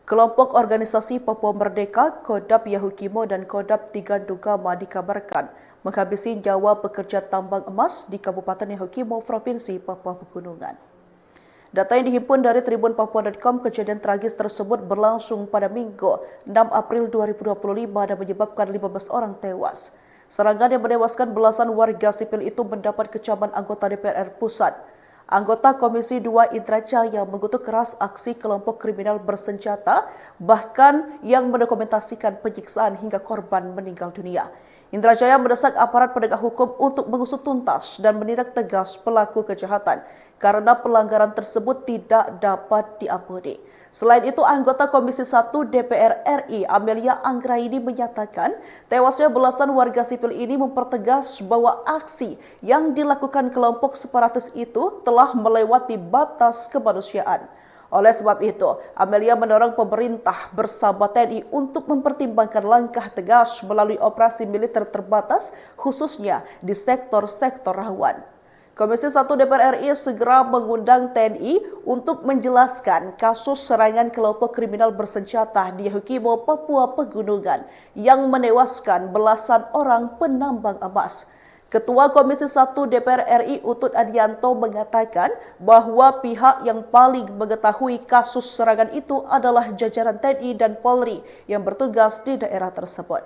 Kelompok organisasi Papua Merdeka, Kodap Yahukimo dan Kodap Tigandugama dikabarkan menghabisi nyawa pekerja tambang emas di Kabupaten Yahukimo, Provinsi Papua Pegunungan. Data yang dihimpun dari tribunpapua.com, kejadian tragis tersebut berlangsung pada Minggu 6 April 2025 dan menyebabkan 15 orang tewas. Serangan yang menewaskan belasan warga sipil itu mendapat kecaman anggota DPR Pusat. Anggota Komisi 2 Indra Jaya mengutuk keras aksi kelompok kriminal bersenjata, bahkan yang mendokumentasikan penyiksaan hingga korban meninggal dunia. Indra Jaya mendesak aparat penegak hukum untuk mengusut tuntas dan menindak tegas pelaku kejahatan karena pelanggaran tersebut tidak dapat diampuni. Selain itu, anggota Komisi 1 DPR RI Amelia Anggraini menyatakan tewasnya belasan warga sipil ini mempertegas bahwa aksi yang dilakukan kelompok separatis itu telah melewati batas kemanusiaan. Oleh sebab itu, Amelia mendorong pemerintah bersama TNI untuk mempertimbangkan langkah tegas melalui operasi militer terbatas, khususnya di sektor-sektor rawan. Komisi 1 DPR RI segera mengundang TNI untuk menjelaskan kasus serangan kelompok kriminal bersenjata di Yahukimo, Papua Pegunungan yang menewaskan belasan orang penambang emas. Ketua Komisi 1 DPR RI Utut Adianto mengatakan bahwa pihak yang paling mengetahui kasus serangan itu adalah jajaran TNI dan Polri yang bertugas di daerah tersebut.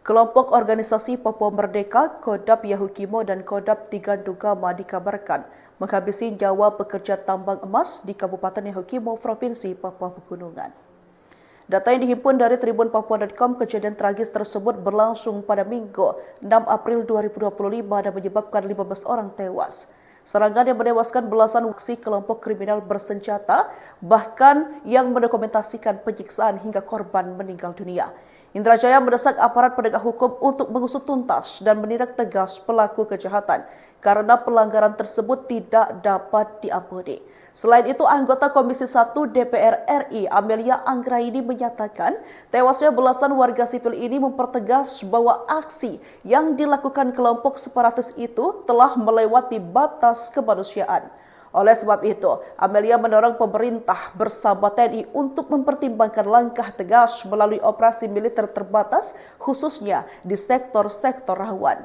Kelompok organisasi Papua Merdeka, Kodap Yahukimo dan Kodap Tigandugama dikabarkan menghabisi nyawa pekerja tambang emas di Kabupaten Yahukimo, Provinsi Papua Pegunungan. Data yang dihimpun dari tribunpapua.com, kejadian tragis tersebut berlangsung pada Minggu 6 April 2025 dan menyebabkan 15 orang tewas. Serangan yang menewaskan belasan aksi kelompok kriminal bersenjata, bahkan yang mendokumentasikan penyiksaan hingga korban meninggal dunia. Indra Jaya mendesak aparat penegak hukum untuk mengusut tuntas dan menindak tegas pelaku kejahatan karena pelanggaran tersebut tidak dapat diampuni. Selain itu, anggota Komisi 1 DPR RI Amelia Anggraini menyatakan tewasnya belasan warga sipil ini mempertegas bahwa aksi yang dilakukan kelompok separatis itu telah melewati batas kemanusiaan. Oleh sebab itu, Amelia mendorong pemerintah bersama TNI untuk mempertimbangkan langkah tegas melalui operasi militer terbatas, khususnya di sektor-sektor rawan.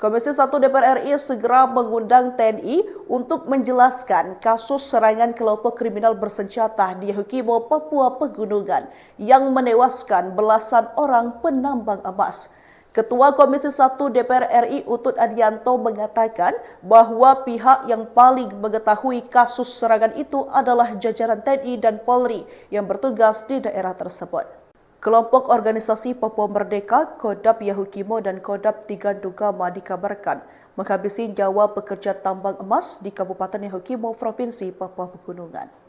Komisi 1 DPR RI segera mengundang TNI untuk menjelaskan kasus serangan kelompok kriminal bersenjata di Yahukimo, Papua Pegunungan yang menewaskan belasan orang penambang emas. Ketua Komisi 1 DPR RI Utut Adianto mengatakan bahwa pihak yang paling mengetahui kasus serangan itu adalah jajaran TNI dan Polri yang bertugas di daerah tersebut. Kelompok organisasi Papua Merdeka, Kodap Yahukimo dan Kodap Tigandugama dikabarkan menghabisi nyawa pekerja tambang emas di Kabupaten Yahukimo, Provinsi Papua Pegunungan.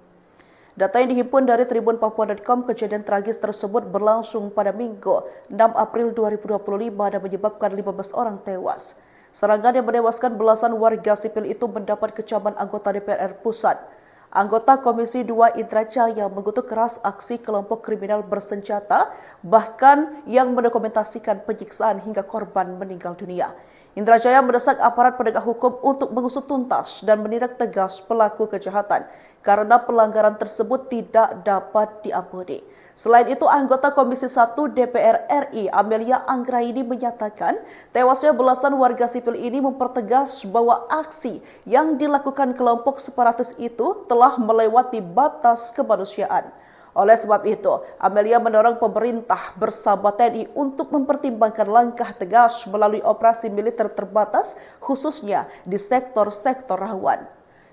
Data yang dihimpun dari tribunpapua.com, kejadian tragis tersebut berlangsung pada Minggu 6 April 2025 dan menyebabkan 15 orang tewas. Serangan yang menewaskan belasan warga sipil itu mendapat kecaman anggota DPR Pusat. Anggota Komisi 2 Indra Jaya mengutuk keras aksi kelompok kriminal bersenjata, bahkan yang mendokumentasikan penyiksaan hingga korban meninggal dunia. Indra Jaya mendesak aparat penegak hukum untuk mengusut tuntas dan menindak tegas pelaku kejahatan karena pelanggaran tersebut tidak dapat diampuni. Selain itu, anggota Komisi 1 DPR RI Amelia Anggraini menyatakan tewasnya belasan warga sipil ini mempertegas bahwa aksi yang dilakukan kelompok separatis itu telah melewati batas kemanusiaan. Oleh sebab itu, Amelia mendorong pemerintah bersama TNI untuk mempertimbangkan langkah tegas melalui operasi militer terbatas, khususnya di sektor-sektor rawan.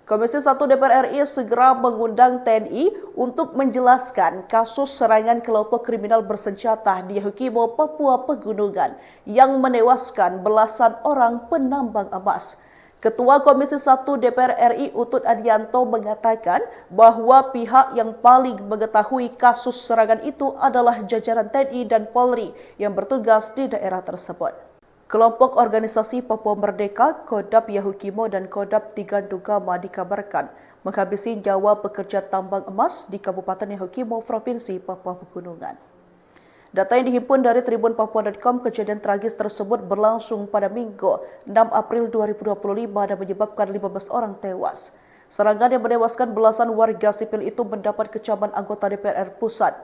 Komisi 1 DPR RI segera mengundang TNI untuk menjelaskan kasus serangan kelompok kriminal bersenjata di Yahukimo, Papua Pegunungan yang menewaskan belasan orang penambang emas. Ketua Komisi 1 DPR RI Utut Adianto mengatakan bahwa pihak yang paling mengetahui kasus serangan itu adalah jajaran TNI dan Polri yang bertugas di daerah tersebut. Kelompok organisasi Papua Merdeka, Kodap Yahukimo dan Kodap Tigandugama dikabarkan menghabisi nyawa pekerja tambang emas di Kabupaten Yahukimo, Provinsi Papua Pegunungan. Data yang dihimpun dari tribunpapua.com, kejadian tragis tersebut berlangsung pada Minggu 6 April 2025 dan menyebabkan 15 orang tewas. Serangan yang menewaskan belasan warga sipil itu mendapat kecaman anggota DPR Pusat.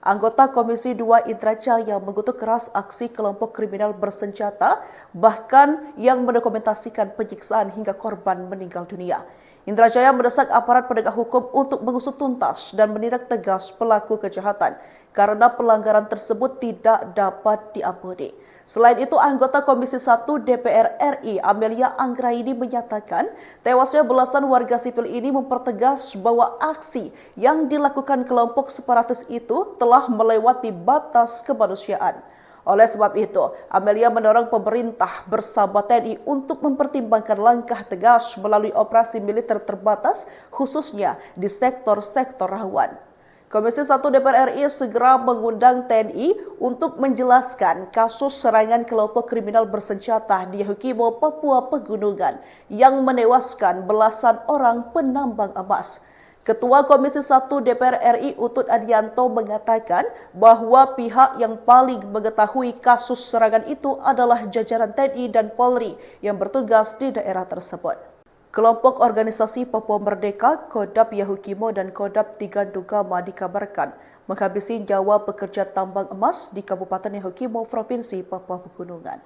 Anggota Komisi 2 Indra Jaya mengutuk keras aksi kelompok kriminal bersenjata, bahkan yang mendokumentasikan penyiksaan hingga korban meninggal dunia. Indra Jaya mendesak aparat penegak hukum untuk mengusut tuntas dan menindak tegas pelaku kejahatan karena pelanggaran tersebut tidak dapat diampuni. Selain itu, anggota Komisi 1 DPR RI Amelia Anggraini menyatakan tewasnya belasan warga sipil ini mempertegas bahwa aksi yang dilakukan kelompok separatis itu telah melewati batas kemanusiaan. Oleh sebab itu, Amelia mendorong pemerintah bersama TNI untuk mempertimbangkan langkah tegas melalui operasi militer terbatas, khususnya di sektor-sektor rawan. Komisi 1 DPR RI segera mengundang TNI untuk menjelaskan kasus serangan kelompok kriminal bersenjata di Yahukimo, Papua Pegunungan yang menewaskan belasan orang penambang emas. Ketua Komisi 1 DPR RI Utut Adianto mengatakan bahwa pihak yang paling mengetahui kasus serangan itu adalah jajaran TNI dan Polri yang bertugas di daerah tersebut. Kelompok organisasi Papua Merdeka, Kodap Yahukimo dan Kodap Tigandugama dikabarkan menghabisi nyawa pekerja tambang emas di Kabupaten Yahukimo, Provinsi Papua Pegunungan.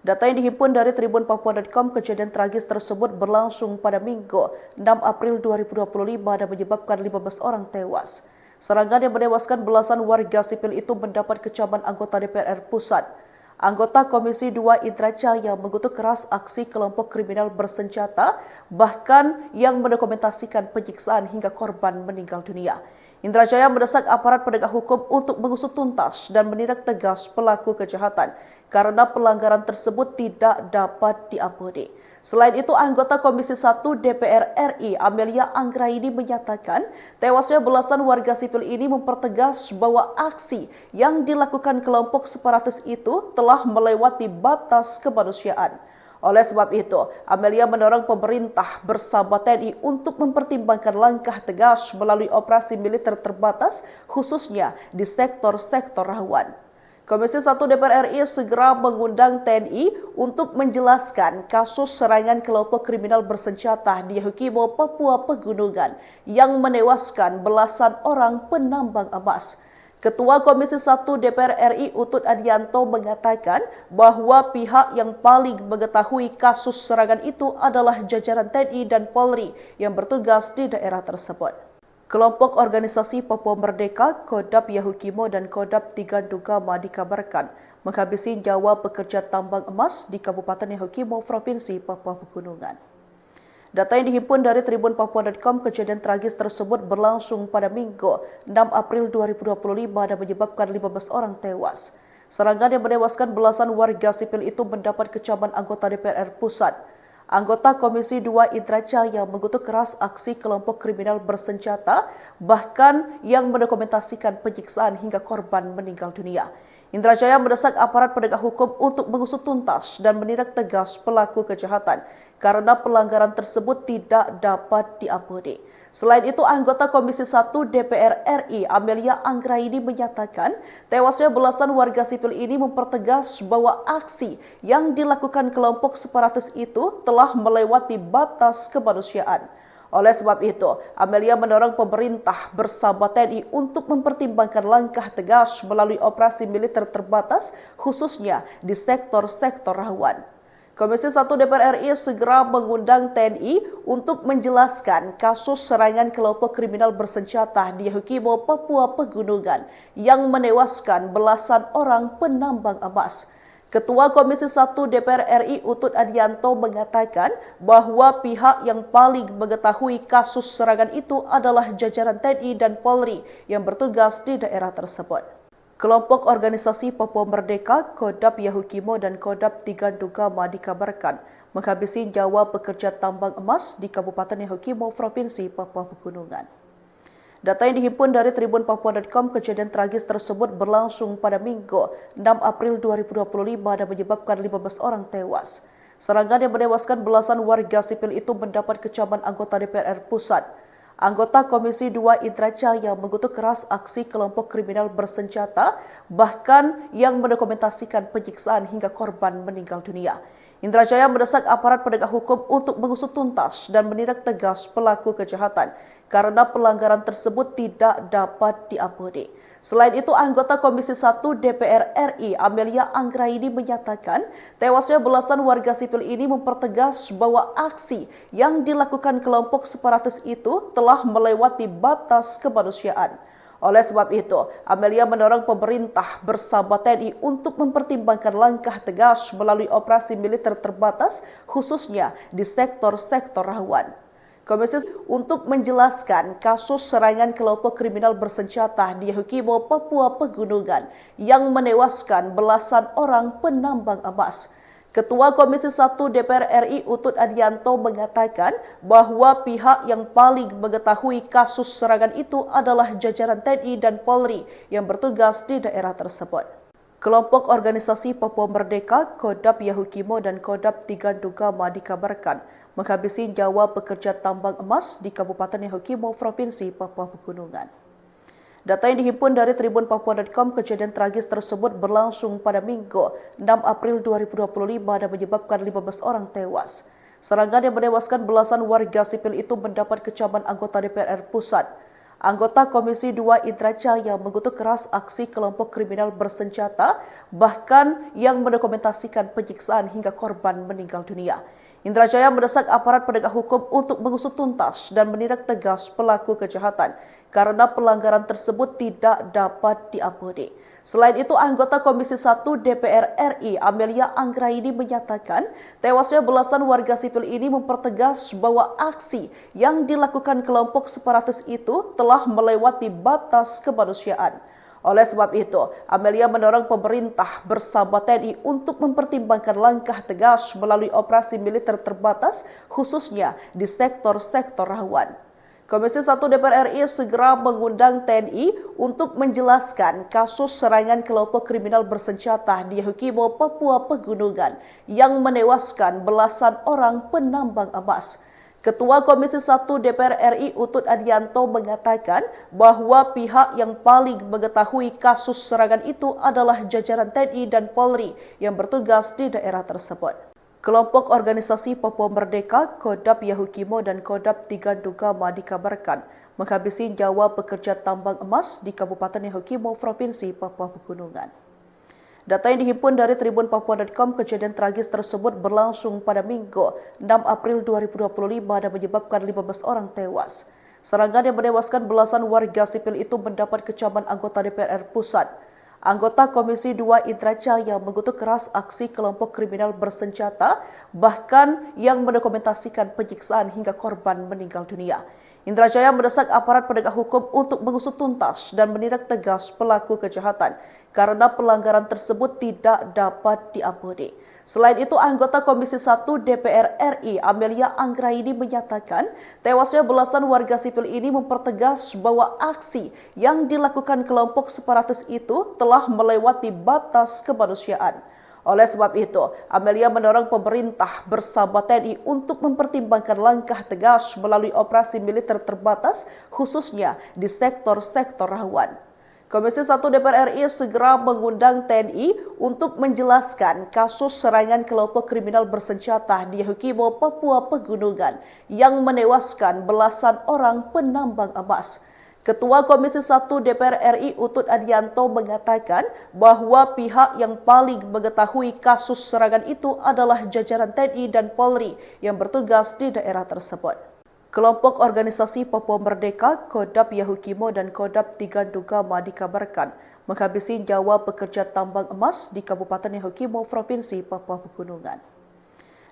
Data yang dihimpun dari tribunpapua.com, kejadian tragis tersebut berlangsung pada Minggu 6 April 2025 dan menyebabkan 15 orang tewas. Serangan yang menewaskan belasan warga sipil itu mendapat kecaman anggota DPR Pusat. Anggota Komisi 2 Indra Jaya mengutuk keras aksi kelompok kriminal bersenjata, bahkan yang mendokumentasikan penyiksaan hingga korban meninggal dunia. Indra Jaya mendesak aparat penegak hukum untuk mengusut tuntas dan menindak tegas pelaku kejahatan karena pelanggaran tersebut tidak dapat diampuni. Selain itu, anggota Komisi 1 DPR RI Amelia Anggraini menyatakan tewasnya belasan warga sipil ini mempertegas bahwa aksi yang dilakukan kelompok separatis itu telah melewati batas kemanusiaan. Oleh sebab itu, Amelia mendorong pemerintah bersama TNI untuk mempertimbangkan langkah tegas melalui operasi militer terbatas, khususnya di sektor-sektor rawan. Komisi 1 DPR RI segera mengundang TNI untuk menjelaskan kasus serangan kelompok kriminal bersenjata di Yahukimo, Papua Pegunungan yang menewaskan belasan orang penambang emas. Ketua Komisi 1 DPR RI Utut Adianto mengatakan bahwa pihak yang paling mengetahui kasus serangan itu adalah jajaran TNI dan Polri yang bertugas di daerah tersebut. Kelompok organisasi Papua Merdeka, Kodap Yahukimo dan Kodap Tigandugama dikabarkan menghabisi nyawa pekerja tambang emas di Kabupaten Yahukimo, Provinsi Papua Pegunungan. Data yang dihimpun dari tribunpapua.com, kejadian tragis tersebut berlangsung pada Minggu 6 April 2025 dan menyebabkan 15 orang tewas. Serangan yang menewaskan belasan warga sipil itu mendapat kecaman anggota DPR Pusat. Anggota Komisi 2 Indra Jaya mengutuk keras aksi kelompok kriminal bersenjata, bahkan yang mendokumentasikan penyiksaan hingga korban meninggal dunia. Indra Jaya mendesak aparat penegak hukum untuk mengusut tuntas dan menindak tegas pelaku kejahatan karena pelanggaran tersebut tidak dapat diampuni. Selain itu, anggota Komisi 1 DPR RI Amelia Anggraini menyatakan tewasnya belasan warga sipil ini mempertegas bahwa aksi yang dilakukan kelompok separatis itu telah melewati batas kemanusiaan. Oleh sebab itu, Amelia mendorong pemerintah bersama TNI untuk mempertimbangkan langkah tegas melalui operasi militer terbatas, khususnya di sektor-sektor rawan. Komisi 1 DPR RI segera mengundang TNI untuk menjelaskan kasus serangan kelompok kriminal bersenjata di Yahukimo, Papua Pegunungan yang menewaskan belasan orang penambang emas. Ketua Komisi 1 DPR RI Utut Adianto mengatakan bahwa pihak yang paling mengetahui kasus serangan itu adalah jajaran TNI dan Polri yang bertugas di daerah tersebut. Kelompok organisasi Papua Merdeka, Kodap Yahukimo dan Kodap Tigandugama dikabarkan menghabisi nyawa pekerja tambang emas di Kabupaten Yahukimo, Provinsi Papua Pegunungan. Data yang dihimpun dari tribunpapua.com, kejadian tragis tersebut berlangsung pada Minggu 6 April 2025 dan menyebabkan 15 orang tewas. Serangan yang menewaskan belasan warga sipil itu mendapat kecaman anggota DPR Pusat. Anggota Komisi 2 Indra Jaya mengutuk keras aksi kelompok kriminal bersenjata, bahkan yang mendokumentasikan penyiksaan hingga korban meninggal dunia. Indra Jaya mendesak aparat penegak hukum untuk mengusut tuntas dan menindak tegas pelaku kejahatan karena pelanggaran tersebut tidak dapat diampuni. Selain itu, anggota Komisi 1 DPR RI Amelia Anggraini menyatakan tewasnya belasan warga sipil ini mempertegas bahwa aksi yang dilakukan kelompok separatis itu telah melewati batas kemanusiaan. Oleh sebab itu, Amelia mendorong pemerintah bersama TNI untuk mempertimbangkan langkah tegas melalui operasi militer terbatas, khususnya di sektor-sektor rawan. Komisi untuk menjelaskan kasus serangan kelompok kriminal bersenjata di Yahukimo, Papua Pegunungan yang menewaskan belasan orang penambang emas. Ketua Komisi 1 DPR RI Utut Adianto mengatakan bahwa pihak yang paling mengetahui kasus serangan itu adalah jajaran TNI dan Polri yang bertugas di daerah tersebut. Kelompok organisasi Papua Merdeka, Kodap Yahukimo dan Kodap Tigandugama dikabarkan menghabisi nyawa pekerja tambang emas di Kabupaten Yahukimo, Provinsi Papua Pegunungan. Data yang dihimpun dari tribunpapua.com, kejadian tragis tersebut berlangsung pada Minggu 6 April 2025 dan menyebabkan 15 orang tewas. Serangan yang menewaskan belasan warga sipil itu mendapat kecaman anggota DPR Pusat. Anggota Komisi 2 Indra Jaya mengutuk keras aksi kelompok kriminal bersenjata, bahkan yang mendokumentasikan penyiksaan hingga korban meninggal dunia. Indra Jaya mendesak aparat penegak hukum untuk mengusut tuntas dan menindak tegas pelaku kejahatan karena pelanggaran tersebut tidak dapat diampuni. Selain itu, anggota Komisi 1 DPR RI Amelia Anggraini menyatakan tewasnya belasan warga sipil ini mempertegas bahwa aksi yang dilakukan kelompok separatis itu telah melewati batas kemanusiaan. Oleh sebab itu, Amelia mendorong pemerintah bersama TNI untuk mempertimbangkan langkah tegas melalui operasi militer terbatas, khususnya di sektor-sektor rawan. Komisi 1 DPR RI segera mengundang TNI untuk menjelaskan kasus serangan kelompok kriminal bersenjata di Yahukimo, Papua Pegunungan yang menewaskan belasan orang penambang emas. Ketua Komisi 1 DPR RI Utut Adianto mengatakan bahwa pihak yang paling mengetahui kasus serangan itu adalah jajaran TNI dan Polri yang bertugas di daerah tersebut. Kelompok organisasi Papua Merdeka, Kodap Yahukimo dan Kodap Tigandugama dikabarkan menghabisi nyawa pekerja tambang emas di Kabupaten Yahukimo, Provinsi Papua Pegunungan. Data yang dihimpun dari tribunpapua.com, kejadian tragis tersebut berlangsung pada Minggu 6 April 2025 dan menyebabkan 15 orang tewas. Serangan yang menewaskan belasan warga sipil itu mendapat kecaman anggota DPR Pusat. Anggota Komisi 2 Indra Jaya mengutuk keras aksi kelompok kriminal bersenjata, bahkan yang mendokumentasikan penyiksaan hingga korban meninggal dunia. Indra Jaya mendesak aparat penegak hukum untuk mengusut tuntas dan menindak tegas pelaku kejahatan karena pelanggaran tersebut tidak dapat diampuni. Selain itu, anggota Komisi 1 DPR RI Amelia Anggraini menyatakan tewasnya belasan warga sipil ini mempertegas bahwa aksi yang dilakukan kelompok separatis itu telah melewati batas kemanusiaan. Oleh sebab itu, Amelia mendorong pemerintah bersama TNI untuk mempertimbangkan langkah tegas melalui operasi militer terbatas, khususnya di sektor-sektor rawan. Komisi 1 DPR RI segera mengundang TNI untuk menjelaskan kasus serangan kelompok kriminal bersenjata di Yahukimo, Papua Pegunungan yang menewaskan belasan orang penambang emas. Ketua Komisi 1 DPR RI Utut Adianto mengatakan bahwa pihak yang paling mengetahui kasus serangan itu adalah jajaran TNI dan Polri yang bertugas di daerah tersebut. Kelompok organisasi Papua Merdeka, Kodap Yahukimo dan Kodap Tigandugama dikabarkan menghabisi nyawa pekerja tambang emas di Kabupaten Yahukimo, Provinsi Papua Pegunungan.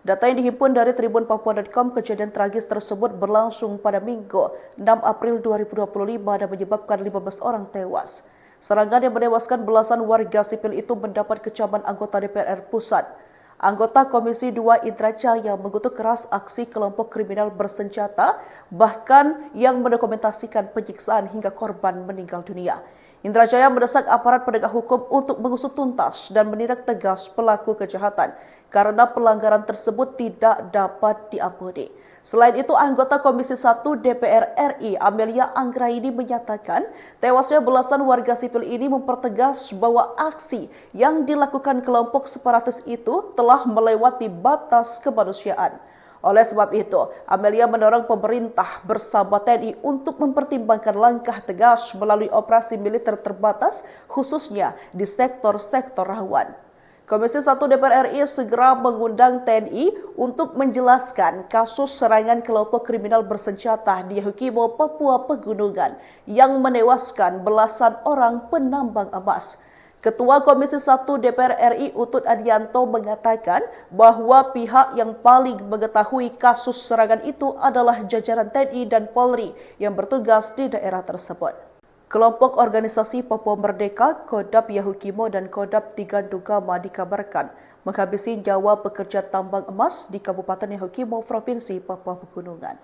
Data yang dihimpun dari tribunpapua.com, kejadian tragis tersebut berlangsung pada Minggu 6 April 2025 dan menyebabkan 15 orang tewas. Serangan yang menewaskan belasan warga sipil itu mendapat kecaman anggota DPR Pusat. Anggota Komisi 2 Indra Jaya mengutuk keras aksi kelompok kriminal bersenjata, bahkan yang mendokumentasikan penyiksaan hingga korban meninggal dunia. Indra Jaya mendesak aparat penegak hukum untuk mengusut tuntas dan menindak tegas pelaku kejahatan karena pelanggaran tersebut tidak dapat diampuni. Selain itu, anggota Komisi 1 DPR RI Amelia Anggraini menyatakan tewasnya belasan warga sipil ini mempertegas bahwa aksi yang dilakukan kelompok separatis itu telah melewati batas kemanusiaan. Oleh sebab itu, Amelia mendorong pemerintah bersama TNI untuk mempertimbangkan langkah tegas melalui operasi militer terbatas, khususnya di sektor-sektor rawan. Komisi 1 DPR RI segera mengundang TNI untuk menjelaskan kasus serangan kelompok kriminal bersenjata di Yahukimo, Papua Pegunungan yang menewaskan belasan orang penambang emas. Ketua Komisi 1 DPR RI Utut Adianto mengatakan bahwa pihak yang paling mengetahui kasus serangan itu adalah jajaran TNI dan Polri yang bertugas di daerah tersebut. Kelompok organisasi Papua Merdeka, Kodap Yahukimo dan Kodap Tigandugama dikabarkan menghabisi nyawa pekerja tambang emas di Kabupaten Yahukimo, Provinsi Papua Pegunungan.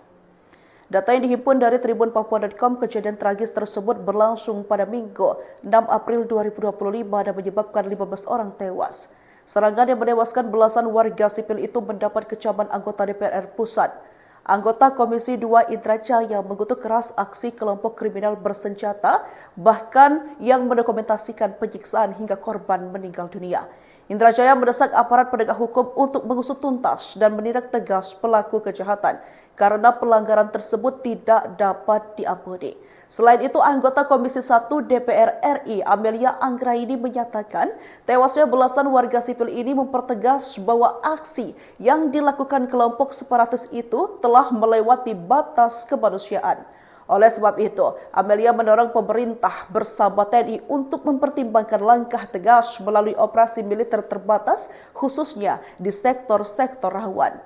Data yang dihimpun dari tribunpapua.com, kejadian tragis tersebut berlangsung pada Minggu 6 April 2025 dan menyebabkan 15 orang tewas. Serangan yang menewaskan belasan warga sipil itu mendapat kecaman anggota DPR Pusat. Anggota Komisi 2 Indra Jaya mengutuk keras aksi kelompok kriminal bersenjata, bahkan yang mendokumentasikan penyiksaan hingga korban meninggal dunia. Indra Jaya mendesak aparat penegak hukum untuk mengusut tuntas dan menindak tegas pelaku kejahatan karena pelanggaran tersebut tidak dapat diampuni. Selain itu, anggota Komisi 1 DPR RI Amelia Anggraini menyatakan tewasnya belasan warga sipil ini mempertegas bahwa aksi yang dilakukan kelompok separatis itu telah melewati batas kemanusiaan. Oleh sebab itu, Amelia mendorong pemerintah bersama TNI untuk mempertimbangkan langkah tegas melalui operasi militer terbatas, khususnya di sektor-sektor rawan.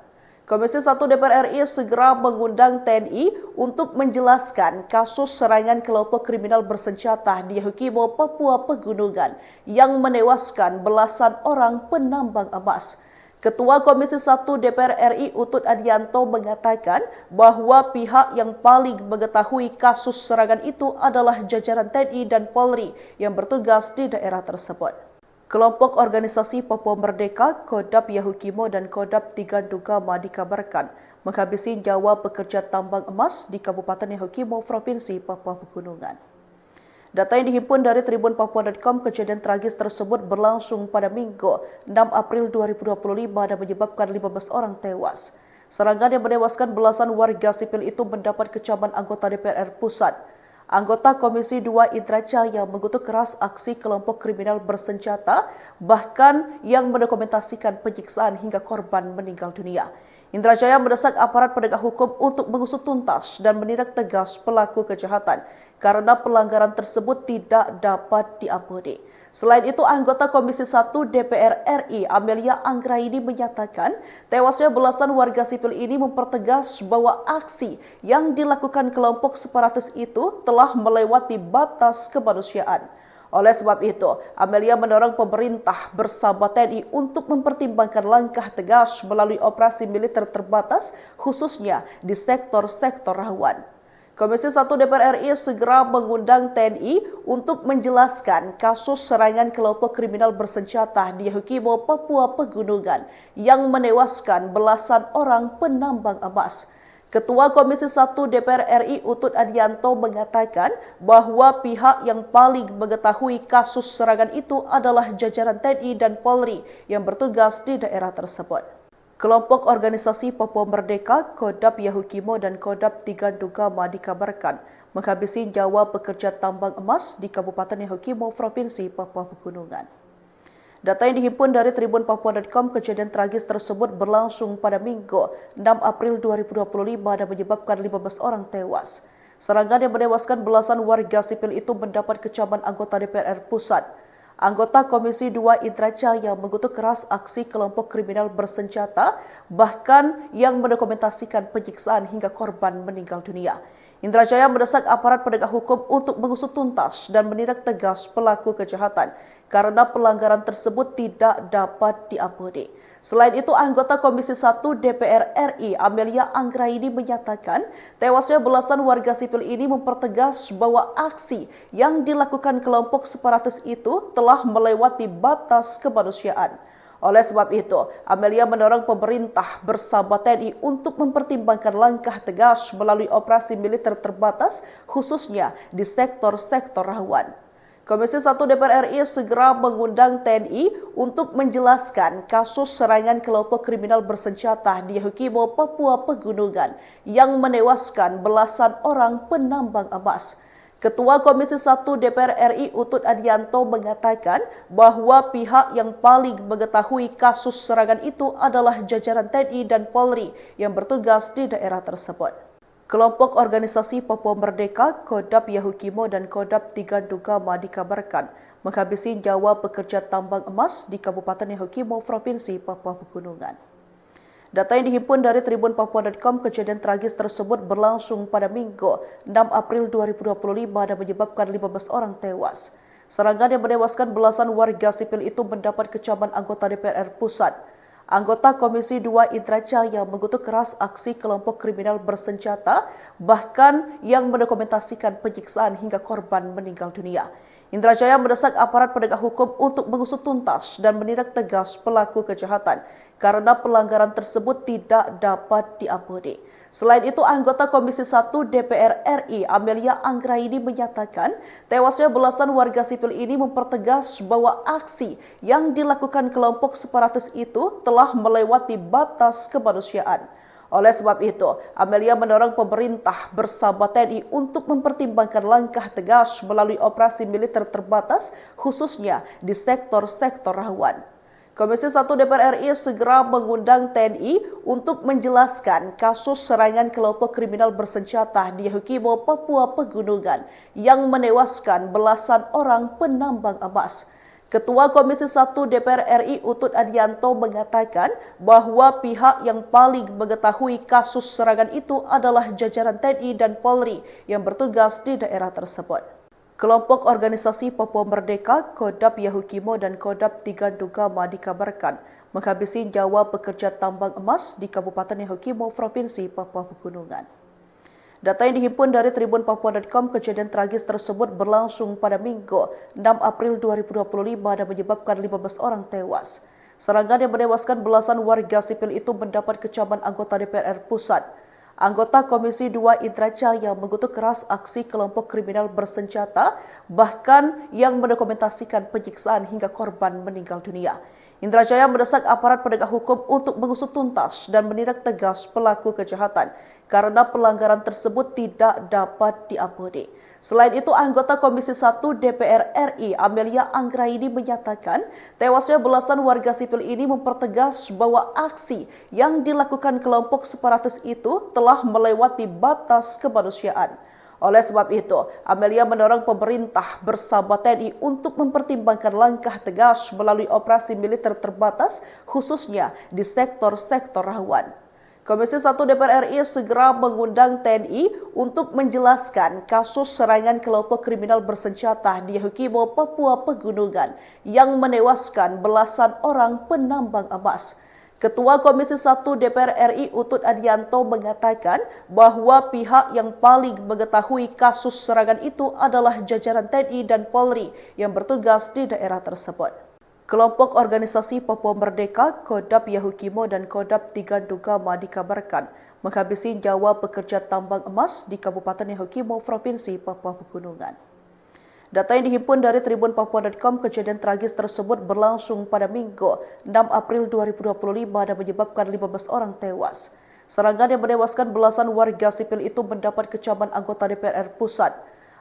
Komisi 1 DPR RI segera mengundang TNI untuk menjelaskan kasus serangan kelompok kriminal bersenjata di Yahukimo, Papua Pegunungan yang menewaskan belasan orang penambang emas. Ketua Komisi 1 DPR RI Utut Adianto mengatakan bahwa pihak yang paling mengetahui kasus serangan itu adalah jajaran TNI dan Polri yang bertugas di daerah tersebut. Kelompok organisasi Papua Merdeka, Kodap Yahukimo dan Kodap Tigandugama dikabarkan menghabisi nyawa pekerja tambang emas di Kabupaten Yahukimo, Provinsi Papua Pegunungan. Data yang dihimpun dari tribunpapua.com, kejadian tragis tersebut berlangsung pada Minggu 6 April 2025 dan menyebabkan 15 orang tewas. Serangan yang menewaskan belasan warga sipil itu mendapat kecaman anggota DPR Pusat. Anggota Komisi 2 Indra Jaya mengutuk keras aksi kelompok kriminal bersenjata, bahkan yang mendokumentasikan penyiksaan hingga korban meninggal dunia. Indra Jaya mendesak aparat penegak hukum untuk mengusut tuntas dan menindak tegas pelaku kejahatan karena pelanggaran tersebut tidak dapat diampuni. Selain itu, anggota Komisi 1 DPR RI Amelia Anggraini menyatakan tewasnya belasan warga sipil ini mempertegas bahwa aksi yang dilakukan kelompok separatis itu telah melewati batas kemanusiaan. Oleh sebab itu, Amelia mendorong pemerintah bersama TNI untuk mempertimbangkan langkah tegas melalui operasi militer terbatas, khususnya di sektor-sektor rawan. Komisi 1 DPR RI segera mengundang TNI untuk menjelaskan kasus serangan kelompok kriminal bersenjata di Yahukimo, Papua Pegunungan yang menewaskan belasan orang penambang emas. Ketua Komisi 1 DPR RI Utut Adianto mengatakan bahwa pihak yang paling mengetahui kasus serangan itu adalah jajaran TNI dan Polri yang bertugas di daerah tersebut. Kelompok organisasi Papua Merdeka, Kodap Yahukimo dan Kodap Tigandugama dikabarkan menghabisi nyawa pekerja tambang emas di Kabupaten Yahukimo, Provinsi Papua Pegunungan. Data yang dihimpun dari tribunpapua.com, kejadian tragis tersebut berlangsung pada Minggu 6 April 2025 dan menyebabkan 15 orang tewas. Serangan yang menewaskan belasan warga sipil itu mendapat kecaman anggota DPR Pusat. Anggota Komisi 2 Indra Jaya mengutuk keras aksi kelompok kriminal bersenjata, bahkan yang mendokumentasikan penyiksaan hingga korban meninggal dunia. Indra Jaya mendesak aparat penegak hukum untuk mengusut tuntas dan menindak tegas pelaku kejahatan karena pelanggaran tersebut tidak dapat diampuni. Selain itu, anggota Komisi 1 DPR RI Amelia Anggraini menyatakan tewasnya belasan warga sipil ini mempertegas bahwa aksi yang dilakukan kelompok separatis itu telah melewati batas kemanusiaan. Oleh sebab itu, Amelia mendorong pemerintah bersama TNI untuk mempertimbangkan langkah tegas melalui operasi militer terbatas, khususnya di sektor-sektor rawan. Komisi 1 DPR RI segera mengundang TNI untuk menjelaskan kasus serangan kelompok kriminal bersenjata di Yahukimo, Papua Pegunungan yang menewaskan belasan orang penambang emas. Ketua Komisi 1 DPR RI Utut Adianto mengatakan bahwa pihak yang paling mengetahui kasus serangan itu adalah jajaran TNI dan Polri yang bertugas di daerah tersebut. Kelompok organisasi Papua Merdeka, Kodap Yahukimo dan Kodap Tigandugama dikabarkan menghabisi nyawa pekerja tambang emas di Kabupaten Yahukimo, Provinsi Papua Pegunungan. Data yang dihimpun dari tribunpapua.com, kejadian tragis tersebut berlangsung pada Minggu 6 April 2025 dan menyebabkan 15 orang tewas. Serangan yang menewaskan belasan warga sipil itu mendapat kecaman anggota DPR Pusat. Anggota Komisi 2 Indra Jaya mengutuk keras aksi kelompok kriminal bersenjata, bahkan yang mendokumentasikan penyiksaan hingga korban meninggal dunia. Indra Jaya mendesak aparat penegak hukum untuk mengusut tuntas dan menindak tegas pelaku kejahatan karena pelanggaran tersebut tidak dapat diampuni. Selain itu, anggota Komisi 1 DPR RI Amelia Anggraini menyatakan tewasnya belasan warga sipil ini mempertegas bahwa aksi yang dilakukan kelompok separatis itu telah melewati batas kemanusiaan. Oleh sebab itu, Amelia mendorong pemerintah bersama TNI untuk mempertimbangkan langkah tegas melalui operasi militer terbatas, khususnya di sektor-sektor rawan. Komisi 1 DPR RI segera mengundang TNI untuk menjelaskan kasus serangan kelompok kriminal bersenjata di Yahukimo, Papua Pegunungan yang menewaskan belasan orang penambang emas. Ketua Komisi 1 DPR RI Utut Adianto mengatakan bahwa pihak yang paling mengetahui kasus serangan itu adalah jajaran TNI dan Polri yang bertugas di daerah tersebut. Kelompok organisasi Papua Merdeka, Kodap Yahukimo dan Kodap Tigandugama dikabarkan menghabisi nyawa pekerja tambang emas di Kabupaten Yahukimo, Provinsi Papua Pegunungan. Data yang dihimpun dari tribunpapua.com, kejadian tragis tersebut berlangsung pada Minggu 6 April 2025 dan menyebabkan 15 orang tewas. Serangan yang menewaskan belasan warga sipil itu mendapat kecaman anggota DPR Pusat. Anggota Komisi 2 Indra Jaya mengutuk keras aksi kelompok kriminal bersenjata, bahkan yang mendokumentasikan penyiksaan hingga korban meninggal dunia. Indra Jaya mendesak aparat penegak hukum untuk mengusut tuntas dan menindak tegas pelaku kejahatan karena pelanggaran tersebut tidak dapat diampuni. Selain itu, anggota Komisi 1 DPR RI Amelia Anggraini menyatakan tewasnya belasan warga sipil ini mempertegas bahwa aksi yang dilakukan kelompok separatis itu telah melewati batas kemanusiaan. Oleh sebab itu, Amelia mendorong pemerintah bersama TNI untuk mempertimbangkan langkah tegas melalui operasi militer terbatas, khususnya di sektor-sektor rawan. Komisi 1 DPR RI segera mengundang TNI untuk menjelaskan kasus serangan kelompok kriminal bersenjata di Yahukimo, Papua Pegunungan yang menewaskan belasan orang penambang emas. Ketua Komisi 1 DPR RI Utut Adianto mengatakan bahwa pihak yang paling mengetahui kasus serangan itu adalah jajaran TNI dan Polri yang bertugas di daerah tersebut. Kelompok organisasi Papua Merdeka, Kodap Yahukimo dan Kodap Tigandugama dikabarkan menghabisi nyawa pekerja tambang emas di Kabupaten Yahukimo, Provinsi Papua Pegunungan. Data yang dihimpun dari tribunpapua.com, kejadian tragis tersebut berlangsung pada Minggu 6 April 2025 dan menyebabkan 15 orang tewas. Serangan yang menewaskan belasan warga sipil itu mendapat kecaman anggota DPR Pusat.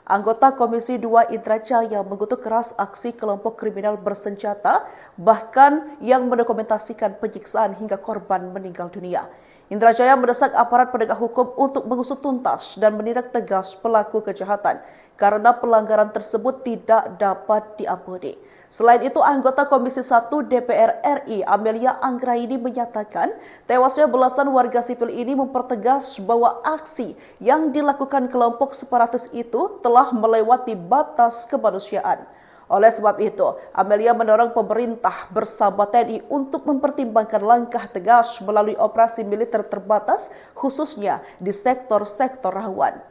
Anggota Komisi 2 Indra Jaya mengutuk keras aksi kelompok kriminal bersenjata, bahkan yang mendokumentasikan penyiksaan hingga korban meninggal dunia. Indra Jaya mendesak aparat penegak hukum untuk mengusut tuntas dan menindak tegas pelaku kejahatan karena pelanggaran tersebut tidak dapat diampuni. Selain itu, anggota Komisi 1 DPR RI Amelia Anggraini menyatakan tewasnya belasan warga sipil ini mempertegas bahwa aksi yang dilakukan kelompok separatis itu telah melewati batas kemanusiaan. Oleh sebab itu, Amelia mendorong pemerintah bersama TNI untuk mempertimbangkan langkah tegas melalui operasi militer terbatas, khususnya di sektor-sektor rawan.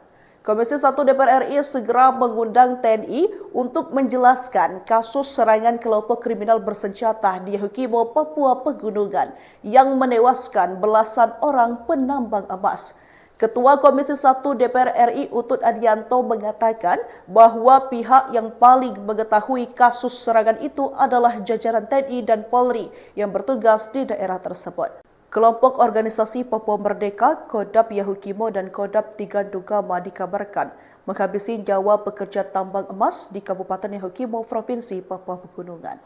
Komisi 1 DPR RI segera mengundang TNI untuk menjelaskan kasus serangan kelompok kriminal bersenjata di Yahukimo, Papua Pegunungan yang menewaskan belasan orang penambang emas. Ketua Komisi 1 DPR RI Utut Adianto mengatakan bahwa pihak yang paling mengetahui kasus serangan itu adalah jajaran TNI dan Polri yang bertugas di daerah tersebut. Kelompok organisasi Papua Merdeka, Kodap Yahukimo dan Kodap Tigandugama dikabarkan menghabisi nyawa pekerja tambang emas di Kabupaten Yahukimo, Provinsi Papua Pegunungan.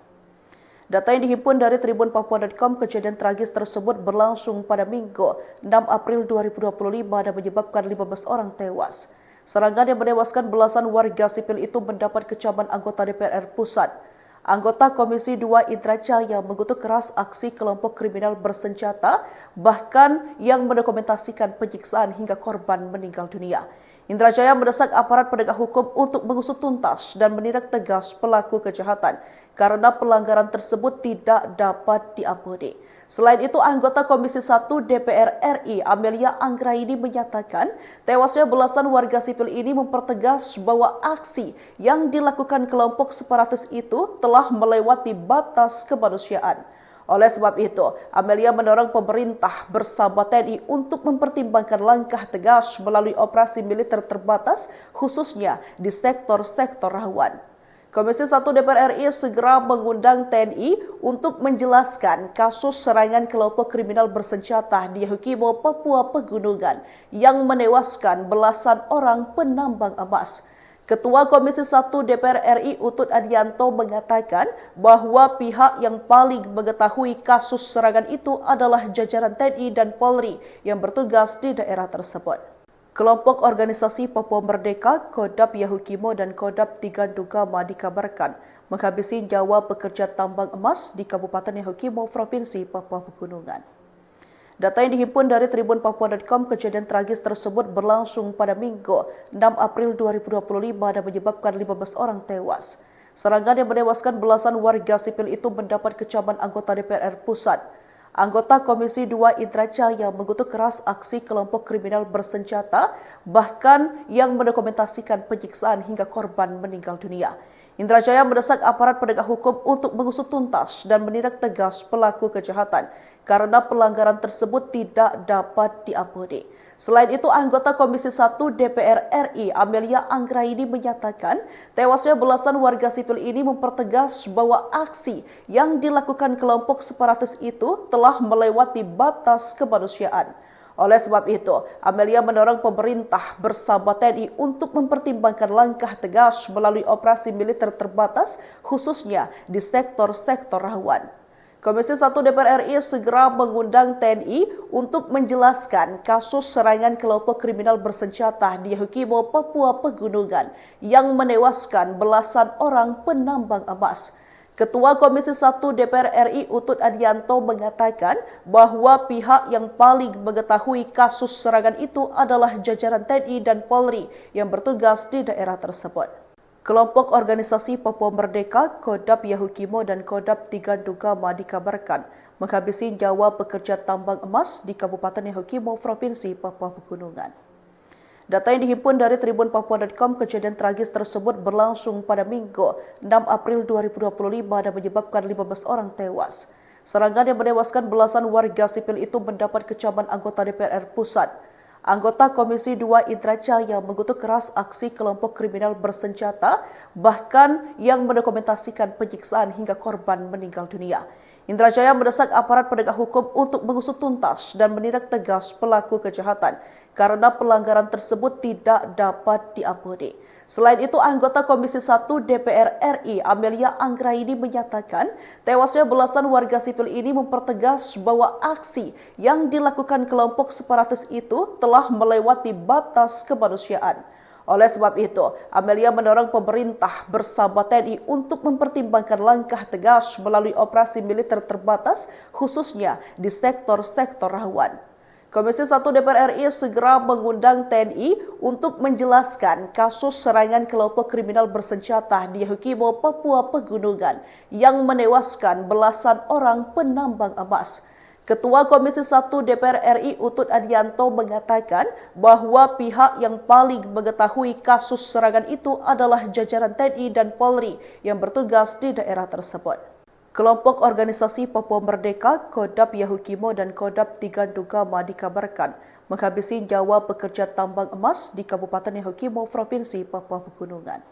Data yang dihimpun dari tribunpapua.com, kejadian tragis tersebut berlangsung pada Minggu 6 April 2025 dan menyebabkan 15 orang tewas. Serangan yang menewaskan belasan warga sipil itu mendapat kecaman anggota DPR Pusat. Anggota Komisi 2 Indra Jaya mengutuk keras aksi kelompok kriminal bersenjata, bahkan yang mendokumentasikan penyiksaan hingga korban meninggal dunia. Indra Jaya mendesak aparat penegak hukum untuk mengusut tuntas dan menindak tegas pelaku kejahatan karena pelanggaran tersebut tidak dapat diampuni. Selain itu, anggota Komisi 1 DPR RI Amelia Anggraini menyatakan tewasnya belasan warga sipil ini mempertegas bahwa aksi yang dilakukan kelompok separatis itu telah melewati batas kemanusiaan. Oleh sebab itu, Amelia mendorong pemerintah bersama TNI untuk mempertimbangkan langkah tegas melalui operasi militer terbatas, khususnya di sektor-sektor rawan. Komisi 1 DPR RI segera mengundang TNI untuk menjelaskan kasus serangan kelompok kriminal bersenjata di Yahukimo, Papua Pegunungan yang menewaskan belasan orang penambang emas. Ketua Komisi 1 DPR RI Utut Adianto mengatakan bahwa pihak yang paling mengetahui kasus serangan itu adalah jajaran TNI dan Polri yang bertugas di daerah tersebut. Kelompok organisasi Papua Merdeka, Kodap Yahukimo dan Kodap Tigandugama dikabarkan menghabisi nyawa pekerja tambang emas di Kabupaten Yahukimo, Provinsi Papua Pegunungan. Data yang dihimpun dari tribunpapua.com, kejadian tragis tersebut berlangsung pada Minggu 6 April 2025 dan menyebabkan 15 orang tewas. Serangan yang menewaskan belasan warga sipil itu mendapat kecaman anggota DPR Pusat. Anggota Komisi 2 Indra Jaya mengutuk keras aksi kelompok kriminal bersenjata, bahkan yang mendokumentasikan penyiksaan hingga korban meninggal dunia. Indra Jaya mendesak aparat penegak hukum untuk mengusut tuntas dan menindak tegas pelaku kejahatan karena pelanggaran tersebut tidak dapat diampuni. Selain itu, anggota Komisi 1 DPR RI Amelia Anggraini menyatakan tewasnya belasan warga sipil ini mempertegas bahwa aksi yang dilakukan kelompok separatis itu telah melewati batas kemanusiaan. Oleh sebab itu, Amelia mendorong pemerintah bersama TNI untuk mempertimbangkan langkah tegas melalui operasi militer terbatas, khususnya di sektor-sektor rawan. Komisi 1 DPR RI segera mengundang TNI untuk menjelaskan kasus serangan kelompok kriminal bersenjata di Yahukimo, Papua Pegunungan yang menewaskan belasan orang penambang emas. Ketua Komisi 1 DPR RI Utut Adianto mengatakan bahwa pihak yang paling mengetahui kasus serangan itu adalah jajaran TNI dan Polri yang bertugas di daerah tersebut. Kelompok organisasi Papua Merdeka, Kodap Yahukimo dan Kodap Tigandugama dikabarkan menghabisi nyawa pekerja tambang emas di Kabupaten Yahukimo, Provinsi Papua Pegunungan. Data yang dihimpun dari tribunpapua.com, kejadian tragis tersebut berlangsung pada Minggu 6 April 2025 dan menyebabkan 15 orang tewas. Serangan yang menewaskan belasan warga sipil itu mendapat kecaman anggota DPR Pusat. Anggota Komisi 2 Indra Jaya mengutuk keras aksi kelompok kriminal bersenjata, bahkan yang mendokumentasikan penyiksaan hingga korban meninggal dunia. Indra Jaya mendesak aparat penegak hukum untuk mengusut tuntas dan menindak tegas pelaku kejahatan karena pelanggaran tersebut tidak dapat diampuni. Selain itu, anggota Komisi 1 DPR RI Amelia Anggraini menyatakan tewasnya belasan warga sipil ini mempertegas bahwa aksi yang dilakukan kelompok separatis itu telah melewati batas kemanusiaan. Oleh sebab itu, Amelia mendorong pemerintah bersama TNI untuk mempertimbangkan langkah tegas melalui operasi militer terbatas, khususnya di sektor-sektor rawan. Komisi 1 DPR RI segera mengundang TNI untuk menjelaskan kasus serangan kelompok kriminal bersenjata di Yahukimo, Papua Pegunungan yang menewaskan belasan orang penambang emas. Ketua Komisi 1 DPR RI Utut Adianto mengatakan bahwa pihak yang paling mengetahui kasus serangan itu adalah jajaran TNI dan Polri yang bertugas di daerah tersebut. Kelompok organisasi Papua Merdeka, Kodap Yahukimo dan Kodap Tigandugama dikabarkan menghabisi nyawa pekerja tambang emas di Kabupaten Yahukimo, Provinsi Papua Pegunungan.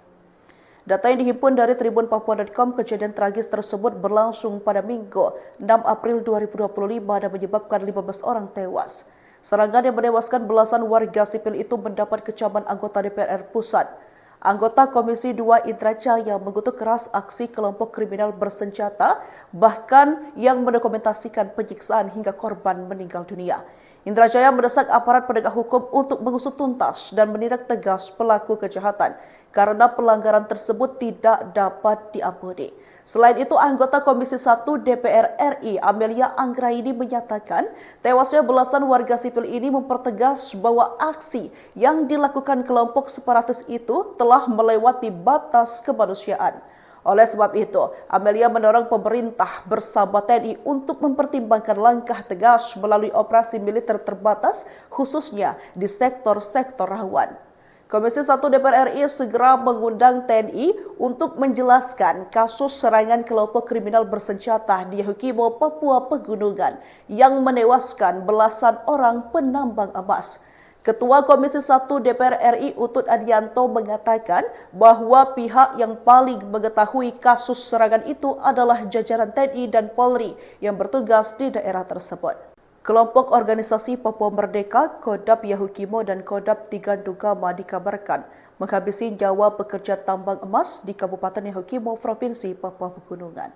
Data yang dihimpun dari tribunpapua.com, kejadian tragis tersebut berlangsung pada Minggu 6 April 2025 dan menyebabkan 15 orang tewas. Serangan yang menewaskan belasan warga sipil itu mendapat kecaman anggota DPR Pusat. Anggota Komisi 2 Indra Jaya mengutuk keras aksi kelompok kriminal bersenjata, bahkan yang mendokumentasikan penyiksaan hingga korban meninggal dunia. Indra Jaya mendesak aparat penegak hukum untuk mengusut tuntas dan menindak tegas pelaku kejahatan karena pelanggaran tersebut tidak dapat diampuni. Selain itu, anggota Komisi 1 DPR RI Amelia Anggraini menyatakan tewasnya belasan warga sipil ini mempertegas bahwa aksi yang dilakukan kelompok separatis itu telah melewati batas kemanusiaan. Oleh sebab itu, Amelia mendorong pemerintah bersama TNI untuk mempertimbangkan langkah tegas melalui operasi militer terbatas, khususnya di sektor-sektor rawan. Komisi 1 DPR RI segera mengundang TNI untuk menjelaskan kasus serangan kelompok kriminal bersenjata di Yahukimo, Papua Pegunungan yang menewaskan belasan orang penambang emas. Ketua Komisi 1 DPR RI Utut Adianto mengatakan bahwa pihak yang paling mengetahui kasus serangan itu adalah jajaran TNI dan Polri yang bertugas di daerah tersebut. Kelompok organisasi Papua Merdeka, Kodap Yahukimo dan Kodap Tigandugama dikabarkan menghabisi nyawa pekerja tambang emas di Kabupaten Yahukimo, Provinsi Papua Pegunungan.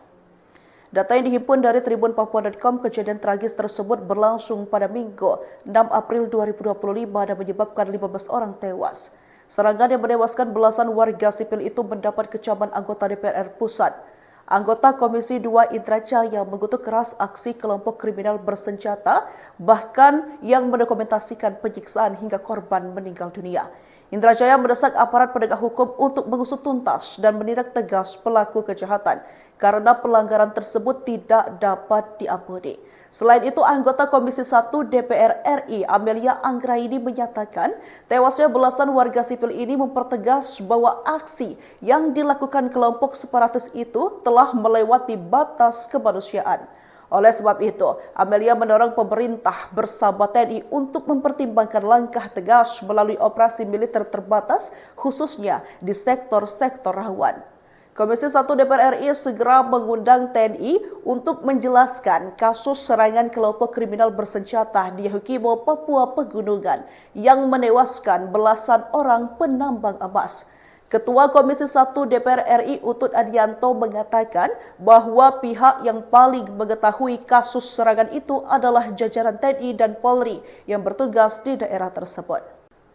Data yang dihimpun dari tribunpapua.com, kejadian tragis tersebut berlangsung pada Minggu 6 April 2025 dan menyebabkan 15 orang tewas. Serangan yang menewaskan belasan warga sipil itu mendapat kecaman anggota DPR Pusat. Anggota Komisi 2 Indra Jaya mengutuk keras aksi kelompok kriminal bersenjata, bahkan yang mendokumentasikan penyiksaan hingga korban meninggal dunia. Indra Jaya mendesak aparat penegak hukum untuk mengusut tuntas dan menindak tegas pelaku kejahatan karena pelanggaran tersebut tidak dapat diampuni. Selain itu, anggota Komisi 1 DPR RI Amelia Anggraini menyatakan tewasnya belasan warga sipil ini mempertegas bahwa aksi yang dilakukan kelompok separatis itu telah melewati batas kemanusiaan. Oleh sebab itu, Amelia mendorong pemerintah bersama TNI untuk mempertimbangkan langkah tegas melalui operasi militer terbatas, khususnya di sektor-sektor rawan. Komisi 1 DPR RI segera mengundang TNI untuk menjelaskan kasus serangan kelompok kriminal bersenjata di Yahukimo, Papua Pegunungan yang menewaskan belasan orang penambang emas. Ketua Komisi 1 DPR RI Utut Adianto mengatakan bahwa pihak yang paling mengetahui kasus serangan itu adalah jajaran TNI dan Polri yang bertugas di daerah tersebut.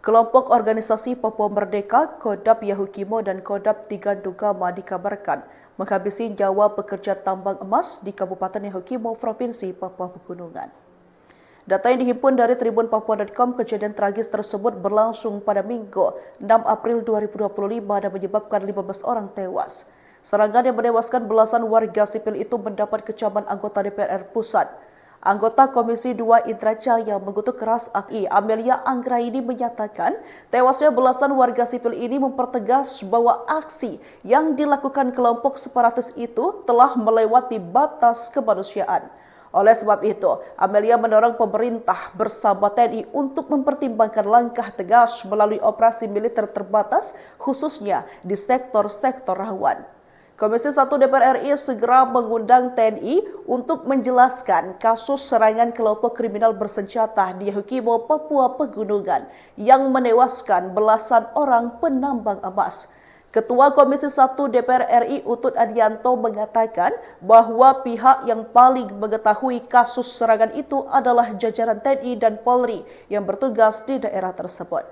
Kelompok organisasi Papua Merdeka, Kodap Yahukimo dan Kodap Tigandugama dikabarkan menghabisi nyawa pekerja tambang emas di Kabupaten Yahukimo, Provinsi Papua Pegunungan. Data yang dihimpun dari tribunpapua.com, kejadian tragis tersebut berlangsung pada Minggu 6 April 2025 dan menyebabkan 15 orang tewas. Serangan yang menewaskan belasan warga sipil itu mendapat kecaman anggota DPR Pusat. Anggota Komisi 2 Indra Jaya mengutuk keras aksi. Amelia Anggraini menyatakan tewasnya belasan warga sipil ini mempertegas bahwa aksi yang dilakukan kelompok separatis itu telah melewati batas kemanusiaan. Oleh sebab itu, Amelia mendorong pemerintah bersama TNI untuk mempertimbangkan langkah tegas melalui operasi militer terbatas, khususnya di sektor-sektor rawan. Komisi 1 DPR RI segera mengundang TNI untuk menjelaskan kasus serangan kelompok kriminal bersenjata di Yahukimo, Papua Pegunungan yang menewaskan belasan orang penambang emas. Ketua Komisi 1 DPR RI Utut Adianto mengatakan bahwa pihak yang paling mengetahui kasus serangan itu adalah jajaran TNI dan Polri yang bertugas di daerah tersebut.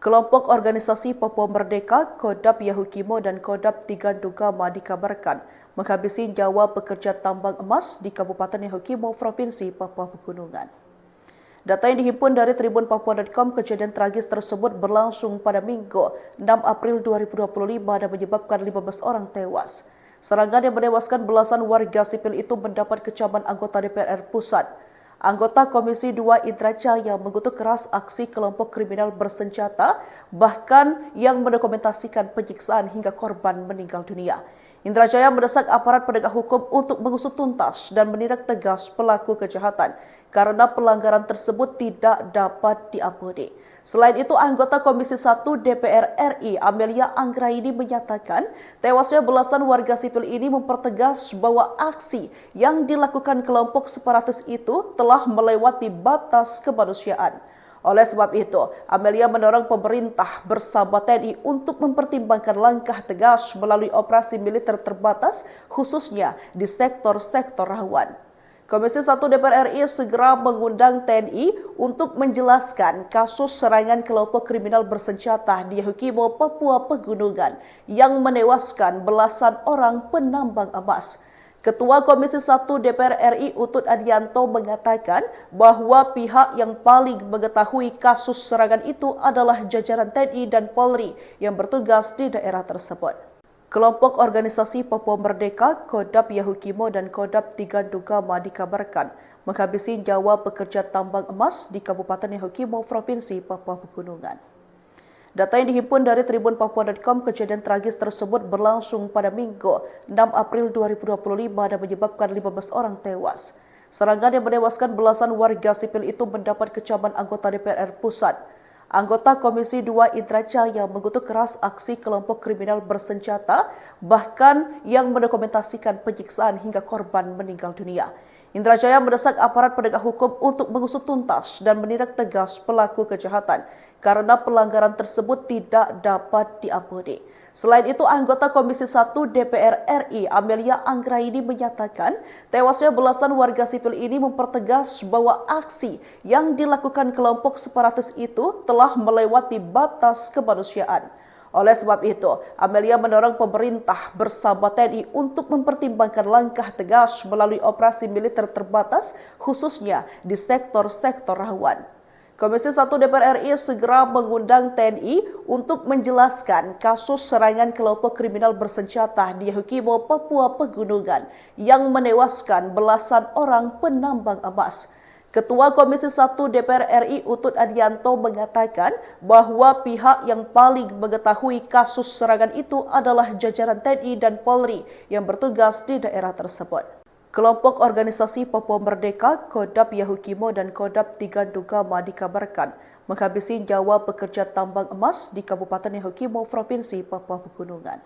Kelompok organisasi Papua Merdeka, Kodap Yahukimo dan Kodap Tigandugama dikabarkan menghabisi nyawa pekerja tambang emas di Kabupaten Yahukimo, Provinsi Papua Pegunungan. Data yang dihimpun dari tribunpapua.com, kejadian tragis tersebut berlangsung pada Minggu 6 April 2025 dan menyebabkan 15 orang tewas. Serangan yang menewaskan belasan warga sipil itu mendapat kecaman anggota DPR Pusat. Anggota Komisi 2 Indra Jaya mengutuk keras aksi kelompok kriminal bersenjata, bahkan yang mendokumentasikan penyiksaan hingga korban meninggal dunia. Indra Jaya mendesak aparat penegak hukum untuk mengusut tuntas dan menindak tegas pelaku kejahatan karena pelanggaran tersebut tidak dapat diampuni. Selain itu, anggota Komisi 1 DPR RI Amelia Anggraini menyatakan tewasnya belasan warga sipil ini mempertegas bahwa aksi yang dilakukan kelompok separatis itu telah melewati batas kemanusiaan. Oleh sebab itu, Amelia mendorong pemerintah bersama TNI untuk mempertimbangkan langkah tegas melalui operasi militer terbatas, khususnya di sektor-sektor rawan. Komisi 1 DPR RI segera mengundang TNI untuk menjelaskan kasus serangan kelompok kriminal bersenjata di Yahukimo, Papua Pegunungan yang menewaskan belasan orang penambang emas. Ketua Komisi 1 DPR RI Utut Adianto mengatakan bahwa pihak yang paling mengetahui kasus serangan itu adalah jajaran TNI dan Polri yang bertugas di daerah tersebut. Kelompok organisasi Papua Merdeka, Kodap Yahukimo dan Kodap Tigandugama dikabarkan menghabisi nyawa pekerja tambang emas di Kabupaten Yahukimo, Provinsi Papua Pegunungan. Data yang dihimpun dari tribunpapua.com, kejadian tragis tersebut berlangsung pada Minggu 6 April 2025 dan menyebabkan 15 orang tewas. Serangan yang menewaskan belasan warga sipil itu mendapat kecaman anggota DPR Pusat. Anggota Komisi 2 Indra Jaya mengutuk keras aksi kelompok kriminal bersenjata, bahkan yang mendokumentasikan penyiksaan hingga korban meninggal dunia. Indra Jaya mendesak aparat penegak hukum untuk mengusut tuntas dan menindak tegas pelaku kejahatan karena pelanggaran tersebut tidak dapat diampuni. Selain itu, anggota Komisi 1 DPR RI Amelia Anggraini menyatakan tewasnya belasan warga sipil ini mempertegas bahwa aksi yang dilakukan kelompok separatis itu telah melewati batas kemanusiaan. Oleh sebab itu, Amelia mendorong pemerintah bersama TNI untuk mempertimbangkan langkah tegas melalui operasi militer terbatas, khususnya di sektor-sektor rawan. Komisi 1 DPR RI segera mengundang TNI untuk menjelaskan kasus serangan kelompok kriminal bersenjata di Yahukimo, Papua Pegunungan yang menewaskan belasan orang penambang emas. Ketua Komisi 1 DPR RI Utut Adianto mengatakan bahwa pihak yang paling mengetahui kasus serangan itu adalah jajaran TNI dan Polri yang bertugas di daerah tersebut. Kelompok organisasi Papua Merdeka, Kodap Yahukimo dan Kodap Tigandugama dikabarkan menghabisi nyawa pekerja tambang emas di Kabupaten Yahukimo, Provinsi Papua Pegunungan.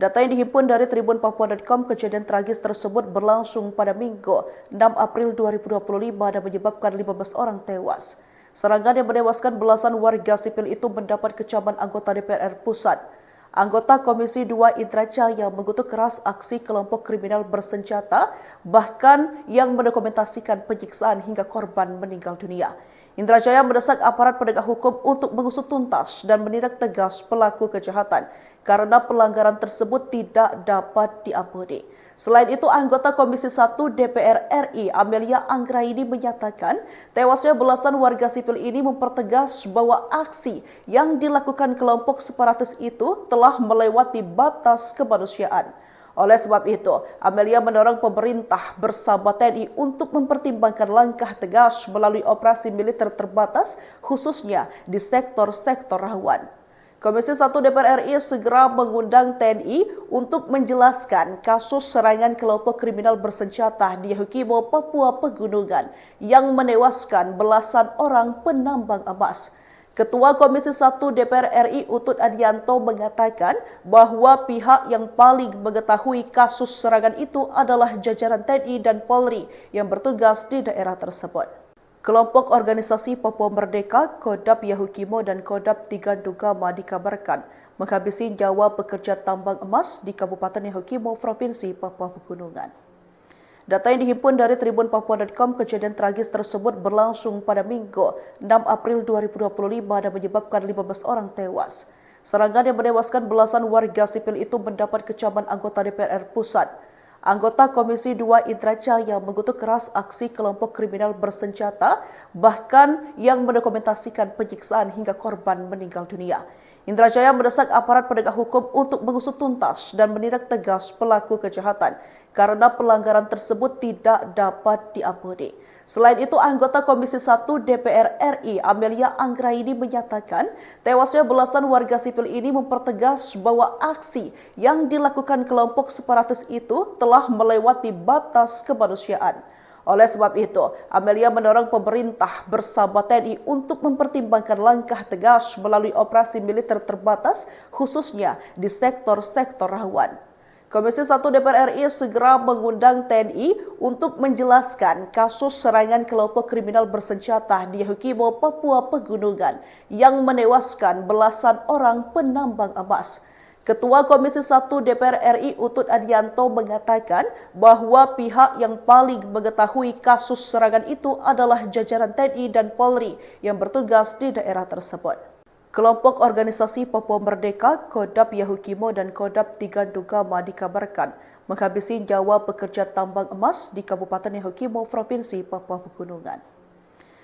Data yang dihimpun dari tribunpapua.com, kejadian tragis tersebut berlangsung pada Minggu 6 April 2025 dan menyebabkan 15 orang tewas. Serangan yang menewaskan belasan warga sipil itu mendapat kecaman anggota DPR Pusat. Anggota Komisi 2 Indra Jaya mengutuk keras aksi kelompok kriminal bersenjata, bahkan yang mendokumentasikan penyiksaan hingga korban meninggal dunia. Indra Jaya mendesak aparat penegak hukum untuk mengusut tuntas dan menindak tegas pelaku kejahatan karena pelanggaran tersebut tidak dapat diampuni. Selain itu, anggota Komisi 1 DPR RI Amelia Anggraini menyatakan tewasnya belasan warga sipil ini mempertegas bahwa aksi yang dilakukan kelompok separatis itu telah melewati batas kemanusiaan. Oleh sebab itu, Amelia mendorong pemerintah bersama TNI untuk mempertimbangkan langkah tegas melalui operasi militer terbatas, khususnya di sektor-sektor rawan. Komisi 1 DPR RI segera mengundang TNI untuk menjelaskan kasus serangan kelompok kriminal bersenjata di Yahukimo, Papua Pegunungan yang menewaskan belasan orang penambang emas. Ketua Komisi 1 DPR RI Utut Adianto mengatakan bahwa pihak yang paling mengetahui kasus serangan itu adalah jajaran TNI dan Polri yang bertugas di daerah tersebut. Kelompok organisasi Papua Merdeka, Kodap Yahukimo dan Kodap Tigandugama dikabarkan menghabisi nyawa pekerja tambang emas di Kabupaten Yahukimo, Provinsi Papua Pegunungan. Data yang dihimpun dari tribunpapua.com, kejadian tragis tersebut berlangsung pada Minggu 6 April 2025 dan menyebabkan 15 orang tewas. Serangan yang menewaskan belasan warga sipil itu mendapat kecaman anggota DPR Pusat. Anggota Komisi 2 Indra Jaya mengutuk keras aksi kelompok kriminal bersenjata, bahkan yang mendokumentasikan penyiksaan hingga korban meninggal dunia. Indra Jaya mendesak aparat penegak hukum untuk mengusut tuntas dan menindak tegas pelaku kejahatan karena pelanggaran tersebut tidak dapat diampuni. Selain itu, anggota Komisi 1 DPR RI Amelia Anggraini menyatakan tewasnya belasan warga sipil ini mempertegas bahwa aksi yang dilakukan kelompok separatis itu telah melewati batas kemanusiaan. Oleh sebab itu, Amelia mendorong pemerintah bersama TNI untuk mempertimbangkan langkah tegas melalui operasi militer terbatas, khususnya di sektor-sektor rawan. Komisi 1 DPR RI segera mengundang TNI untuk menjelaskan kasus serangan kelompok kriminal bersenjata di Yahukimo, Papua Pegunungan yang menewaskan belasan orang penambang emas. Ketua Komisi 1 DPR RI Utut Adianto mengatakan bahwa pihak yang paling mengetahui kasus serangan itu adalah jajaran TNI dan Polri yang bertugas di daerah tersebut. Kelompok organisasi Papua Merdeka, Kodap Yahukimo dan Kodap Tigandugama dikabarkan menghabisi nyawa pekerja tambang emas di Kabupaten Yahukimo, Provinsi Papua Pegunungan.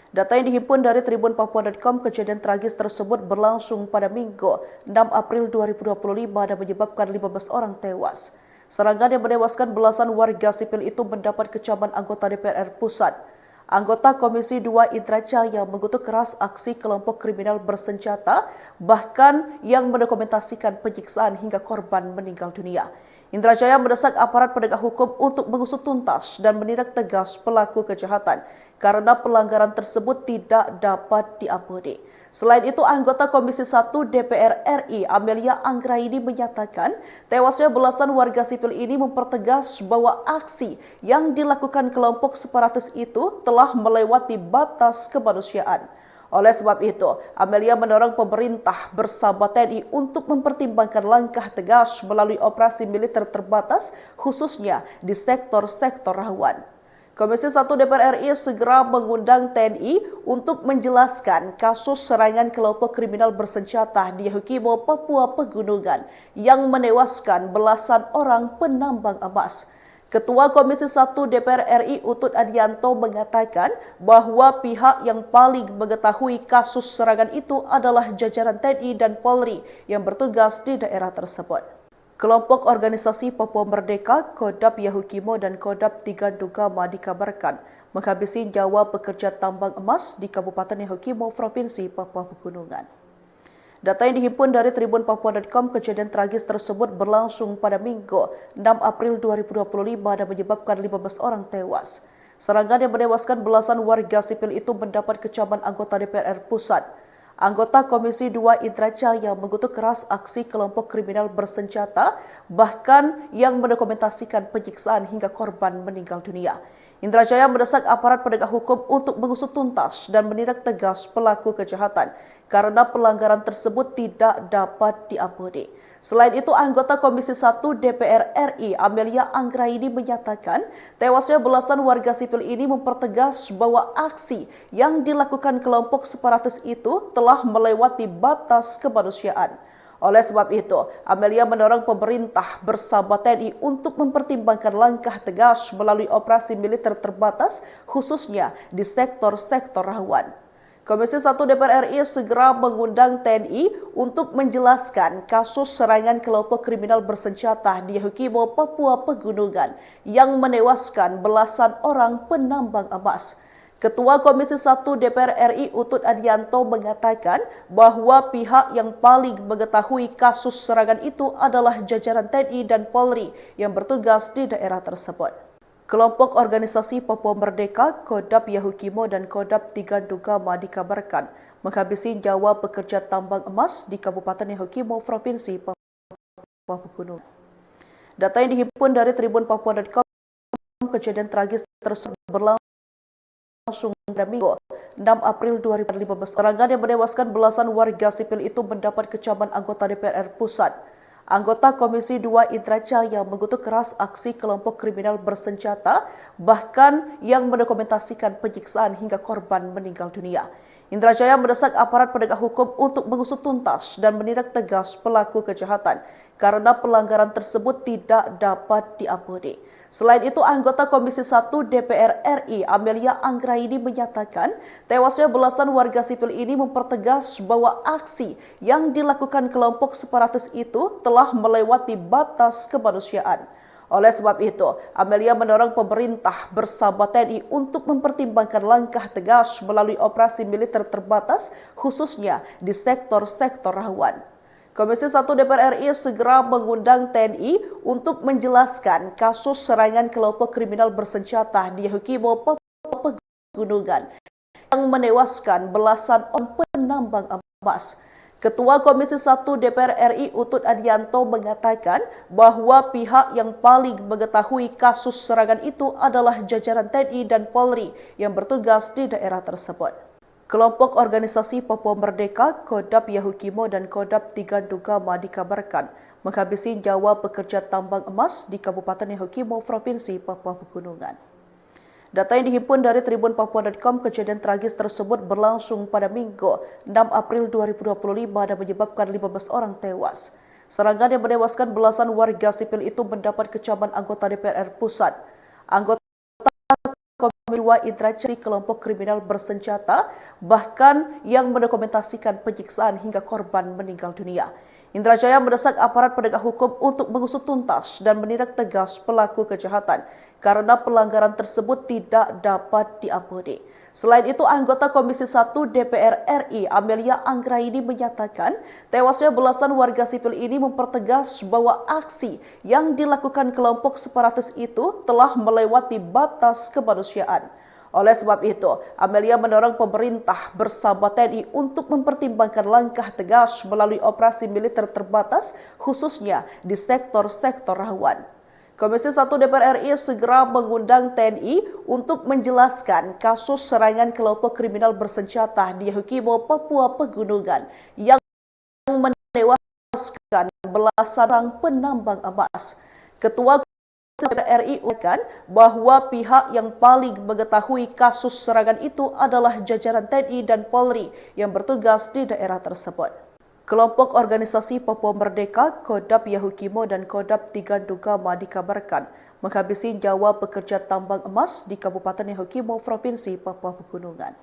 Data yang dihimpun dari tribunpapua.com, kejadian tragis tersebut berlangsung pada Minggu 6 April 2025 dan menyebabkan 15 orang tewas. Serangan yang menewaskan belasan warga sipil itu mendapat kecaman anggota DPR Pusat. Anggota Komisi 2 Indra Jaya mengutuk keras aksi kelompok kriminal bersenjata, bahkan yang mendokumentasikan penyiksaan hingga korban meninggal dunia. Indra Jaya mendesak aparat penegak hukum untuk mengusut tuntas dan menindak tegas pelaku kejahatan karena pelanggaran tersebut tidak dapat diampuni. Selain itu, anggota Komisi 1 DPR RI Amelia Anggraini menyatakan tewasnya belasan warga sipil ini mempertegas bahwa aksi yang dilakukan kelompok separatis itu telah melewati batas kemanusiaan. Oleh sebab itu, Amelia mendorong pemerintah bersama TNI untuk mempertimbangkan langkah tegas melalui operasi militer terbatas, khususnya di sektor-sektor rawan. Komisi 1 DPR RI segera mengundang TNI untuk menjelaskan kasus serangan kelompok kriminal bersenjata di Yahukimo, Papua Pegunungan yang menewaskan belasan orang penambang emas. Ketua Komisi 1 DPR RI Utut Adianto mengatakan bahwa pihak yang paling mengetahui kasus serangan itu adalah jajaran TNI dan Polri yang bertugas di daerah tersebut. Kelompok organisasi Papua Merdeka, Kodap Yahukimo dan Kodap Tigandugama dikabarkan menghabisi nyawa pekerja tambang emas di Kabupaten Yahukimo, Provinsi Papua Pegunungan. Data yang dihimpun dari tribunpapua.com, kejadian tragis tersebut berlangsung pada Minggu 6 April 2025 dan menyebabkan 15 orang tewas. Serangan yang menewaskan belasan warga sipil itu mendapat kecaman anggota DPR Pusat. Anggota Komisi 2 Indra Jaya mengutuk keras aksi kelompok kriminal bersenjata, bahkan yang mendokumentasikan penyiksaan hingga korban meninggal dunia. Indra Jaya mendesak aparat penegak hukum untuk mengusut tuntas dan menindak tegas pelaku kejahatan karena pelanggaran tersebut tidak dapat diampuni. Selain itu, anggota Komisi 1 DPR RI Amelia Anggraini menyatakan tewasnya belasan warga sipil ini mempertegas bahwa aksi yang dilakukan kelompok separatis itu telah melewati batas kemanusiaan. Oleh sebab itu, Amelia mendorong pemerintah bersama TNI untuk mempertimbangkan langkah tegas melalui operasi militer terbatas, khususnya di sektor-sektor rawan. Komisi 1 DPR RI segera mengundang TNI untuk menjelaskan kasus serangan kelompok kriminal bersenjata di Yahukimo, Papua Pegunungan yang menewaskan belasan orang penambang emas. Ketua Komisi 1 DPR RI Utut Adianto mengatakan bahwa pihak yang paling mengetahui kasus serangan itu adalah jajaran TNI dan Polri yang bertugas di daerah tersebut. Kelompok organisasi Papua Merdeka, Kodap Yahukimo dan Kodap Tigandugama dikabarkan menghabisi nyawa pekerja tambang emas di Kabupaten Yahukimo, Provinsi Papua Pegunungan. Data yang dihimpun dari tribunpapua.com, kejadian tragis tersebut berlangsung pada Minggu 6 April 2015. Serangan yang menewaskan belasan warga sipil itu mendapat kecaman anggota DPR Pusat. Anggota Komisi 2 Indra Jaya mengutuk keras aksi kelompok kriminal bersenjata, bahkan yang mendokumentasikan penyiksaan hingga korban meninggal dunia. Indra Jaya mendesak aparat penegak hukum untuk mengusut tuntas dan menindak tegas pelaku kejahatan karena pelanggaran tersebut tidak dapat diampuni. Selain itu, anggota Komisi 1 DPR RI Amelia Anggraini menyatakan tewasnya belasan warga sipil ini mempertegas bahwa aksi yang dilakukan kelompok separatis itu telah melewati batas kemanusiaan. Oleh sebab itu, Amelia mendorong pemerintah bersama TNI untuk mempertimbangkan langkah tegas melalui operasi militer terbatas, khususnya di sektor-sektor rawan. Komisi 1 DPR RI segera mengundang TNI untuk menjelaskan kasus serangan kelompok kriminal bersenjata di Yahukimo, Papua Pegunungan yang menewaskan belasan orang penambang emas. Ketua Komisi 1 DPR RI Utut Adianto mengatakan bahwa pihak yang paling mengetahui kasus serangan itu adalah jajaran TNI dan Polri yang bertugas di daerah tersebut. Kelompok organisasi Papua Merdeka, Kodap Yahukimo dan Kodap Tigandugama dikabarkan menghabisi nyawa pekerja tambang emas di Kabupaten Yahukimo, Provinsi Papua Pegunungan. Data yang dihimpun dari tribunpapua.com, kejadian tragis tersebut berlangsung pada Minggu 6 April 2025 dan menyebabkan 15 orang tewas. Serangan yang menewaskan belasan warga sipil itu mendapat kecaman anggota DPR Pusat. Anggota Komisi 2 interaksi kelompok kriminal bersenjata, bahkan yang mendokumentasikan penyiksaan hingga korban meninggal dunia. Indra Jaya mendesak aparat penegak hukum untuk mengusut tuntas dan menindak tegas pelaku kejahatan karena pelanggaran tersebut tidak dapat diampuni. Selain itu, anggota Komisi 1 DPR RI Amelia Anggraini menyatakan tewasnya belasan warga sipil ini mempertegas bahwa aksi yang dilakukan kelompok separatis itu telah melewati batas kemanusiaan. Oleh sebab itu, Amelia mendorong pemerintah bersama TNI untuk mempertimbangkan langkah tegas melalui operasi militer terbatas, khususnya di sektor-sektor rawan. Komisi 1 DPR RI segera mengundang TNI untuk menjelaskan kasus serangan kelompok kriminal bersenjata di Yahukimo, Papua Pegunungan yang menewaskan belasan orang penambang emas. Ketua DPR RI mengatakan bahwa pihak yang paling mengetahui kasus serangan itu adalah jajaran TNI dan Polri yang bertugas di daerah tersebut. Kelompok organisasi Papua Merdeka, Kodap Yahukimo dan Kodap Tigandugama dikabarkan menghabisi nyawa pekerja tambang emas di Kabupaten Yahukimo, Provinsi Papua Pegunungan.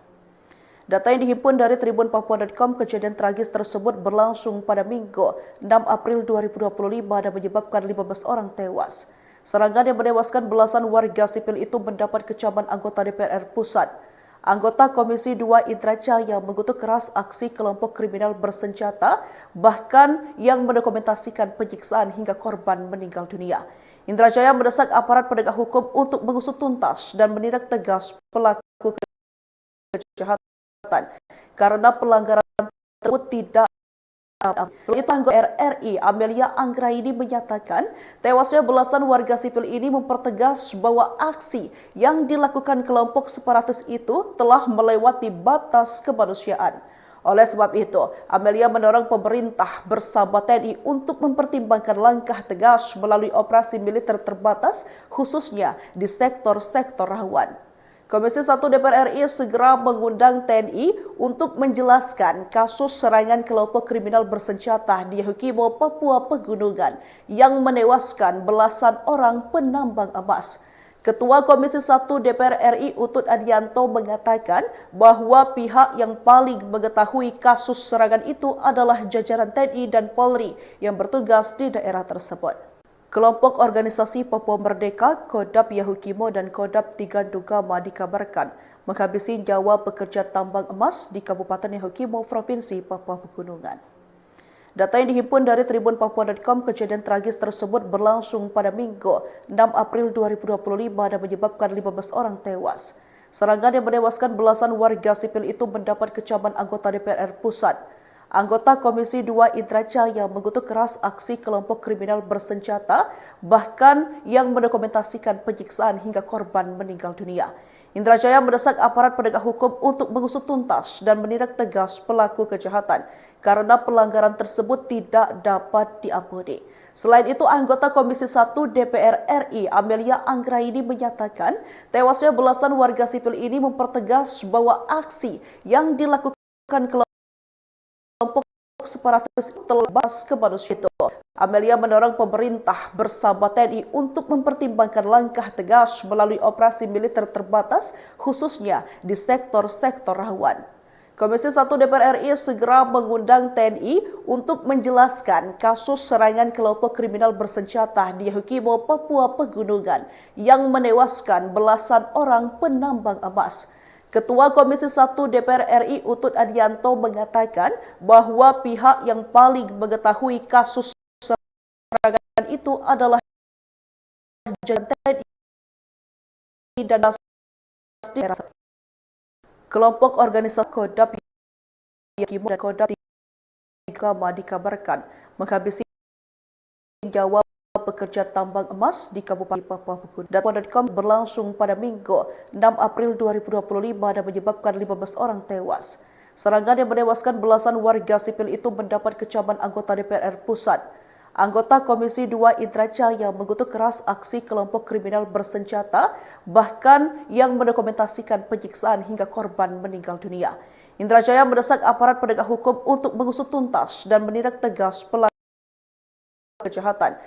Data yang dihimpun dari tribunpapua.com, kejadian tragis tersebut berlangsung pada Minggu 6 April 2025 dan menyebabkan 15 orang tewas. Serangan yang menewaskan belasan warga sipil itu mendapat kecaman anggota DPR Pusat. Anggota Komisi 2 Indra Jaya mengutuk keras aksi kelompok kriminal bersenjata, bahkan yang mendokumentasikan penyiksaan hingga korban meninggal dunia. Indra Jaya mendesak aparat penegak hukum untuk mengusut tuntas dan menindak tegas pelaku kejahatan karena pelanggaran tersebut tidak. Itu anggota RI Amelia Anggraini menyatakan tewasnya belasan warga sipil ini mempertegas bahwa aksi yang dilakukan kelompok separatis itu telah melewati batas kemanusiaan. Oleh sebab itu, Amelia mendorong pemerintah bersama TNI untuk mempertimbangkan langkah tegas melalui operasi militer terbatas, khususnya di sektor-sektor rawan. Komisi 1 DPR RI segera mengundang TNI untuk menjelaskan kasus serangan kelompok kriminal bersenjata di Yahukimo, Papua Pegunungan yang menewaskan belasan orang penambang emas. Ketua Komisi 1 DPR RI Utut Adianto mengatakan bahwa pihak yang paling mengetahui kasus serangan itu adalah jajaran TNI dan Polri yang bertugas di daerah tersebut. Kelompok organisasi Papua Merdeka, Kodap Yahukimo dan Kodap Tigandugama dikabarkan menghabisi nyawa pekerja tambang emas di Kabupaten Yahukimo, Provinsi Papua Pegunungan. Data yang dihimpun dari tribunpapua.com, kejadian tragis tersebut berlangsung pada Minggu 6 April 2025 dan menyebabkan 15 orang tewas. Serangan yang menewaskan belasan warga sipil itu mendapat kecaman anggota DPR Pusat. Anggota Komisi 2 Indra Jaya mengutuk keras aksi kelompok kriminal bersenjata, bahkan yang mendokumentasikan penyiksaan hingga korban meninggal dunia. Indra Jaya mendesak aparat penegak hukum untuk mengusut tuntas dan menindak tegas pelaku kejahatan karena pelanggaran tersebut tidak dapat diampuni. Selain itu, anggota Komisi 1 DPR RI Amelia Anggraini menyatakan tewasnya belasan warga sipil ini mempertegas bahwa aksi yang dilakukan kelompok separatis terlepas kemanusiaan itu. Amelia mendorong pemerintah bersama TNI untuk mempertimbangkan langkah tegas melalui operasi militer terbatas, khususnya di sektor-sektor rawan. Komisi 1 DPR RI segera mengundang TNI untuk menjelaskan kasus serangan kelompok kriminal bersenjata di Yahukimo, Papua Pegunungan yang menewaskan belasan orang penambang emas. Ketua Komisi 1 DPR RI Utut Adianto mengatakan bahwa pihak yang paling mengetahui kasus serangan itu adalah TNI dan kelompok organisasi Kodab Yahukimo dan Kodab Tigama dikabarkan menghabisi nyawa pekerja tambang emas di Kabupaten Papua Pegunungan. Data.com berlangsung pada Minggu 6 April 2025 dan menyebabkan 15 orang tewas. Serangan yang menewaskan belasan warga sipil itu mendapat kecaman anggota DPR Pusat. Anggota Komisi 2 Indra Jaya mengutuk keras aksi kelompok kriminal bersenjata, bahkan yang mendokumentasikan penyiksaan hingga korban meninggal dunia. Indra Jaya mendesak aparat penegak hukum untuk mengusut tuntas dan menindak tegas pelaku kejahatan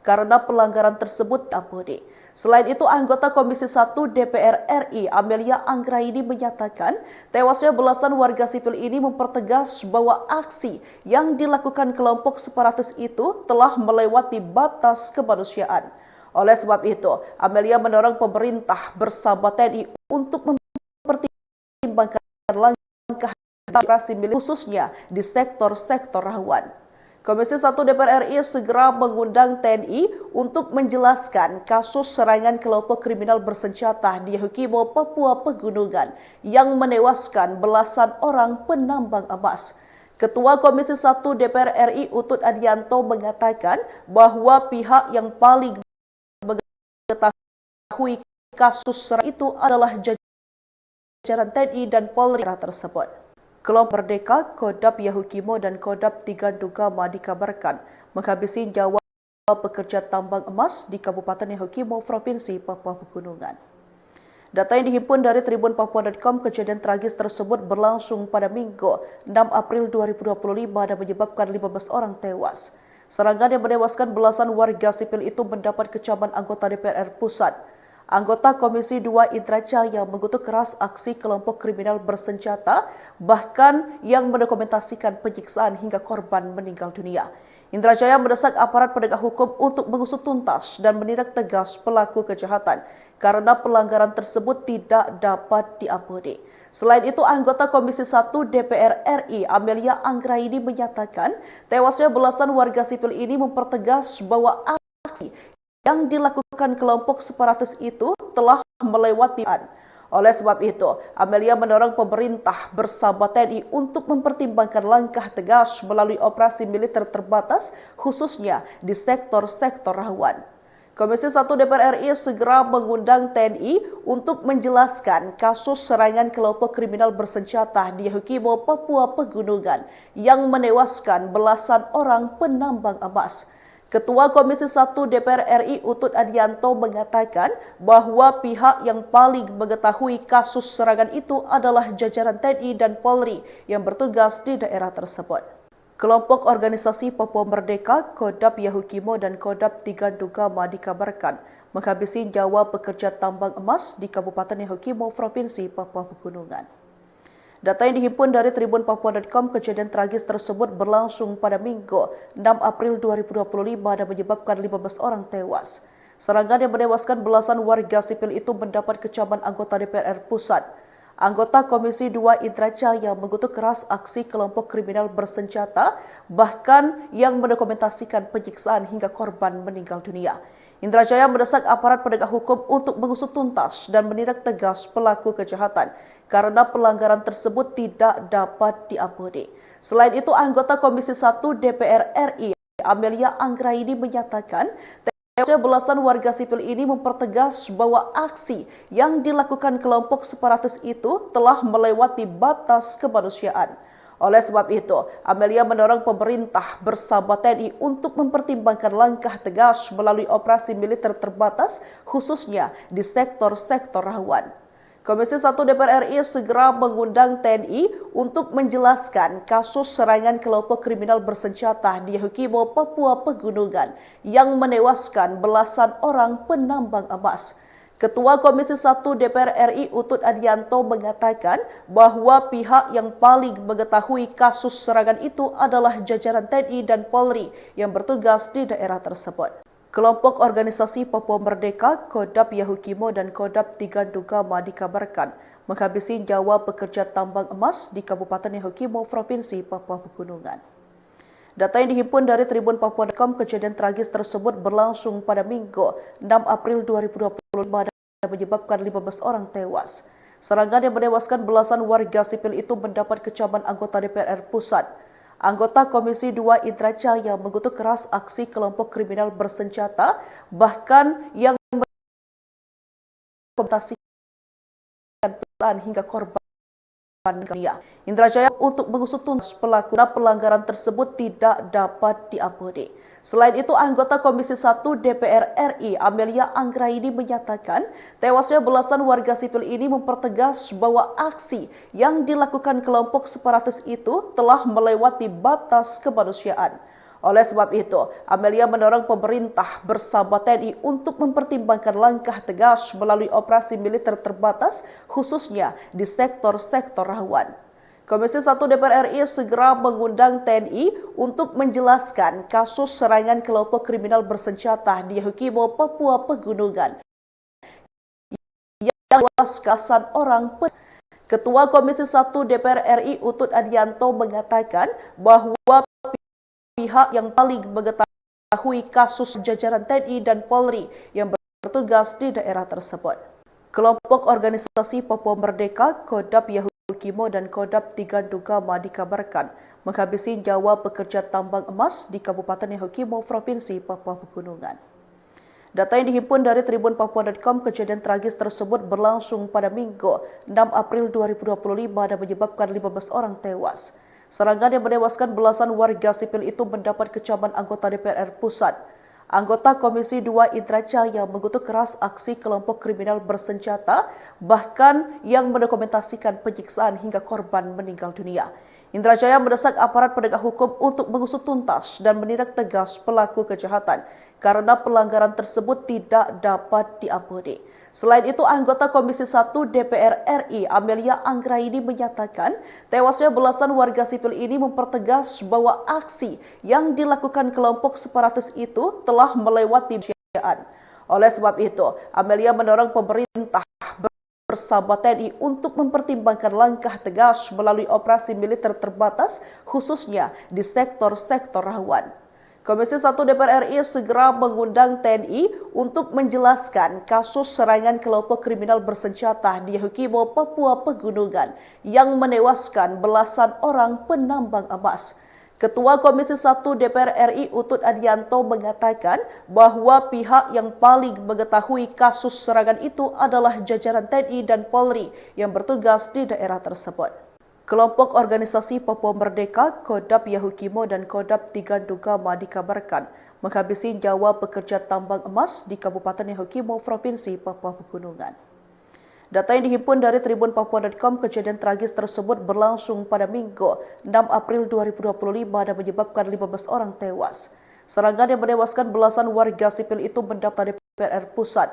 karena pelanggaran tersebut diampuni. Selain itu, anggota Komisi 1 DPR RI Amelia Anggraini menyatakan tewasnya belasan warga sipil ini mempertegas bahwa aksi yang dilakukan kelompok separatis itu telah melewati batas kemanusiaan. Oleh sebab itu, Amelia mendorong pemerintah bersama TNI untuk mempertimbangkan langkah operasi militer khususnya di sektor-sektor rawan. Komisi 1 DPR RI segera mengundang TNI untuk menjelaskan kasus serangan kelompok kriminal bersenjata di Yahukimo, Papua Pegunungan yang menewaskan belasan orang penambang emas. Ketua Komisi 1 DPR RI Utut Adianto mengatakan bahwa pihak yang paling mengetahui kasus serangan itu adalah jajaran TNI dan Polri tersebut. Kelompok Merdeka, Kodab Yahukimo dan Kodab Tigandugama dikabarkan menghabisi nyawa pekerja tambang emas di Kabupaten Yahukimo, Provinsi Papua Pegunungan. Data yang dihimpun dari tribunpapua.com, kejadian tragis tersebut berlangsung pada Minggu 6 April 2025 dan menyebabkan 15 orang tewas. Serangan yang menewaskan belasan warga sipil itu mendapat kecaman anggota DPR Pusat. Anggota Komisi 2 Indra Jaya mengutuk keras aksi kelompok kriminal bersenjata, bahkan yang mendokumentasikan penyiksaan hingga korban meninggal dunia. Indra Jaya mendesak aparat penegak hukum untuk mengusut tuntas dan menindak tegas pelaku kejahatan karena pelanggaran tersebut tidak dapat diampuni. Selain itu, anggota Komisi 1 DPR RI Amelia Anggraini menyatakan tewasnya belasan warga sipil ini mempertegas bahwa aksi yang dilakukan kelompok separatis itu telah melewati. Oleh sebab itu, Amelia mendorong pemerintah bersama TNI untuk mempertimbangkan langkah tegas melalui operasi militer terbatas, khususnya di sektor-sektor rawan. Komisi 1 DPR RI segera mengundang TNI untuk menjelaskan kasus serangan kelompok kriminal bersenjata di Yahukimo, Papua Pegunungan yang menewaskan belasan orang penambang emas. Ketua Komisi 1 DPR RI Utut Adianto mengatakan bahwa pihak yang paling mengetahui kasus serangan itu adalah jajaran TNI dan Polri yang bertugas di daerah tersebut. Kelompok organisasi Papua Merdeka, Kodab Yahukimo dan Kodab Tigandugama dikabarkan menghabisi nyawa pekerja tambang emas di Kabupaten Yahukimo, Provinsi Papua Pegunungan. Data yang dihimpun dari tribunpapua.com, kejadian tragis tersebut berlangsung pada Minggu 6 April 2025 dan menyebabkan 15 orang tewas. Serangan yang menewaskan belasan warga sipil itu mendapat kecaman anggota DPR Pusat. Anggota Komisi 2 Indra Jaya mengutuk keras aksi kelompok kriminal bersenjata, bahkan yang mendokumentasikan penyiksaan hingga korban meninggal dunia. Indra Jaya mendesak aparat penegak hukum untuk mengusut tuntas dan menindak tegas pelaku kejahatan karena pelanggaran tersebut tidak dapat diampuni. Selain itu, anggota Komisi 1 DPR RI Amelia Anggraini menyatakan tewasnya belasan warga sipil ini mempertegas bahwa aksi yang dilakukan kelompok separatis itu telah melewati batas kemanusiaan. Oleh sebab itu, Amelia mendorong pemerintah bersama TNI untuk mempertimbangkan langkah tegas melalui operasi militer terbatas, khususnya di sektor-sektor rawan. Komisi 1 DPR RI segera mengundang TNI untuk menjelaskan kasus serangan kelompok kriminal bersenjata di Yahukimo, Papua Pegunungan yang menewaskan belasan orang penambang emas. Ketua Komisi 1 DPR RI Utut Adianto mengatakan bahwa pihak yang paling mengetahui kasus serangan itu adalah jajaran TNI dan Polri yang bertugas di daerah tersebut. Kelompok organisasi Papua Merdeka, Kodap Yahukimo dan Kodap Tigandugama dikabarkan menghabisi nyawa pekerja tambang emas di Kabupaten Yahukimo, Provinsi Papua Pegunungan. Data yang dihimpun dari Tribun Papua.com, kejadian tragis tersebut berlangsung pada Minggu 6 April 2025 dan menyebabkan 15 orang tewas. Serangan yang menewaskan belasan warga sipil itu mendapat kecaman anggota DPR Pusat. Anggota Komisi 2 Indra Jaya mengutuk keras aksi kelompok kriminal bersenjata, bahkan yang mengomentasikan hingga korban. Indra Jaya untuk mengusut tuntas pelaku pelanggaran tersebut tidak dapat diampuni. Selain itu, anggota Komisi 1 DPR RI Amelia Anggraini menyatakan tewasnya belasan warga sipil ini mempertegas bahwa aksi yang dilakukan kelompok separatis itu telah melewati batas kemanusiaan. Oleh sebab itu, Amelia mendorong pemerintah bersama TNI untuk mempertimbangkan langkah tegas melalui operasi militer terbatas, khususnya di sektor-sektor rawan. Komisi 1 DPR RI segera mengundang TNI untuk menjelaskan kasus serangan kelompok kriminal bersenjata di Yahukimo, Papua Pegunungan yang menewaskan orang. Ketua Komisi 1 DPR RI Utut Adianto mengatakan bahwa pihak yang paling mengetahui kasus jajaran TNI dan Polri yang bertugas di daerah tersebut. Kelompok organisasi Papua Merdeka, Kodap Yahukimo dan Kodap Tigandugama dikabarkan menghabisi nyawa pekerja tambang emas di Kabupaten Yahukimo, Provinsi Papua Pegunungan. Data yang dihimpun dari Tribun Papua.com, kejadian tragis tersebut berlangsung pada Minggu 6 April 2025 dan menyebabkan 15 orang tewas. Serangan yang menewaskan belasan warga sipil itu mendapat kecaman anggota DPR Pusat. Anggota Komisi 2 Indra Jaya mengutuk keras aksi kelompok kriminal bersenjata, bahkan yang mendokumentasikan penyiksaan hingga korban meninggal dunia. Indra Jaya mendesak aparat penegak hukum untuk mengusut tuntas dan menindak tegas pelaku kejahatan karena pelanggaran tersebut tidak dapat diampuni. Selain itu, anggota Komisi 1 DPR RI Amelia Anggraini menyatakan tewasnya belasan warga sipil ini mempertegas bahwa aksi yang dilakukan kelompok separatis itu telah melewati kemanusiaan. Oleh sebab itu, Amelia mendorong pemerintah bersama TNI untuk mempertimbangkan langkah tegas melalui operasi militer terbatas, khususnya di sektor-sektor rawan. Komisi 1 DPR RI segera mengundang TNI untuk menjelaskan kasus serangan kelompok kriminal bersenjata di Yahukimo, Papua Pegunungan yang menewaskan belasan orang penambang emas. Ketua Komisi 1 DPR RI Utut Adianto mengatakan bahwa pihak yang paling mengetahui kasus serangan itu adalah jajaran TNI dan Polri yang bertugas di daerah tersebut. Kelompok organisasi Papua Merdeka, Kodap Yahukimo dan Kodap Tigandugama dikabarkan menghabisi nyawa pekerja tambang emas di Kabupaten Yahukimo, Provinsi Papua Pegunungan. Data yang dihimpun dari Tribun Papua.com, kejadian tragis tersebut berlangsung pada Minggu 6 April 2025 dan menyebabkan 15 orang tewas. Serangan yang menewaskan belasan warga sipil itu mendapat DPR Pusat.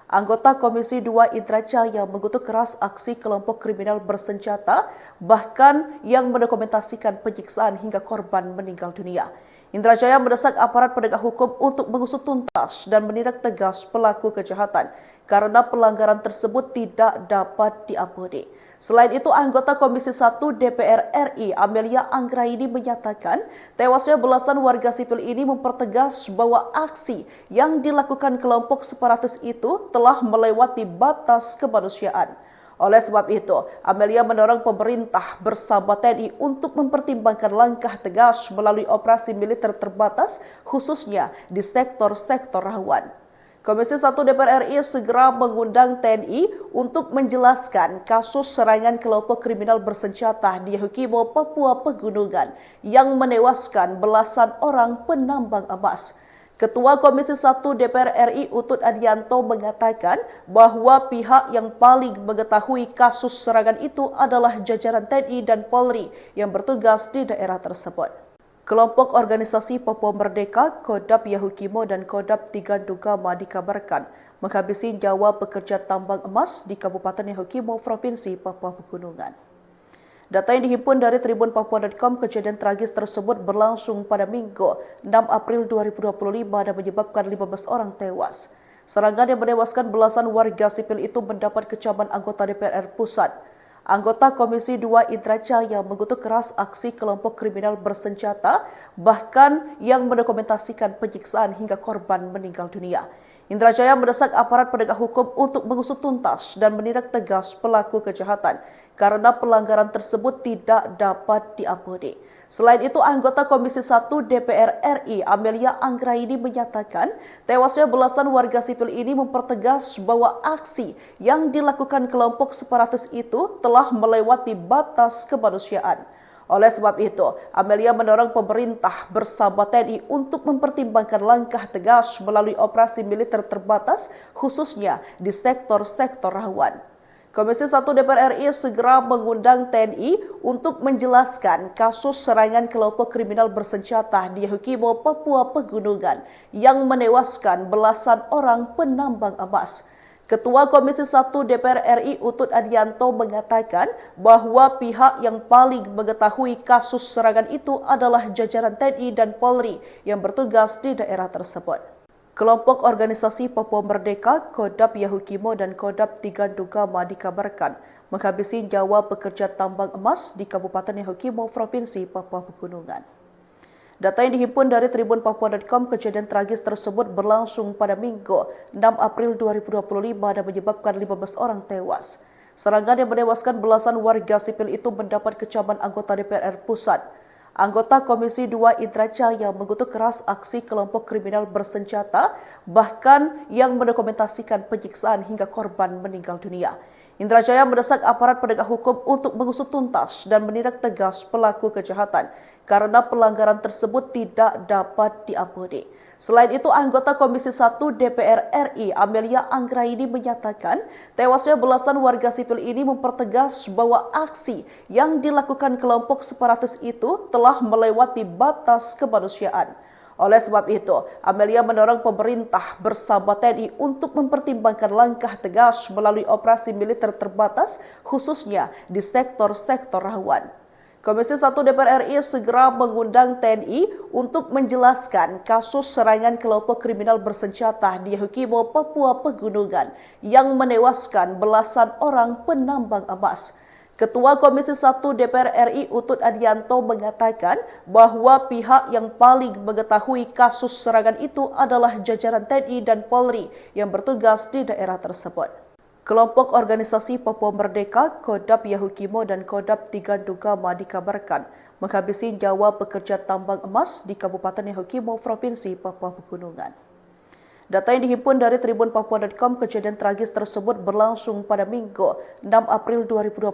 Anggota Komisi 2 Indra Jaya mengutuk keras aksi kelompok kriminal bersenjata, bahkan yang mendokumentasikan penyiksaan hingga korban meninggal dunia. Indra Jaya mendesak aparat penegak hukum untuk mengusut tuntas dan menindak tegas pelaku kejahatan karena pelanggaran tersebut tidak dapat diampuni. Selain itu, anggota Komisi 1 DPR RI Amelia Anggraini menyatakan tewasnya belasan warga sipil ini mempertegas bahwa aksi yang dilakukan kelompok separatis itu telah melewati batas kemanusiaan. Oleh sebab itu, Amelia mendorong pemerintah bersama TNI untuk mempertimbangkan langkah tegas melalui operasi militer terbatas, khususnya di sektor-sektor rawan. Komisi 1 DPR RI segera mengundang TNI untuk menjelaskan kasus serangan kelompok kriminal bersenjata di Yahukimo, Papua Pegunungan yang menewaskan belasan orang penambang emas. Ketua Komisi 1 DPR RI Utut Adianto mengatakan bahwa pihak yang paling mengetahui kasus serangan itu adalah jajaran TNI dan Polri yang bertugas di daerah tersebut. Kelompok organisasi Papua Merdeka, Kodap Yahukimo dan Kodap Tigandugama dikabarkan menghabisi nyawa pekerja tambang emas di Kabupaten Yahukimo, Provinsi Papua Pegunungan. Data yang dihimpun dari tribunpapua.com, kejadian tragis tersebut berlangsung pada Minggu 6 April 2025 dan menyebabkan 15 orang tewas. Serangan yang menewaskan belasan warga sipil itu mendapat kecaman anggota DPR Pusat. Anggota Komisi 2 Indra Jaya mengutuk keras aksi kelompok kriminal bersenjata, bahkan yang mendokumentasikan penyiksaan hingga korban meninggal dunia. Indra Jaya mendesak aparat penegak hukum untuk mengusut tuntas dan menindak tegas pelaku kejahatan karena pelanggaran tersebut tidak dapat diampuni. Selain itu, anggota Komisi 1 DPR RI Amelia Anggraini menyatakan tewasnya belasan warga sipil ini mempertegas bahwa aksi yang dilakukan kelompok separatis itu telah melewati batas kemanusiaan. Oleh sebab itu, Amelia mendorong pemerintah bersama TNI untuk mempertimbangkan langkah tegas melalui operasi militer terbatas, khususnya di sektor-sektor rawan. Komisi 1 DPR RI segera mengundang TNI untuk menjelaskan kasus serangan kelompok kriminal bersenjata di Yahukimo, Papua Pegunungan yang menewaskan belasan orang penambang emas. Ketua Komisi 1 DPR RI Utut Adianto mengatakan bahwa pihak yang paling mengetahui kasus serangan itu adalah jajaran TNI dan Polri yang bertugas di daerah tersebut. Kelompok organisasi Papua Merdeka, Kodap Yahukimo dan Kodap Tigandugama dikabarkan menghabisi nyawa pekerja tambang emas di Kabupaten Yahukimo, Provinsi Papua Pegunungan. Data yang dihimpun dari tribunpapua.com, kejadian tragis tersebut berlangsung pada Minggu 6 April 2025 dan menyebabkan 15 orang tewas. Serangan yang menewaskan belasan warga sipil itu mendapat kecaman anggota DPR Pusat. Anggota Komisi 2 Indra Jaya mengutuk keras aksi kelompok kriminal bersenjata, bahkan yang mendokumentasikan penyiksaan hingga korban meninggal dunia. Indra Jaya mendesak aparat penegak hukum untuk mengusut tuntas dan menindak tegas pelaku kejahatan karena pelanggaran tersebut tidak dapat diampuni. Selain itu, anggota Komisi 1 DPR RI Amelia Anggraini menyatakan tewasnya belasan warga sipil ini mempertegas bahwa aksi yang dilakukan kelompok separatis itu telah melewati batas kemanusiaan. Oleh sebab itu, Amelia mendorong pemerintah bersama TNI untuk mempertimbangkan langkah tegas melalui operasi militer terbatas, khususnya di sektor-sektor rawan. Komisi 1 DPR RI segera mengundang TNI untuk menjelaskan kasus serangan kelompok kriminal bersenjata di Yahukimo, Papua Pegunungan yang menewaskan belasan orang penambang emas. Ketua Komisi 1 DPR RI Utut Adianto mengatakan bahwa pihak yang paling mengetahui kasus serangan itu adalah jajaran TNI dan Polri yang bertugas di daerah tersebut. Kelompok organisasi Papua Merdeka, Kodap Yahukimo dan Kodap Tigandugama dikabarkan menghabisi nyawa pekerja tambang emas di Kabupaten Yahukimo, Provinsi Papua Pegunungan. Data yang dihimpun dari tribunpapua.com, kejadian tragis tersebut berlangsung pada Minggu 6 April 2025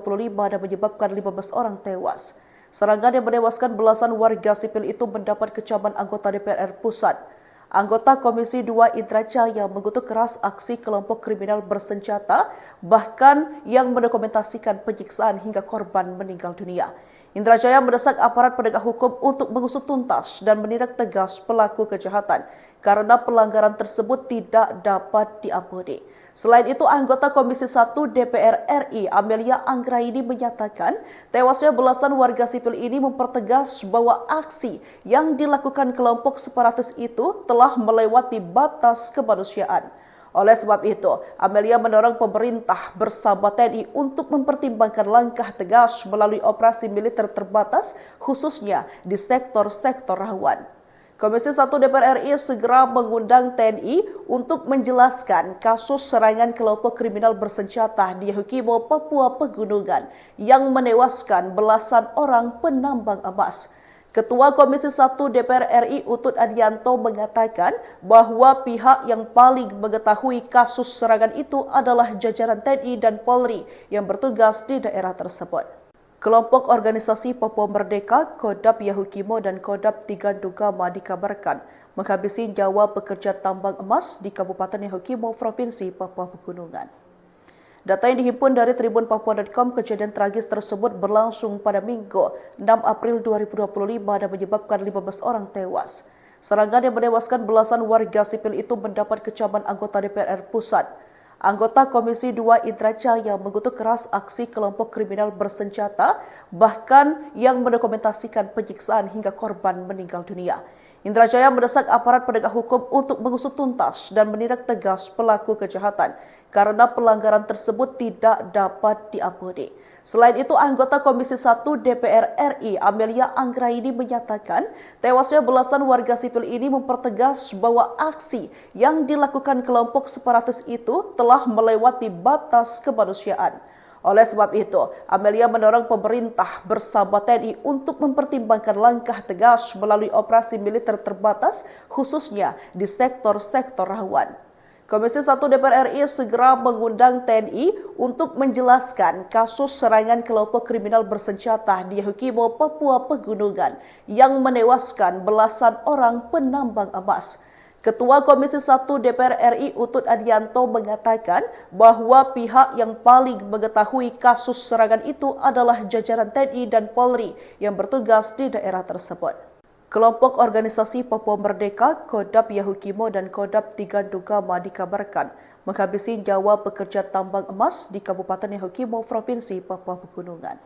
dan menyebabkan 15 orang tewas. Serangan yang menewaskan belasan warga sipil itu mendapat kecaman anggota DPR Pusat. Anggota Komisi 2 Indra Jaya mengutuk keras aksi kelompok kriminal bersenjata, bahkan yang mendokumentasikan penyiksaan hingga korban meninggal dunia. Indra Jaya mendesak aparat penegak hukum untuk mengusut tuntas dan menindak tegas pelaku kejahatan karena pelanggaran tersebut tidak dapat diampuni. Selain itu, anggota Komisi 1 DPR RI Amelia Anggraini menyatakan tewasnya belasan warga sipil ini mempertegas bahwa aksi yang dilakukan kelompok separatis itu telah melewati batas kemanusiaan. Oleh sebab itu, Amelia mendorong pemerintah bersama TNI untuk mempertimbangkan langkah tegas melalui operasi militer terbatas, khususnya di sektor-sektor rawan. Komisi 1 DPR RI segera mengundang TNI untuk menjelaskan kasus serangan kelompok kriminal bersenjata di Yahukimo, Papua Pegunungan yang menewaskan belasan orang penambang emas. Ketua Komisi 1 DPR RI Utut Adianto mengatakan bahwa pihak yang paling mengetahui kasus serangan itu adalah jajaran TNI dan Polri yang bertugas di daerah tersebut. Kelompok organisasi Papua Merdeka, Kodap Yahukimo dan Kodap Tigandugama dikabarkan menghabisi nyawa pekerja tambang emas di Kabupaten Yahukimo, Provinsi Papua Pegunungan. Data yang dihimpun dari tribunpapua.com, kejadian tragis tersebut berlangsung pada Minggu 6 April 2025 dan menyebabkan 15 orang tewas. Serangan yang menewaskan belasan warga sipil itu mendapat kecaman anggota DPR Pusat. Anggota Komisi 2 Indra Jaya mengutuk keras aksi kelompok kriminal bersenjata, bahkan yang mendokumentasikan penyiksaan hingga korban meninggal dunia. Indra Jaya mendesak aparat penegak hukum untuk mengusut tuntas dan menindak tegas pelaku kejahatan karena pelanggaran tersebut tidak dapat diampuni. Selain itu, anggota Komisi 1 DPR RI Amelia Anggraini menyatakan tewasnya belasan warga sipil ini mempertegas bahwa aksi yang dilakukan kelompok separatis itu telah melewati batas kemanusiaan. Oleh sebab itu, Amelia mendorong pemerintah bersama TNI untuk mempertimbangkan langkah tegas melalui operasi militer terbatas, khususnya di sektor-sektor rawan. Komisi 1 DPR RI segera mengundang TNI untuk menjelaskan kasus serangan kelompok kriminal bersenjata di Yahukimo, Papua Pegunungan yang menewaskan belasan orang penambang emas. Ketua Komisi 1 DPR RI Utut Adianto mengatakan bahwa pihak yang paling mengetahui kasus serangan itu adalah jajaran TNI dan Polri yang bertugas di daerah tersebut. Kelompok organisasi Papua Merdeka, Kodap Yahukimo dan Kodap Tigandugama dikabarkan menghabisi nyawa pekerja tambang emas di Kabupaten Yahukimo, Provinsi Papua Pegunungan.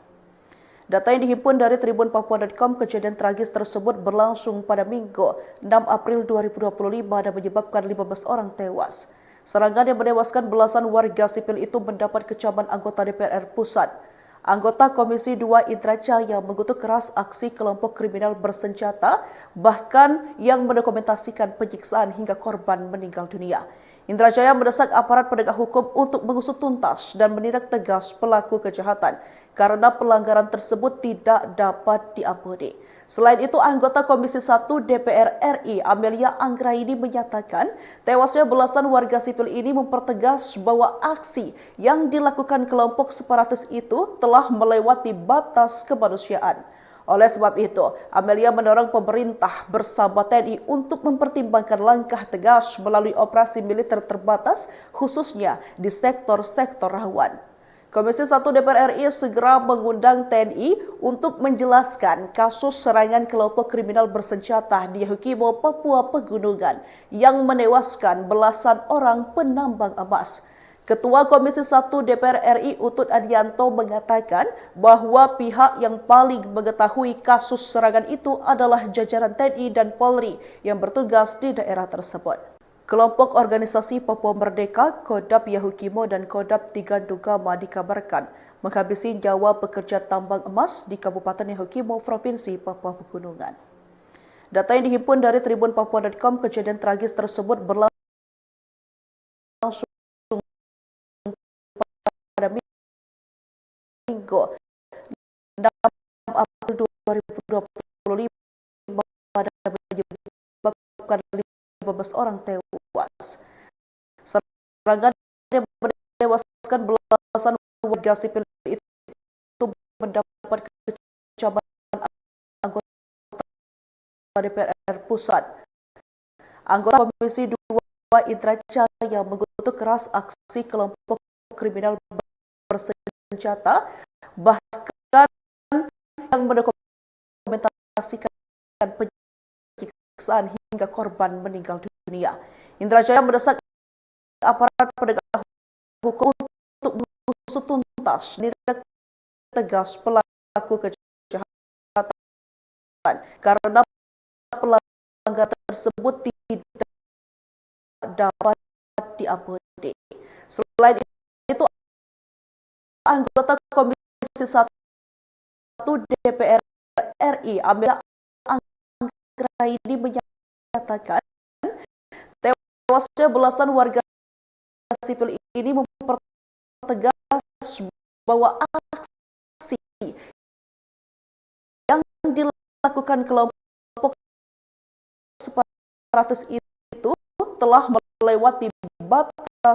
Data yang dihimpun dari tribunpapua.com, kejadian tragis tersebut berlangsung pada Minggu 6 April 2025 dan menyebabkan 15 orang tewas. Serangan yang menewaskan belasan warga sipil itu mendapat kecaman anggota DPR Pusat. Anggota Komisi 2 Indra Jaya mengutuk keras aksi kelompok kriminal bersenjata, bahkan yang mendokumentasikan penyiksaan hingga korban meninggal dunia. Indra Jaya mendesak aparat penegak hukum untuk mengusut tuntas dan menindak tegas pelaku kejahatan karena pelanggaran tersebut tidak dapat diampuni. Selain itu, anggota Komisi 1 DPR RI Amelia Anggraini menyatakan tewasnya belasan warga sipil ini mempertegas bahwa aksi yang dilakukan kelompok separatis itu telah melewati batas kemanusiaan. Oleh sebab itu, Amelia mendorong pemerintah bersama TNI untuk mempertimbangkan langkah tegas melalui operasi militer terbatas, khususnya di sektor-sektor rawan. Komisi 1 DPR RI segera mengundang TNI untuk menjelaskan kasus serangan kelompok kriminal bersenjata di Yahukimo, Papua Pegunungan yang menewaskan belasan orang penambang emas. Ketua Komisi 1 DPR RI Utut Adianto mengatakan bahwa pihak yang paling mengetahui kasus serangan itu adalah jajaran TNI dan Polri yang bertugas di daerah tersebut. Kelompok organisasi Papua Merdeka, Kodap Yahukimo dan Kodap Tigandugama dikabarkan menghabisi nyawa pekerja tambang emas di Kabupaten Yahukimo, Provinsi Papua Pegunungan. Data yang dihimpun dari tribunpapua.com, kejadian tragis tersebut berlangsung pada Minggu 6 April 2025 dan menyebabkan 15 orang tewas. Serangan yang menewaskan belasan warga sipil itu mendapat kecaman anggota DPR Pusat. Anggota Komisi 2 Indra Jaya mengutuk keras aksi kelompok kriminal bersenjata, bahkan yang mendokumentasikan penyiksaan hingga korban meninggal dunia. Indra Jaya mendesak aparat penegak hukum untuk mengusut tuntas dan menindak tegas pelaku kejahatan karena pelanggaran tersebut tidak dapat diampuni. Selain itu, anggota Komisi 1 DPR RI Amelia Anggraini menyatakan tewasnya belasan warga sipil ini mempertegas bahwa aksi yang dilakukan kelompok separatis itu telah melewati batas.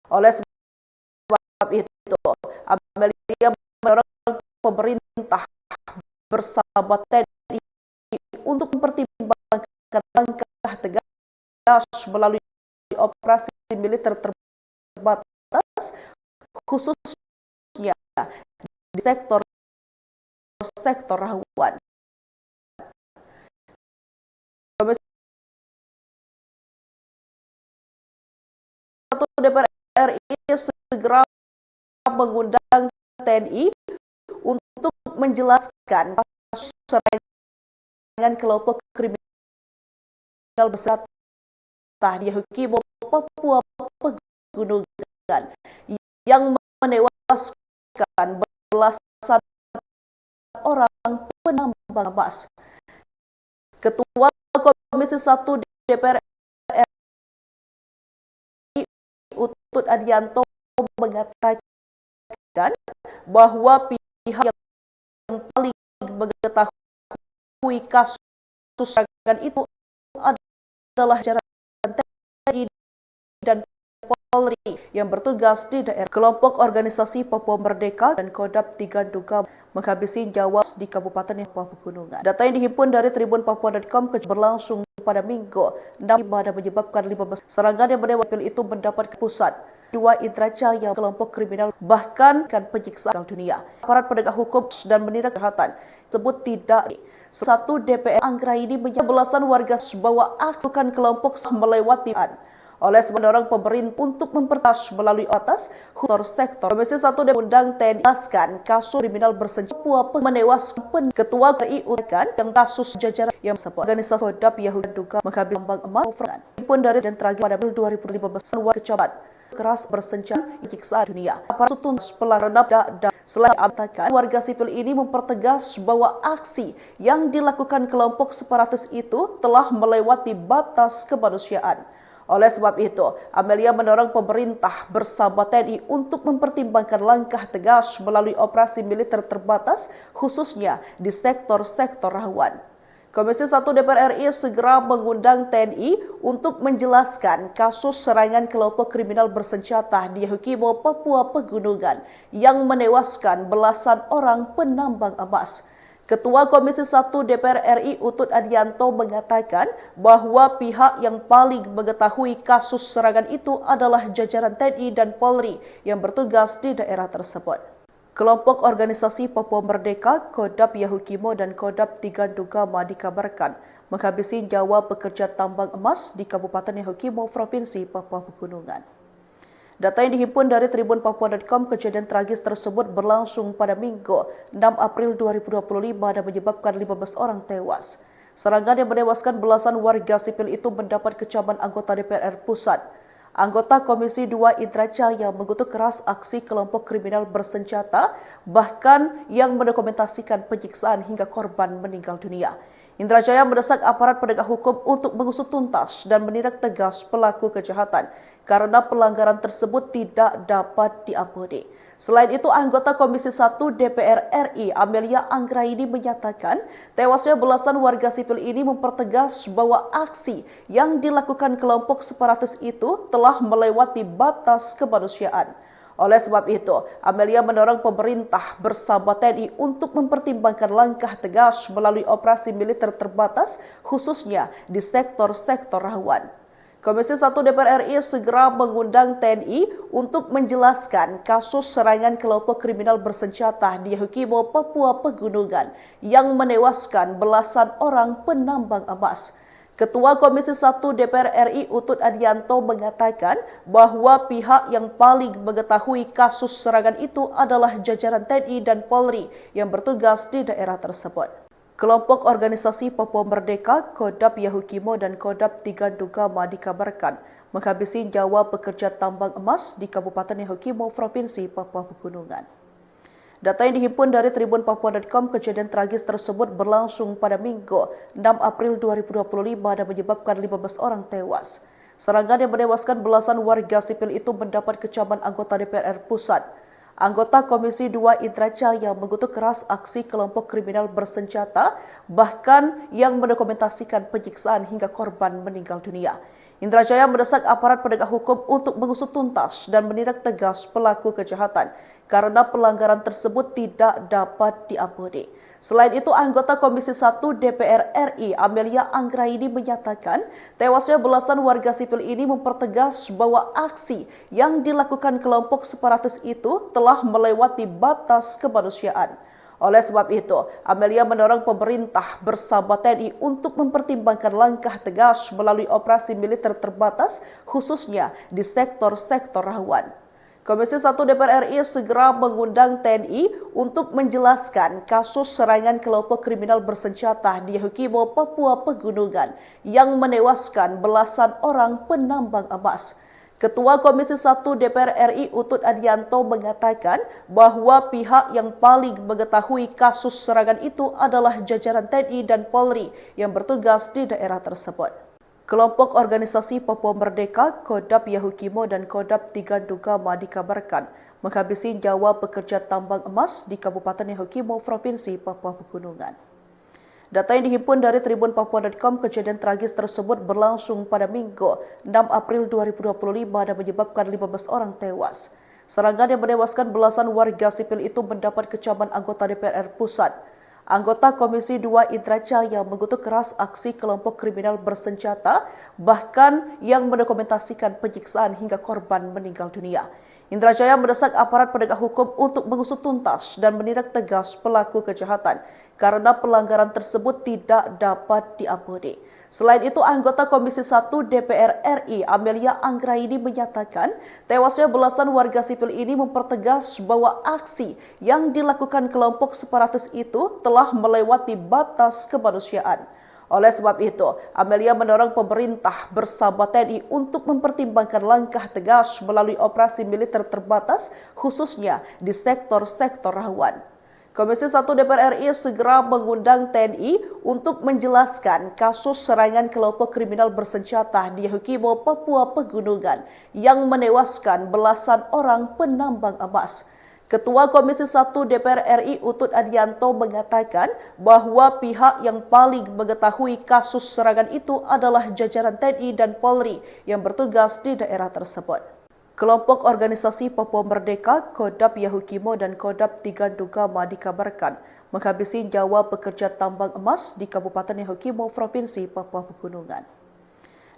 Oleh sebab itu, Amelia mendorong pemerintah bersama TNI untuk mempertimbangkan langkah tegas melalui operasi militer terbatas khususnya di sektor rawan. Komisi 1 DPR RI segera mengundang TNI untuk menjelaskan kasus serangan kelompok kriminal bersenjata di Yahukimo, Papua Pegunungan yang menewaskan belasan orang penambang emas. Ketua Komisi 1 DPR RI Utut Adianto mengatakan bahwa pihak yang paling mengetahui kasus serangan itu adalah jajaran TNI dan Polri yang bertugas di daerah. Kelompok organisasi Papua Merdeka dan Kodam Tiganduga menghabisi nyawa di Kabupaten Papua Pegunungan. Data yang dihimpun dari tribunpapua.com berlangsung pada Minggu 6 dan menyebabkan 15 serangan yang menewaskan itu mendapat pusat 2 indera jaya kelompok kriminal bahkan penyiksaan dunia. Aparat penegak hukum dan menindak kejahatan sebut tidak. 1 DPR Anggraini menyebut belasan warga bahwa aksi kelompok melewati oleh mendorong pemerintah untuk mempertas melalui atas sektor. Komisi 1 undang TNI jelaskan kasus kriminal bersenjata Papua menewaskan Ketua RI Utkan yang kasus jajaran yang sebut organisasi Kodam Yahudi Duga menghabis tambang emas pun dari dan terakhir pada 2015 kecamatan keras bersenjata penyiksaan dunia. Aparat tuntas pelanggaran dan selain abtakan warga sipil ini mempertegas bahwa aksi yang dilakukan kelompok separatis itu telah melewati batas kemanusiaan. Oleh sebab itu, Amelia mendorong pemerintah bersama TNI untuk mempertimbangkan langkah tegas melalui operasi militer terbatas khususnya di sektor-sektor rawan. Komisi 1 DPR RI segera mengundang TNI untuk menjelaskan kasus serangan kelompok kriminal bersenjata di Yahukimo, Papua Pegunungan yang menewaskan belasan orang penambang emas. Ketua Komisi 1 DPR RI Utut Adianto mengatakan bahwa pihak yang paling mengetahui kasus serangan itu adalah jajaran TNI dan Polri yang bertugas di daerah tersebut. Kelompok organisasi Papua Merdeka, Kodam Yahukimo dan Kodam Tiganduga dikabarkan menghabisi nyawa pekerja tambang emas di Kabupaten Yahukimo, Provinsi Papua Pegunungan. Data yang dihimpun dari tribunpapua.com, kejadian tragis tersebut berlangsung pada Minggu 6 April 2025 dan menyebabkan 15 orang tewas. Serangan yang menewaskan belasan warga sipil itu mendapat kecaman anggota DPR Pusat. Anggota Komisi 2 Indra Jaya mengutuk keras aksi kelompok kriminal bersenjata, bahkan yang mendokumentasikan penyiksaan hingga korban meninggal dunia. Indra Jaya mendesak aparat penegak hukum untuk mengusut tuntas dan menindak tegas pelaku kejahatan karena pelanggaran tersebut tidak dapat diampuni. Selain itu, anggota Komisi 1 DPR RI Amelia Anggraini menyatakan tewasnya belasan warga sipil ini mempertegas bahwa aksi yang dilakukan kelompok separatis itu telah melewati batas kemanusiaan. Oleh sebab itu, Amelia mendorong pemerintah bersama TNI untuk mempertimbangkan langkah tegas melalui operasi militer terbatas khususnya di sektor-sektor rawan. Komisi 1 DPR RI segera mengundang TNI untuk menjelaskan kasus serangan kelompok kriminal bersenjata di Yahukimo, Papua Pegunungan yang menewaskan belasan orang penambang emas. Ketua Komisi 1 DPR RI Utut Adianto mengatakan bahwa pihak yang paling mengetahui kasus serangan itu adalah jajaran TNI dan Polri yang bertugas di daerah tersebut. Kelompok organisasi Papua Merdeka, Kodam Yahukimo dan Kodam Tiganduga dikabarkan menghabisi nyawa pekerja tambang emas di Kabupaten Yahukimo, Provinsi Papua Pegunungan. Data yang dihimpun dari tribunpapua.com, kejadian tragis tersebut berlangsung pada Minggu 6 April 2025 dan menyebabkan 15 orang tewas. Serangan yang menewaskan belasan warga sipil itu mendapat kecaman anggota DPR Pusat. Anggota Komisi 2 Indra Jaya mengutuk keras aksi kelompok kriminal bersenjata, bahkan yang mendokumentasikan penyiksaan hingga korban meninggal dunia. Indra Jaya mendesak aparat penegak hukum untuk mengusut tuntas dan menindak tegas pelaku kejahatan karena pelanggaran tersebut tidak dapat diampuni. Selain itu, anggota Komisi 1 DPR RI Amelia Anggraini menyatakan tewasnya belasan warga sipil ini mempertegas bahwa aksi yang dilakukan kelompok separatis itu telah melewati batas kemanusiaan. Oleh sebab itu, Amelia mendorong pemerintah bersama TNI untuk mempertimbangkan langkah tegas melalui operasi militer terbatas, khususnya di sektor-sektor rawan. Komisi 1 DPR RI segera mengundang TNI untuk menjelaskan kasus serangan kelompok kriminal bersenjata di Yahukimo, Papua Pegunungan yang menewaskan belasan orang penambang emas. Ketua Komisi 1 DPR RI Utut Adianto mengatakan bahwa pihak yang paling mengetahui kasus serangan itu adalah jajaran TNI dan Polri yang bertugas di daerah tersebut. Kelompok organisasi Papua Merdeka, Kodap Yahukimo dan Kodap Tigandugama dikabarkan menghabisi nyawa pekerja tambang emas di Kabupaten Yahukimo, Provinsi Papua Pegunungan. Data yang dihimpun dari tribunpapua.com, kejadian tragis tersebut berlangsung pada Minggu 6 April 2025 dan menyebabkan 15 orang tewas. Serangan yang menewaskan belasan warga sipil itu mendapat kecaman anggota DPR Pusat. Anggota Komisi 2 Indra Jaya mengutuk keras aksi kelompok kriminal bersenjata, bahkan yang mendokumentasikan penyiksaan hingga korban meninggal dunia. Indra Jaya mendesak aparat penegak hukum untuk mengusut tuntas dan menindak tegas pelaku kejahatan karena pelanggaran tersebut tidak dapat diampuni. Selain itu, anggota Komisi 1 DPR RI Amelia Anggraini menyatakan tewasnya belasan warga sipil ini mempertegas bahwa aksi yang dilakukan kelompok separatis itu telah melewati batas kemanusiaan. Oleh sebab itu, Amelia mendorong pemerintah bersama TNI untuk mempertimbangkan langkah tegas melalui operasi militer terbatas, khususnya di sektor-sektor rawan. Komisi 1 DPR RI segera mengundang TNI untuk menjelaskan kasus serangan kelompok kriminal bersenjata di Yahukimo, Papua Pegunungan yang menewaskan belasan orang penambang emas. Ketua Komisi 1 DPR RI Utut Adianto mengatakan bahwa pihak yang paling mengetahui kasus serangan itu adalah jajaran TNI dan Polri yang bertugas di daerah tersebut. Kelompok organisasi Papua Merdeka, Kodap Yahukimo dan Kodap Tigandugama dikabarkan menghabisi nyawa pekerja tambang emas di Kabupaten Yahukimo, Provinsi Papua Pegunungan.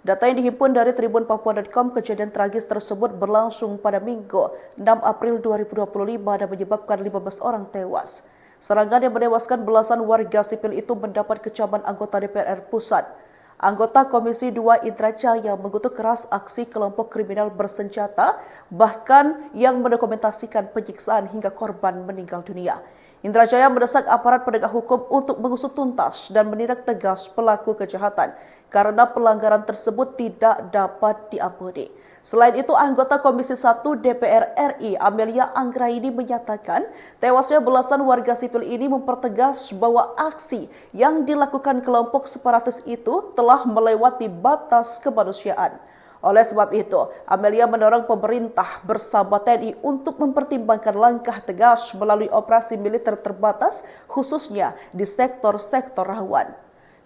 Data yang dihimpun dari tribunpapua.com, kejadian tragis tersebut berlangsung pada Minggu 6 April 2025 dan menyebabkan 15 orang tewas. Serangan yang menewaskan belasan warga sipil itu mendapat kecaman anggota DPR Pusat. Anggota Komisi 2 Indra Jaya mengutuk keras aksi kelompok kriminal bersenjata, bahkan yang mendokumentasikan penyiksaan hingga korban meninggal dunia. Indra Jaya mendesak aparat penegak hukum untuk mengusut tuntas dan menindak tegas pelaku kejahatan karena pelanggaran tersebut tidak dapat diampuni. Selain itu, anggota Komisi 1 DPR RI Amelia Anggraini menyatakan tewasnya belasan warga sipil ini mempertegas bahwa aksi yang dilakukan kelompok separatis itu telah melewati batas kemanusiaan. Oleh sebab itu, Amelia mendorong pemerintah bersama TNI untuk mempertimbangkan langkah tegas melalui operasi militer terbatas, khususnya di sektor-sektor rawan.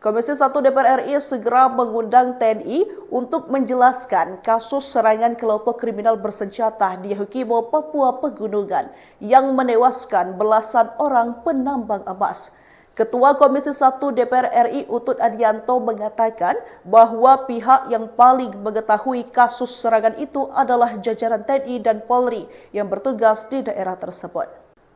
Komisi 1 DPR RI segera mengundang TNI untuk menjelaskan kasus serangan kelompok kriminal bersenjata di Yahukimo, Papua Pegunungan yang menewaskan belasan orang penambang emas. Ketua Komisi 1 DPR RI Utut Adianto mengatakan bahwa pihak yang paling mengetahui kasus serangan itu adalah jajaran TNI dan Polri yang bertugas di daerah tersebut.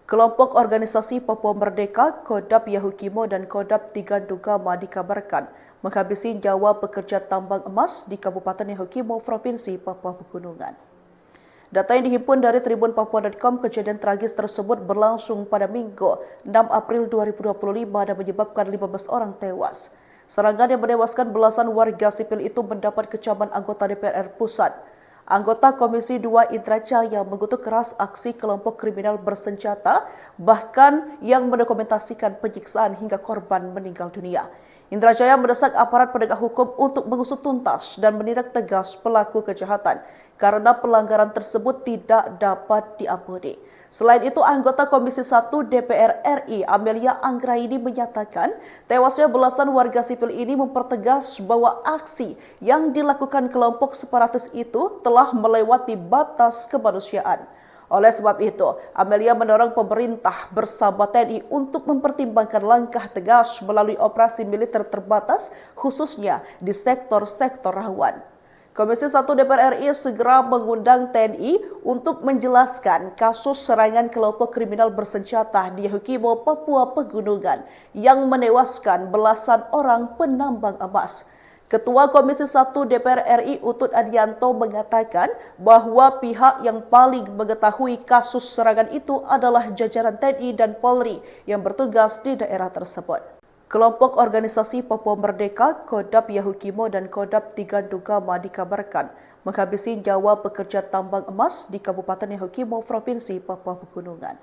Kelompok organisasi Papua Merdeka, Kodap Yahukimo dan Kodap Tigandugama dikabarkan menghabisi nyawa pekerja tambang emas di Kabupaten Yahukimo, Provinsi Papua Pegunungan. Data yang dihimpun dari tribunpapua.com, kejadian tragis tersebut berlangsung pada Minggu 6 April 2025 dan menyebabkan 15 orang tewas. Serangan yang menewaskan belasan warga sipil itu mendapat kecaman anggota DPR Pusat. Anggota Komisi 2 Indra Jaya mengutuk keras aksi kelompok kriminal bersenjata, bahkan yang mendokumentasikan penyiksaan hingga korban meninggal dunia. Indra Jaya mendesak aparat penegak hukum untuk mengusut tuntas dan menindak tegas pelaku kejahatan karena pelanggaran tersebut tidak dapat diampuni. Selain itu, anggota Komisi 1 DPR RI Amelia Anggraini menyatakan tewasnya belasan warga sipil ini mempertegas bahwa aksi yang dilakukan kelompok separatis itu telah melewati batas kemanusiaan. Oleh sebab itu, Amelia mendorong pemerintah bersama TNI untuk mempertimbangkan langkah tegas melalui operasi militer terbatas, khususnya di sektor-sektor rawan. Komisi 1 DPR RI segera mengundang TNI untuk menjelaskan kasus serangan kelompok kriminal bersenjata di Yahukimo, Papua Pegunungan yang menewaskan belasan orang penambang emas. Ketua Komisi 1 DPR RI Utut Adianto mengatakan bahwa pihak yang paling mengetahui kasus serangan itu adalah jajaran TNI dan Polri yang bertugas di daerah tersebut. Kelompok organisasi Papua Merdeka, Kodap Yahukimo dan Kodap Tigandugama dikabarkan menghabisi nyawa pekerja tambang emas di Kabupaten Yahukimo, Provinsi Papua Pegunungan.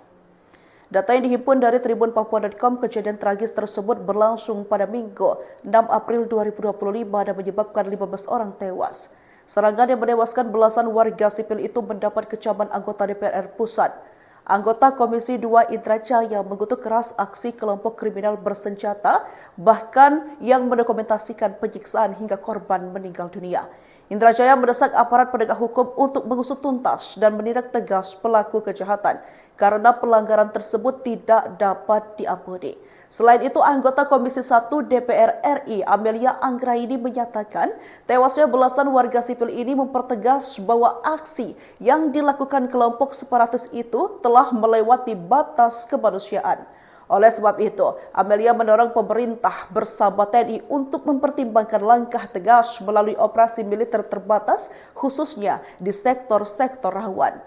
Data yang dihimpun dari tribunpapua.com, kejadian tragis tersebut berlangsung pada Minggu 6 April 2025 dan menyebabkan 15 orang tewas. Serangan yang menewaskan belasan warga sipil itu mendapat kecaman anggota DPR Pusat. Anggota Komisi 2 Indra Jaya mengutuk keras aksi kelompok kriminal bersenjata, bahkan yang mendokumentasikan penyiksaan hingga korban meninggal dunia. Indra Jaya mendesak aparat penegak hukum untuk mengusut tuntas dan menindak tegas pelaku kejahatan karena pelanggaran tersebut tidak dapat diampuni. Selain itu, anggota Komisi 1 DPR RI Amelia Anggraini menyatakan tewasnya belasan warga sipil ini mempertegas bahwa aksi yang dilakukan kelompok separatis itu telah melewati batas kemanusiaan. Oleh sebab itu, Amelia mendorong pemerintah bersama TNI untuk mempertimbangkan langkah tegas melalui operasi militer terbatas, khususnya di sektor-sektor rawan.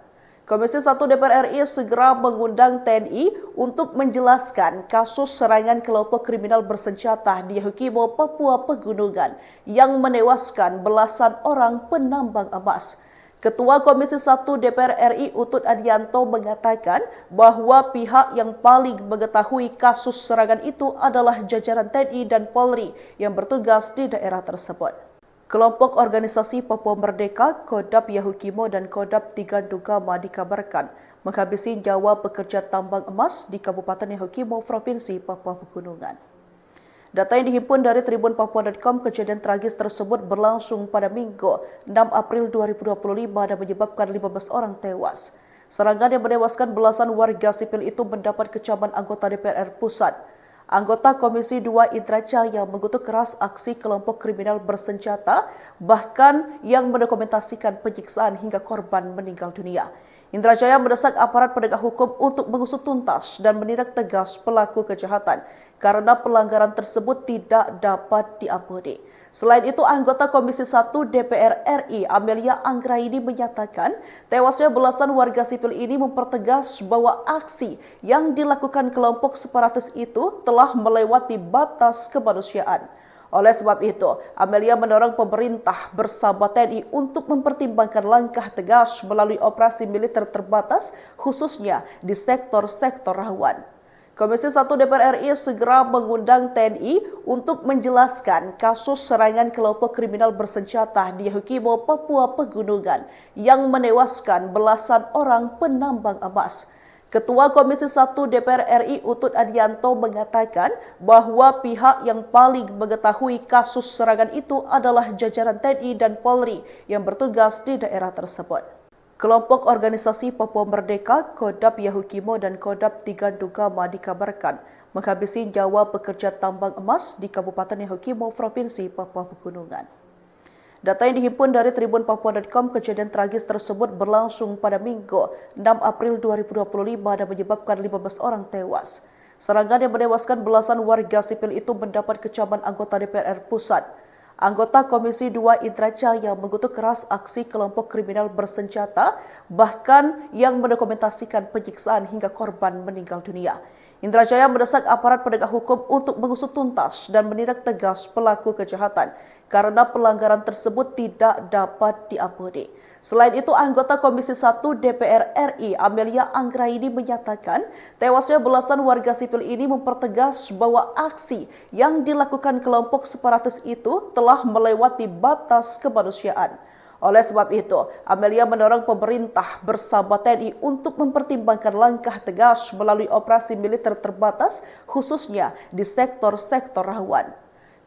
Komisi 1 DPR RI segera mengundang TNI untuk menjelaskan kasus serangan kelompok kriminal bersenjata di Yahukimo, Papua Pegunungan yang menewaskan belasan orang penambang emas. Ketua Komisi 1 DPR RI Utut Adianto mengatakan bahwa pihak yang paling mengetahui kasus serangan itu adalah jajaran TNI dan Polri yang bertugas di daerah tersebut. Kelompok organisasi Papua Merdeka, Kodap Yahukimo dan Kodap Tigandugama dikabarkan menghabisi nyawa pekerja tambang emas di Kabupaten Yahukimo, Provinsi Papua Pegunungan. Data yang dihimpun dari tribunpapua.com, kejadian tragis tersebut berlangsung pada Minggu 6 April 2025 dan menyebabkan 15 orang tewas. Serangan yang menewaskan belasan warga sipil itu mendapat kecaman anggota DPR Pusat. Anggota Komisi 2 Indra Jaya mengutuk keras aksi kelompok kriminal bersenjata, bahkan yang mendokumentasikan penyiksaan hingga korban meninggal dunia. Indra Jaya mendesak aparat penegak hukum untuk mengusut tuntas dan menindak tegas pelaku kejahatan karena pelanggaran tersebut tidak dapat diampuni. Selain itu, anggota Komisi 1 DPR RI Amelia Anggraini menyatakan tewasnya belasan warga sipil ini mempertegas bahwa aksi yang dilakukan kelompok separatis itu telah melewati batas kemanusiaan. Oleh sebab itu, Amelia mendorong pemerintah bersama TNI untuk mempertimbangkan langkah tegas melalui operasi militer terbatas, khususnya di sektor-sektor rawan. Komisi 1 DPR RI segera mengundang TNI untuk menjelaskan kasus serangan kelompok kriminal bersenjata di Yahukimo, Papua Pegunungan yang menewaskan belasan orang penambang emas. Ketua Komisi 1 DPR RI Utut Adianto mengatakan bahwa pihak yang paling mengetahui kasus serangan itu adalah jajaran TNI dan Polri yang bertugas di daerah tersebut. Kelompok organisasi Papua Merdeka, Kodap Yahukimo dan Kodap Tigandugama dikabarkan menghabisi nyawa pekerja tambang emas di Kabupaten Yahukimo, Provinsi Papua Pegunungan. Data yang dihimpun dari tribunpapua.com, kejadian tragis tersebut berlangsung pada Minggu 6 April 2025 dan menyebabkan 15 orang tewas. Serangan yang menewaskan belasan warga sipil itu mendapat kecaman anggota DPR Pusat. Anggota Komisi 2 Indra Jaya mengutuk keras aksi kelompok kriminal bersenjata, bahkan yang mendokumentasikan penyiksaan hingga korban meninggal dunia. Indra Jaya mendesak aparat penegak hukum untuk mengusut tuntas dan menindak tegas pelaku kejahatan karena pelanggaran tersebut tidak dapat diampuni. Selain itu, anggota Komisi 1 DPR RI Amelia Anggraini menyatakan tewasnya belasan warga sipil ini mempertegas bahwa aksi yang dilakukan kelompok separatis itu telah melewati batas kemanusiaan. Oleh sebab itu, Amelia mendorong pemerintah bersama TNI untuk mempertimbangkan langkah tegas melalui operasi militer terbatas, khususnya di sektor-sektor rawan.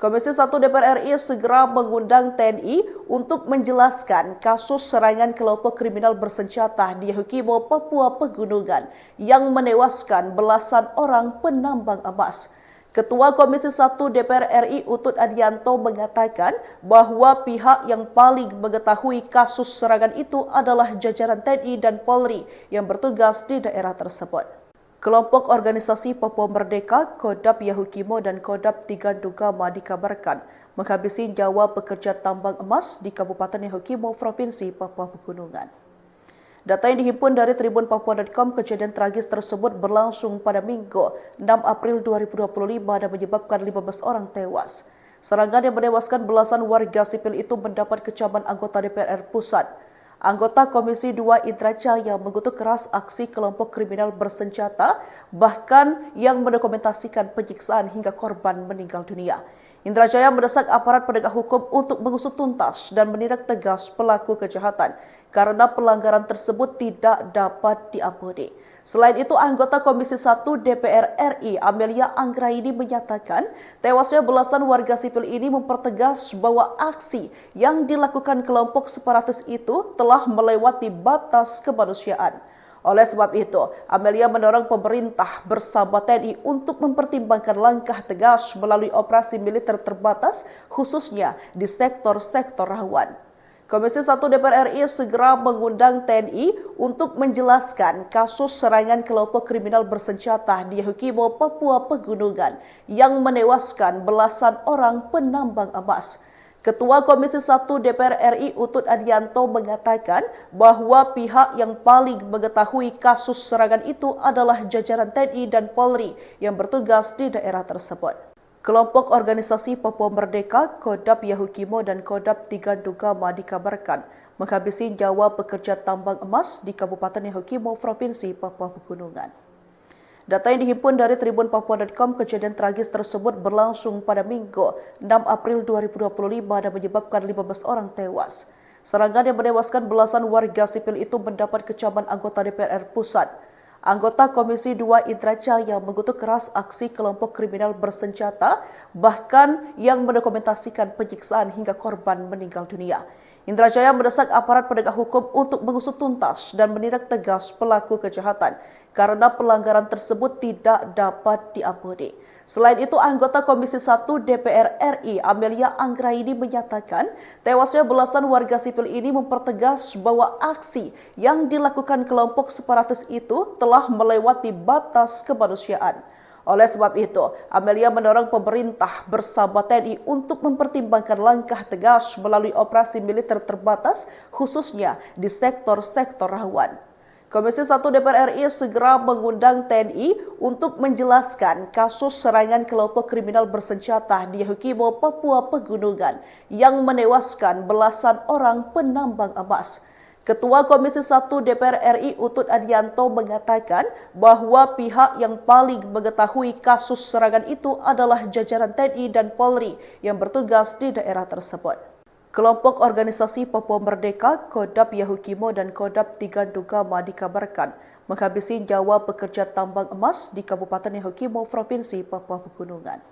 Komisi 1 DPR RI segera mengundang TNI untuk menjelaskan kasus serangan kelompok kriminal bersenjata di Yahukimo, Papua Pegunungan yang menewaskan belasan orang penambang emas. Ketua Komisi 1 DPR RI Utut Adianto mengatakan bahwa pihak yang paling mengetahui kasus serangan itu adalah jajaran TNI dan Polri yang bertugas di daerah tersebut. Kelompok organisasi Papua Merdeka, Kodap Yahukimo dan Kodap Tigandugama dikabarkan menghabisi nyawa pekerja tambang emas di Kabupaten Yahukimo, Provinsi Papua Pegunungan. Data yang dihimpun dari tribunpapua.com, kejadian tragis tersebut berlangsung pada Minggu 6 April 2025 dan menyebabkan 15 orang tewas. Serangan yang menewaskan belasan warga sipil itu mendapat kecaman anggota DPR Pusat. Anggota Komisi 2 Indra Jaya mengutuk keras aksi kelompok kriminal bersenjata, bahkan yang mendokumentasikan penyiksaan hingga korban meninggal dunia. Indra Jaya mendesak aparat penegak hukum untuk mengusut tuntas dan menindak tegas pelaku kejahatan karena pelanggaran tersebut tidak dapat diampuni. Selain itu, anggota Komisi 1 DPR RI Amelia Anggraini menyatakan tewasnya belasan warga sipil ini mempertegas bahwa aksi yang dilakukan kelompok separatis itu telah melewati batas kemanusiaan. Oleh sebab itu, Amelia mendorong pemerintah bersama TNI untuk mempertimbangkan langkah tegas melalui operasi militer terbatas, khususnya di sektor-sektor rawan. Komisi 1 DPR RI segera mengundang TNI untuk menjelaskan kasus serangan kelompok kriminal bersenjata di Yahukimo, Papua Pegunungan yang menewaskan belasan orang penambang emas. Ketua Komisi 1 DPR RI Utut Adianto mengatakan bahwa pihak yang paling mengetahui kasus serangan itu adalah jajaran TNI dan Polri yang bertugas di daerah tersebut. Kelompok organisasi Papua Merdeka, Kodap Yahukimo dan Kodap Tigandugama dikabarkan menghabisi nyawa pekerja tambang emas di Kabupaten Yahukimo, Provinsi Papua Pegunungan. Data yang dihimpun dari tribunpapua.com, kejadian tragis tersebut berlangsung pada Minggu 6 April 2025 dan menyebabkan 15 orang tewas. Serangan yang menewaskan belasan warga sipil itu mendapat kecaman anggota DPR Pusat. Anggota Komisi 2 Indra Jaya mengutuk keras aksi kelompok kriminal bersenjata, bahkan yang mendokumentasikan penyiksaan hingga korban meninggal dunia. Indra Jaya mendesak aparat penegak hukum untuk mengusut tuntas dan menindak tegas pelaku kejahatan karena pelanggaran tersebut tidak dapat diampuni. Selain itu, anggota Komisi 1 DPR RI Amelia Anggraini menyatakan tewasnya belasan warga sipil ini mempertegas bahwa aksi yang dilakukan kelompok separatis itu telah melewati batas kemanusiaan. Oleh sebab itu, Amelia mendorong pemerintah bersama TNI untuk mempertimbangkan langkah tegas melalui operasi militer terbatas, khususnya di sektor-sektor rawan. Komisi 1 DPR RI segera mengundang TNI untuk menjelaskan kasus serangan kelompok kriminal bersenjata di Yahukimo, Papua Pegunungan yang menewaskan belasan orang penambang emas. Ketua Komisi 1 DPR RI Utut Adianto mengatakan bahwa pihak yang paling mengetahui kasus serangan itu adalah jajaran TNI dan Polri yang bertugas di daerah tersebut. Kelompok organisasi Papua Merdeka, Kodap Yahukimo dan Kodap Tigandugama dikabarkan menghabisi nyawa pekerja tambang emas di Kabupaten Yahukimo, Provinsi Papua Pegunungan.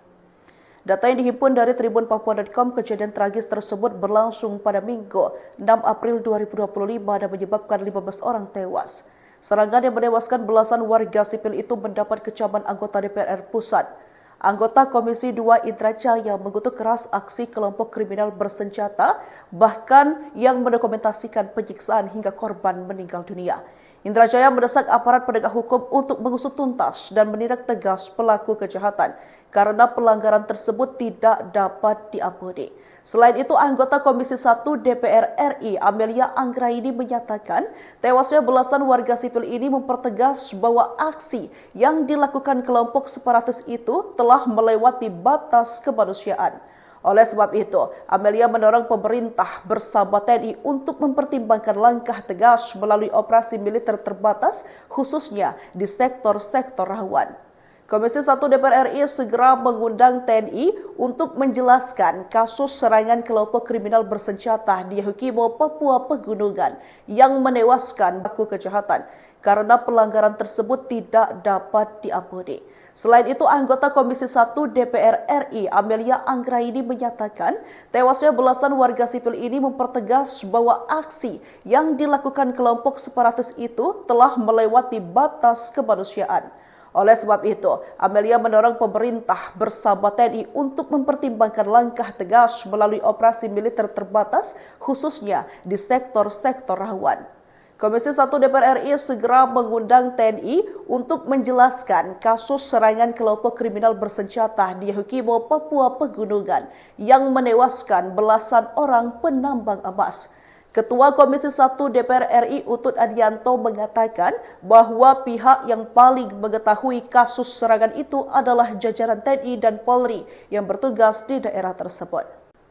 Data yang dihimpun dari tribunpapua.com, kejadian tragis tersebut berlangsung pada Minggu 6 April 2025 dan menyebabkan 15 orang tewas. Serangan yang menewaskan belasan warga sipil itu mendapat kecaman anggota DPR Pusat. Anggota Komisi 2 Indra Jaya mengutuk keras aksi kelompok kriminal bersenjata, bahkan yang mendokumentasikan penyiksaan hingga korban meninggal dunia. Indra Jaya mendesak aparat penegak hukum untuk mengusut tuntas dan menindak tegas pelaku kejahatan karena pelanggaran tersebut tidak dapat diampuni. Selain itu, anggota Komisi 1 DPR RI Amelia Anggraini menyatakan tewasnya belasan warga sipil ini mempertegas bahwa aksi yang dilakukan kelompok separatis itu telah melewati batas kemanusiaan. Oleh sebab itu, Amelia mendorong pemerintah bersama TNI untuk mempertimbangkan langkah tegas melalui operasi militer terbatas, khususnya di sektor-sektor rawan. Komisi 1 DPR RI segera mengundang TNI untuk menjelaskan kasus serangan kelompok kriminal bersenjata di Yahukimo, Papua Pegunungan yang menewaskan pelaku kejahatan karena pelanggaran tersebut tidak dapat diampuni. Selain itu, anggota Komisi 1 DPR RI Amelia Anggraini menyatakan tewasnya belasan warga sipil ini mempertegas bahwa aksi yang dilakukan kelompok separatis itu telah melewati batas kemanusiaan. Oleh sebab itu, Amelia mendorong pemerintah bersama TNI untuk mempertimbangkan langkah tegas melalui operasi militer terbatas, khususnya di sektor-sektor rawan. Komisi 1 DPR RI segera mengundang TNI untuk menjelaskan kasus serangan kelompok kriminal bersenjata di Yahukimo, Papua Pegunungan yang menewaskan belasan orang penambang emas. Ketua Komisi 1 DPR RI Utut Adianto mengatakan bahwa pihak yang paling mengetahui kasus serangan itu adalah jajaran TNI dan Polri yang bertugas di daerah tersebut.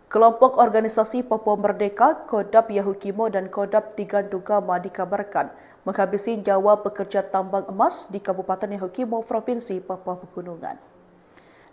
Kelompok organisasi Papua Merdeka, Kodap Yahukimo dan Kodap Tigandugama dikabarkan menghabisi nyawa pekerja tambang emas di Kabupaten Yahukimo, Provinsi Papua Pegunungan.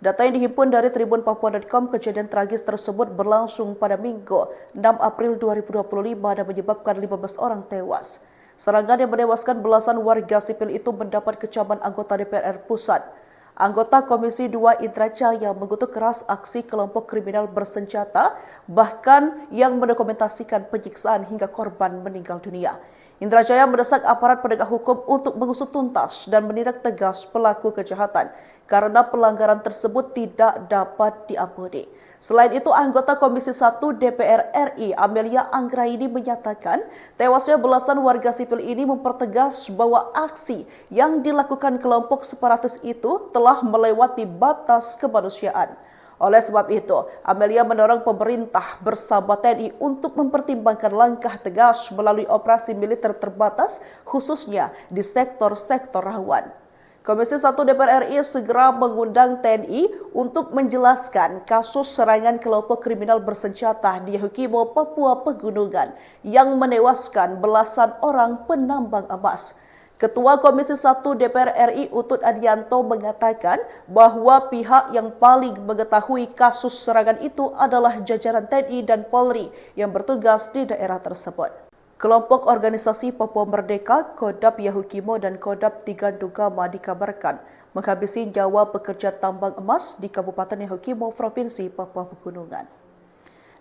Data yang dihimpun dari tribunpapua.com, kejadian tragis tersebut berlangsung pada Minggu 6 April 2025 dan menyebabkan 15 orang tewas. Serangan yang menewaskan belasan warga sipil itu mendapat kecaman anggota DPR Pusat. Anggota Komisi 2 Indra Jaya mengutuk keras aksi kelompok kriminal bersenjata, bahkan yang mendokumentasikan penyiksaan hingga korban meninggal dunia. Indra Jaya mendesak aparat penegak hukum untuk mengusut tuntas dan menindak tegas pelaku kejahatan karena pelanggaran tersebut tidak dapat diampuni. Selain itu, anggota Komisi 1 DPR RI Amelia Anggraini menyatakan tewasnya belasan warga sipil ini mempertegas bahwa aksi yang dilakukan kelompok separatis itu telah melewati batas kemanusiaan. Oleh sebab itu, Amelia mendorong pemerintah bersama TNI untuk mempertimbangkan langkah tegas melalui operasi militer terbatas, khususnya di sektor-sektor rawan. Komisi 1 DPR RI segera mengundang TNI untuk menjelaskan kasus serangan kelompok kriminal bersenjata di Yahukimo, Papua Pegunungan yang menewaskan belasan orang penambang emas. Ketua Komisi 1 DPR RI Utut Adianto mengatakan bahwa pihak yang paling mengetahui kasus serangan itu adalah jajaran TNI dan Polri yang bertugas di daerah tersebut. Kelompok organisasi Papua Merdeka, Kodap Yahukimo dan Kodap Tigandugama dikabarkan menghabisi nyawa pekerja tambang emas di Kabupaten Yahukimo, Provinsi Papua Pegunungan.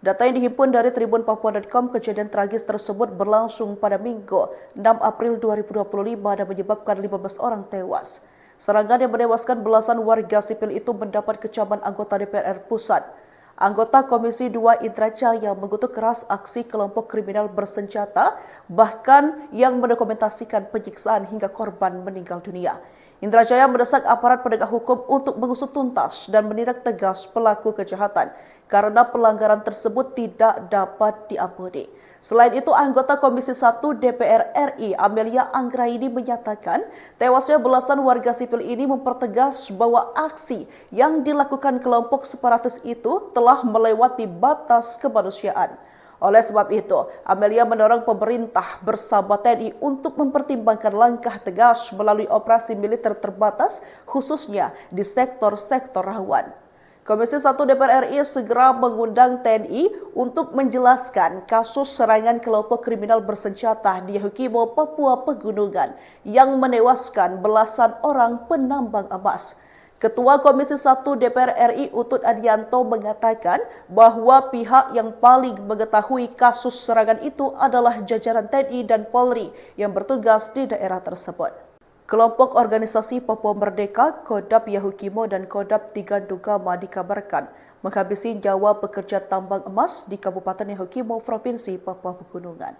Data yang dihimpun dari tribunpapua.com, kejadian tragis tersebut berlangsung pada Minggu 6 April 2025 dan menyebabkan 15 orang tewas. Serangan yang menewaskan belasan warga sipil itu mendapat kecaman anggota DPR Pusat. Anggota Komisi 2 Indra Jaya mengutuk keras aksi kelompok kriminal bersenjata, bahkan yang mendokumentasikan penyiksaan hingga korban meninggal dunia. Indra Jaya mendesak aparat penegak hukum untuk mengusut tuntas dan menindak tegas pelaku kejahatan karena pelanggaran tersebut tidak dapat diampuni. Selain itu, anggota Komisi 1 DPR RI Amelia Anggraini menyatakan tewasnya belasan warga sipil ini mempertegas bahwa aksi yang dilakukan kelompok separatis itu telah melewati batas kemanusiaan. Oleh sebab itu, Amelia mendorong pemerintah bersama TNI untuk mempertimbangkan langkah tegas melalui operasi militer terbatas, khususnya di sektor-sektor rawan. Komisi 1 DPR RI segera mengundang TNI untuk menjelaskan kasus serangan kelompok kriminal bersenjata di Yahukimo, Papua Pegunungan yang menewaskan belasan orang penambang emas. Ketua Komisi 1 DPR RI Utut Adianto mengatakan bahwa pihak yang paling mengetahui kasus serangan itu adalah jajaran TNI dan Polri yang bertugas di daerah tersebut. Kelompok organisasi Papua Merdeka, Kodap Yahukimo dan Kodap Tigandugama dikabarkan menghabisi nyawa pekerja tambang emas di Kabupaten Yahukimo, Provinsi Papua Pegunungan.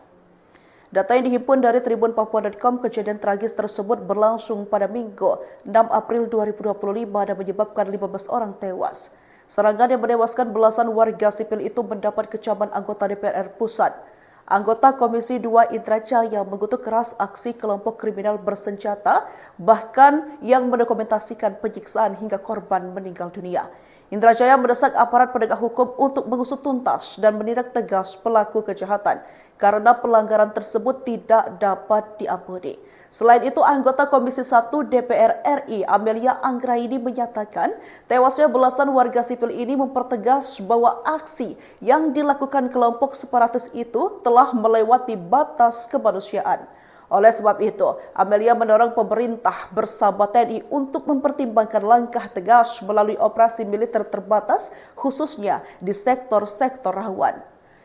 Data yang dihimpun dari tribunpapua.com, kejadian tragis tersebut berlangsung pada Minggu 6 April 2025 dan menyebabkan 15 orang tewas. Serangan yang menewaskan belasan warga sipil itu mendapat kecaman anggota DPR Pusat. Anggota Komisi 2 Indra Jaya mengutuk keras aksi kelompok kriminal bersenjata, bahkan yang mendokumentasikan penyiksaan hingga korban meninggal dunia. Indra Jaya mendesak aparat penegak hukum untuk mengusut tuntas dan menindak tegas pelaku kejahatan karena pelanggaran tersebut tidak dapat diampuni. Selain itu, anggota Komisi 1 DPR RI Amelia Anggraini menyatakan tewasnya belasan warga sipil ini mempertegas bahwa aksi yang dilakukan kelompok separatis itu telah melewati batas kemanusiaan. Oleh sebab itu, Amelia mendorong pemerintah bersama TNI untuk mempertimbangkan langkah tegas melalui operasi militer terbatas, khususnya di sektor-sektor rawan.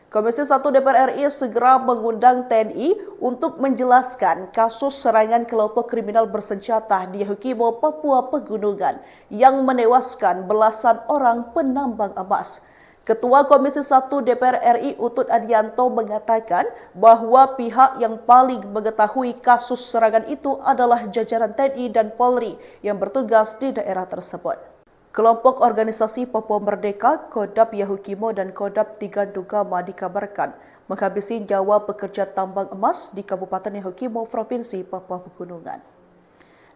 Komisi 1 DPR RI segera mengundang TNI untuk menjelaskan kasus serangan kelompok kriminal bersenjata di Yahukimo, Papua Pegunungan yang menewaskan belasan orang penambang emas. Ketua Komisi 1 DPR RI Utut Adianto mengatakan bahwa pihak yang paling mengetahui kasus serangan itu adalah jajaran TNI dan Polri yang bertugas di daerah tersebut. Kelompok organisasi Papua Merdeka, Kodap Yahukimo dan Kodap Tigandugama dikabarkan menghabisi nyawa pekerja tambang emas di Kabupaten Yahukimo, Provinsi Papua Pegunungan.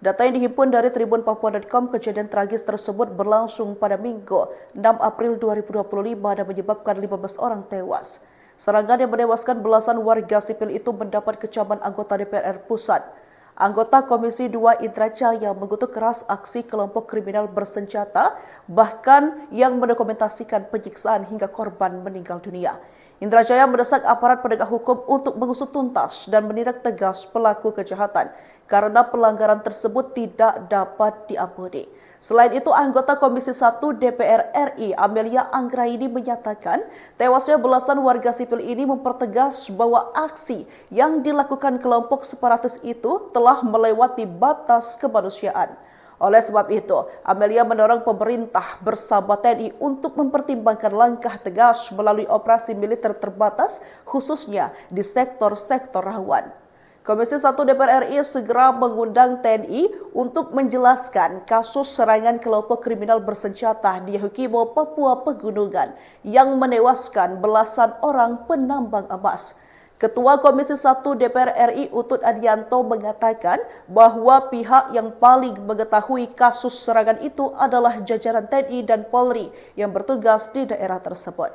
Data yang dihimpun dari tribunpapua.com, kejadian tragis tersebut berlangsung pada Minggu 6 April 2025 dan menyebabkan 15 orang tewas. Serangan yang menewaskan belasan warga sipil itu mendapat kecaman anggota DPR Pusat. Anggota Komisi 2 Indra Jaya mengutuk keras aksi kelompok kriminal bersenjata, bahkan yang mendokumentasikan penyiksaan hingga korban meninggal dunia. Indra Jaya mendesak aparat penegak hukum untuk mengusut tuntas dan menindak tegas pelaku kejahatan karena pelanggaran tersebut tidak dapat diampuni. Selain itu, anggota Komisi 1 DPR RI Amelia Anggraini menyatakan tewasnya belasan warga sipil ini mempertegas bahwa aksi yang dilakukan kelompok separatis itu telah melewati batas kemanusiaan. Oleh sebab itu, Amelia mendorong pemerintah bersama TNI untuk mempertimbangkan langkah tegas melalui operasi militer terbatas, khususnya di sektor-sektor rawan. Komisi 1 DPR RI segera mengundang TNI untuk menjelaskan kasus serangan kelompok kriminal bersenjata di Yahukimo, Papua Pegunungan yang menewaskan belasan orang penambang emas. Ketua Komisi 1 DPR RI Utut Adianto mengatakan bahwa pihak yang paling mengetahui kasus serangan itu adalah jajaran TNI dan Polri yang bertugas di daerah tersebut.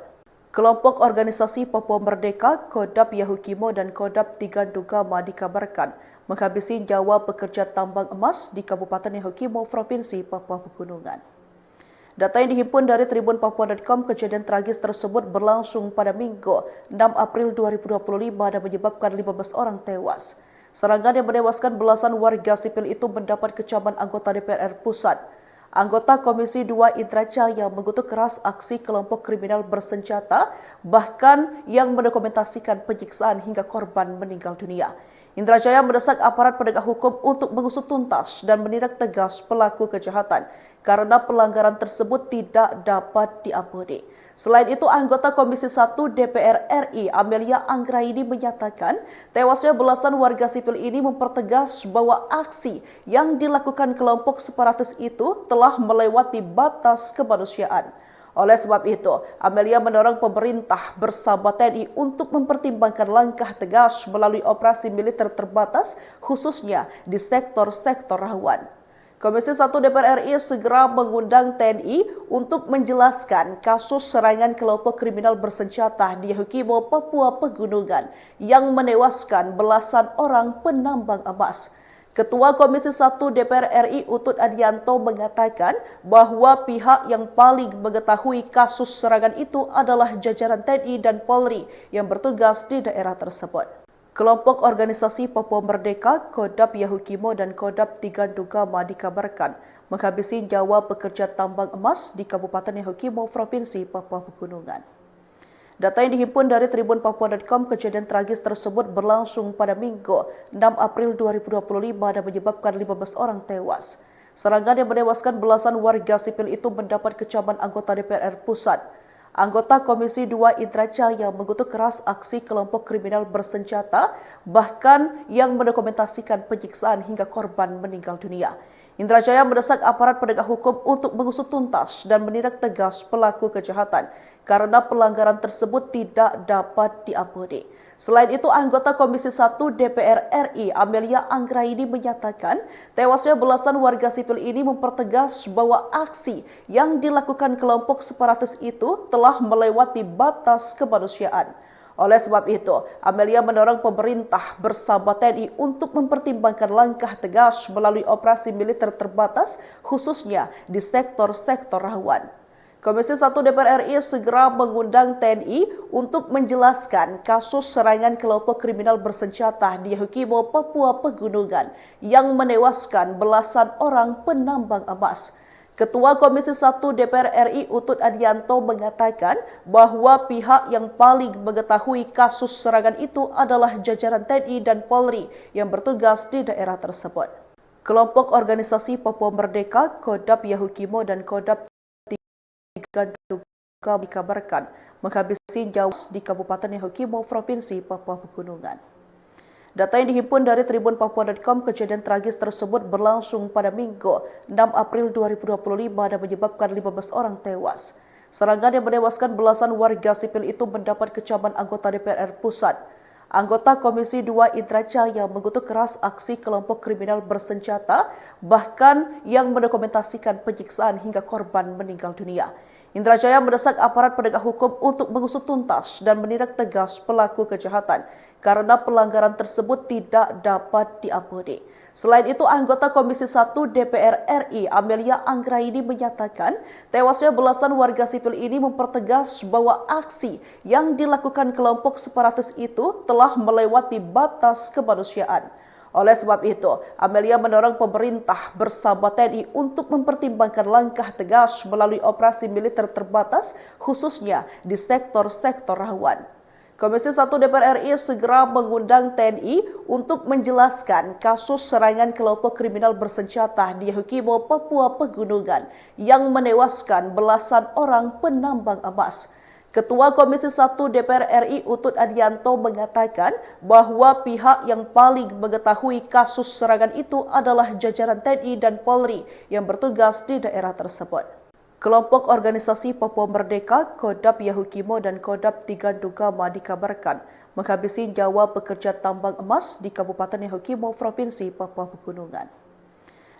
Kelompok organisasi Papua Merdeka, Kodap Yahukimo dan Kodap Tigandugama dikabarkan menghabisi nyawa pekerja tambang emas di Kabupaten Yahukimo, Provinsi Papua Pegunungan. Data yang dihimpun dari tribunpapua.com, kejadian tragis tersebut berlangsung pada Minggu 6 April 2025 dan menyebabkan 15 orang tewas. Serangan yang menewaskan belasan warga sipil itu mendapat kecaman anggota DPR Pusat. Anggota Komisi 2 Indra Jaya mengutuk keras aksi kelompok kriminal bersenjata, bahkan yang mendokumentasikan penyiksaan hingga korban meninggal dunia. Indra Jaya mendesak aparat penegak hukum untuk mengusut tuntas dan menindak tegas pelaku kejahatan karena pelanggaran tersebut tidak dapat diampuni. Selain itu, anggota Komisi 1 DPR RI Amelia Anggraini menyatakan tewasnya belasan warga sipil ini mempertegas bahwa aksi yang dilakukan kelompok separatis itu telah melewati batas kemanusiaan. Oleh sebab itu, Amelia mendorong pemerintah bersama TNI untuk mempertimbangkan langkah tegas melalui operasi militer terbatas, khususnya di sektor-sektor rawan. Komisi 1 DPR RI segera mengundang TNI untuk menjelaskan kasus serangan kelompok kriminal bersenjata di Yahukimo, Papua Pegunungan yang menewaskan belasan orang penambang emas. Ketua Komisi 1 DPR RI Utut Adianto mengatakan bahwa pihak yang paling mengetahui kasus serangan itu adalah jajaran TNI dan Polri yang bertugas di daerah tersebut. Kelompok organisasi Papua Merdeka, Kodap Yahukimo dan Kodap Tigandugama dikabarkan menghabisi nyawa pekerja tambang emas di Kabupaten Yahukimo, Provinsi Papua Pegunungan. Data yang dihimpun dari tribunpapua.com, kejadian tragis tersebut berlangsung pada Minggu 6 April 2025 dan menyebabkan 15 orang tewas. Serangan yang menewaskan belasan warga sipil itu mendapat kecaman anggota DPR Pusat. Anggota Komisi 2 Indra Jaya mengutuk keras aksi kelompok kriminal bersenjata, bahkan yang mendokumentasikan penyiksaan hingga korban meninggal dunia. Indra Jaya mendesak aparat penegak hukum untuk mengusut tuntas dan menindak tegas pelaku kejahatan karena pelanggaran tersebut tidak dapat diampuni. Selain itu, anggota Komisi 1 DPR RI Amelia Anggraini menyatakan tewasnya belasan warga sipil ini mempertegas bahwa aksi yang dilakukan kelompok separatis itu telah melewati batas kemanusiaan. Oleh sebab itu, Amelia mendorong pemerintah bersama TNI untuk mempertimbangkan langkah tegas melalui operasi militer terbatas, khususnya di sektor-sektor rawan. Komisi 1 DPR RI segera mengundang TNI untuk menjelaskan kasus serangan kelompok kriminal bersenjata di Yahukimo, Papua Pegunungan yang menewaskan belasan orang penambang emas. Ketua Komisi 1 DPR RI Utut Adianto mengatakan bahwa pihak yang paling mengetahui kasus serangan itu adalah jajaran TNI dan Polri yang bertugas di daerah tersebut. Kelompok organisasi Papua Merdeka, Kodap Yahukimo dan Kodap Ganduka dikabarkan menghabisi nyawa di Kabupaten Yahukimo, Provinsi Papua Pegunungan. Data yang dihimpun dari tribunpapua.com, kejadian tragis tersebut berlangsung pada Minggu 6 April 2025 dan menyebabkan 15 orang tewas. Serangan yang menewaskan belasan warga sipil itu mendapat kecaman anggota DPR Pusat. Anggota Komisi 2 Indra Jaya mengutuk keras aksi kelompok kriminal bersenjata, bahkan yang mendokumentasikan penyiksaan hingga korban meninggal dunia. Indra Jaya mendesak aparat penegak hukum untuk mengusut tuntas dan menindak tegas pelaku kejahatan karena pelanggaran tersebut tidak dapat diampuni. Selain itu, anggota Komisi 1 DPR RI Amelia Anggraini menyatakan tewasnya belasan warga sipil ini mempertegas bahwa aksi yang dilakukan kelompok separatis itu telah melewati batas kemanusiaan. Oleh sebab itu, Amelia mendorong pemerintah bersama TNI untuk mempertimbangkan langkah tegas melalui operasi militer terbatas, khususnya di sektor-sektor rawan. Komisi 1 DPR RI segera mengundang TNI untuk menjelaskan kasus serangan kelompok kriminal bersenjata di Yahukimo, Papua Pegunungan yang menewaskan belasan orang penambang emas. Ketua Komisi 1 DPR RI Utut Adianto mengatakan bahwa pihak yang paling mengetahui kasus serangan itu adalah jajaran TNI dan Polri yang bertugas di daerah tersebut. Kelompok organisasi Papua Merdeka, Kodap Yahukimo dan Kodap Ganduka dikabarkan menghabisi nyawa pekerja tambang emas di Kabupaten Yahukimo, Provinsi Papua Pegunungan.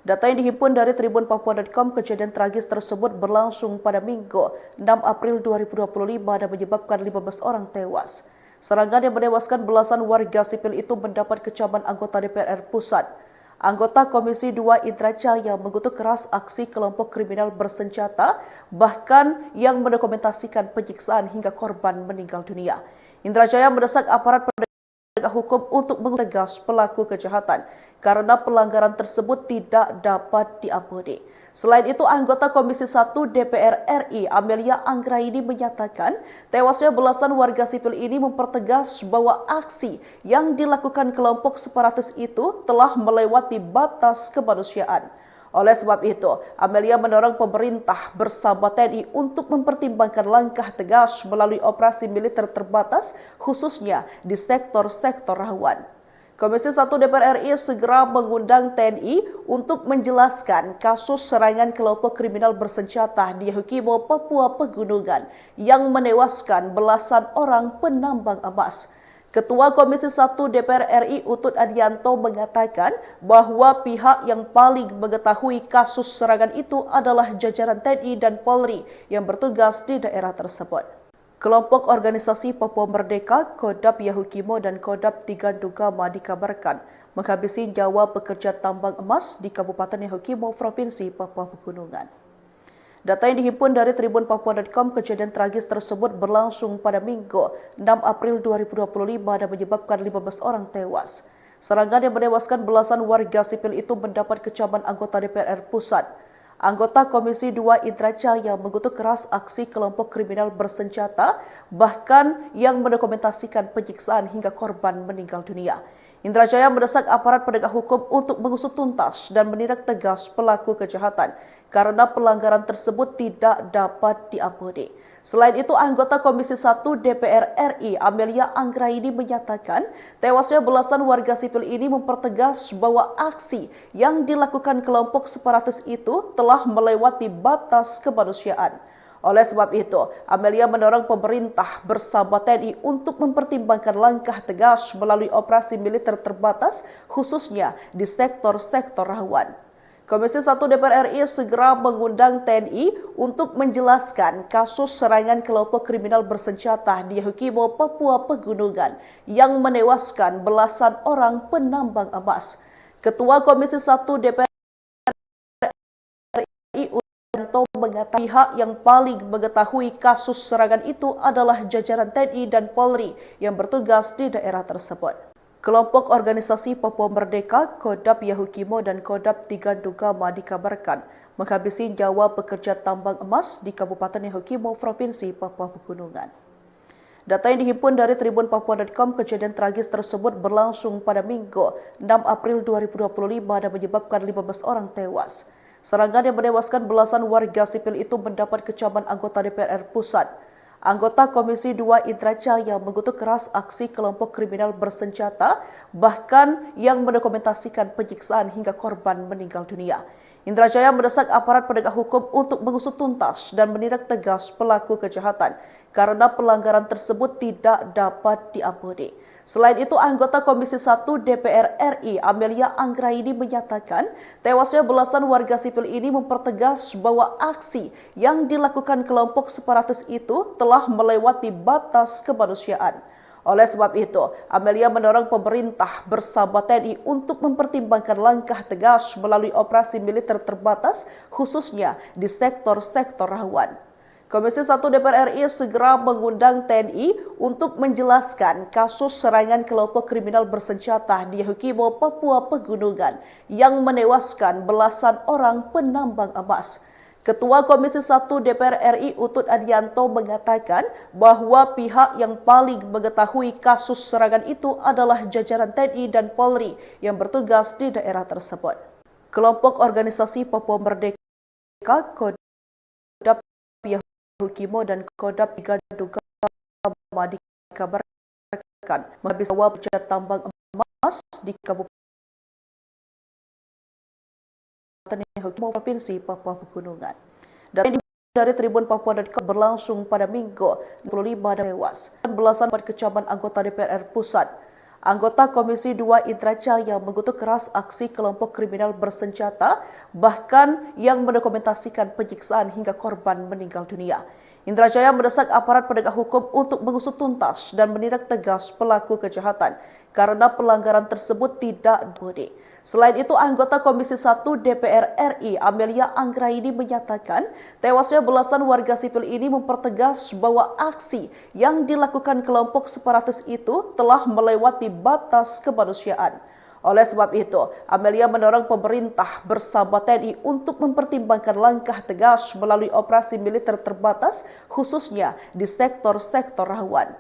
Data yang dihimpun dari tribunpapua.com, kejadian tragis tersebut berlangsung pada Minggu 6 April 2025 dan menyebabkan 15 orang tewas. Serangan yang menewaskan belasan warga sipil itu mendapat kecaman anggota DPR Pusat. Anggota Komisi 2 Indra Jaya mengutuk keras aksi kelompok kriminal bersenjata, bahkan yang mendokumentasikan penyiksaan hingga korban meninggal dunia. Indra Jaya mendesak aparat penegak hukum untuk mentegas pelaku kejahatan karena pelanggaran tersebut tidak dapat diampuni. Selain itu, anggota Komisi 1 DPR RI Amelia Anggraini menyatakan tewasnya belasan warga sipil ini mempertegas bahwa aksi yang dilakukan kelompok separatis itu telah melewati batas kemanusiaan. Oleh sebab itu, Amelia mendorong pemerintah bersama TNI untuk mempertimbangkan langkah tegas melalui operasi militer terbatas, khususnya di sektor-sektor rawan. Komisi 1 DPR RI segera mengundang TNI untuk menjelaskan kasus serangan kelompok kriminal bersenjata di Yahukimo, Papua Pegunungan yang menewaskan belasan orang penambang emas. Ketua Komisi 1 DPR RI Utut Adianto mengatakan bahwa pihak yang paling mengetahui kasus serangan itu adalah jajaran TNI dan Polri yang bertugas di daerah tersebut. Kelompok organisasi Papua Merdeka, Kodap Yahukimo dan Kodap Ganduka dikabarkan menghabisi nyawa pekerja tambang emas di Kabupaten Yahukimo, Provinsi Papua Pegunungan. Data yang dihimpun dari tribunpapua.com, kejadian tragis tersebut berlangsung pada Minggu 6 April 2025 dan menyebabkan 15 orang tewas. Serangan yang menewaskan belasan warga sipil itu mendapat kecaman anggota DPR Pusat. Anggota Komisi 2 Indra Jaya mengutuk keras aksi kelompok kriminal bersenjata, bahkan yang mendokumentasikan penyiksaan hingga korban meninggal dunia. Indra Jaya mendesak aparat penegak hukum untuk mengusut tuntas dan menindak tegas pelaku kejahatan karena pelanggaran tersebut tidak dapat diampuni. Selain itu, anggota Komisi 1 DPR RI Amelia Anggraini menyatakan tewasnya belasan warga sipil ini mempertegas bahwa aksi yang dilakukan kelompok separatis itu telah melewati batas kemanusiaan. Oleh sebab itu, Amelia mendorong pemerintah bersama TNI untuk mempertimbangkan langkah tegas melalui operasi militer terbatas, khususnya di sektor-sektor rawan. Komisi 1 DPR RI segera mengundang TNI untuk menjelaskan kasus serangan kelompok kriminal bersenjata di Yahukimo, Papua Pegunungan yang menewaskan belasan orang penambang emas. Ketua Komisi 1 DPR RI Adianto mengatakan pihak yang paling mengetahui kasus serangan itu adalah jajaran TNI dan Polri yang bertugas di daerah tersebut. Kelompok organisasi Papua Merdeka, Kodap Yahukimo dan Kodap Tigandugama dikabarkan menghabisi nyawa pekerja tambang emas di Kabupaten Yahukimo, Provinsi Papua Pegunungan. Data yang dihimpun dari tribunpapua.com, kejadian tragis tersebut berlangsung pada Minggu 6 April 2025 dan menyebabkan 15 orang tewas. Serangan yang menewaskan belasan warga sipil itu mendapat kecaman anggota DPR Pusat. Anggota Komisi 2 Indra Jaya mengutuk keras aksi kelompok kriminal bersenjata, bahkan yang mendokumentasikan penyiksaan hingga korban meninggal dunia. Indra Jaya mendesak aparat penegak hukum untuk mengusut tuntas dan menindak tegas pelaku kejahatan karena pelanggaran tersebut tidak dapat diampuni. Selain itu, anggota Komisi 1 DPR RI Amelia Anggraini menyatakan tewasnya belasan warga sipil ini mempertegas bahwa aksi yang dilakukan kelompok separatis itu telah melewati batas kemanusiaan. Oleh sebab itu, Amelia mendorong pemerintah bersama TNI untuk mempertimbangkan langkah tegas melalui operasi militer terbatas, khususnya di sektor-sektor rawan. Komisi 1 DPR RI segera mengundang TNI untuk menjelaskan kasus serangan kelompok kriminal bersenjata di Yahukimo, Papua Pegunungan yang menewaskan belasan orang penambang emas. Ketua Komisi 1 DPR RI Utut Adianto mengatakan bahwa pihak yang paling mengetahui kasus serangan itu adalah jajaran TNI dan Polri yang bertugas di daerah tersebut. Kelompok organisasi Papua Merdeka, Kodap Yahukimo dan Kodap Tigandugama dikabarkan menghabisi nyawa pekerja tambang emas di Kabupaten Yahukimo, Provinsi Papua Pegunungan. Data dari tribunpapua.com berlangsung pada Minggu 25 dan tewas. Belasan kecaman anggota DPR Pusat. Anggota Komisi 2 Indra Jaya mengutuk keras aksi kelompok kriminal bersenjata, bahkan yang mendokumentasikan penyiksaan hingga korban meninggal dunia. Indra Jaya mendesak aparat penegak hukum untuk mengusut tuntas dan menindak tegas pelaku kejahatan karena pelanggaran tersebut tidak diampuni. Selain itu, anggota Komisi 1 DPR RI Amelia Anggraini menyatakan tewasnya belasan warga sipil ini mempertegas bahwa aksi yang dilakukan kelompok separatis itu telah melewati batas kemanusiaan. Oleh sebab itu, Amelia mendorong pemerintah bersama TNI untuk mempertimbangkan langkah tegas melalui operasi militer terbatas, khususnya di sektor-sektor rawan.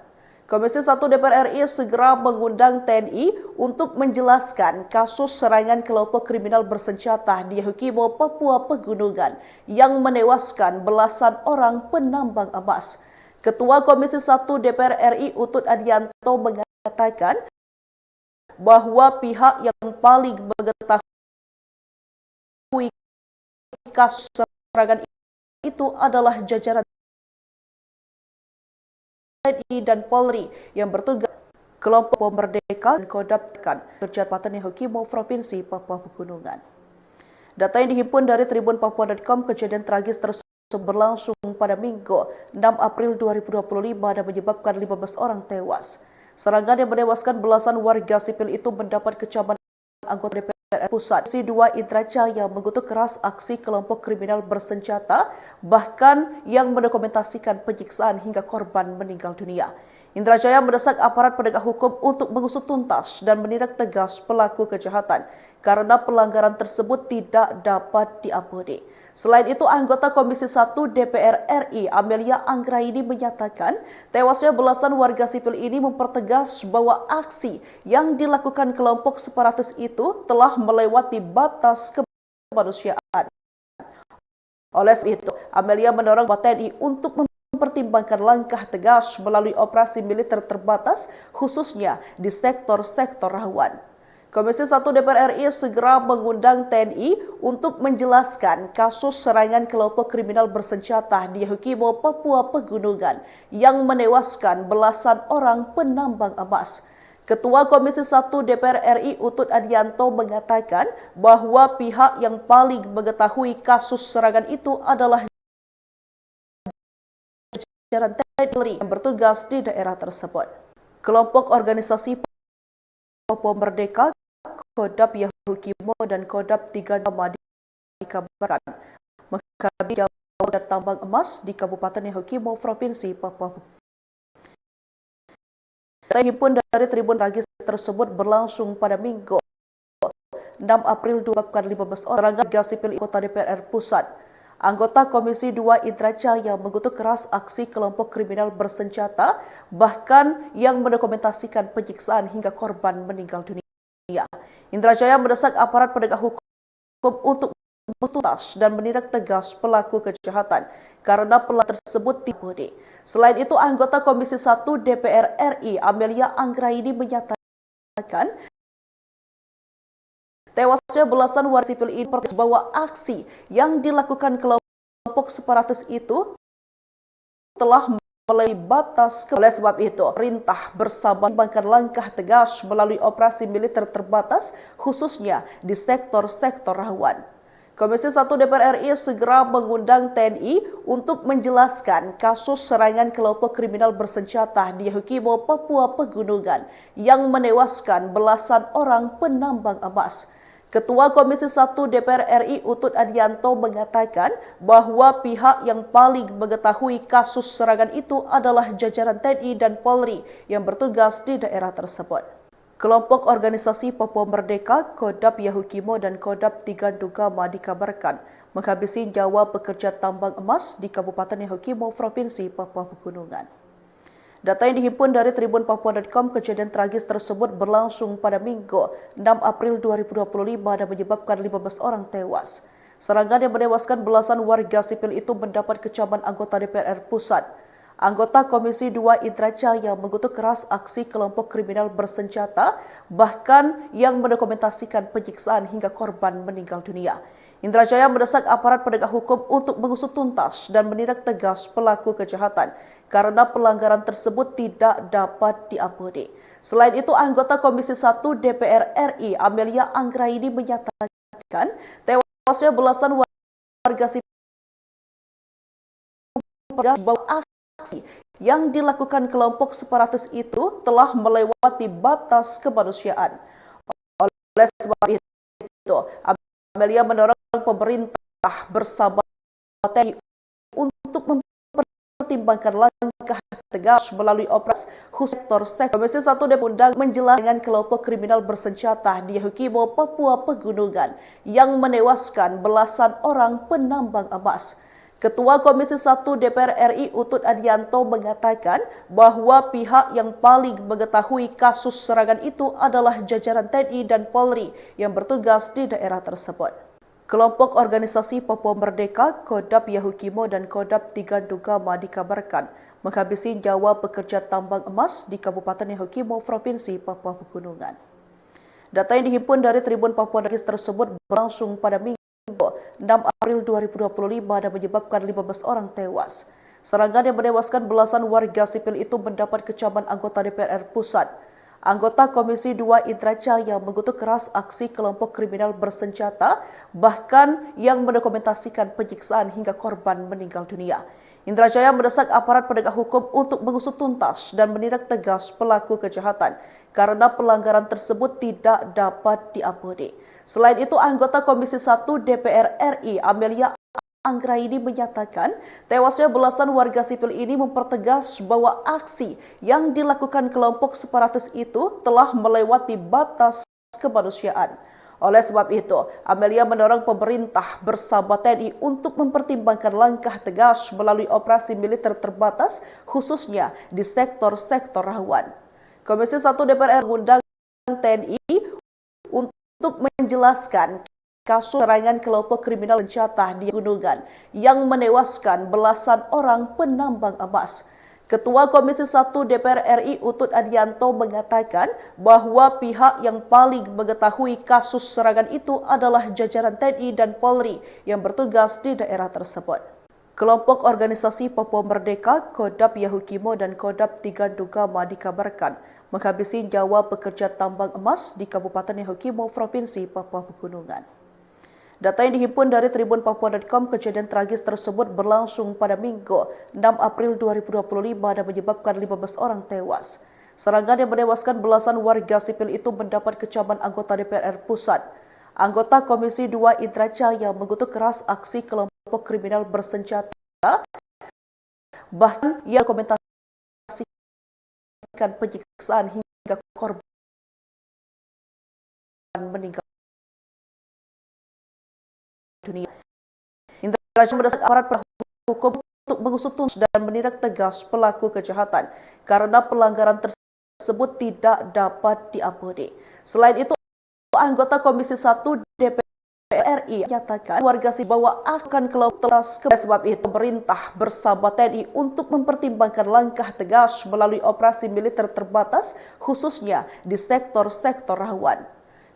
Komisi 1 DPR RI segera mengundang TNI untuk menjelaskan kasus serangan kelompok kriminal bersenjata di Yahukimo, Papua Pegunungan yang menewaskan belasan orang penambang emas. Ketua Komisi 1 DPR RI Utut Adianto mengatakan bahwa pihak yang paling mengetahui kasus serangan itu adalah jajaran TNI dan Polri yang bertugas. Kelompok Merdeka dan Kodap Kabupaten Yahukimo, Provinsi Papua Pegunungan. Data yang dihimpun dari tribunpapua.com, kejadian tragis tersebut berlangsung pada Minggu 6 April 2025 dan menyebabkan 15 orang tewas. Serangan yang menewaskan belasan warga sipil itu mendapat kecaman anggota DPR Pusat. Komisi 2 Indra Jaya mengutuk keras aksi kelompok kriminal bersenjata, bahkan yang mendokumentasikan penyiksaan hingga korban meninggal dunia. Indra Jaya mendesak aparat penegak hukum untuk mengusut tuntas dan menindak tegas pelaku kejahatan karena pelanggaran tersebut tidak dapat diampuni. Selain itu, anggota Komisi 1 DPR RI Amelia Anggraini menyatakan tewasnya belasan warga sipil ini mempertegas bahwa aksi yang dilakukan kelompok separatis itu telah melewati batas kemanusiaan. Oleh sebab itu, Amelia mendorong TNI untuk mempertimbangkan langkah tegas melalui operasi militer terbatas, khususnya di sektor-sektor rawan. Komisi 1 DPR RI segera mengundang TNI untuk menjelaskan kasus serangan kelompok kriminal bersenjata di Yahukimo, Papua Pegunungan yang menewaskan belasan orang penambang emas. Ketua Komisi 1 DPR RI Utut Adianto mengatakan bahwa pihak yang paling mengetahui kasus serangan itu adalah jajaran TNI yang bertugas di daerah tersebut. Kelompok organisasi Papua Merdeka, Kodap Yahukimo dan Kodap Tigandugama dikabarkan menghabisi pekerja tambang emas di Kabupaten Yahukimo, Provinsi Papua. Data himpun dari Tribun Tragis tersebut berlangsung pada Minggu 6 April 2015 orang warga sipil Kota DPR Pusat. Anggota Komisi 2 Indra Jaya mengutuk keras aksi kelompok kriminal bersenjata, bahkan yang mendokumentasikan penyiksaan hingga korban meninggal dunia. Indra Jaya mendesak aparat penegak hukum untuk tuntas dan menindak tegas pelaku kejahatan karena pelaku tersebut tidak. Selain itu, anggota Komisi 1 DPR RI Amelia Anggraini menyatakan tewasnya belasan warga sipil ini bahwa aksi yang dilakukan kelompok separatis itu telah melampaui batas. Oleh sebab itu, perintah bersama mengembangkan langkah tegas melalui operasi militer terbatas, khususnya di sektor-sektor rawan. Komisi 1 DPR RI segera mengundang TNI untuk menjelaskan kasus serangan kelompok kriminal bersenjata di Yahukimo, Papua Pegunungan yang menewaskan belasan orang penambang emas. Ketua Komisi 1 DPR RI Utut Adianto mengatakan bahwa pihak yang paling mengetahui kasus serangan itu adalah jajaran TNI dan Polri yang bertugas di daerah tersebut. Kelompok organisasi Papua Merdeka, Kodap Yahukimo dan Kodap Tigandugama dikabarkan menghabisi nyawa pekerja tambang emas di Kabupaten Yahukimo, Provinsi Papua Pegunungan. Data yang dihimpun dari tribunpapua.com, kejadian tragis tersebut berlangsung pada Minggu 6 April 2025 dan menyebabkan 15 orang tewas. Serangan yang menewaskan belasan warga sipil itu mendapat kecaman anggota DPR Pusat. Anggota Komisi 2 Indra Jaya mengutuk keras aksi kelompok kriminal bersenjata, bahkan yang mendokumentasikan penyiksaan hingga korban meninggal dunia. Indra Jaya mendesak aparat penegak hukum untuk mengusut tuntas dan menindak tegas pelaku kejahatan karena pelanggaran tersebut tidak dapat diampuni. Selain itu, anggota Komisi 1 DPR RI Amelia Anggraini menyatakan tewasnya belasan warga sipil bahwa aksi yang dilakukan kelompok separatis itu telah melewati batas kemanusiaan. Oleh sebab itu, Amelia mendorong pemerintah bersama TNI untuk mempertimbangkan langkah tegas melalui operasi khusus sektor. Komisi 1 DPR menjelaskan kelompok kriminal bersenjata di Yahukimo, Papua Pegunungan yang menewaskan belasan orang penambang emas. Ketua Komisi 1 DPR RI Utut Adianto mengatakan bahwa pihak yang paling mengetahui kasus serangan itu adalah jajaran TNI dan Polri yang bertugas di daerah tersebut. Kelompok organisasi Papua Merdeka, Kodap Yahukimo dan Kodap Tigandugama dikabarkan menghabisi nyawa pekerja tambang emas di Kabupaten Yahukimo, Provinsi Papua Pegunungan. Data yang dihimpun dari tribunpapua.com tersebut berlangsung pada Minggu 6 April 2025 dan menyebabkan 15 orang tewas. Serangan yang menewaskan belasan warga sipil itu mendapat kecaman anggota DPR Pusat. Anggota Komisi 2 Indra Jaya mengutuk keras aksi kelompok kriminal bersenjata, bahkan yang mendokumentasikan penyiksaan hingga korban meninggal dunia. Indra Jaya mendesak aparat penegak hukum untuk mengusut tuntas dan menindak tegas pelaku kejahatan karena pelanggaran tersebut tidak dapat diampuni. Selain itu, anggota Komisi 1 DPR RI Amelia Anggraini menyatakan tewasnya belasan warga sipil ini mempertegas bahwa aksi yang dilakukan kelompok separatis itu telah melewati batas kemanusiaan. Oleh sebab itu, Amelia mendorong pemerintah bersama TNI untuk mempertimbangkan langkah tegas melalui operasi militer terbatas, khususnya di sektor-sektor rawan. Komisi 1 DPR mengundang TNI untuk menjelaskan kasus serangan kelompok kriminal bersenjata di Gunungan yang menewaskan belasan orang penambang emas. Ketua Komisi 1 DPR RI Utut Adianto mengatakan bahwa pihak yang paling mengetahui kasus serangan itu adalah jajaran TNI dan Polri yang bertugas di daerah tersebut. Kelompok organisasi Papua Merdeka, Kodap Yahukimo dan Kodap Tigandugama dikabarkan menghabisi nyawa pekerja tambang emas di Kabupaten Yahukimo, Provinsi Papua Pegunungan. Data yang dihimpun dari tribunpapua.com, kejadian tragis tersebut berlangsung pada Minggu 6 April 2025 dan menyebabkan 15 orang tewas. Serangan yang menewaskan belasan warga sipil itu mendapat kecaman anggota DPR Pusat. Anggota Komisi 2 Indra Jaya mengutuk keras aksi kelompok kriminal bersenjata, bahkan ia komentasikan penyiksaan hingga korban meninggal dunia. Indra Jaya mendesak aparat hukum untuk mengusut tuntas dan menindak tegas pelaku kejahatan karena pelanggaran tersebut tidak dapat diampuni. Selain itu, anggota Komisi 1 DPR RI menyatakan warga sipil bahwa akan kelompok telas. Sebab itu pemerintah bersama TNI untuk mempertimbangkan langkah tegas melalui operasi militer terbatas khususnya di sektor-sektor rawan.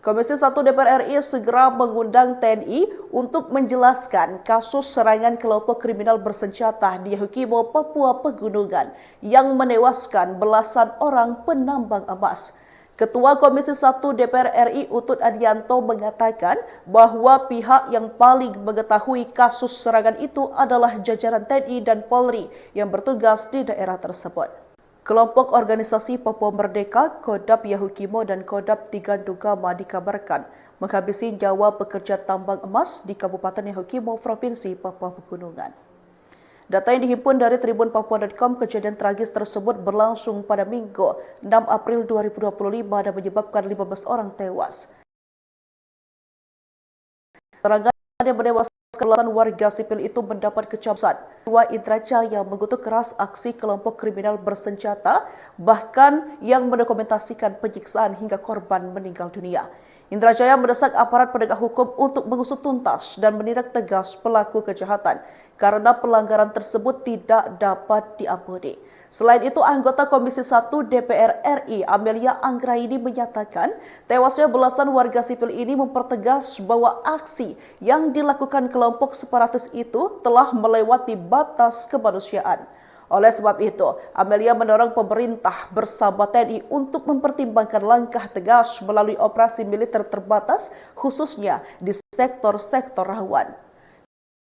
Komisi 1 DPR RI segera mengundang TNI untuk menjelaskan kasus serangan kelompok kriminal bersenjata di Yahukimo, Papua Pegunungan yang menewaskan belasan orang penambang emas. Ketua Komisi 1 DPR RI Utut Adianto mengatakan bahwa pihak yang paling mengetahui kasus serangan itu adalah jajaran TNI dan Polri yang bertugas di daerah tersebut. Kelompok organisasi Papua Merdeka, Kodap Yahukimo dan Kodap Tigandugama dikabarkan menghabisi nyawa pekerja tambang emas di Kabupaten Yahukimo, Provinsi Papua Pegunungan. Data yang dihimpun dari tribunpapua.com, kejadian tragis tersebut berlangsung pada Minggu 6 April 2025 dan menyebabkan 15 orang tewas. Serangan yang menewaskan belasan warga sipil itu mendapat kecaman. Indra Jaya mengutuk keras aksi kelompok kriminal bersenjata, bahkan yang mendokumentasikan penyiksaan hingga korban meninggal dunia. Indra Jaya mendesak aparat penegak hukum untuk mengusut tuntas dan menindak tegas pelaku kejahatan karena pelanggaran tersebut tidak dapat diampuni. Selain itu, anggota Komisi 1 DPR RI Amelia Anggraini menyatakan tewasnya belasan warga sipil ini mempertegas bahwa aksi yang dilakukan kelompok separatis itu telah melewati batas kemanusiaan. Oleh sebab itu, Amelia mendorong pemerintah bersama TNI untuk mempertimbangkan langkah tegas melalui operasi militer terbatas khususnya di sektor-sektor rawan.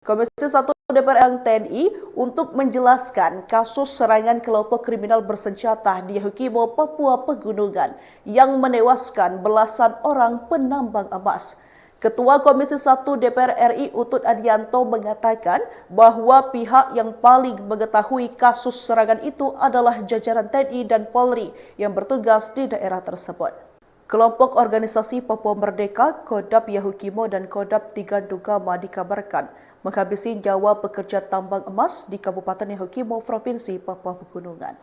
Komisi 1 DPR yang TNI untuk menjelaskan kasus serangan kelompok kriminal bersenjata di Yahukimo, Papua Pegunungan yang menewaskan belasan orang penambang emas. Ketua Komisi 1 DPR RI Utut Adianto mengatakan bahwa pihak yang paling mengetahui kasus serangan itu adalah jajaran TNI dan Polri yang bertugas di daerah tersebut. Kelompok organisasi Papua Merdeka, Kodap Yahukimo dan Kodap Tigandugama dikabarkan menghabisi nyawa pekerja tambang emas di Kabupaten Yahukimo, Provinsi Papua Pegunungan.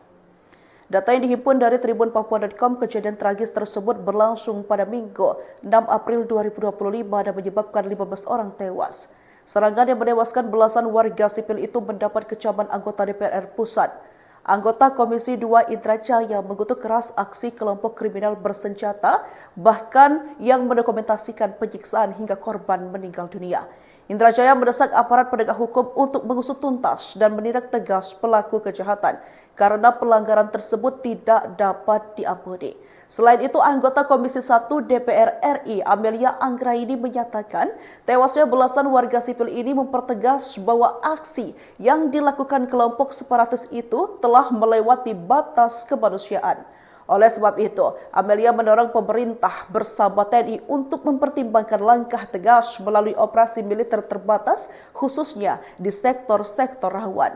Data yang dihimpun dari tribunpapua.com, kejadian tragis tersebut berlangsung pada Minggu 6 April 2025 dan menyebabkan 15 orang tewas. Serangan yang menewaskan belasan warga sipil itu mendapat kecaman anggota DPR Pusat. Anggota Komisi 2 Indra Jaya mengutuk keras aksi kelompok kriminal bersenjata, bahkan yang mendokumentasikan penyiksaan hingga korban meninggal dunia. Indra Jaya mendesak aparat penegak hukum untuk mengusut tuntas dan menindak tegas pelaku kejahatan karena pelanggaran tersebut tidak dapat diampuni. Selain itu, anggota Komisi 1 DPR RI Amelia Anggraini menyatakan tewasnya belasan warga sipil ini mempertegas bahwa aksi yang dilakukan kelompok separatis itu telah melewati batas kemanusiaan. Oleh sebab itu, Amelia mendorong pemerintah bersama TNI untuk mempertimbangkan langkah tegas melalui operasi militer terbatas khususnya di sektor-sektor rawan.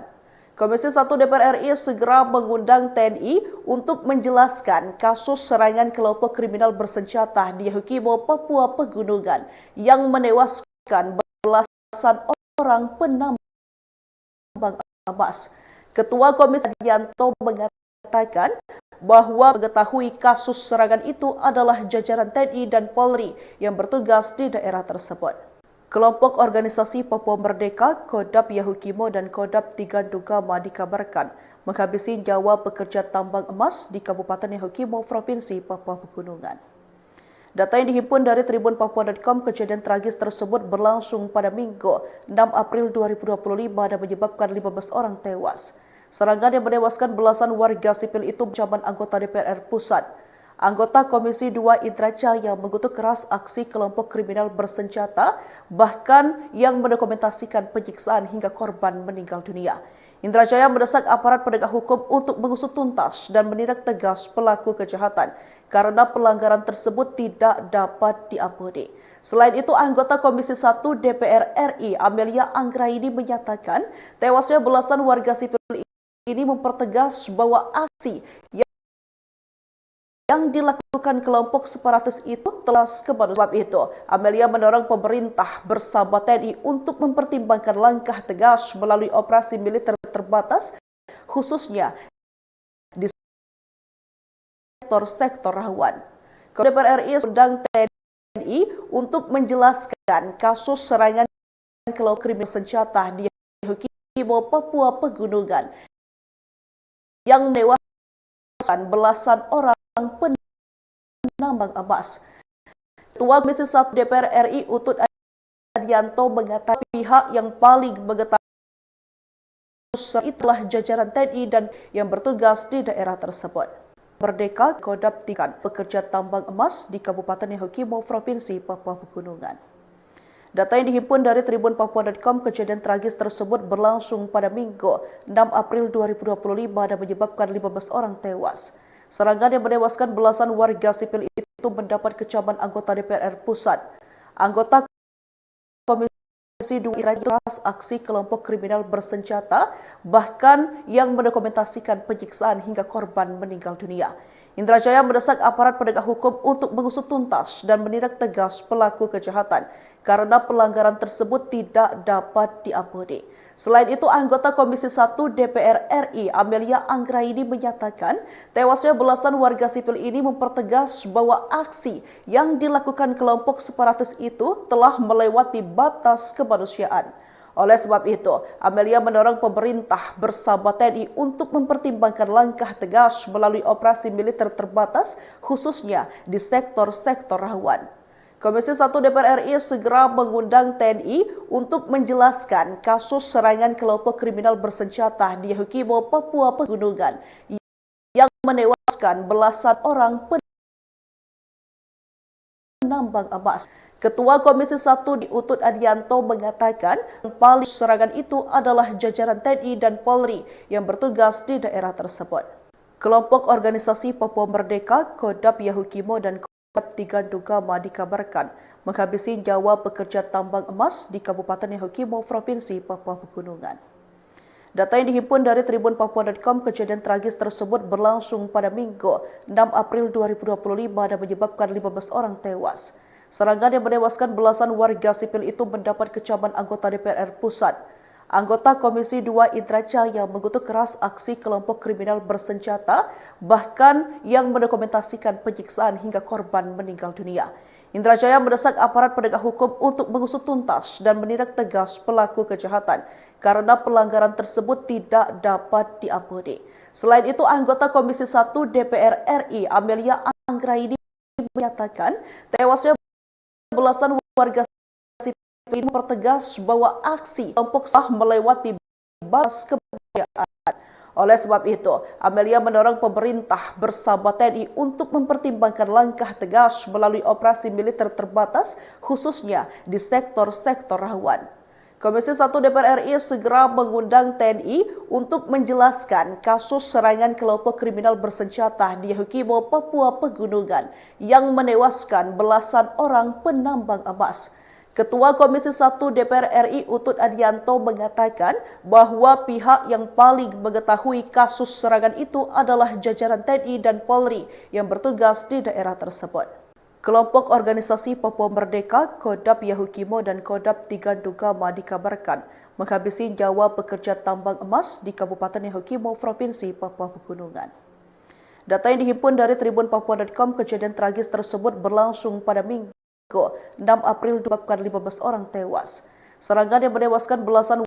Komisi 1 DPR RI segera mengundang TNI untuk menjelaskan kasus serangan kelompok kriminal bersenjata di Yahukimo, Papua Pegunungan yang menewaskan belasan orang penambang emas. Ketua Komisi Adianto mengatakan bahwa mengetahui kasus serangan itu adalah jajaran TNI dan Polri yang bertugas di daerah tersebut. Kelompok organisasi Papua Merdeka, Kodap Yahukimo dan Kodap Tigandugama dikabarkan menghabisi nyawa pekerja tambang emas di Kabupaten Yahukimo, Provinsi Papua Pegunungan. Data yang dihimpun dari tribunpapua.com, kejadian tragis tersebut berlangsung pada Minggu 6 April 2025 dan menyebabkan 15 orang tewas. Serangan yang menewaskan belasan warga sipil itu ancaman anggota DPR Pusat. Anggota Komisi 2 Indra Jaya mengutuk keras aksi kelompok kriminal bersenjata, bahkan yang mendokumentasikan penyiksaan hingga korban meninggal dunia. Indra Jaya mendesak aparat penegak hukum untuk mengusut tuntas dan menindak tegas pelaku kejahatan karena pelanggaran tersebut tidak dapat diampuni. Selain itu, anggota Komisi 1 DPR RI Amelia Anggraini menyatakan tewasnya belasan warga sipil ini mempertegas bahwa aksi yang dilakukan kelompok separatis itu telah kemanusiaan. Sebab itu, Amelia mendorong pemerintah bersama TNI untuk mempertimbangkan langkah tegas melalui operasi militer terbatas, khususnya di sektor rawan. DPR RI sedang TNI untuk menjelaskan kasus serangan kelompok kriminal senjata di Yahukimo, Papua Pegunungan yang menewaskan belasan orang penambang emas. Ketua Komisi 1 DPR RI Utut Adianto mengatakan pihak yang paling mengetahui itulah jajaran TNI dan yang bertugas di daerah tersebut. Merdeka Kodam Tigan pekerja tambang emas di Kabupaten Yahukimo, Provinsi Papua Pegunungan. Data yang dihimpun dari tribunpapua.com, kejadian tragis tersebut berlangsung pada Minggu 6 April 2025 dan menyebabkan 15 orang tewas. Serangan yang menewaskan belasan warga sipil itu mendapat kecaman anggota DPR Pusat. Anggota Komisi 2 irajas aksi kelompok kriminal bersenjata, bahkan yang mendokumentasikan penyiksaan hingga korban meninggal dunia. Indra Jaya mendesak aparat penegak hukum untuk mengusut tuntas dan menindak tegas pelaku kejahatan karena pelanggaran tersebut tidak dapat diampuni. Selain itu, anggota Komisi 1 DPR RI Amelia Anggraini menyatakan tewasnya belasan warga sipil ini mempertegas bahwa aksi yang dilakukan kelompok separatis itu telah melewati batas kemanusiaan. Oleh sebab itu, Amelia mendorong pemerintah bersama TNI untuk mempertimbangkan langkah tegas melalui operasi militer terbatas, khususnya di sektor-sektor rawan. Komisi 1 DPR RI segera mengundang TNI untuk menjelaskan kasus serangan kelompok kriminal bersenjata di Yahukimo, Papua Pegunungan yang menewaskan belasan orang penambang emas. Ketua Komisi 1 Utut Adianto mengatakan paling serangan itu adalah jajaran TNI dan Polri yang bertugas di daerah tersebut. Kelompok organisasi Papua Merdeka, Kodam Yahukimo dan Kodam Tigan Dugama dikabarkan menghabisi nyawa pekerja tambang emas di Kabupaten Yahukimo, Provinsi Papua Pegunungan. Data yang dihimpun dari tribunpapua.com, kejadian tragis tersebut berlangsung pada Minggu 6 April 2025 dan menyebabkan 15 orang tewas. Serangan yang menewaskan belasan warga sipil itu mendapat kecaman anggota DPR Pusat. Anggota Komisi 2 Indra Jaya mengutuk keras aksi kelompok kriminal bersenjata, bahkan yang mendokumentasikan penyiksaan hingga korban meninggal dunia. Indra Jaya mendesak aparat penegak hukum untuk mengusut tuntas dan menindak tegas pelaku kejahatan karena pelanggaran tersebut tidak dapat diampuni. Selain itu, anggota Komisi 1 DPR RI Amelia Anggraini menyatakan tewasnya belasan warga sipil ini mempertegas bahwa aksi kelompok sah melewati batas kemanusiaan. Oleh sebab itu, Amelia mendorong pemerintah bersama TNI untuk mempertimbangkan langkah tegas melalui operasi militer terbatas, khususnya di sektor-sektor rawan. Komisi 1 DPR RI segera mengundang TNI untuk menjelaskan kasus serangan kelompok kriminal bersenjata di Yahukimo, Papua Pegunungan yang menewaskan belasan orang penambang emas. Ketua Komisi 1 DPR RI Utut Adianto mengatakan bahwa pihak yang paling mengetahui kasus serangan itu adalah jajaran TNI dan Polri yang bertugas di daerah tersebut. Kelompok organisasi Papua Merdeka, Kodam Yahukimo dan Kodam Tigan Dugama dikabarkan menghabisi nyawa pekerja tambang emas di Kabupaten Yahukimo, Provinsi Papua Pegunungan. Data yang dihimpun dari tribunpapua.com, kejadian tragis tersebut berlangsung pada Minggu 6 April menyebabkan 15 orang tewas. Serangan yang menewaskan belasan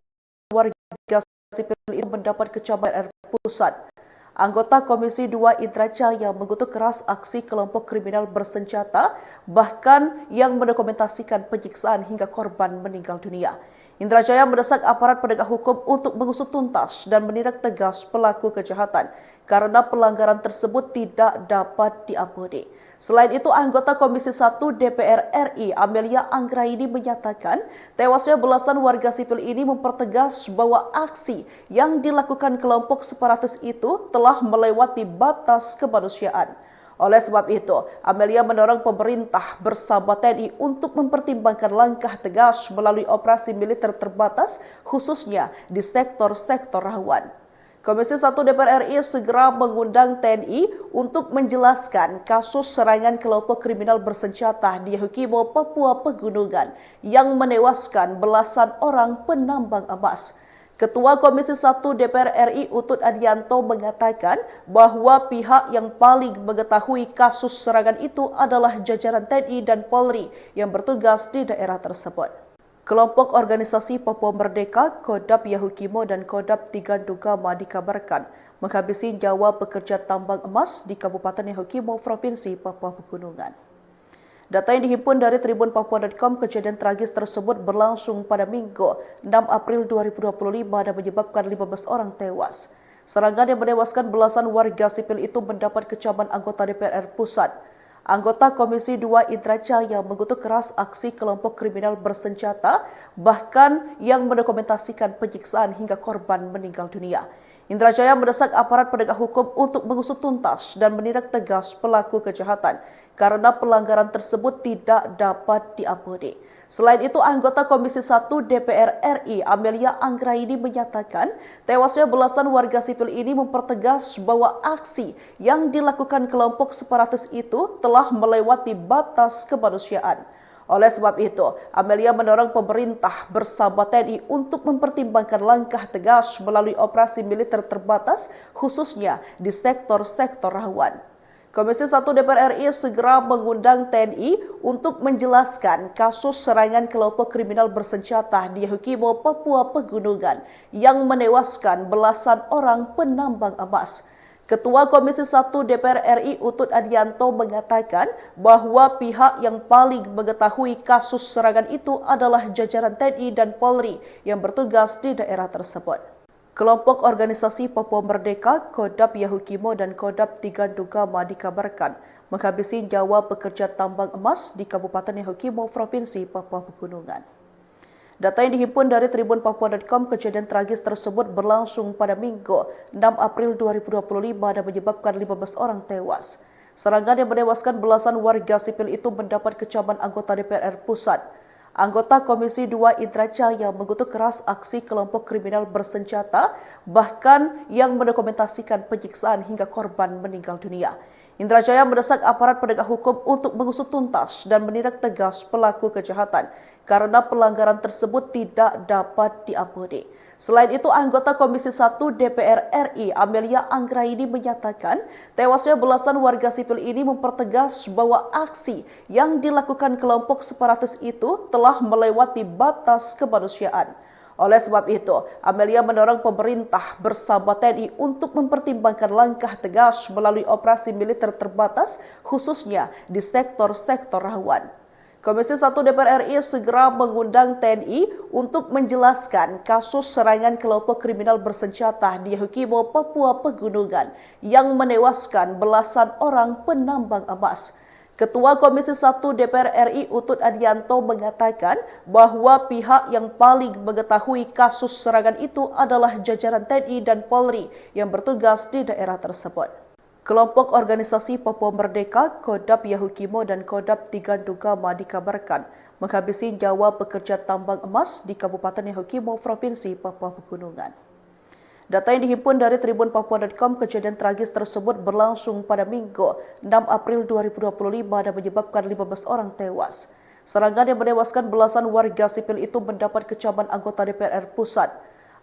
warga sipil itu mendapat kecaman Pusat. Anggota Komisi 2 Indra Jaya mengutuk keras aksi kelompok kriminal bersenjata, bahkan yang mendokumentasikan penyiksaan hingga korban meninggal dunia. Indra Jaya mendesak aparat penegak hukum untuk mengusut tuntas dan menindak tegas pelaku kejahatan karena pelanggaran tersebut tidak dapat diampuni. Selain itu, anggota Komisi 1 DPR RI Amelia Anggraini menyatakan tewasnya belasan warga sipil ini mempertegas bahwa aksi yang dilakukan kelompok separatis itu telah melewati batas kemanusiaan. Oleh sebab itu, Amelia mendorong pemerintah bersama TNI untuk mempertimbangkan langkah tegas melalui operasi militer terbatas, khususnya di sektor-sektor rawan. Komisi 1 DPR RI segera mengundang TNI untuk menjelaskan kasus serangan kelompok kriminal bersenjata di Yahukimo, Papua Pegunungan yang menewaskan belasan orang penambang emas. Ketua Komisi 1 DPR RI Utut Adianto mengatakan bahwa pihak yang paling mengetahui kasus serangan itu adalah jajaran TNI dan Polri yang bertugas di daerah tersebut. Kelompok organisasi Papua Merdeka, Kodap Yahukimo dan Kodap Tigandugama dikabarkan menghabisi nyawa pekerja tambang emas di Kabupaten Yahukimo, Provinsi Papua Pegunungan. Data yang dihimpun dari tribunpapua.com, kejadian tragis tersebut berlangsung pada Minggu 6 April 2025 dan menyebabkan 15 orang tewas. Serangan yang menewaskan belasan warga sipil itu mendapat kecaman anggota DPR Pusat. Anggota Komisi 2 Indra Jaya mengutuk keras aksi kelompok kriminal bersenjata, bahkan yang mendokumentasikan penyiksaan hingga korban meninggal dunia. Indra Jaya mendesak aparat penegak hukum untuk mengusut tuntas dan menindak tegas pelaku kejahatan karena pelanggaran tersebut tidak dapat diampuni. Selain itu, anggota Komisi 1 DPR RI Amelia Anggraini menyatakan tewasnya belasan warga sipil ini mempertegas bahwa aksi yang dilakukan kelompok separatis itu telah melewati batas kemanusiaan. Oleh sebab itu, Amelia mendorong pemerintah bersama TNI untuk mempertimbangkan langkah tegas melalui operasi militer terbatas, khususnya di sektor-sektor rawan. Komisi 1 DPR RI segera mengundang TNI untuk menjelaskan kasus serangan kelompok kriminal bersenjata di Yahukimo, Papua Pegunungan yang menewaskan belasan orang penambang emas. Ketua Komisi 1 DPR RI Utut Adianto mengatakan bahwa pihak yang paling mengetahui kasus serangan itu adalah jajaran TNI dan Polri yang bertugas di daerah tersebut. Kelompok organisasi Papua Merdeka, Kodap Yahukimo dan Kodap Tigandugama dikabarkan menghabisi nyawa pekerja tambang emas di Kabupaten Yahukimo, Provinsi Papua Pegunungan. Data yang dihimpun dari tribunpapua.com, kejadian tragis tersebut berlangsung pada Minggu 6 April 2025 dan menyebabkan 15 orang tewas. Serangan yang menewaskan belasan warga sipil itu mendapat kecaman anggota DPR Pusat. Anggota Komisi 2 Indra Jaya mengutuk keras aksi kelompok kriminal bersenjata, bahkan yang mendokumentasikan penyiksaan hingga korban meninggal dunia. Indra Jaya mendesak aparat penegak hukum untuk mengusut tuntas dan menindak tegas pelaku kejahatan karena pelanggaran tersebut tidak dapat diampuni. Selain itu, anggota Komisi 1 DPR RI Amelia Anggraini menyatakan tewasnya belasan warga sipil ini mempertegas bahwa aksi yang dilakukan kelompok separatis itu telah melewati batas kemanusiaan. Oleh sebab itu, Amelia mendorong pemerintah bersama TNI untuk mempertimbangkan langkah tegas melalui operasi militer terbatas, khususnya di sektor-sektor rawan. Komisi 1 DPR RI segera mengundang TNI untuk menjelaskan kasus serangan kelompok kriminal bersenjata di Yahukimo, Papua Pegunungan yang menewaskan belasan orang penambang emas. Ketua Komisi 1 DPR RI Utut Adianto mengatakan bahwa pihak yang paling mengetahui kasus serangan itu adalah jajaran TNI dan Polri yang bertugas di daerah tersebut. Kelompok organisasi Papua Merdeka, Kodap Yahukimo dan Kodap Tigandugama dikabarkan menghabisi nyawa pekerja tambang emas di Kabupaten Yahukimo, Provinsi Papua Pegunungan. Data yang dihimpun dari tribunpapua.com, kejadian tragis tersebut berlangsung pada Minggu 6 April 2025 dan menyebabkan 15 orang tewas. Serangan yang menewaskan belasan warga sipil itu mendapat kecaman anggota DPR Pusat.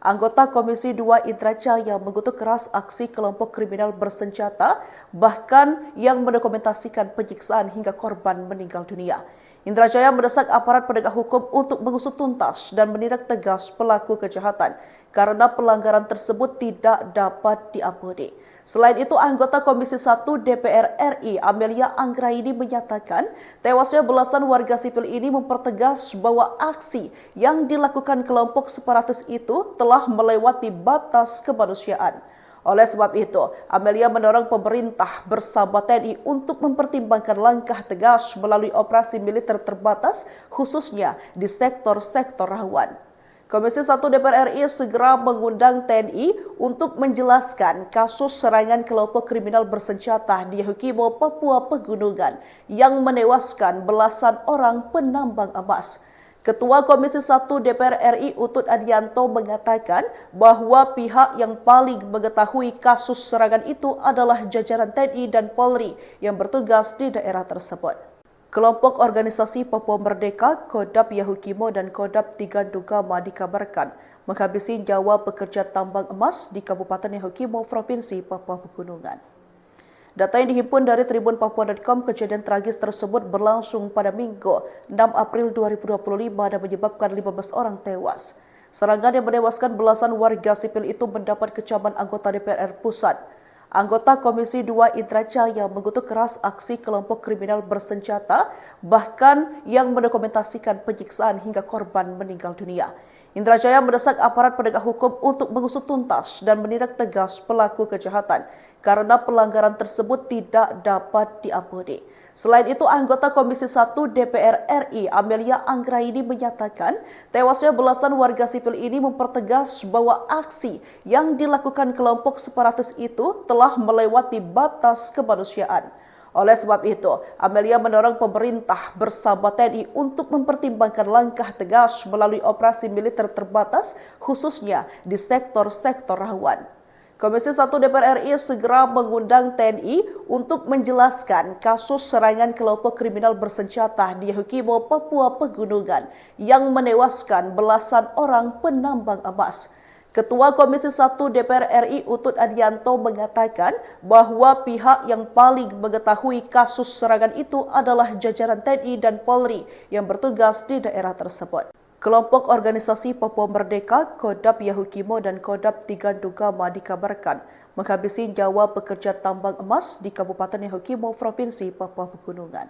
Anggota Komisi 2 Indra Jaya mengutuk keras aksi kelompok kriminal bersenjata, bahkan yang mendokumentasikan penyiksaan hingga korban meninggal dunia. Indra Jaya mendesak aparat penegak hukum untuk mengusut tuntas dan menindak tegas pelaku kejahatan karena pelanggaran tersebut tidak dapat diampuni. Selain itu, anggota Komisi 1 DPR RI Amelia Anggraini menyatakan tewasnya belasan warga sipil ini mempertegas bahwa aksi yang dilakukan kelompok separatis itu telah melewati batas kemanusiaan. Oleh sebab itu, Amelia mendorong pemerintah bersama TNI untuk mempertimbangkan langkah tegas melalui operasi militer terbatas, khususnya di sektor-sektor rawan. Komisi 1 DPR RI segera mengundang TNI untuk menjelaskan kasus serangan kelompok kriminal bersenjata di Yahukimo, Papua Pegunungan yang menewaskan belasan orang penambang emas. Ketua Komisi 1 DPR RI Utut Adianto mengatakan bahwa pihak yang paling mengetahui kasus serangan itu adalah jajaran TNI dan Polri yang bertugas di daerah tersebut. Kelompok organisasi Papua Merdeka, Kodap Yahukimo dan Kodap Tigandugama dikabarkan menghabisi nyawa pekerja tambang emas di Kabupaten Yahukimo, Provinsi Papua Pegunungan. Data yang dihimpun dari tribunpapua.com, kejadian tragis tersebut berlangsung pada Minggu 6 April 2025 dan menyebabkan 15 orang tewas. Serangan yang menewaskan belasan warga sipil itu mendapat kecaman anggota DPR Pusat. Anggota Komisi 2 Indra Jaya mengutuk keras aksi kelompok kriminal bersenjata, bahkan yang mendokumentasikan penyiksaan hingga korban meninggal dunia. Indra Jaya mendesak aparat penegak hukum untuk mengusut tuntas dan menindak tegas pelaku kejahatan karena pelanggaran tersebut tidak dapat diampuni. Selain itu, anggota Komisi 1 DPR RI Amelia Anggraini menyatakan tewasnya belasan warga sipil ini mempertegas bahwa aksi yang dilakukan kelompok separatis itu telah melewati batas kemanusiaan. Oleh sebab itu, Amelia mendorong pemerintah bersama TNI untuk mempertimbangkan langkah tegas melalui operasi militer terbatas, khususnya di sektor-sektor rawan. Komisi 1 DPR RI segera mengundang TNI untuk menjelaskan kasus serangan kelompok kriminal bersenjata di Yahukimo, Papua Pegunungan yang menewaskan belasan orang penambang emas. Ketua Komisi 1 DPR RI Utut Adianto mengatakan bahwa pihak yang paling mengetahui kasus serangan itu adalah jajaran TNI dan Polri yang bertugas di daerah tersebut. Kelompok organisasi Papua Merdeka, Kodap Yahukimo dan Kodap Tigandugama dikabarkan menghabisi nyawa pekerja tambang emas di Kabupaten Yahukimo, Provinsi Papua Pegunungan.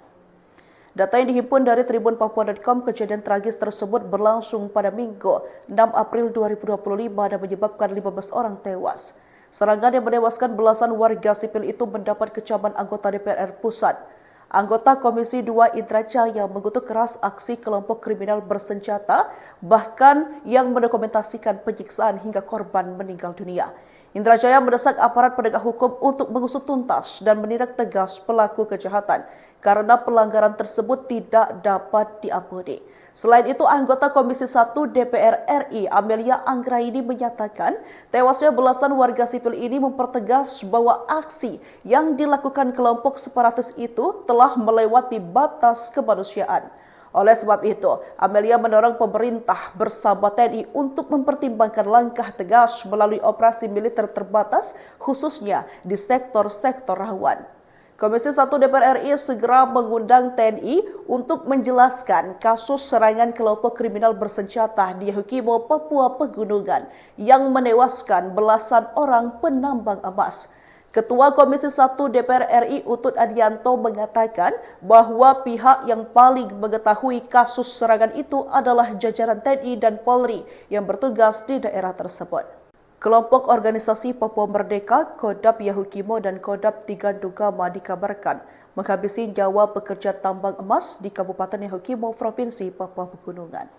Data yang dihimpun dari tribunpapua.com, kejadian tragis tersebut berlangsung pada Minggu 6 April 2025 dan menyebabkan 15 orang tewas. Serangan yang menewaskan belasan warga sipil itu mendapat kecaman anggota DPR Pusat. Anggota Komisi 2 Indra Jaya mengutuk keras aksi kelompok kriminal bersenjata, bahkan yang mendokumentasikan penyiksaan hingga korban meninggal dunia. Indra Jaya mendesak aparat penegak hukum untuk mengusut tuntas dan menindak tegas pelaku kejahatan karena pelanggaran tersebut tidak dapat diampuni. Selain itu, anggota Komisi 1 DPR RI Amelia Anggraini menyatakan tewasnya belasan warga sipil ini mempertegas bahwa aksi yang dilakukan kelompok separatis itu telah melewati batas kemanusiaan. Oleh sebab itu, Amelia mendorong pemerintah bersama TNI untuk mempertimbangkan langkah tegas melalui operasi militer terbatas, khususnya di sektor-sektor rawan. Komisi 1 DPR RI segera mengundang TNI untuk menjelaskan kasus serangan kelompok kriminal bersenjata di Yahukimo, Papua Pegunungan yang menewaskan belasan orang penambang emas. Ketua Komisi 1 DPR RI Utut Adianto mengatakan bahwa pihak yang paling mengetahui kasus serangan itu adalah jajaran TNI dan Polri yang bertugas di daerah tersebut. Kelompok organisasi Papua Merdeka, Kodap Yahukimo dan Kodap Tigandugama dikabarkan menghabisi nyawa pekerja tambang emas di Kabupaten Yahukimo, Provinsi Papua Pegunungan.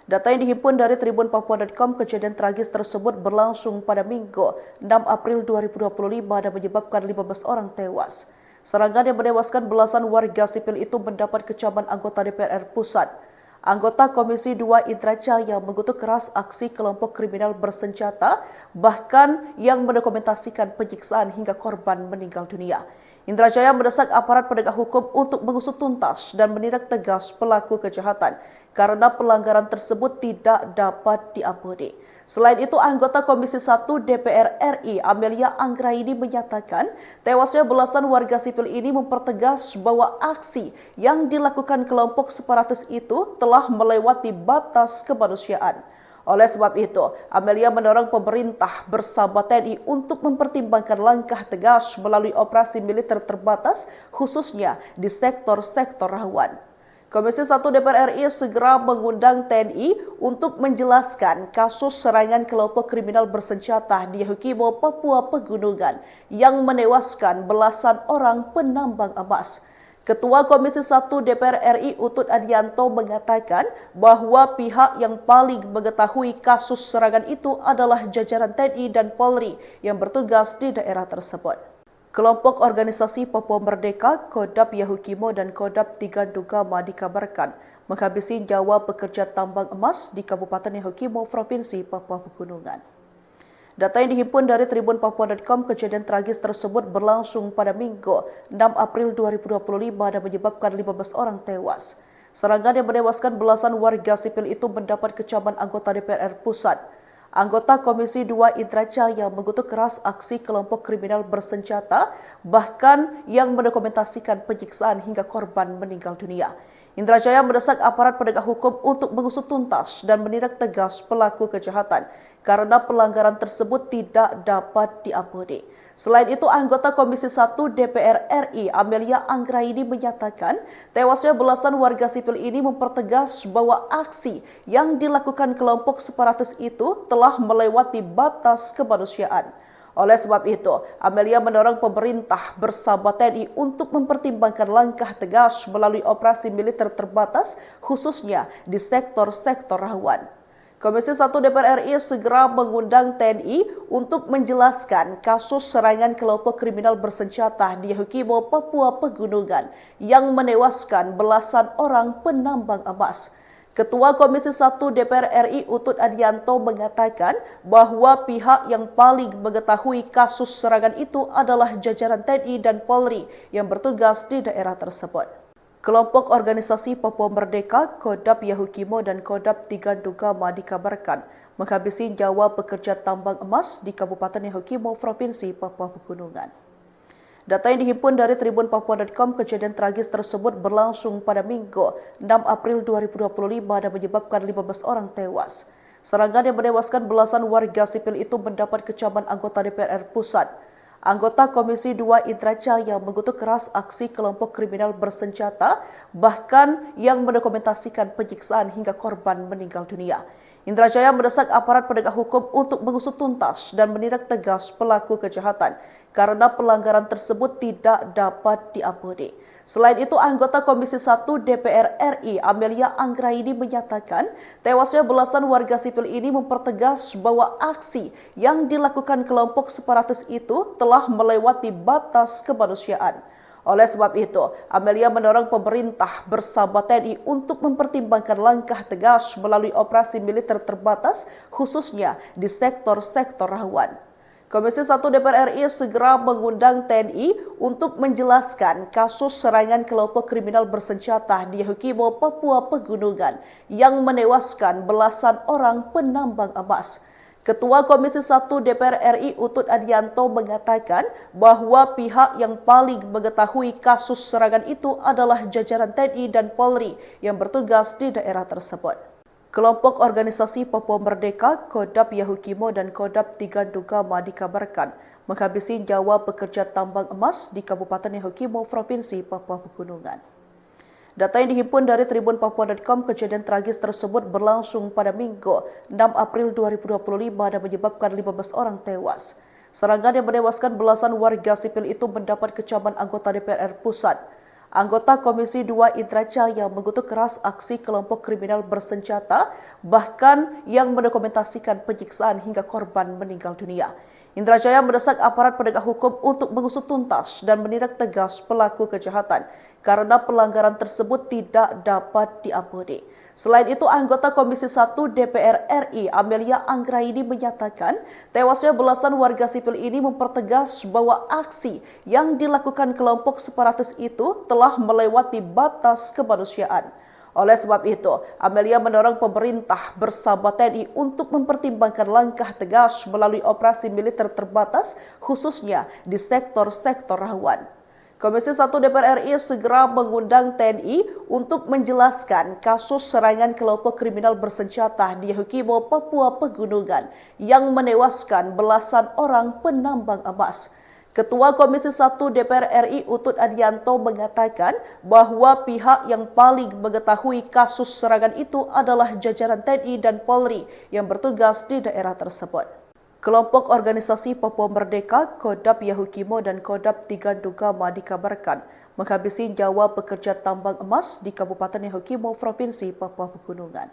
Data yang dihimpun dari tribunpapua.com, kejadian tragis tersebut berlangsung pada Minggu 6 April 2025 dan menyebabkan 15 orang tewas. Serangan yang menewaskan belasan warga sipil itu mendapat kecaman anggota DPR Pusat. Anggota Komisi 2 Indra Jaya mengutuk keras aksi kelompok kriminal bersenjata, bahkan yang mendokumentasikan penyiksaan hingga korban meninggal dunia. Indra Jaya mendesak aparat penegak hukum untuk mengusut tuntas dan menindak tegas pelaku kejahatan karena pelanggaran tersebut tidak dapat diampuni. Selain itu, anggota Komisi 1 DPR RI Amelia Anggraini menyatakan tewasnya belasan warga sipil ini mempertegas bahwa aksi yang dilakukan kelompok separatis itu telah melewati batas kemanusiaan. Oleh sebab itu, Amelia mendorong pemerintah bersama TNI untuk mempertimbangkan langkah tegas melalui operasi militer terbatas, khususnya di sektor-sektor rawan. Komisi 1 DPR RI segera mengundang TNI untuk menjelaskan kasus serangan kelompok kriminal bersenjata di Yahukimo, Papua Pegunungan yang menewaskan belasan orang penambang emas. Ketua Komisi 1 DPR RI Utut Adianto mengatakan bahwa pihak yang paling mengetahui kasus serangan itu adalah jajaran TNI dan Polri yang bertugas di daerah tersebut. Kelompok organisasi Papua Merdeka, Kodap Yahukimo dan Kodap Tigandugama dikabarkan menghabisi nyawa pekerja tambang emas di Kabupaten Yahukimo, Provinsi Papua Pegunungan. Data yang dihimpun dari tribunpapua.com, kejadian tragis tersebut berlangsung pada Minggu 6 April 2025 dan menyebabkan 15 orang tewas. Serangan yang menewaskan belasan warga sipil itu mendapat kecaman anggota DPR Pusat. Anggota Komisi 2 Indra Jaya mengutuk keras aksi kelompok kriminal bersenjata, bahkan yang mendokumentasikan penyiksaan hingga korban meninggal dunia. Indra Jaya mendesak aparat penegak hukum untuk mengusut tuntas dan menindak tegas pelaku kejahatan karena pelanggaran tersebut tidak dapat diampuni. Selain itu, anggota Komisi 1 DPR RI Amelia Anggraini menyatakan tewasnya belasan warga sipil ini mempertegas bahwa aksi yang dilakukan kelompok separatis itu telah melewati batas kemanusiaan. Oleh sebab itu, Amelia mendorong pemerintah bersama TNI untuk mempertimbangkan langkah tegas melalui operasi militer terbatas, khususnya di sektor-sektor rawan. Komisi 1 DPR RI segera mengundang TNI untuk menjelaskan kasus serangan kelompok kriminal bersenjata di Yahukimo, Papua Pegunungan yang menewaskan belasan orang penambang emas. Ketua Komisi 1 DPR RI Utut Adianto mengatakan bahwa pihak yang paling mengetahui kasus serangan itu adalah jajaran TNI dan Polri yang bertugas di daerah tersebut. Kelompok organisasi Papua Merdeka, Kodap Yahukimo dan Kodap Tigandugama dikabarkan menghabisi nyawa pekerja tambang emas di Kabupaten Yahukimo, Provinsi Papua Pegunungan. Data yang dihimpun dari tribunpapua.com, kejadian tragis tersebut berlangsung pada Minggu 6 April 2025 dan menyebabkan 15 orang tewas. Serangan yang menewaskan belasan warga sipil itu mendapat kecaman anggota DPR Pusat. Anggota Komisi 2 Indra Jaya mengutuk keras aksi kelompok kriminal bersenjata, bahkan yang mendokumentasikan penyiksaan hingga korban meninggal dunia. Indra Jaya mendesak aparat penegak hukum untuk mengusut tuntas dan menindak tegas pelaku kejahatan karena pelanggaran tersebut tidak dapat diampuni. Selain itu, anggota Komisi 1 DPR RI Amelia Anggraini menyatakan tewasnya belasan warga sipil ini mempertegas bahwa aksi yang dilakukan kelompok separatis itu telah melewati batas kemanusiaan. Oleh sebab itu, Amelia mendorong pemerintah bersama TNI untuk mempertimbangkan langkah tegas melalui operasi militer terbatas, khususnya di sektor-sektor rawan. Komisi 1 DPR RI segera mengundang TNI untuk menjelaskan kasus serangan kelompok kriminal bersenjata di Yahukimo, Papua Pegunungan yang menewaskan belasan orang penambang emas. Ketua Komisi 1 DPR RI Utut Adianto mengatakan bahwa pihak yang paling mengetahui kasus serangan itu adalah jajaran TNI dan Polri yang bertugas di daerah tersebut. Kelompok organisasi Papua Merdeka, Kodap Yahukimo dan Kodap Tigandugama dikabarkan menghabisi nyawa pekerja tambang emas di Kabupaten Yahukimo, Provinsi Papua Pegunungan. Data yang dihimpun dari tribunpapua.com, kejadian tragis tersebut berlangsung pada Minggu 6 April 2025 dan menyebabkan 15 orang tewas. Serangan yang menewaskan belasan warga sipil itu mendapat kecaman anggota DPR Pusat. Anggota Komisi 2 Indra Jaya mengutuk keras aksi kelompok kriminal bersenjata, bahkan yang mendokumentasikan penyiksaan hingga korban meninggal dunia. Indra Jaya mendesak aparat penegak hukum untuk mengusut tuntas dan menindak tegas pelaku kejahatan karena pelanggaran tersebut tidak dapat diampuni. Selain itu, anggota Komisi 1 DPR RI Amelia Anggraini menyatakan tewasnya belasan warga sipil ini mempertegas bahwa aksi yang dilakukan kelompok separatis itu telah melewati batas kemanusiaan. Oleh sebab itu, Amelia mendorong pemerintah bersama TNI untuk mempertimbangkan langkah tegas melalui operasi militer terbatas, khususnya di sektor-sektor rawan. Komisi 1 DPR RI segera mengundang TNI untuk menjelaskan kasus serangan kelompok kriminal bersenjata di Yahukimo, Papua Pegunungan yang menewaskan belasan orang penambang emas. Ketua Komisi 1 DPR RI Utut Adianto mengatakan bahwa pihak yang paling mengetahui kasus serangan itu adalah jajaran TNI dan Polri yang bertugas di daerah tersebut. Kelompok organisasi Papua Merdeka, Kodap Yahukimo dan Kodap Tigandugama dikabarkan menghabisi nyawa pekerja tambang emas di Kabupaten Yahukimo, Provinsi Papua Pegunungan.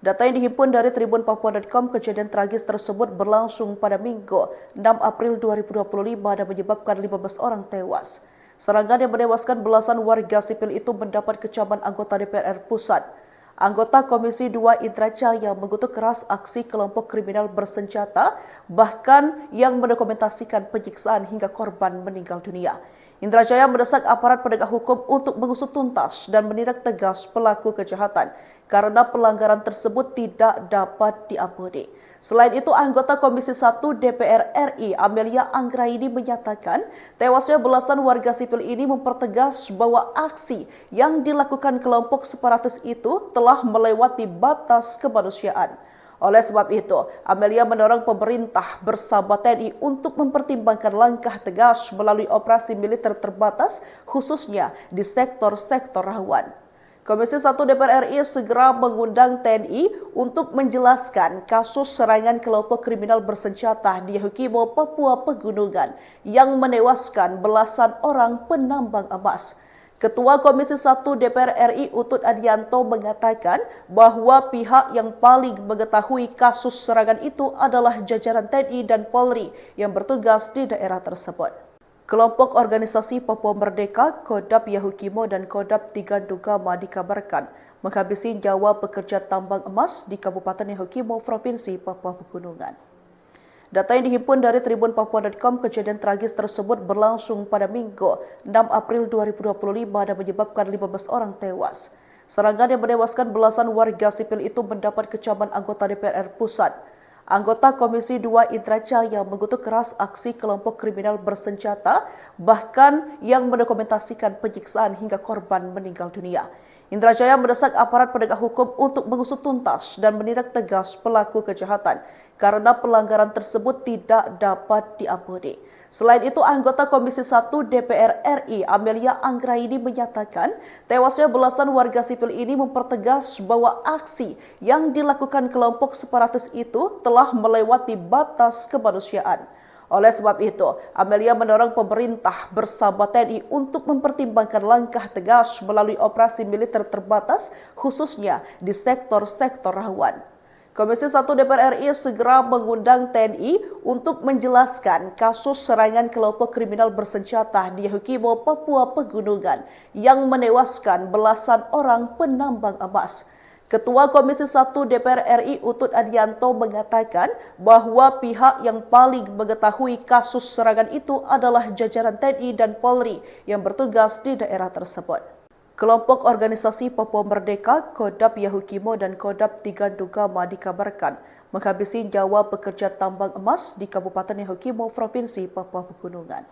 Data yang dihimpun dari tribunpapua.com, kejadian tragis tersebut berlangsung pada Minggu 6 April 2025 dan menyebabkan 15 orang tewas. Serangan yang menewaskan belasan warga sipil itu mendapat kecaman anggota DPR Pusat. Anggota Komisi 2 Indra Jaya mengutuk keras aksi kelompok kriminal bersenjata, bahkan yang mendokumentasikan penyiksaan hingga korban meninggal dunia. Indra Jaya mendesak aparat penegak hukum untuk mengusut tuntas dan menindak tegas pelaku kejahatan karena pelanggaran tersebut tidak dapat diampuni. Selain itu, anggota Komisi 1 DPR RI Amelia Anggraini menyatakan tewasnya belasan warga sipil ini mempertegas bahwa aksi yang dilakukan kelompok separatis itu telah melewati batas kemanusiaan. Oleh sebab itu, Amelia mendorong pemerintah bersama TNI untuk mempertimbangkan langkah tegas melalui operasi militer terbatas, khususnya di sektor-sektor rawan. Komisi 1 DPR RI segera mengundang TNI untuk menjelaskan kasus serangan kelompok kriminal bersenjata di Yahukimo, Papua Pegunungan yang menewaskan belasan orang penambang emas. Ketua Komisi 1 DPR RI Utut Adianto mengatakan bahwa pihak yang paling mengetahui kasus serangan itu adalah jajaran TNI dan Polri yang bertugas di daerah tersebut. Kelompok organisasi Papua Merdeka, Kodap Yahukimo dan Kodap Tigandugama dikabarkan menghabisi nyawa pekerja tambang emas di Kabupaten Yahukimo, Provinsi Papua Pegunungan. Data yang dihimpun dari tribunpapua.com, kejadian tragis tersebut berlangsung pada Minggu 6 April 2025 dan menyebabkan 15 orang tewas. Serangan yang menewaskan belasan warga sipil itu mendapat kecaman anggota DPR Pusat. Anggota Komisi 2 Indra Jaya mengutuk keras aksi kelompok kriminal bersenjata, bahkan yang mendokumentasikan penyiksaan hingga korban meninggal dunia. Indra Jaya mendesak aparat penegak hukum untuk mengusut tuntas dan menindak tegas pelaku kejahatan karena pelanggaran tersebut tidak dapat diampuni. Selain itu, anggota Komisi 1 DPR RI Amelia Anggraini menyatakan tewasnya belasan warga sipil ini mempertegas bahwa aksi yang dilakukan kelompok separatis itu telah melewati batas kemanusiaan. Oleh sebab itu, Amelia mendorong pemerintah bersama TNI untuk mempertimbangkan langkah tegas melalui operasi militer terbatas, khususnya di sektor-sektor rawan. Komisi 1 DPR RI segera mengundang TNI untuk menjelaskan kasus serangan kelompok kriminal bersenjata di Yahukimo, Papua Pegunungan yang menewaskan belasan orang penambang emas. Ketua Komisi 1 DPR RI Utut Adianto mengatakan bahwa pihak yang paling mengetahui kasus serangan itu adalah jajaran TNI dan Polri yang bertugas di daerah tersebut. Kelompok organisasi Papua Merdeka, Kodap Yahukimo dan Kodap Tigandugama dikabarkan menghabisi nyawa pekerja tambang emas di Kabupaten Yahukimo, Provinsi Papua Pegunungan.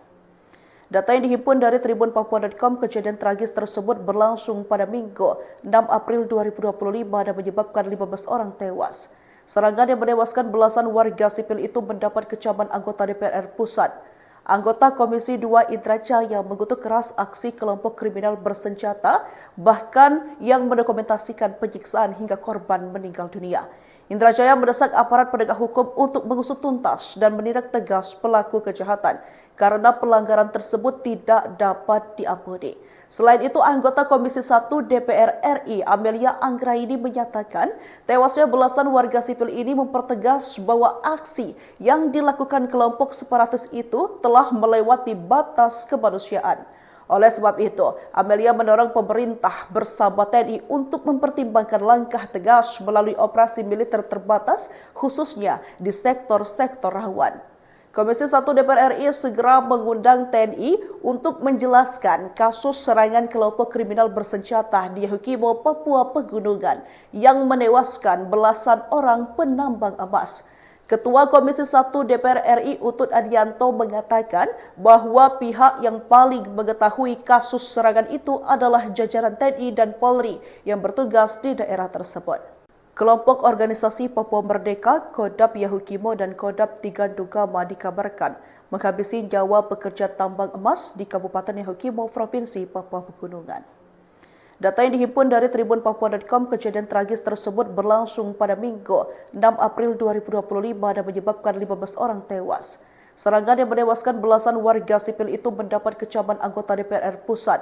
Data yang dihimpun dari tribunpapua.com, kejadian tragis tersebut berlangsung pada Minggu 6 April 2025 dan menyebabkan 15 orang tewas. Serangan yang menewaskan belasan warga sipil itu mendapat kecaman anggota DPR Pusat. Anggota Komisi 2 Indra Jaya mengutuk keras aksi kelompok kriminal bersenjata, bahkan yang mendokumentasikan penyiksaan hingga korban meninggal dunia. Indra Jaya mendesak aparat penegak hukum untuk mengusut tuntas dan menindak tegas pelaku kejahatan karena pelanggaran tersebut tidak dapat diampuni. Selain itu, anggota Komisi 1 DPR RI Amelia Anggraini menyatakan tewasnya belasan warga sipil ini mempertegas bahwa aksi yang dilakukan kelompok separatis itu telah melewati batas kemanusiaan. Oleh sebab itu, Amelia mendorong pemerintah bersama TNI untuk mempertimbangkan langkah tegas melalui operasi militer terbatas, khususnya di sektor-sektor rawan. Komisi 1 DPR RI segera mengundang TNI untuk menjelaskan kasus serangan kelompok kriminal bersenjata di Yahukimo, Papua Pegunungan yang menewaskan belasan orang penambang emas. Ketua Komisi 1 DPR RI Utut Adianto mengatakan bahwa pihak yang paling mengetahui kasus serangan itu adalah jajaran TNI dan Polri yang bertugas di daerah tersebut. Kelompok organisasi Papua Merdeka, Kodap Yahukimo dan Kodap Tigandugama dikabarkan menghabisi nyawa pekerja tambang emas di Kabupaten Yahukimo, Provinsi Papua Pegunungan. Data yang dihimpun dari tribunpapua.com, kejadian tragis tersebut berlangsung pada Minggu 6 April 2025 dan menyebabkan 15 orang tewas. Serangan yang menewaskan belasan warga sipil itu mendapat kecaman anggota DPR Pusat.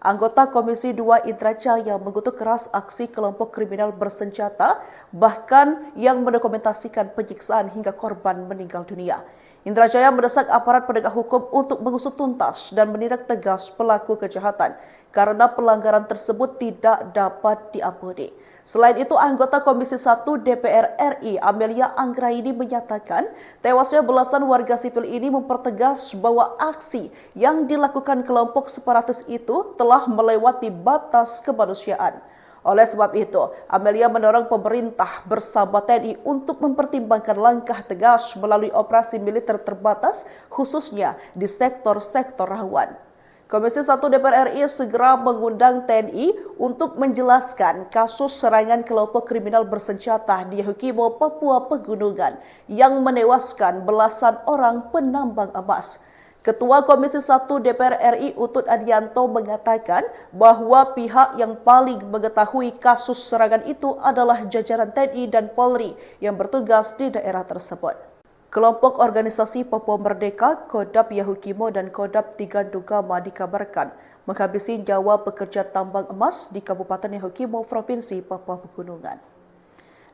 Anggota Komisi 2 Indra Jaya mengutuk keras aksi kelompok kriminal bersenjata, bahkan yang mendokumentasikan penyiksaan hingga korban meninggal dunia. Indra Jaya mendesak aparat penegak hukum untuk mengusut tuntas dan menindak tegas pelaku kejahatan karena pelanggaran tersebut tidak dapat diampuni. Selain itu, anggota Komisi 1 DPR RI Amelia Anggraini menyatakan tewasnya belasan warga sipil ini mempertegas bahwa aksi yang dilakukan kelompok separatis itu telah melewati batas kemanusiaan. Oleh sebab itu, Amelia mendorong pemerintah bersama TNI untuk mempertimbangkan langkah tegas melalui operasi militer terbatas, khususnya di sektor-sektor rawan. Komisi 1 DPR RI segera mengundang TNI untuk menjelaskan kasus serangan kelompok kriminal bersenjata di Yahukimo, Papua Pegunungan yang menewaskan belasan orang penambang emas. Ketua Komisi 1 DPR RI Utut Adianto mengatakan bahwa pihak yang paling mengetahui kasus serangan itu adalah jajaran TNI dan Polri yang bertugas di daerah tersebut. Kelompok organisasi Papua Merdeka, Kodap Yahukimo dan Kodap Tigandugama dikabarkan menghabisi nyawa pekerja tambang emas di Kabupaten Yahukimo, Provinsi Papua Pegunungan.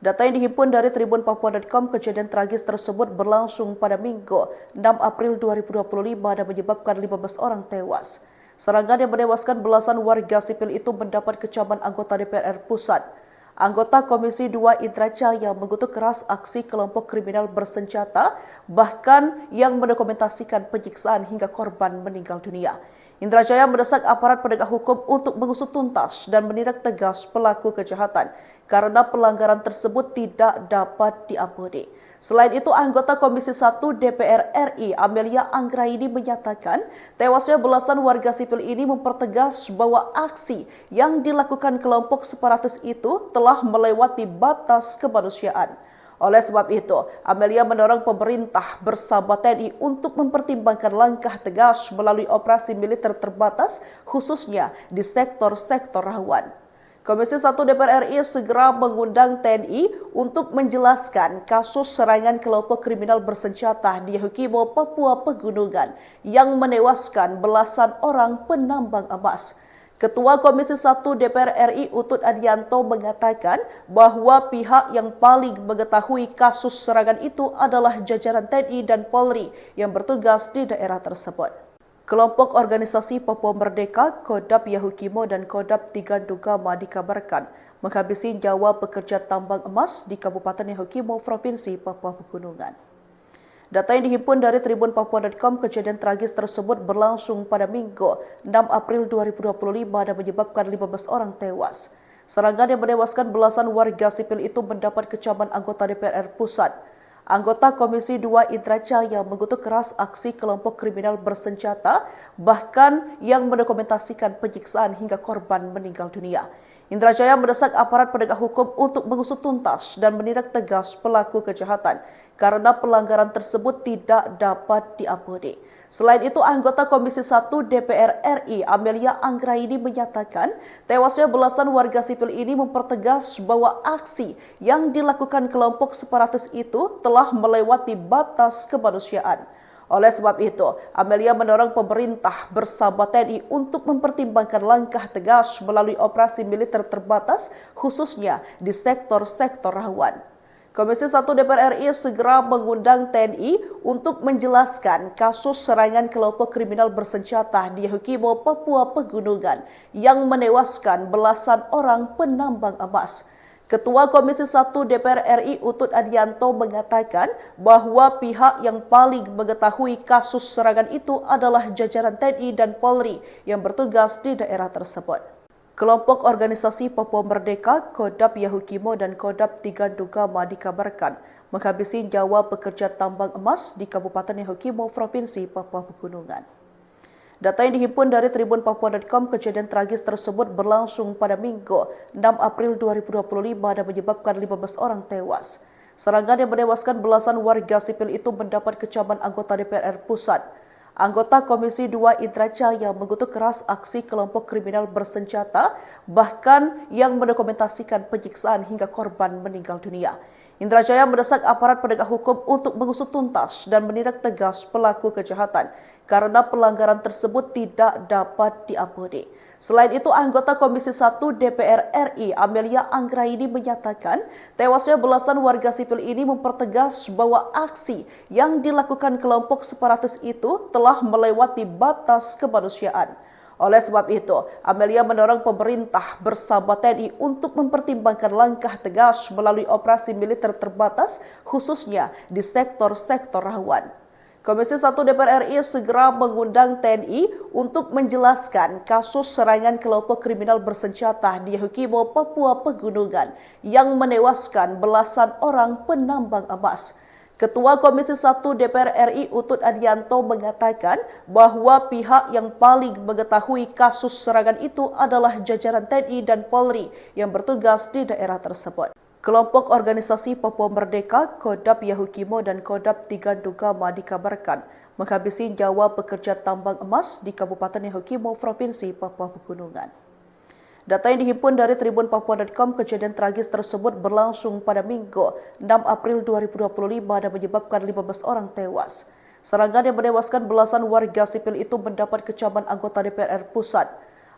Data yang dihimpun dari tribunpapua.com, kejadian tragis tersebut berlangsung pada Minggu 6 April 2025 dan menyebabkan 15 orang tewas. Serangan yang menewaskan belasan warga sipil itu mendapat kecaman anggota DPR Pusat. Anggota Komisi 2 Indra Jaya mengutuk keras aksi kelompok kriminal bersenjata, bahkan yang mendokumentasikan penyiksaan hingga korban meninggal dunia. Indra Jaya mendesak aparat penegak hukum untuk mengusut tuntas dan menindak tegas pelaku kejahatan karena pelanggaran tersebut tidak dapat diampuni. Selain itu, anggota Komisi 1 DPR RI Amelia Anggraini menyatakan tewasnya belasan warga sipil ini mempertegas bahwa aksi yang dilakukan kelompok separatis itu telah melewati batas kemanusiaan. Oleh sebab itu, Amelia mendorong pemerintah bersama TNI untuk mempertimbangkan langkah tegas melalui operasi militer terbatas, khususnya di sektor-sektor rawan. Komisi 1 DPR RI segera mengundang TNI untuk menjelaskan kasus serangan kelompok kriminal bersenjata di Yahukimo, Papua Pegunungan yang menewaskan belasan orang penambang emas. Ketua Komisi 1 DPR RI Utut Adianto mengatakan bahwa pihak yang paling mengetahui kasus serangan itu adalah jajaran TNI dan Polri yang bertugas di daerah tersebut. Kelompok organisasi Papua Merdeka, Kodap Yahukimo dan Kodap Tigandugama dikabarkan menghabisi nyawa pekerja tambang emas di Kabupaten Yahukimo, Provinsi Papua Pegunungan. Data yang dihimpun dari tribunpapua.com, kejadian tragis tersebut berlangsung pada Minggu 6 April 2025 dan menyebabkan 15 orang tewas. Serangan yang menewaskan belasan warga sipil itu mendapat kecaman anggota DPR Pusat. Anggota Komisi 2 Indra Jaya mengutuk keras aksi kelompok kriminal bersenjata, bahkan yang mendokumentasikan penyiksaan hingga korban meninggal dunia. Indra Jaya mendesak aparat penegak hukum untuk mengusut tuntas dan menindak tegas pelaku kejahatan karena pelanggaran tersebut tidak dapat diampuni. Selain itu, anggota Komisi 1 DPR RI Amelia Anggraini menyatakan tewasnya belasan warga sipil ini mempertegas bahwa aksi yang dilakukan kelompok separatis itu telah melewati batas kemanusiaan. Oleh sebab itu, Amelia mendorong pemerintah bersama TNI untuk mempertimbangkan langkah tegas melalui operasi militer terbatas, khususnya di sektor-sektor rawan. Komisi 1 DPR RI segera mengundang TNI untuk menjelaskan kasus serangan kelompok kriminal bersenjata di Yahukimo, Papua Pegunungan yang menewaskan belasan orang penambang emas. Ketua Komisi 1 DPR RI Utut Adianto mengatakan bahwa pihak yang paling mengetahui kasus serangan itu adalah jajaran TNI dan Polri yang bertugas di daerah tersebut. Kelompok organisasi Papua Merdeka, Kodap Yahukimo dan Kodap Tigandugama dikabarkan menghabisi nyawa pekerja tambang emas di Kabupaten Yahukimo, Provinsi Papua Pegunungan. Data yang dihimpun dari tribunpapua.com, kejadian tragis tersebut berlangsung pada Minggu 6 April 2025 dan menyebabkan 15 orang tewas. Serangan yang menewaskan belasan warga sipil itu mendapat kecaman anggota DPR Pusat. Anggota Komisi 2 Indra Jaya mengutuk keras aksi kelompok kriminal bersenjata, bahkan yang mendokumentasikan penyiksaan hingga korban meninggal dunia. Indra Jaya mendesak aparat penegak hukum untuk mengusut tuntas dan menindak tegas pelaku kejahatan karena pelanggaran tersebut tidak dapat diampuni. Selain itu, anggota Komisi 1 DPR RI Amelia Anggraini menyatakan tewasnya belasan warga sipil ini mempertegas bahwa aksi yang dilakukan kelompok separatis itu telah melewati batas kemanusiaan. Oleh sebab itu, Amelia mendorong pemerintah bersama TNI untuk mempertimbangkan langkah tegas melalui operasi militer terbatas, khususnya di sektor-sektor rawan. Komisi 1 DPR RI segera mengundang TNI untuk menjelaskan kasus serangan kelompok kriminal bersenjata di Yahukimo, Papua Pegunungan yang menewaskan belasan orang penambang emas. Ketua Komisi 1 DPR RI Utut Adianto mengatakan bahwa pihak yang paling mengetahui kasus serangan itu adalah jajaran TNI dan Polri yang bertugas di daerah tersebut. Kelompok organisasi Papua Merdeka, Kodap Yahukimo dan Kodap Tigandugama dikabarkan menghabisi nyawa pekerja tambang emas di Kabupaten Yahukimo, Provinsi Papua Pegunungan. Data yang dihimpun dari tribunpapua.com, kejadian tragis tersebut berlangsung pada Minggu 6 April 2025 dan menyebabkan 15 orang tewas. Serangan yang menewaskan belasan warga sipil itu mendapat kecaman anggota DPR Pusat.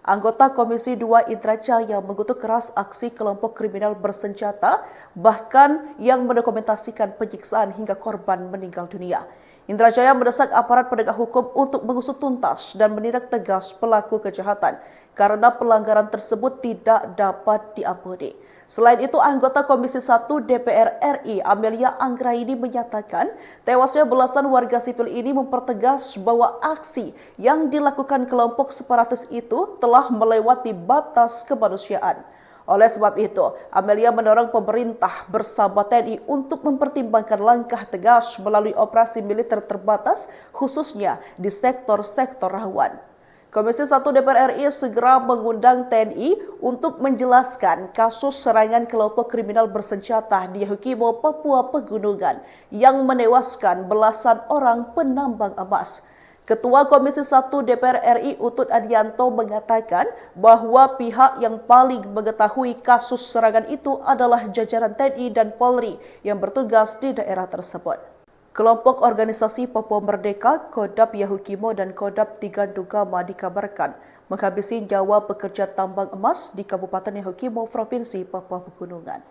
Anggota Komisi 2 Indra Jaya mengutuk keras aksi kelompok kriminal bersenjata, bahkan yang mendokumentasikan penyiksaan hingga korban meninggal dunia. Indra Jaya mendesak aparat penegak hukum untuk mengusut tuntas dan menindak tegas pelaku kejahatan karena pelanggaran tersebut tidak dapat diampuni. Selain itu, anggota Komisi 1 DPR RI Amelia Anggraini menyatakan tewasnya belasan warga sipil ini mempertegas bahwa aksi yang dilakukan kelompok separatis itu telah melewati batas kemanusiaan. Oleh sebab itu, Amelia mendorong pemerintah bersama TNI untuk mempertimbangkan langkah tegas melalui operasi militer terbatas, khususnya di sektor-sektor rawan. Komisi 1 DPR RI segera mengundang TNI untuk menjelaskan kasus serangan kelompok kriminal bersenjata di Yahukimo, Papua Pegunungan yang menewaskan belasan orang penambang emas. Ketua Komisi 1 DPR RI Utut Adianto mengatakan bahwa pihak yang paling mengetahui kasus serangan itu adalah jajaran TNI dan Polri yang bertugas di daerah tersebut. Kelompok organisasi Papua Merdeka, Kodap Yahukimo dan Kodap Tigandugama dikabarkan menghabisi nyawa pekerja tambang emas di Kabupaten Yahukimo, Provinsi Papua Pegunungan.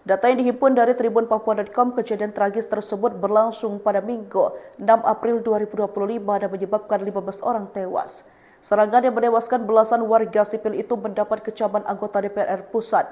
Data yang dihimpun dari tribunpapua.com, kejadian tragis tersebut berlangsung pada Minggu 6 April 2025 dan menyebabkan 15 orang tewas. Serangan yang menewaskan belasan warga sipil itu mendapat kecaman anggota DPR Pusat.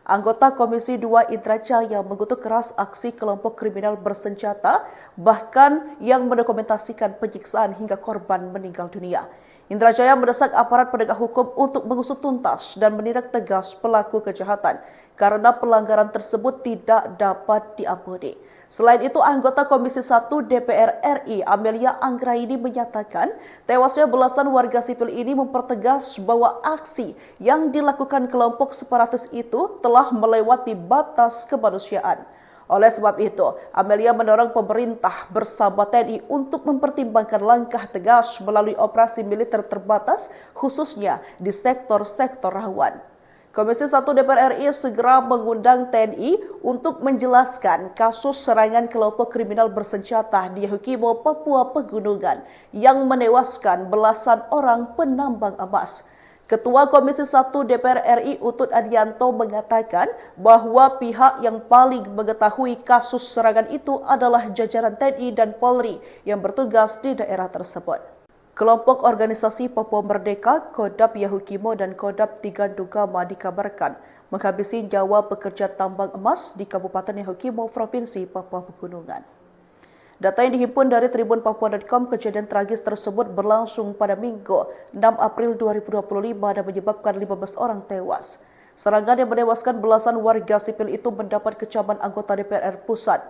Anggota Komisi 2 Indra Jaya mengutuk keras aksi kelompok kriminal bersenjata, bahkan yang mendokumentasikan penyiksaan hingga korban meninggal dunia. Indra Jaya mendesak aparat penegak hukum untuk mengusut tuntas dan menindak tegas pelaku kejahatan karena pelanggaran tersebut tidak dapat diampuni. Selain itu, anggota Komisi 1 DPR RI Amelia Anggraini menyatakan tewasnya belasan warga sipil ini mempertegas bahwa aksi yang dilakukan kelompok separatis itu telah melewati batas kemanusiaan. Oleh sebab itu, Amelia mendorong pemerintah bersama TNI untuk mempertimbangkan langkah tegas melalui operasi militer terbatas, khususnya di sektor-sektor rawan. Komisi 1 DPR RI segera mengundang TNI untuk menjelaskan kasus serangan kelompok kriminal bersenjata di Yahukimo, Papua Pegunungan yang menewaskan belasan orang penambang emas. Ketua Komisi 1 DPR RI Utut Adianto mengatakan bahwa pihak yang paling mengetahui kasus serangan itu adalah jajaran TNI dan Polri yang bertugas di daerah tersebut. Kelompok organisasi Papua Merdeka, Kodap Yahukimo dan Kodap Tigandugama dikabarkan menghabisi nyawa pekerja tambang emas di Kabupaten Yahukimo, Provinsi Papua Pegunungan. Data yang dihimpun dari tribunpapua.com, kejadian tragis tersebut berlangsung pada Minggu 6 April 2025 dan menyebabkan 15 orang tewas. Serangan yang menewaskan belasan warga sipil itu mendapat kecaman anggota DPR Pusat.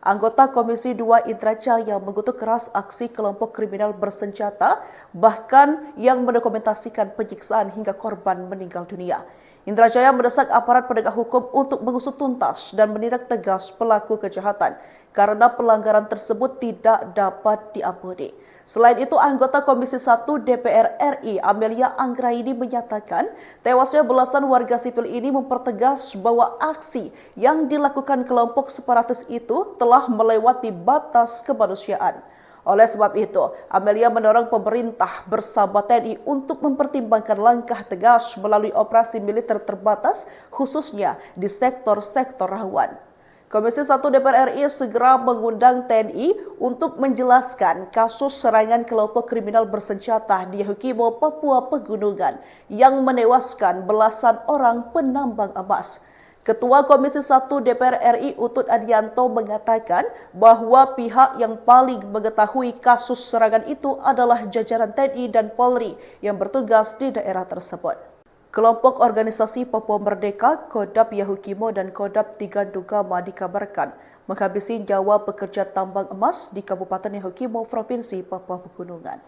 Anggota Komisi 2 Indra Jaya mengutuk keras aksi kelompok kriminal bersenjata, bahkan yang mendokumentasikan penyiksaan hingga korban meninggal dunia. Indra Jaya mendesak aparat penegak hukum untuk mengusut tuntas dan menindak tegas pelaku kejahatan karena pelanggaran tersebut tidak dapat diampuni. Selain itu, anggota Komisi 1 DPR RI Amelia Anggraini menyatakan tewasnya belasan warga sipil ini mempertegas bahwa aksi yang dilakukan kelompok separatis itu telah melewati batas kemanusiaan. Oleh sebab itu, Amelia mendorong pemerintah bersama TNI untuk mempertimbangkan langkah tegas melalui operasi militer terbatas, khususnya di sektor-sektor rawan. Komisi 1 DPR RI segera mengundang TNI untuk menjelaskan kasus serangan kelompok kriminal bersenjata di Yahukimo, Papua Pegunungan yang menewaskan belasan orang penambang emas. Ketua Komisi 1 DPR RI Utut Adianto mengatakan bahwa pihak yang paling mengetahui kasus serangan itu adalah jajaran TNI dan Polri yang bertugas di daerah tersebut. Kelompok organisasi Papua Merdeka, Kodap Yahukimo dan Kodap Tigandugama dikabarkan menghabisi nyawa pekerja tambang emas di Kabupaten Yahukimo, Provinsi Papua Pegunungan.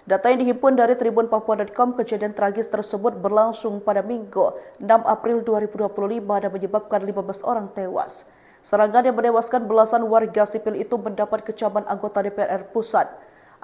Data yang dihimpun dari tribunpapua.com, kejadian tragis tersebut berlangsung pada Minggu 6 April 2025 dan menyebabkan 15 orang tewas. Serangan yang menewaskan belasan warga sipil itu mendapat kecaman anggota DPR Pusat.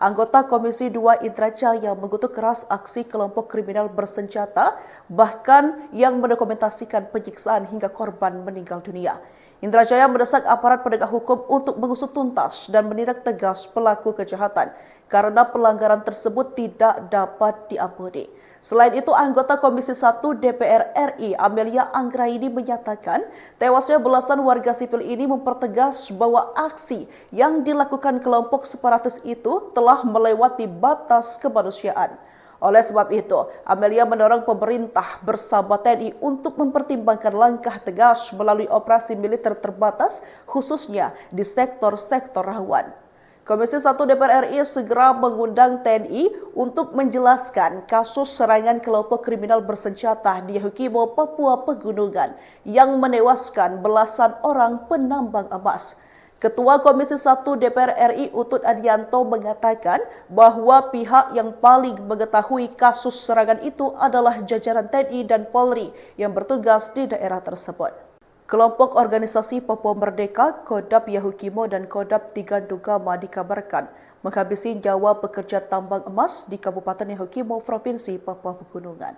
Anggota Komisi 2 Indra Jaya mengutuk keras aksi kelompok kriminal bersenjata, bahkan yang mendokumentasikan penyiksaan hingga korban meninggal dunia. Indra Jaya mendesak aparat penegak hukum untuk mengusut tuntas dan menindak tegas pelaku kejahatan karena pelanggaran tersebut tidak dapat diampuni. Selain itu, anggota Komisi 1 DPR RI Amelia Anggraini menyatakan tewasnya belasan warga sipil ini mempertegas bahwa aksi yang dilakukan kelompok separatis itu telah melewati batas kemanusiaan. Oleh sebab itu, Amelia mendorong pemerintah bersama TNI untuk mempertimbangkan langkah tegas melalui operasi militer terbatas, khususnya di sektor-sektor rawan. Komisi 1 DPR RI segera mengundang TNI untuk menjelaskan kasus serangan kelompok kriminal bersenjata di Yahukimo, Papua Pegunungan yang menewaskan belasan orang penambang emas. Ketua Komisi 1 DPR RI Utut Adianto mengatakan bahwa pihak yang paling mengetahui kasus serangan itu adalah jajaran TNI dan Polri yang bertugas di daerah tersebut. Kelompok organisasi Papua Merdeka, Kodap Yahukimo dan Kodap Tigandugama dikabarkan menghabisi nyawa pekerja tambang emas di Kabupaten Yahukimo, Provinsi Papua Pegunungan.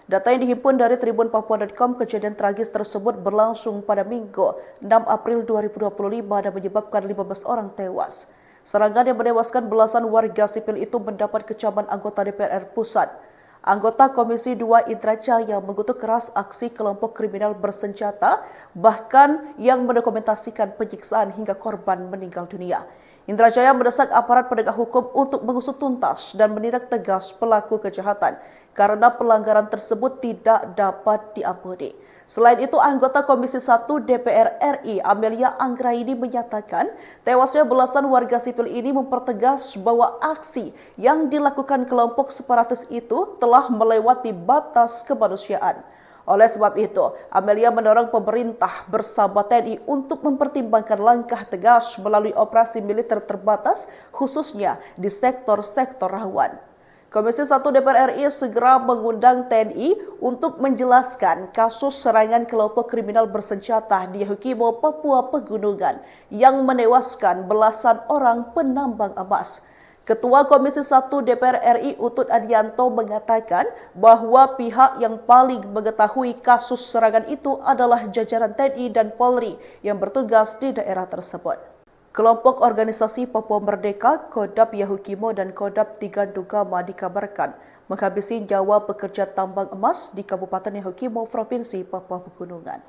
Data yang dihimpun dari tribunpapua.com, kejadian tragis tersebut berlangsung pada Minggu 6 April 2025 dan menyebabkan 15 orang tewas. Serangan yang menewaskan belasan warga sipil itu mendapat kecaman anggota DPR Pusat. Anggota Komisi 2 Indra Jaya mengutuk keras aksi kelompok kriminal bersenjata, bahkan yang mendokumentasikan penyiksaan hingga korban meninggal dunia. Indra Jaya mendesak aparat penegak hukum untuk mengusut tuntas dan menindak tegas pelaku kejahatan karena pelanggaran tersebut tidak dapat diampuni. Selain itu, anggota Komisi 1 DPR RI Amelia Anggraini menyatakan tewasnya belasan warga sipil ini mempertegas bahwa aksi yang dilakukan kelompok separatis itu telah melewati batas kemanusiaan. Oleh sebab itu, Amelia mendorong pemerintah bersama TNI untuk mempertimbangkan langkah tegas melalui operasi militer terbatas, khususnya di sektor-sektor rawan. Komisi 1 DPR RI segera mengundang TNI untuk menjelaskan kasus serangan kelompok kriminal bersenjata di Yahukimo, Papua Pegunungan yang menewaskan belasan orang penambang emas. Ketua Komisi 1 DPR RI Utut Adianto mengatakan bahwa pihak yang paling mengetahui kasus serangan itu adalah jajaran TNI dan Polri yang bertugas di daerah tersebut. Kelompok organisasi Papua Merdeka, Kodap Yahukimo dan Kodap Tigandugama dikabarkan menghabisi nyawa pekerja tambang emas di Kabupaten Yahukimo, Provinsi Papua Pegunungan.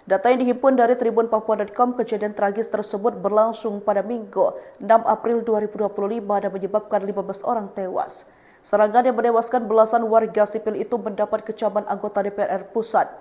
Data yang dihimpun dari tribunpapua.com, kejadian tragis tersebut berlangsung pada Minggu 6 April 2025 dan menyebabkan 15 orang tewas. Serangan yang menewaskan belasan warga sipil itu mendapat kecaman anggota DPR Pusat.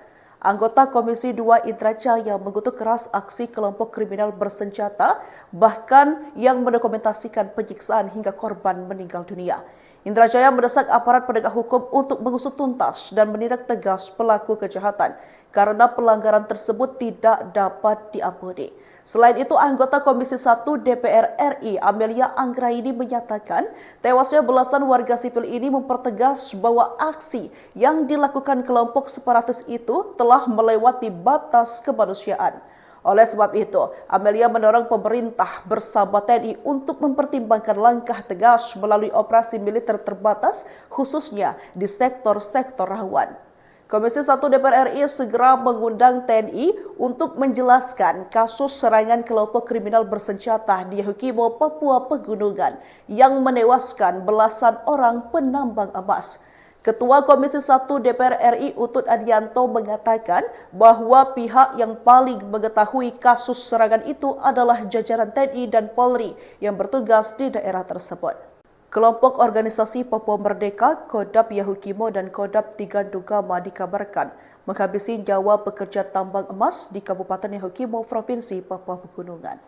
Anggota Komisi 2 Indra Jaya mengutuk keras aksi kelompok kriminal bersenjata, bahkan yang mendokumentasikan penyiksaan hingga korban meninggal dunia. Indra Jaya mendesak aparat penegak hukum untuk mengusut tuntas dan menindak tegas pelaku kejahatan karena pelanggaran tersebut tidak dapat diampuni. Selain itu, anggota Komisi 1 DPR RI Amelia Anggraini menyatakan tewasnya belasan warga sipil ini mempertegas bahwa aksi yang dilakukan kelompok separatis itu telah melewati batas kemanusiaan. Oleh sebab itu, Amelia mendorong pemerintah bersama TNI untuk mempertimbangkan langkah tegas melalui operasi militer terbatas, khususnya di sektor-sektor rawan. Komisi 1 DPR RI segera mengundang TNI untuk menjelaskan kasus serangan kelompok kriminal bersenjata di Yahukimo, Papua Pegunungan yang menewaskan belasan orang penambang emas. Ketua Komisi 1 DPR RI Utut Adianto mengatakan bahwa pihak yang paling mengetahui kasus serangan itu adalah jajaran TNI dan Polri yang bertugas di daerah tersebut. Kelompok organisasi Papua Merdeka, Kodap Yahukimo dan Kodap Tigandugama dikabarkan menghabisi nyawa pekerja tambang emas di Kabupaten Yahukimo, Provinsi Papua Pegunungan.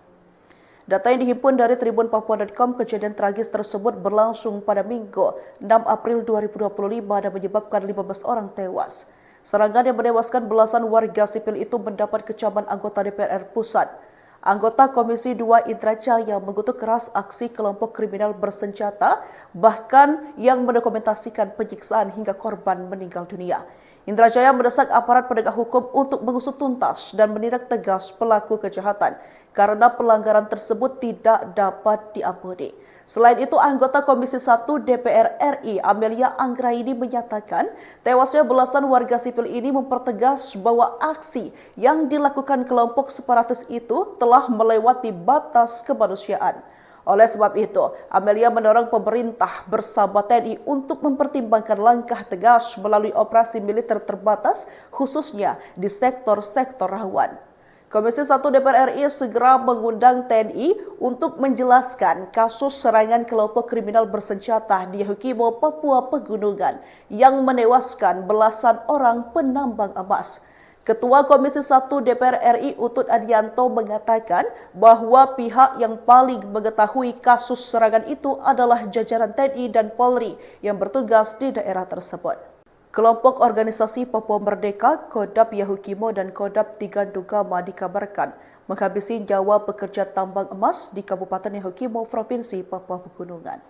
Data yang dihimpun dari tribunpapua.com, kejadian tragis tersebut berlangsung pada Minggu 6 April 2025 dan menyebabkan 15 orang tewas. Serangan yang menewaskan belasan warga sipil itu mendapat kecaman anggota DPR Pusat. Anggota Komisi 2 Indra Jaya mengutuk keras aksi kelompok kriminal bersenjata, bahkan yang mendokumentasikan penyiksaan hingga korban meninggal dunia. Indra Jaya mendesak aparat penegak hukum untuk mengusut tuntas dan menindak tegas pelaku kejahatan karena pelanggaran tersebut tidak dapat diampuni. Selain itu, anggota Komisi 1 DPR RI Amelia Anggraini menyatakan tewasnya belasan warga sipil ini mempertegas bahwa aksi yang dilakukan kelompok separatis itu telah melewati batas kemanusiaan. Oleh sebab itu, Amelia mendorong pemerintah bersama TNI untuk mempertimbangkan langkah tegas melalui operasi militer terbatas, khususnya di sektor-sektor rawan. Komisi 1 DPR RI segera mengundang TNI untuk menjelaskan kasus serangan kelompok kriminal bersenjata di Yahukimo, Papua Pegunungan yang menewaskan belasan orang penambang emas. Ketua Komisi 1 DPR RI Utut Adianto mengatakan bahwa pihak yang paling mengetahui kasus serangan itu adalah jajaran TNI dan Polri yang bertugas di daerah tersebut. Kelompok organisasi Papua Merdeka, Kodap Yahukimo dan Kodap Tigandugama dikabarkan menghabisi nyawa pekerja tambang emas di Kabupaten Yahukimo, Provinsi Papua Pegunungan.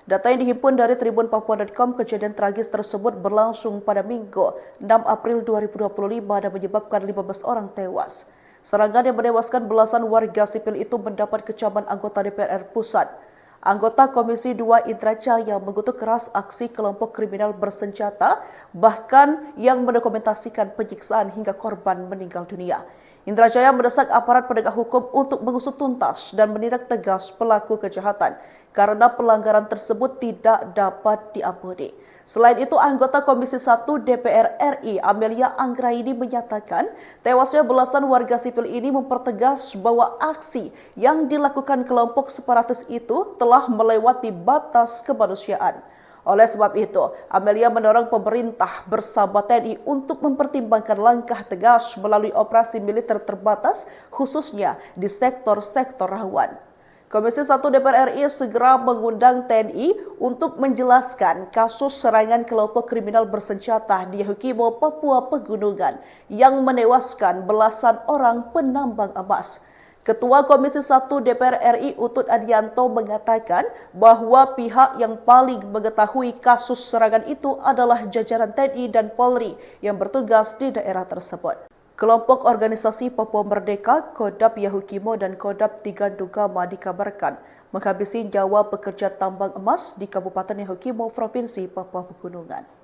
Data yang dihimpun dari tribunpapua.com, kejadian tragis tersebut berlangsung pada Minggu 6 April 2025 dan menyebabkan 15 orang tewas. Serangan yang menewaskan belasan warga sipil itu mendapat kecaman anggota DPR Pusat. Anggota Komisi 2 Indra Jaya mengutuk keras aksi kelompok kriminal bersenjata, bahkan yang mendokumentasikan penyiksaan hingga korban meninggal dunia. Indra Jaya mendesak aparat penegak hukum untuk mengusut tuntas dan menindak tegas pelaku kejahatan karena pelanggaran tersebut tidak dapat diampuni. Selain itu, anggota Komisi 1 DPR RI Amelia Anggraini menyatakan tewasnya belasan warga sipil ini mempertegas bahwa aksi yang dilakukan kelompok separatis itu telah melewati batas kemanusiaan. Oleh sebab itu, Amelia mendorong pemerintah bersama TNI untuk mempertimbangkan langkah tegas melalui operasi militer terbatas, khususnya di sektor-sektor rawan. Komisi 1 DPR RI segera mengundang TNI untuk menjelaskan kasus serangan kelompok kriminal bersenjata di Yahukimo, Papua Pegunungan yang menewaskan belasan orang penambang emas. Ketua Komisi 1 DPR RI Utut Adianto mengatakan bahwa pihak yang paling mengetahui kasus serangan itu adalah jajaran TNI dan Polri yang bertugas di daerah tersebut. Kelompok organisasi Papua Merdeka, Kodap Yahukimo dan Kodap Tigandugama dikabarkan menghabisi nyawa pekerja tambang emas di Kabupaten Yahukimo, Provinsi Papua Pegunungan.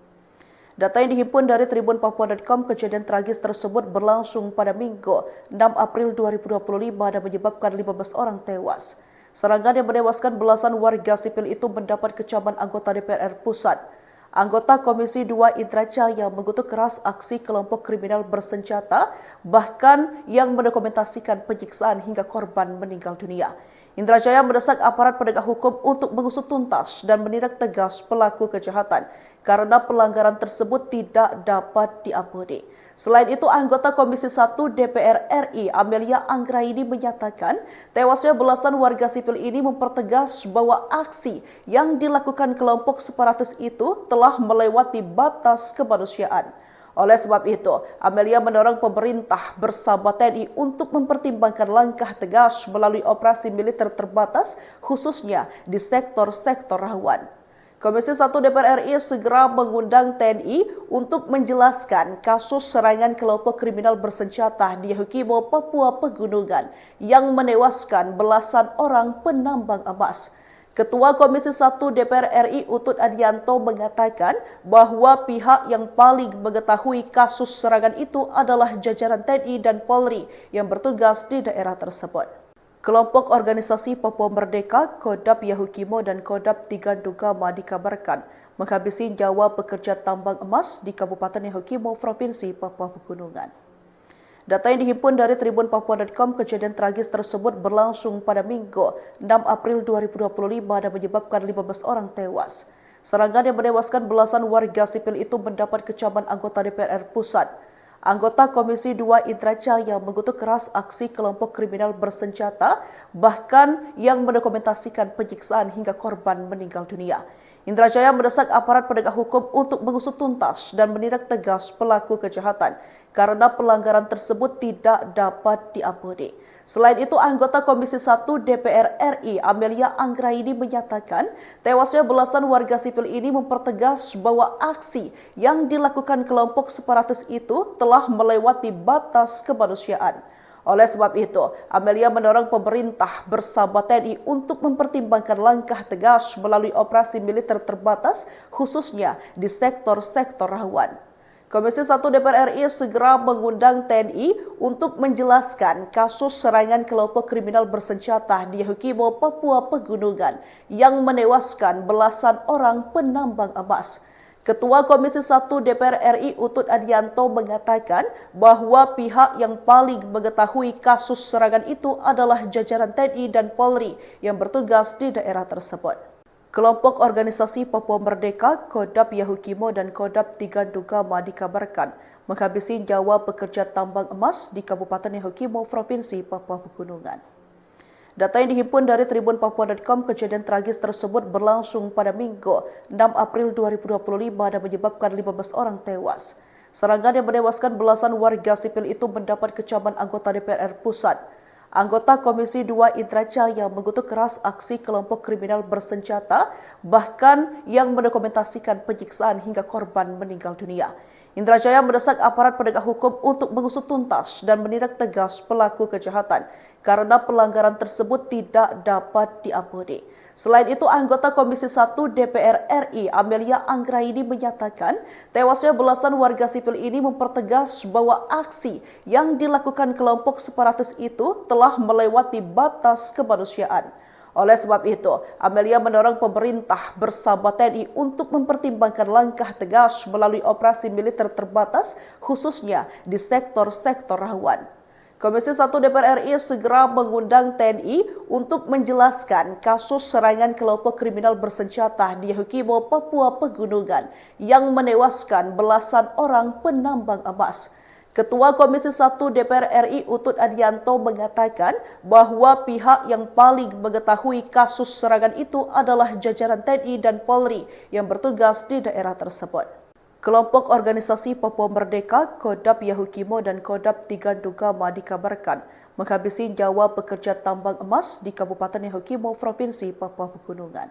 Data yang dihimpun dari tribunpapua.com, kejadian tragis tersebut berlangsung pada Minggu 6 April 2025 dan menyebabkan 15 orang tewas. Serangan yang menewaskan belasan warga sipil itu mendapat kecaman anggota DPR Pusat. Anggota Komisi 2 Indra Jaya mengutuk keras aksi kelompok kriminal bersenjata, bahkan yang mendokumentasikan penyiksaan hingga korban meninggal dunia. Indra Jaya mendesak aparat penegak hukum untuk mengusut tuntas dan menindak tegas pelaku kejahatan karena pelanggaran tersebut tidak dapat diampuni. Selain itu, anggota Komisi 1 DPR RI Amelia Anggraini menyatakan tewasnya belasan warga sipil ini mempertegas bahwa aksi yang dilakukan kelompok separatis itu telah melewati batas kemanusiaan. Oleh sebab itu, Amelia mendorong pemerintah bersama TNI untuk mempertimbangkan langkah tegas melalui operasi militer terbatas, khususnya di sektor-sektor rawan. Komisi 1 DPR RI segera mengundang TNI untuk menjelaskan kasus serangan kelompok kriminal bersenjata di Yahukimo, Papua Pegunungan yang menewaskan belasan orang penambang emas. Ketua Komisi 1 DPR RI Utut Adianto mengatakan bahwa pihak yang paling mengetahui kasus serangan itu adalah jajaran TNI dan Polri yang bertugas di daerah tersebut. Kelompok organisasi Papua Merdeka, Kodap Yahukimo dan Kodap Tigandugama dikabarkan menghabisi nyawa pekerja tambang emas di Kabupaten Yahukimo, Provinsi Papua Pegunungan. Data yang dihimpun dari tribunpapua.com, kejadian tragis tersebut berlangsung pada Minggu 6 April 2025 dan menyebabkan 15 orang tewas. Serangan yang menewaskan belasan warga sipil itu mendapat kecaman anggota DPR Pusat. Anggota Komisi 2 Indra Jaya mengutuk keras aksi kelompok kriminal bersenjata, bahkan yang mendokumentasikan penyiksaan hingga korban meninggal dunia. Indra Jaya mendesak aparat penegak hukum untuk mengusut tuntas dan menindak tegas pelaku kejahatan karena pelanggaran tersebut tidak dapat diampuni. Selain itu, anggota Komisi 1 DPR RI Amelia Anggraini menyatakan tewasnya belasan warga sipil ini mempertegas bahwa aksi yang dilakukan kelompok separatis itu telah melewati batas kemanusiaan. Oleh sebab itu, Amelia mendorong pemerintah bersama TNI untuk mempertimbangkan langkah tegas melalui operasi militer terbatas, khususnya di sektor-sektor rawan. Komisi 1 DPR RI segera mengundang TNI untuk menjelaskan kasus serangan kelompok kriminal bersenjata di Yahukimo, Papua Pegunungan yang menewaskan belasan orang penambang emas. Ketua Komisi 1 DPR RI Utut Adianto mengatakan bahwa pihak yang paling mengetahui kasus serangan itu adalah jajaran TNI dan Polri yang bertugas di daerah tersebut. Kelompok organisasi Papua Merdeka, Kodap Yahukimo dan Kodap Tigandugama dikabarkan menghabisi nyawa pekerja tambang emas di Kabupaten Yahukimo, Provinsi Papua Pegunungan. Data yang dihimpun dari tribunpapua.com, kejadian tragis tersebut berlangsung pada Minggu 6 April 2025 dan menyebabkan 15 orang tewas. Serangan yang menewaskan belasan warga sipil itu mendapat kecaman anggota DPR Pusat. Anggota Komisi 2 Indra Jaya mengutuk keras aksi kelompok kriminal bersenjata, bahkan yang mendokumentasikan penyiksaan hingga korban meninggal dunia. Indra Jaya mendesak aparat penegak hukum untuk mengusut tuntas dan menindak tegas pelaku kejahatan karena pelanggaran tersebut tidak dapat diampuni. Selain itu, anggota Komisi 1 DPR RI Amelia Anggraini menyatakan tewasnya belasan warga sipil ini mempertegas bahwa aksi yang dilakukan kelompok separatis itu telah melewati batas kemanusiaan. Oleh sebab itu, Amelia mendorong pemerintah bersama TNI untuk mempertimbangkan langkah tegas melalui operasi militer terbatas, khususnya di sektor-sektor rawan. Komisi 1 DPR RI segera mengundang TNI untuk menjelaskan kasus serangan kelompok kriminal bersenjata di Yahukimo, Papua Pegunungan yang menewaskan belasan orang penambang emas. Ketua Komisi 1 DPR RI Utut Adianto mengatakan bahwa pihak yang paling mengetahui kasus serangan itu adalah jajaran TNI dan Polri yang bertugas di daerah tersebut. Kelompok organisasi Papua Merdeka, Kodap Yahukimo dan Kodap Tigandugama dikabarkan menghabisi nyawa pekerja tambang emas di Kabupaten Yahukimo, Provinsi Papua Pegunungan.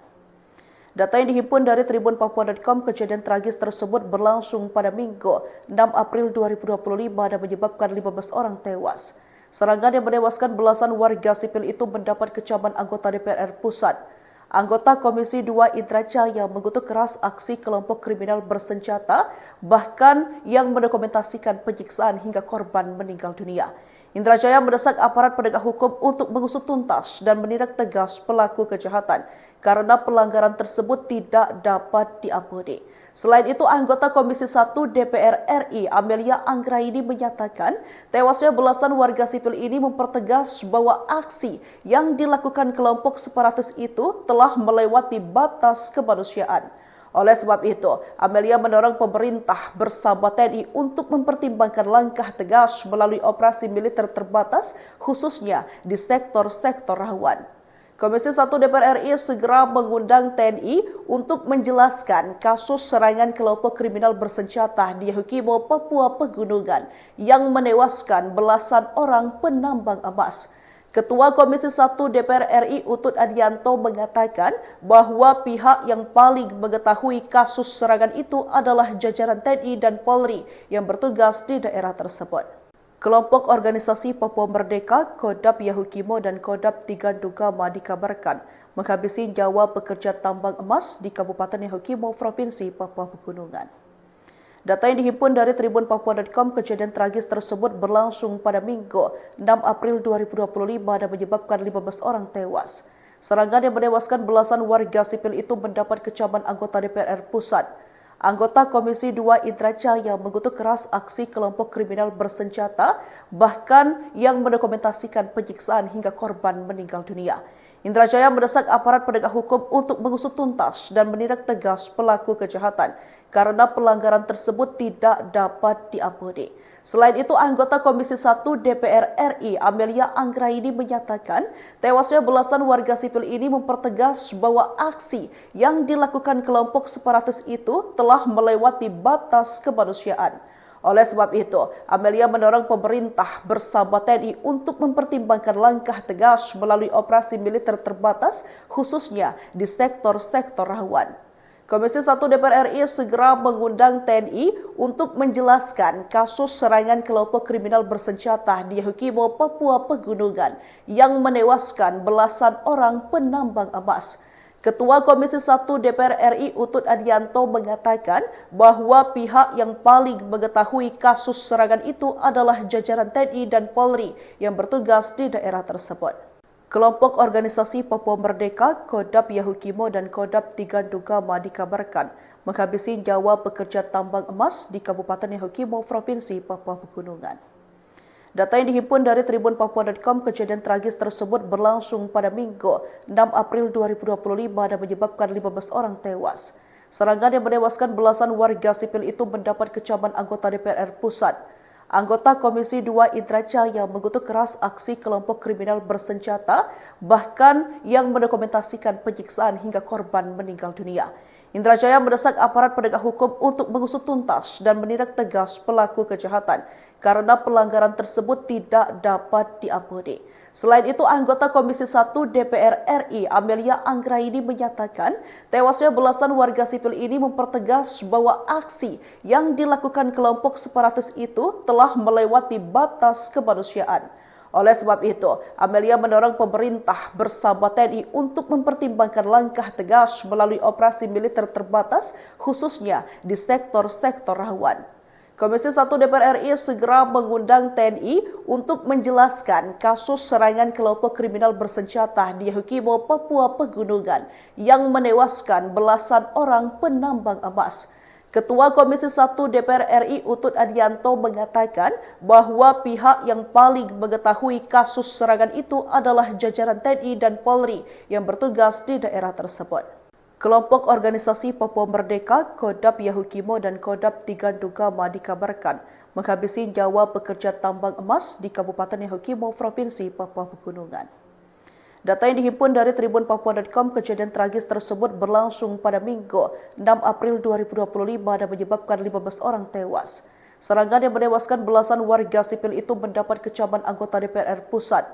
Data yang dihimpun dari tribunpapua.com, kejadian tragis tersebut berlangsung pada Minggu 6 April 2025 dan menyebabkan 15 orang tewas. Serangan yang menewaskan belasan warga sipil itu mendapat kecaman anggota DPR Pusat. Anggota Komisi 2 Indra Jaya mengutuk keras aksi kelompok kriminal bersenjata, bahkan yang mendokumentasikan penyiksaan hingga korban meninggal dunia. Indra Jaya mendesak aparat penegak hukum untuk mengusut tuntas dan menindak tegas pelaku kejahatan karena pelanggaran tersebut tidak dapat diampuni. Selain itu, anggota Komisi 1 DPR RI Amelia Anggraini menyatakan tewasnya belasan warga sipil ini mempertegas bahwa aksi yang dilakukan kelompok separatis itu telah melewati batas kemanusiaan. Oleh sebab itu, Amelia mendorong pemerintah bersama TNI untuk mempertimbangkan langkah tegas melalui operasi militer terbatas, khususnya di sektor-sektor rawan. Komisi 1 DPR RI segera mengundang TNI untuk menjelaskan kasus serangan kelompok kriminal bersenjata di Yahukimo, Papua Pegunungan yang menewaskan belasan orang penambang emas. Ketua Komisi 1 DPR RI Utut Adianto mengatakan bahwa pihak yang paling mengetahui kasus serangan itu adalah jajaran TNI dan Polri yang bertugas di daerah tersebut. Kelompok organisasi Papua Merdeka, Kodap Yahukimo dan Kodap Tigandugama dikabarkan menghabisi nyawa pekerja tambang emas di Kabupaten Yahukimo, Provinsi Papua Pegunungan. Data yang dihimpun dari tribunpapua.com, kejadian tragis tersebut berlangsung pada Minggu 6 April 2025 dan menyebabkan 15 orang tewas. Serangan yang menewaskan belasan warga sipil itu mendapat kecaman anggota DPR Pusat. Anggota Komisi 2 Indra Jaya mengutuk keras aksi kelompok kriminal bersenjata, bahkan yang mendokumentasikan penyiksaan hingga korban meninggal dunia. Indra Jaya mendesak aparat penegak hukum untuk mengusut tuntas dan menindak tegas pelaku kejahatan karena pelanggaran tersebut tidak dapat diampuni. Selain itu, anggota Komisi 1 DPR RI Amelia Anggraini menyatakan tewasnya belasan warga sipil ini mempertegas bahwa aksi yang dilakukan kelompok separatis itu telah melewati batas kemanusiaan. Oleh sebab itu, Amelia mendorong pemerintah bersama TNI untuk mempertimbangkan langkah tegas melalui operasi militer terbatas, khususnya di sektor-sektor rawan. Komisi 1 DPR RI segera mengundang TNI untuk menjelaskan kasus serangan kelompok kriminal bersenjata di Yahukimo, Papua Pegunungan yang menewaskan belasan orang penambang emas. Ketua Komisi 1 DPR RI Utut Adianto mengatakan bahwa pihak yang paling mengetahui kasus serangan itu adalah jajaran TNI dan Polri yang bertugas di daerah tersebut. Kelompok organisasi Papua Merdeka, Kodap Yahukimo dan Kodap Tigandugama dikabarkan menghabisi nyawa pekerja tambang emas di Kabupaten Yahukimo, Provinsi Papua Pegunungan. Data yang dihimpun dari tribunpapua.com, kejadian tragis tersebut berlangsung pada Minggu 6 April 2025 dan menyebabkan 15 orang tewas. Serangan yang menewaskan belasan warga sipil itu mendapat kecaman anggota DPR Pusat. Anggota Komisi 2 Indra Jaya mengutuk keras aksi kelompok kriminal bersenjata, bahkan yang mendokumentasikan penyiksaan hingga korban meninggal dunia. Indra Jaya mendesak aparat penegak hukum untuk mengusut tuntas dan menindak tegas pelaku kejahatan karena pelanggaran tersebut tidak dapat diampuni. Selain itu, anggota Komisi 1 DPR RI Amelia Anggraini menyatakan tewasnya belasan warga sipil ini mempertegas bahwa aksi yang dilakukan kelompok separatis itu telah melewati batas kemanusiaan. Oleh sebab itu, Amelia mendorong pemerintah bersama TNI untuk mempertimbangkan langkah tegas melalui operasi militer terbatas, khususnya di sektor-sektor rawan. Komisi 1 DPR RI segera mengundang TNI untuk menjelaskan kasus serangan kelompok kriminal bersenjata di Yahukimo, Papua Pegunungan yang menewaskan belasan orang penambang emas. Ketua Komisi 1 DPR RI Utut Adianto mengatakan bahwa pihak yang paling mengetahui kasus serangan itu adalah jajaran TNI dan Polri yang bertugas di daerah tersebut. Kelompok organisasi Papua Merdeka, Kodap Yahukimo dan Kodap Tigandugama dikabarkan menghabisi nyawa pekerja tambang emas di Kabupaten Yahukimo, Provinsi Papua Pegunungan. Data yang dihimpun dari tribunpapua.com, kejadian tragis tersebut berlangsung pada Minggu 6 April 2025 dan menyebabkan 15 orang tewas. Serangan yang menewaskan belasan warga sipil itu mendapat kecaman anggota DPR Pusat.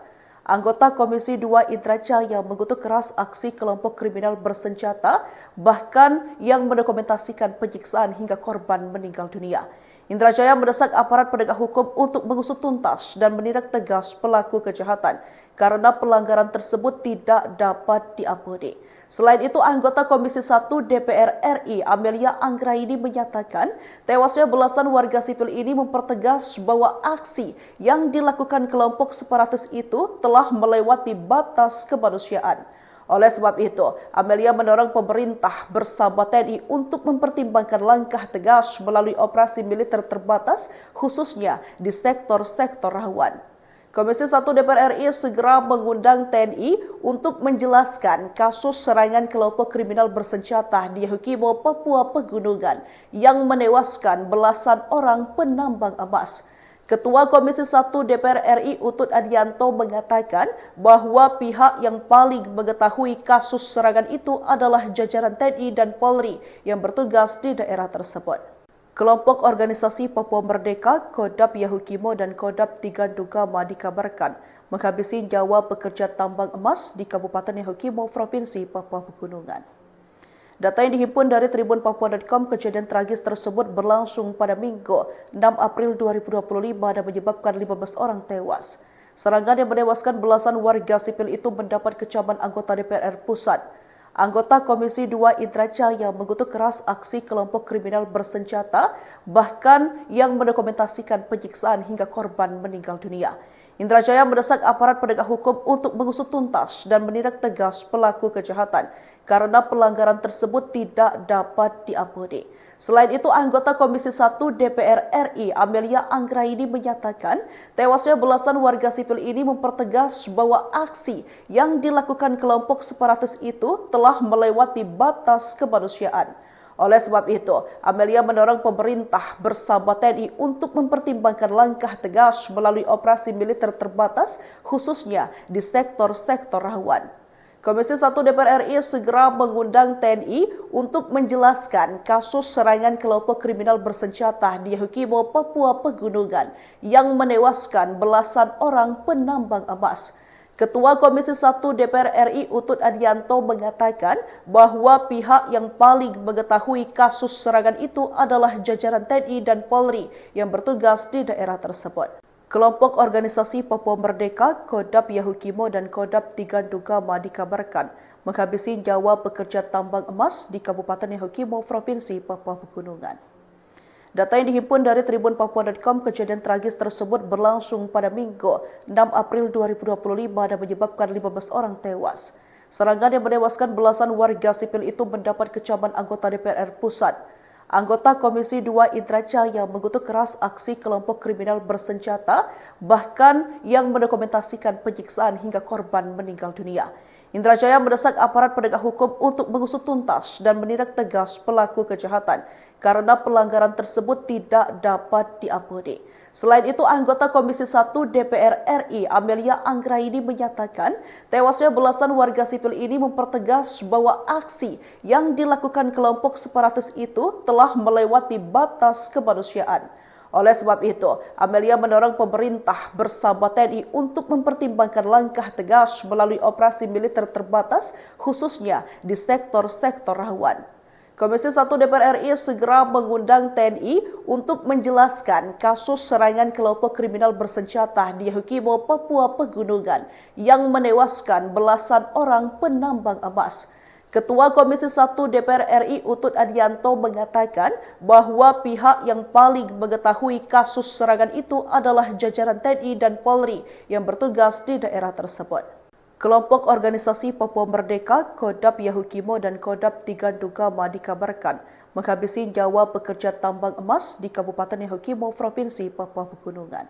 Anggota Komisi 2 Indra Jaya mengutuk keras aksi kelompok kriminal bersenjata, bahkan yang mendokumentasikan penyiksaan hingga korban meninggal dunia. Indra Jaya mendesak aparat penegak hukum untuk mengusut tuntas dan menindak tegas pelaku kejahatan karena pelanggaran tersebut tidak dapat diampuni. Selain itu, anggota Komisi 1 DPR RI Amelia Anggraini menyatakan tewasnya belasan warga sipil ini mempertegas bahwa aksi yang dilakukan kelompok separatis itu telah melewati batas kemanusiaan. Oleh sebab itu, Amelia mendorong pemerintah bersama TNI untuk mempertimbangkan langkah tegas melalui operasi militer terbatas, khususnya di sektor-sektor rawan. Komisi 1 DPR RI segera mengundang TNI untuk menjelaskan kasus serangan kelompok kriminal bersenjata di Yahukimo, Papua Pegunungan yang menewaskan belasan orang penambang emas. Ketua Komisi 1 DPR RI Utut Adianto mengatakan bahwa pihak yang paling mengetahui kasus serangan itu adalah jajaran TNI dan Polri yang bertugas di daerah tersebut. Kelompok organisasi Papua Merdeka, Kodap Yahukimo dan Kodap Tigandugama dikabarkan menghabisi nyawa pekerja tambang emas di Kabupaten Yahukimo, Provinsi Papua Pegunungan. Data yang dihimpun dari tribunpapua.com, kejadian tragis tersebut berlangsung pada Minggu 6 April 2025 dan menyebabkan 15 orang tewas. Serangan yang menewaskan belasan warga sipil itu mendapat kecaman anggota DPR Pusat. Anggota Komisi 2 Indra Jaya mengutuk keras aksi kelompok kriminal bersenjata, bahkan yang mendokumentasikan penyiksaan hingga korban meninggal dunia. Indra Jaya mendesak aparat penegak hukum untuk mengusut tuntas dan menindak tegas pelaku kejahatan karena pelanggaran tersebut tidak dapat diampuni. Selain itu, anggota Komisi 1 DPR RI Amelia Anggraini menyatakan tewasnya belasan warga sipil ini mempertegas bahwa aksi yang dilakukan kelompok separatis itu telah melewati batas kemanusiaan. Oleh sebab itu, Amelia mendorong pemerintah bersama TNI untuk mempertimbangkan langkah tegas melalui operasi militer terbatas, khususnya di sektor-sektor rawan. Komisi 1 DPR RI segera mengundang TNI untuk menjelaskan kasus serangan kelompok kriminal bersenjata di Yahukimo, Papua Pegunungan yang menewaskan belasan orang penambang emas. Ketua Komisi 1 DPR RI Utut Adianto mengatakan bahwa pihak yang paling mengetahui kasus serangan itu adalah jajaran TNI dan Polri yang bertugas di daerah tersebut. Kelompok organisasi Papua Merdeka, Kodap Yahukimo dan Kodap Tigandugama dikabarkan menghabisi nyawa pekerja tambang emas di Kabupaten Yahukimo, Provinsi Papua Pegunungan. Data yang dihimpun dari tribunpapua.com, kejadian tragis tersebut berlangsung pada Minggu 6 April 2025 dan menyebabkan 15 orang tewas. Serangan yang menewaskan belasan warga sipil itu mendapat kecaman anggota DPR Pusat. Anggota Komisi 2 Indra Jaya mengutuk keras aksi kelompok kriminal bersenjata, bahkan yang mendokumentasikan penyiksaan hingga korban meninggal dunia. Indra Jaya mendesak aparat penegak hukum untuk mengusut tuntas dan menindak tegas pelaku kejahatan karena pelanggaran tersebut tidak dapat diampuni. Selain itu, anggota Komisi 1 DPR RI Amelia Anggraini menyatakan tewasnya belasan warga sipil ini mempertegas bahwa aksi yang dilakukan kelompok separatis itu telah melewati batas kemanusiaan. Oleh sebab itu, Amelia mendorong pemerintah bersama TNI untuk mempertimbangkan langkah tegas melalui operasi militer terbatas, khususnya di sektor-sektor rawan. Komisi 1 DPR RI segera mengundang TNI untuk menjelaskan kasus serangan kelompok kriminal bersenjata di Yahukimo, Papua Pegunungan yang menewaskan belasan orang penambang emas. Ketua Komisi 1 DPR RI Utut Adianto mengatakan bahwa pihak yang paling mengetahui kasus serangan itu adalah jajaran TNI dan Polri yang bertugas di daerah tersebut. Kelompok organisasi Papua Merdeka, Kodap Yahukimo dan Kodap Tigandugama dikabarkan menghabisi nyawa pekerja tambang emas di Kabupaten Yahukimo, Provinsi Papua Pegunungan.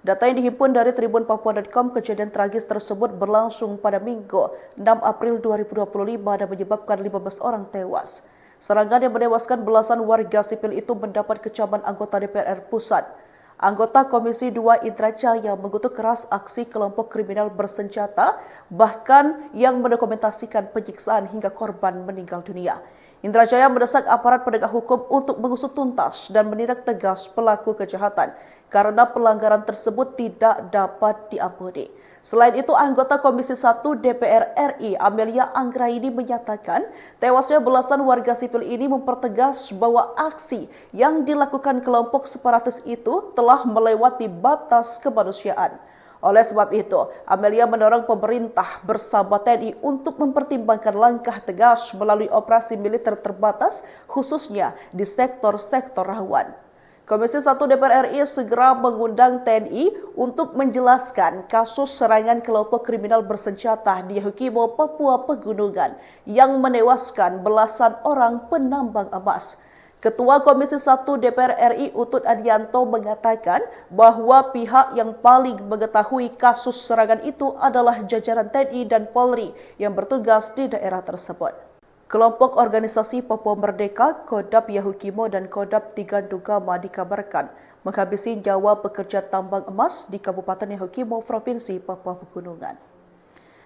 Data yang dihimpun dari tribunpapua.com, kejadian tragis tersebut berlangsung pada Minggu 6 April 2025 dan menyebabkan 15 orang tewas. Serangan yang menewaskan belasan warga sipil itu mendapat kecaman anggota DPR Pusat. Anggota Komisi 2 Indra Jaya mengutuk keras aksi kelompok kriminal bersenjata, bahkan yang mendokumentasikan penyiksaan hingga korban meninggal dunia. Indra Jaya mendesak aparat penegak hukum untuk mengusut tuntas dan menindak tegas pelaku kejahatan karena pelanggaran tersebut tidak dapat diampuni. Selain itu, anggota Komisi 1 DPR RI Amelia Anggraini menyatakan tewasnya belasan warga sipil ini mempertegas bahwa aksi yang dilakukan kelompok separatis itu telah melewati batas kemanusiaan. Oleh sebab itu, Amelia mendorong pemerintah bersama TNI untuk mempertimbangkan langkah tegas melalui operasi militer terbatas, khususnya di sektor-sektor rawan. Komisi 1 DPR RI segera mengundang TNI untuk menjelaskan kasus serangan itu adalah jajaran TNI dan Polri yang bertugas di daerah tersebut. Serangan yang menewaskan belasan warga sipil itu mendapat kecaman anggota DPR Pusat. Anggota Komisi 2 Indra Jaya mengutuk keras aksi kelompok kriminal bersenjata, bahkan yang mendokumentasikan penyiksaan hingga korban meninggal dunia. Indra Jaya mendesak aparat penegak hukum untuk mengusut tuntas dan menindak tegas pelaku kejahatan karena pelanggaran tersebut tidak dapat diampuni. Selain itu, anggota Komisi 1 DPR RI Amelia Anggraini menyatakan tewasnya belasan warga sipil ini mempertegas bahwa aksi yang dilakukan kelompok separatis itu telah melewati batas kemanusiaan. Oleh sebab itu, Amelia mendorong pemerintah bersama TNI untuk mempertimbangkan langkah tegas melalui operasi militer terbatas, khususnya di sektor-sektor rawan. Komisi 1 DPR RI segera mengundang TNI untuk menjelaskan kasus serangan kelompok kriminal bersenjata di Yahukimo, Papua Pegunungan yang menewaskan belasan orang penambang emas. Ketua Komisi 1 DPR RI Utut Adianto mengatakan bahwa pihak yang paling mengetahui kasus serangan itu adalah jajaran TNI dan Polri yang bertugas di daerah tersebut. Kelompok organisasi Papua Merdeka, Kodap Yahukimo dan Kodap Tigandugama dikabarkan menghabisi nyawa pekerja tambang emas di Kabupaten Yahukimo, Provinsi Papua Pegunungan.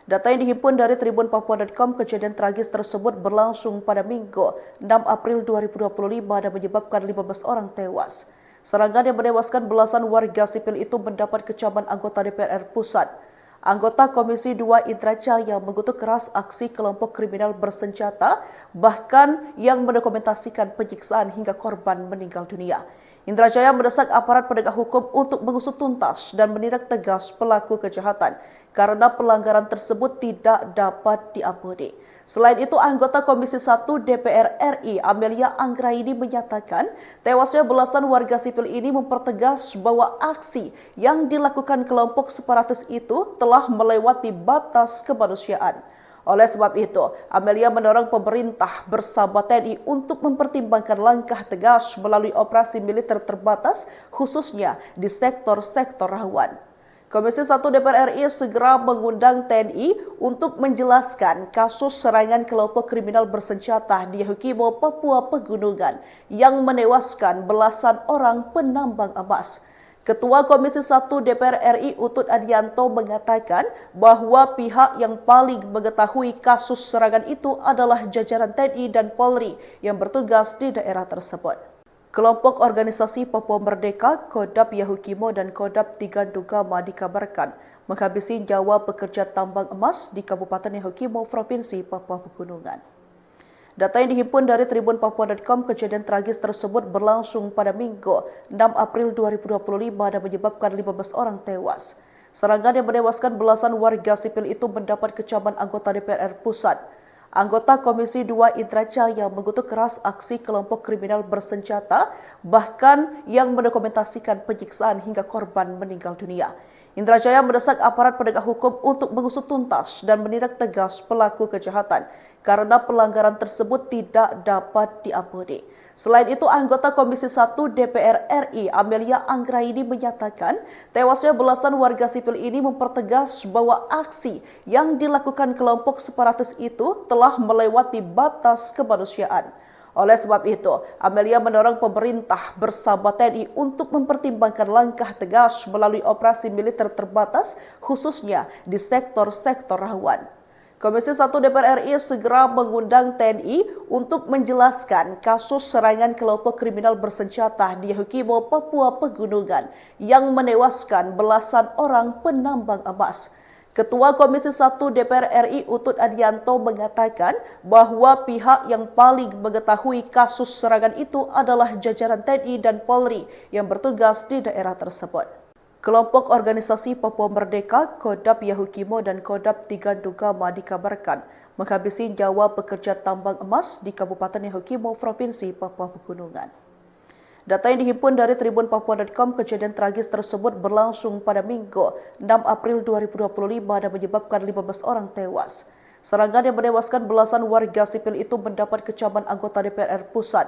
Data yang dihimpun dari tribunpapua.com, kejadian tragis tersebut berlangsung pada Minggu 6 April 2025 dan menyebabkan 15 orang tewas. Serangan yang menewaskan belasan warga sipil itu mendapat kecaman anggota DPR Pusat. Anggota Komisi 2 Indra Jaya mengutuk keras aksi kelompok kriminal bersenjata, bahkan yang mendokumentasikan penyiksaan hingga korban meninggal dunia. Indra Jaya mendesak aparat penegak hukum untuk mengusut tuntas dan menindak tegas pelaku kejahatan karena pelanggaran tersebut tidak dapat diampuni. Selain itu, anggota Komisi 1 DPR RI Amelia Anggraini menyatakan tewasnya belasan warga sipil ini mempertegas bahwa aksi yang dilakukan kelompok separatis itu telah melewati batas kemanusiaan. Oleh sebab itu, Amelia mendorong pemerintah bersama TNI untuk mempertimbangkan langkah tegas melalui operasi militer terbatas, khususnya di sektor-sektor rawan. Komisi 1 DPR RI segera mengundang TNI untuk menjelaskan kasus serangan kelompok kriminal bersenjata di Yahukimo, Papua Pegunungan yang menewaskan belasan orang penambang emas. Ketua Komisi 1 DPR RI Utut Adianto mengatakan bahwa pihak yang paling mengetahui kasus serangan itu adalah jajaran TNI dan Polri yang bertugas di daerah tersebut. Kelompok organisasi Papua Merdeka, Kodap Yahukimo dan Kodap Tigandugama dikabarkan menghabisi nyawa pekerja tambang emas di Kabupaten Yahukimo, Provinsi Papua Pegunungan. Data yang dihimpun dari tribunpapua.com, kejadian tragis tersebut berlangsung pada Minggu 6 April 2025 dan menyebabkan 15 orang tewas. Serangan yang menewaskan belasan warga sipil itu mendapat kecaman anggota DPR Pusat. Anggota Komisi 2 Indra Jaya mengutuk keras aksi kelompok kriminal bersenjata, bahkan yang mendokumentasikan penyiksaan hingga korban meninggal dunia. Indra Jaya mendesak aparat penegak hukum untuk mengusut tuntas dan menindak tegas pelaku kejahatan karena pelanggaran tersebut tidak dapat diampuni. Selain itu, anggota Komisi 1 DPR RI Amelia Anggraini menyatakan tewasnya belasan warga sipil ini mempertegas bahwa aksi yang dilakukan kelompok separatis itu telah melewati batas kemanusiaan. Oleh sebab itu, Amelia mendorong pemerintah bersama TNI untuk mempertimbangkan langkah tegas melalui operasi militer terbatas, khususnya di sektor-sektor rawan. Komisi 1 DPR RI segera mengundang TNI untuk menjelaskan kasus serangan kelompok kriminal bersenjata di Yahukimo, Papua Pegunungan yang menewaskan belasan orang penambang emas. Ketua Komisi 1 DPR RI Utut Adianto mengatakan bahwa pihak yang paling mengetahui kasus serangan itu adalah jajaran TNI dan Polri yang bertugas di daerah tersebut. Kelompok organisasi Papua Merdeka, Kodap Yahukimo dan Kodap Tigandugama dikabarkan menghabisi nyawa pekerja tambang emas di Kabupaten Yahukimo, Provinsi Papua Pegunungan. Data yang dihimpun dari tribunpapua.com, kejadian tragis tersebut berlangsung pada Minggu 6 April 2025 dan menyebabkan 15 orang tewas. Serangan yang menewaskan belasan warga sipil itu mendapat kecaman anggota DPR Pusat.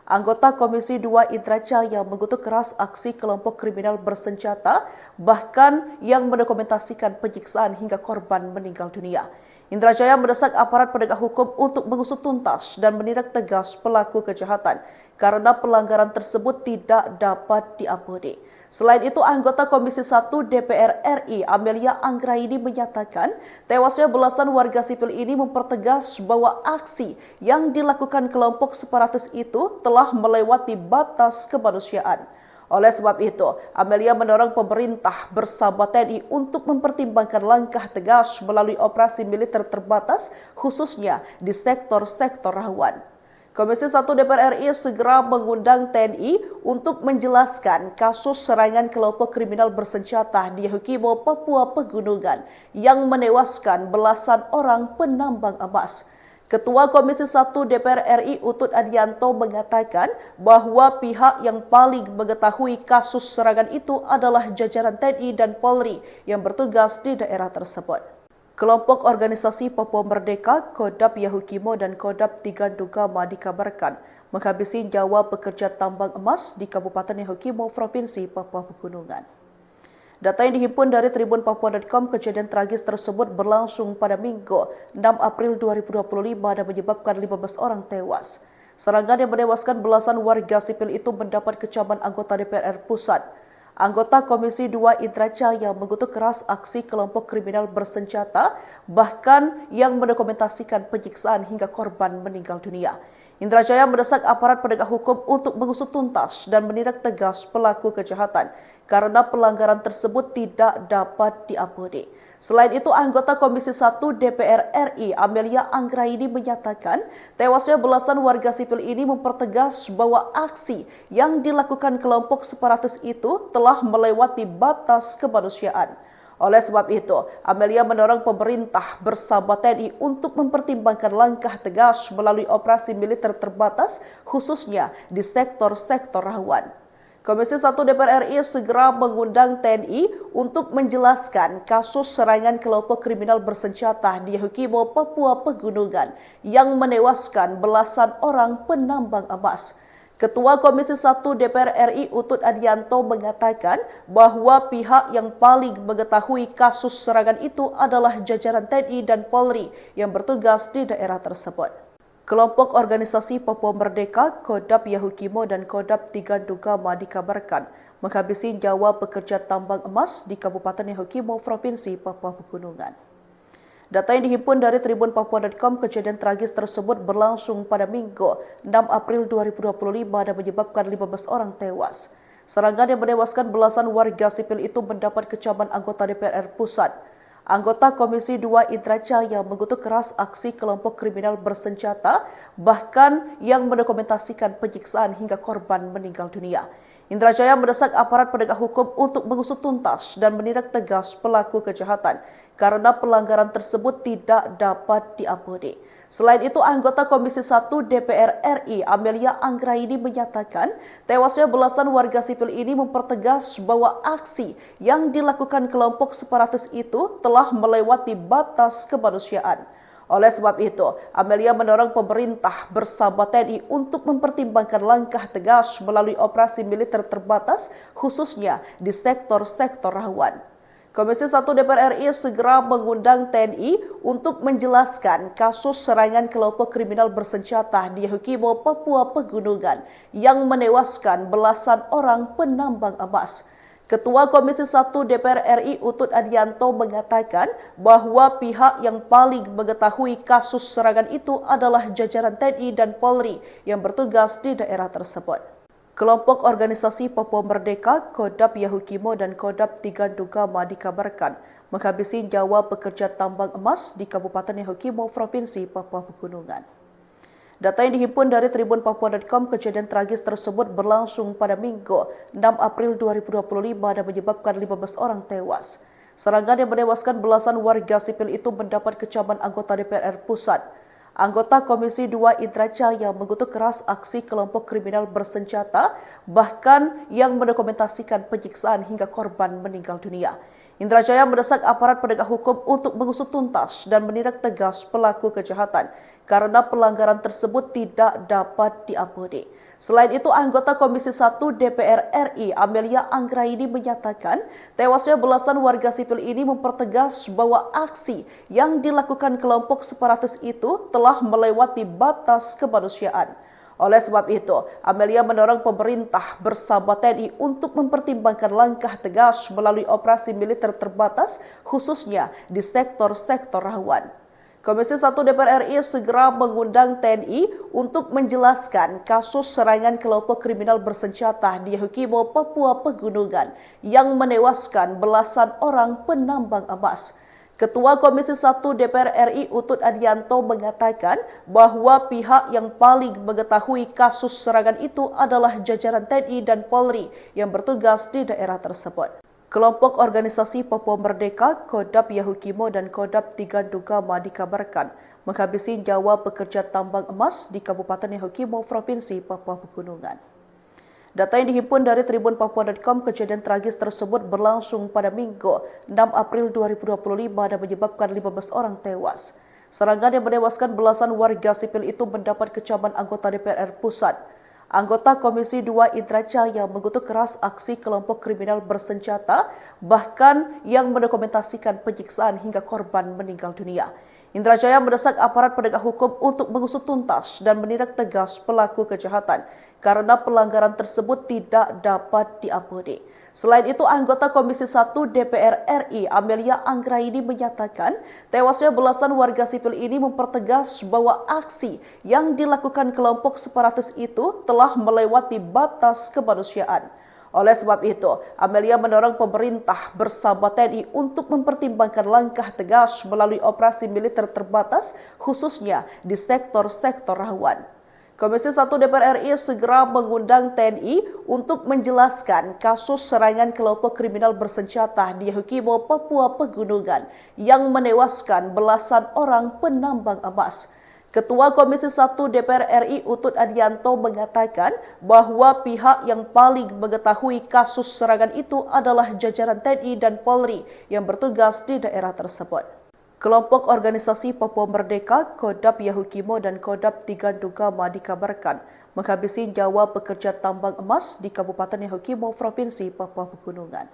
Anggota Komisi 2 Indra Jaya mengutuk keras aksi kelompok kriminal bersenjata, bahkan yang mendokumentasikan penyiksaan hingga korban meninggal dunia. Indra Jaya mendesak aparat penegak hukum untuk mengusut tuntas dan menindak tegas pelaku kejahatan karena pelanggaran tersebut tidak dapat diampuni. Selain itu, anggota Komisi 1 DPR RI Amelia Anggraini menyatakan tewasnya belasan warga sipil ini mempertegas bahwa aksi yang dilakukan kelompok separatis itu telah melewati batas kemanusiaan. Oleh sebab itu, Amelia mendorong pemerintah bersama TNI untuk mempertimbangkan langkah tegas melalui operasi militer terbatas, khususnya di sektor-sektor rawan. Komisi 1 DPR RI segera mengundang TNI untuk menjelaskan kasus serangan kelompok kriminal bersenjata di Yahukimo, Papua Pegunungan yang menewaskan belasan orang penambang emas. Ketua Komisi 1 DPR RI Utut Adianto mengatakan bahwa pihak yang paling mengetahui kasus serangan itu adalah jajaran TNI dan Polri yang bertugas di daerah tersebut. Kelompok organisasi Papua Merdeka, Kodap Yahukimo dan Kodap Tigandugama dikabarkan menghabisi nyawa pekerja tambang emas di Kabupaten Yahukimo, Provinsi Papua Pegunungan. Data yang dihimpun dari tribunpapua.com, kejadian tragis tersebut berlangsung pada Minggu 6 April 2025 dan menyebabkan 15 orang tewas. Serangan yang menewaskan belasan warga sipil itu mendapat kecaman anggota DPR Pusat. Anggota Komisi 2 Indra Jaya mengutuk keras aksi kelompok kriminal bersenjata, bahkan yang mendokumentasikan penyiksaan hingga korban meninggal dunia. Indrajaya mendesak aparat penegak hukum untuk mengusut tuntas dan menindak tegas pelaku kejahatan karena pelanggaran tersebut tidak dapat diampuni. Selain itu, anggota Komisi 1 DPR RI Amelia Anggraini menyatakan tewasnya belasan warga sipil ini mempertegas bahwa aksi yang dilakukan kelompok separatis itu telah melewati batas kemanusiaan. Oleh sebab itu, Amelia mendorong pemerintah bersama TNI untuk mempertimbangkan langkah tegas melalui operasi militer terbatas, khususnya di sektor-sektor rawan. Komisi 1 DPR RI segera mengundang TNI untuk menjelaskan kasus serangan kelompok kriminal bersenjata di Yahukimo, Papua Pegunungan yang menewaskan belasan orang penambang emas. Ketua Komisi 1 DPR RI Utut Adianto mengatakan bahwa pihak yang paling mengetahui kasus serangan itu adalah jajaran TNI dan Polri yang bertugas di daerah tersebut. Kelompok organisasi Papua Merdeka, Kodap Yahukimo dan Kodap Tigandugama dikabarkan menghabisi nyawa pekerja tambang emas di Kabupaten Yahukimo, Provinsi Papua Pegunungan. Data yang dihimpun dari tribunpapua.com, kejadian tragis tersebut berlangsung pada Minggu 6 April 2025 dan menyebabkan 15 orang tewas. Serangan yang menewaskan belasan warga sipil itu mendapat kecaman anggota DPR Pusat. Anggota Komisi 2 Indrajaya mengutuk keras aksi kelompok kriminal bersenjata, bahkan yang mendokumentasikan penyiksaan hingga korban meninggal dunia. Indrajaya mendesak aparat penegak hukum untuk mengusut tuntas dan menindak tegas pelaku kejahatan karena pelanggaran tersebut tidak dapat diampuni. Selain itu, anggota Komisi 1 DPR RI Amelia Anggraini menyatakan tewasnya belasan warga sipil ini mempertegas bahwa aksi yang dilakukan kelompok separatis itu telah melewati batas kemanusiaan. Oleh sebab itu, Amelia mendorong pemerintah bersama TNI untuk mempertimbangkan langkah tegas melalui operasi militer terbatas, khususnya di sektor-sektor rawan. Komisi 1 DPR RI segera mengundang TNI untuk menjelaskan kasus serangan kelompok kriminal bersenjata di Yahukimo, Papua Pegunungan yang menewaskan belasan orang penambang emas. Ketua Komisi 1 DPR RI Utut Adianto mengatakan bahwa pihak yang paling mengetahui kasus serangan itu adalah jajaran TNI dan Polri yang bertugas di daerah tersebut. Kelompok organisasi Papua Merdeka, Kodap Yahukimo dan Kodap Tigandugama dikabarkan menghabisi nyawa pekerja tambang emas di Kabupaten Yahukimo, Provinsi Papua Pegunungan. Data yang dihimpun dari tribunpapua.com, kejadian tragis tersebut berlangsung pada Minggu 6 April 2025 dan menyebabkan 15 orang tewas. Serangan yang menewaskan belasan warga sipil itu mendapat kecaman anggota DPR Pusat. Anggota Komisi 2 Indrajaya mengutuk keras aksi kelompok kriminal bersenjata, bahkan yang mendokumentasikan penyiksaan hingga korban meninggal dunia. Indrajaya mendesak aparat penegak hukum untuk mengusut tuntas dan menindak tegas pelaku kejahatan karena pelanggaran tersebut tidak dapat diampuni. Selain itu, anggota Komisi 1 DPR RI Amelia Anggraini menyatakan tewasnya belasan warga sipil ini mempertegas bahwa aksi yang dilakukan kelompok separatis itu telah melewati batas kemanusiaan. Oleh sebab itu, Amelia mendorong pemerintah bersama TNI untuk mempertimbangkan langkah tegas melalui operasi militer terbatas, khususnya di sektor-sektor rawan. Komisi 1 DPR RI segera mengundang TNI untuk menjelaskan kasus serangan kelompok kriminal bersenjata di Yahukimo, Papua Pegunungan yang menewaskan belasan orang penambang emas. Ketua Komisi 1 DPR RI Utut Adianto mengatakan bahwa pihak yang paling mengetahui kasus serangan itu adalah jajaran TNI dan Polri yang bertugas di daerah tersebut. Kelompok organisasi Papua Merdeka, Kodap Yahukimo dan Kodap Tigandugama dikabarkan menghabisi nyawa pekerja tambang emas di Kabupaten Yahukimo, Provinsi Papua Pegunungan. Data yang dihimpun dari tribunpapua.com, kejadian tragis tersebut berlangsung pada Minggu 6 April 2025 dan menyebabkan 15 orang tewas. Serangan yang menewaskan belasan warga sipil itu mendapat kecaman anggota DPR Pusat. Anggota Komisi 2 Indrajaya mengutuk keras aksi kelompok kriminal bersenjata, bahkan yang mendokumentasikan penyiksaan hingga korban meninggal dunia. Indrajaya mendesak aparat penegak hukum untuk mengusut tuntas dan menindak tegas pelaku kejahatan karena pelanggaran tersebut tidak dapat diampuni. Selain itu, anggota Komisi 1 DPR RI Amelia Anggraini menyatakan tewasnya belasan warga sipil ini mempertegas bahwa aksi yang dilakukan kelompok separatis itu telah melewati batas kemanusiaan. Oleh sebab itu, Amelia mendorong pemerintah bersama TNI untuk mempertimbangkan langkah tegas melalui operasi militer terbatas, khususnya di sektor-sektor rawan. Komisi 1 DPR RI segera mengundang TNI untuk menjelaskan kasus serangan kelompok kriminal bersenjata di Yahukimo, Papua Pegunungan yang menewaskan belasan orang penambang emas. Ketua Komisi 1 DPR RI Utut Adianto mengatakan bahwa pihak yang paling mengetahui kasus serangan itu adalah jajaran TNI dan Polri yang bertugas di daerah tersebut. Kelompok organisasi Papua Merdeka, Kodap Yahukimo dan Kodap Tigandugama dikabarkan menghabisi nyawa pekerja tambang emas di Kabupaten Yahukimo, Provinsi Papua Pegunungan.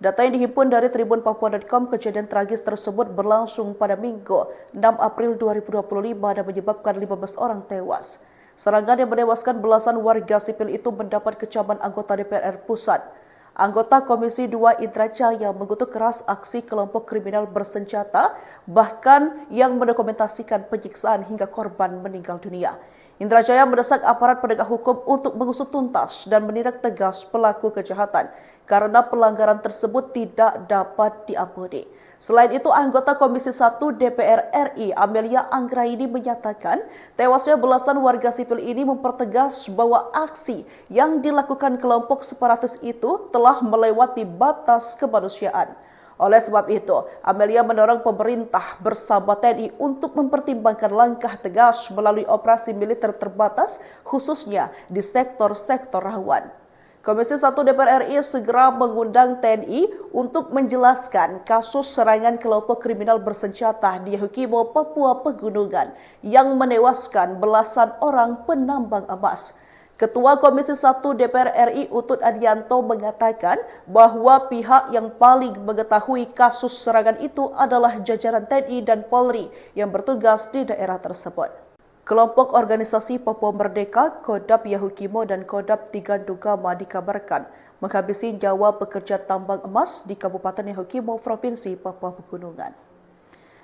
Data yang dihimpun dari tribunpapua.com, kejadian tragis tersebut berlangsung pada Minggu 6 April 2025 dan menyebabkan 15 orang tewas. Serangan yang menewaskan belasan warga sipil itu mendapat kecaman anggota DPR Pusat. Anggota Komisi 2 Indra Jaya mengutuk keras aksi kelompok kriminal bersenjata, bahkan yang mendokumentasikan penyiksaan hingga korban meninggal dunia. Indra Jaya mendesak aparat penegak hukum untuk mengusut tuntas dan menindak tegas pelaku kejahatan karena pelanggaran tersebut tidak dapat diampuni. Selain itu, anggota Komisi 1 DPR RI Amelia Anggraini menyatakan tewasnya belasan warga sipil ini mempertegas bahwa aksi yang dilakukan kelompok separatis itu telah melewati batas kemanusiaan. Oleh sebab itu, Amelia mendorong pemerintah bersama TNI untuk mempertimbangkan langkah tegas melalui operasi militer terbatas, khususnya di sektor-sektor rawan. Komisi 1 DPR RI segera mengundang TNI untuk menjelaskan kasus serangan kelompok kriminal bersenjata di Yahukimo, Papua Pegunungan yang menewaskan belasan orang penambang emas. Ketua Komisi 1 DPR RI Utut Adianto mengatakan bahwa pihak yang paling mengetahui kasus serangan itu adalah jajaran TNI dan Polri yang bertugas di daerah tersebut. Kelompok organisasi Papua Merdeka, Kodap Yahukimo dan Kodap Tigandugama dikabarkan menghabisi nyawa pekerja tambang emas di Kabupaten Yahukimo, Provinsi Papua Pegunungan.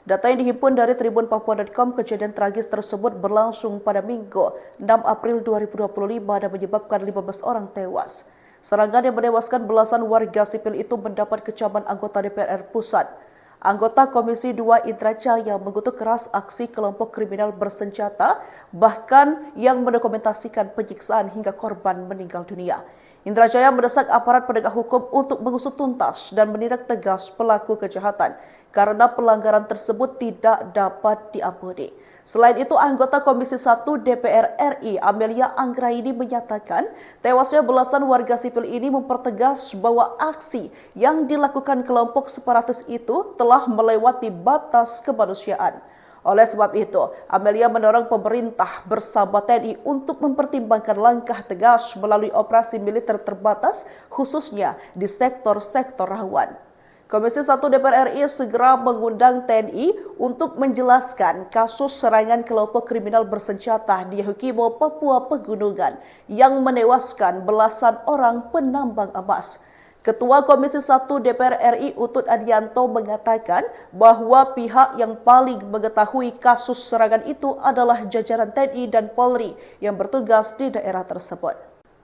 Data yang dihimpun dari tribunpapua.com, kejadian tragis tersebut berlangsung pada Minggu 6 April 2025 dan menyebabkan 15 orang tewas. Serangan yang menewaskan belasan warga sipil itu mendapat kecaman anggota DPR Pusat. Anggota Komisi 2 Indra Jaya mengutuk keras aksi kelompok kriminal bersenjata, bahkan yang mendokumentasikan penyiksaan hingga korban meninggal dunia. Indra Jaya mendesak aparat penegak hukum untuk mengusut tuntas dan menindak tegas pelaku kejahatan karena pelanggaran tersebut tidak dapat diampuni. Selain itu, anggota Komisi 1 DPR RI Amelia Anggraini menyatakan tewasnya belasan warga sipil ini mempertegas bahwa aksi yang dilakukan kelompok separatis itu telah melewati batas kemanusiaan. Oleh sebab itu, Amelia mendorong pemerintah bersama TNI untuk mempertimbangkan langkah tegas melalui operasi militer terbatas, khususnya di sektor-sektor rawan. Komisi 1 DPR RI segera mengundang TNI untuk menjelaskan kasus serangan kelompok kriminal bersenjata di Yahukimo, Papua Pegunungan yang menewaskan belasan orang penambang emas. Ketua Komisi 1 DPR RI Utut Adianto mengatakan bahwa pihak yang paling mengetahui kasus serangan itu adalah jajaran TNI dan Polri yang bertugas di daerah tersebut.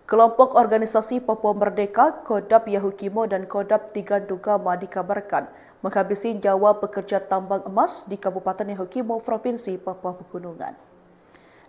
Kelompok organisasi Papua Merdeka, Kodap Yahukimo dan Kodap Tigandugama dikabarkan menghabisi nyawa pekerja tambang emas di Kabupaten Yahukimo, Provinsi Papua Pegunungan.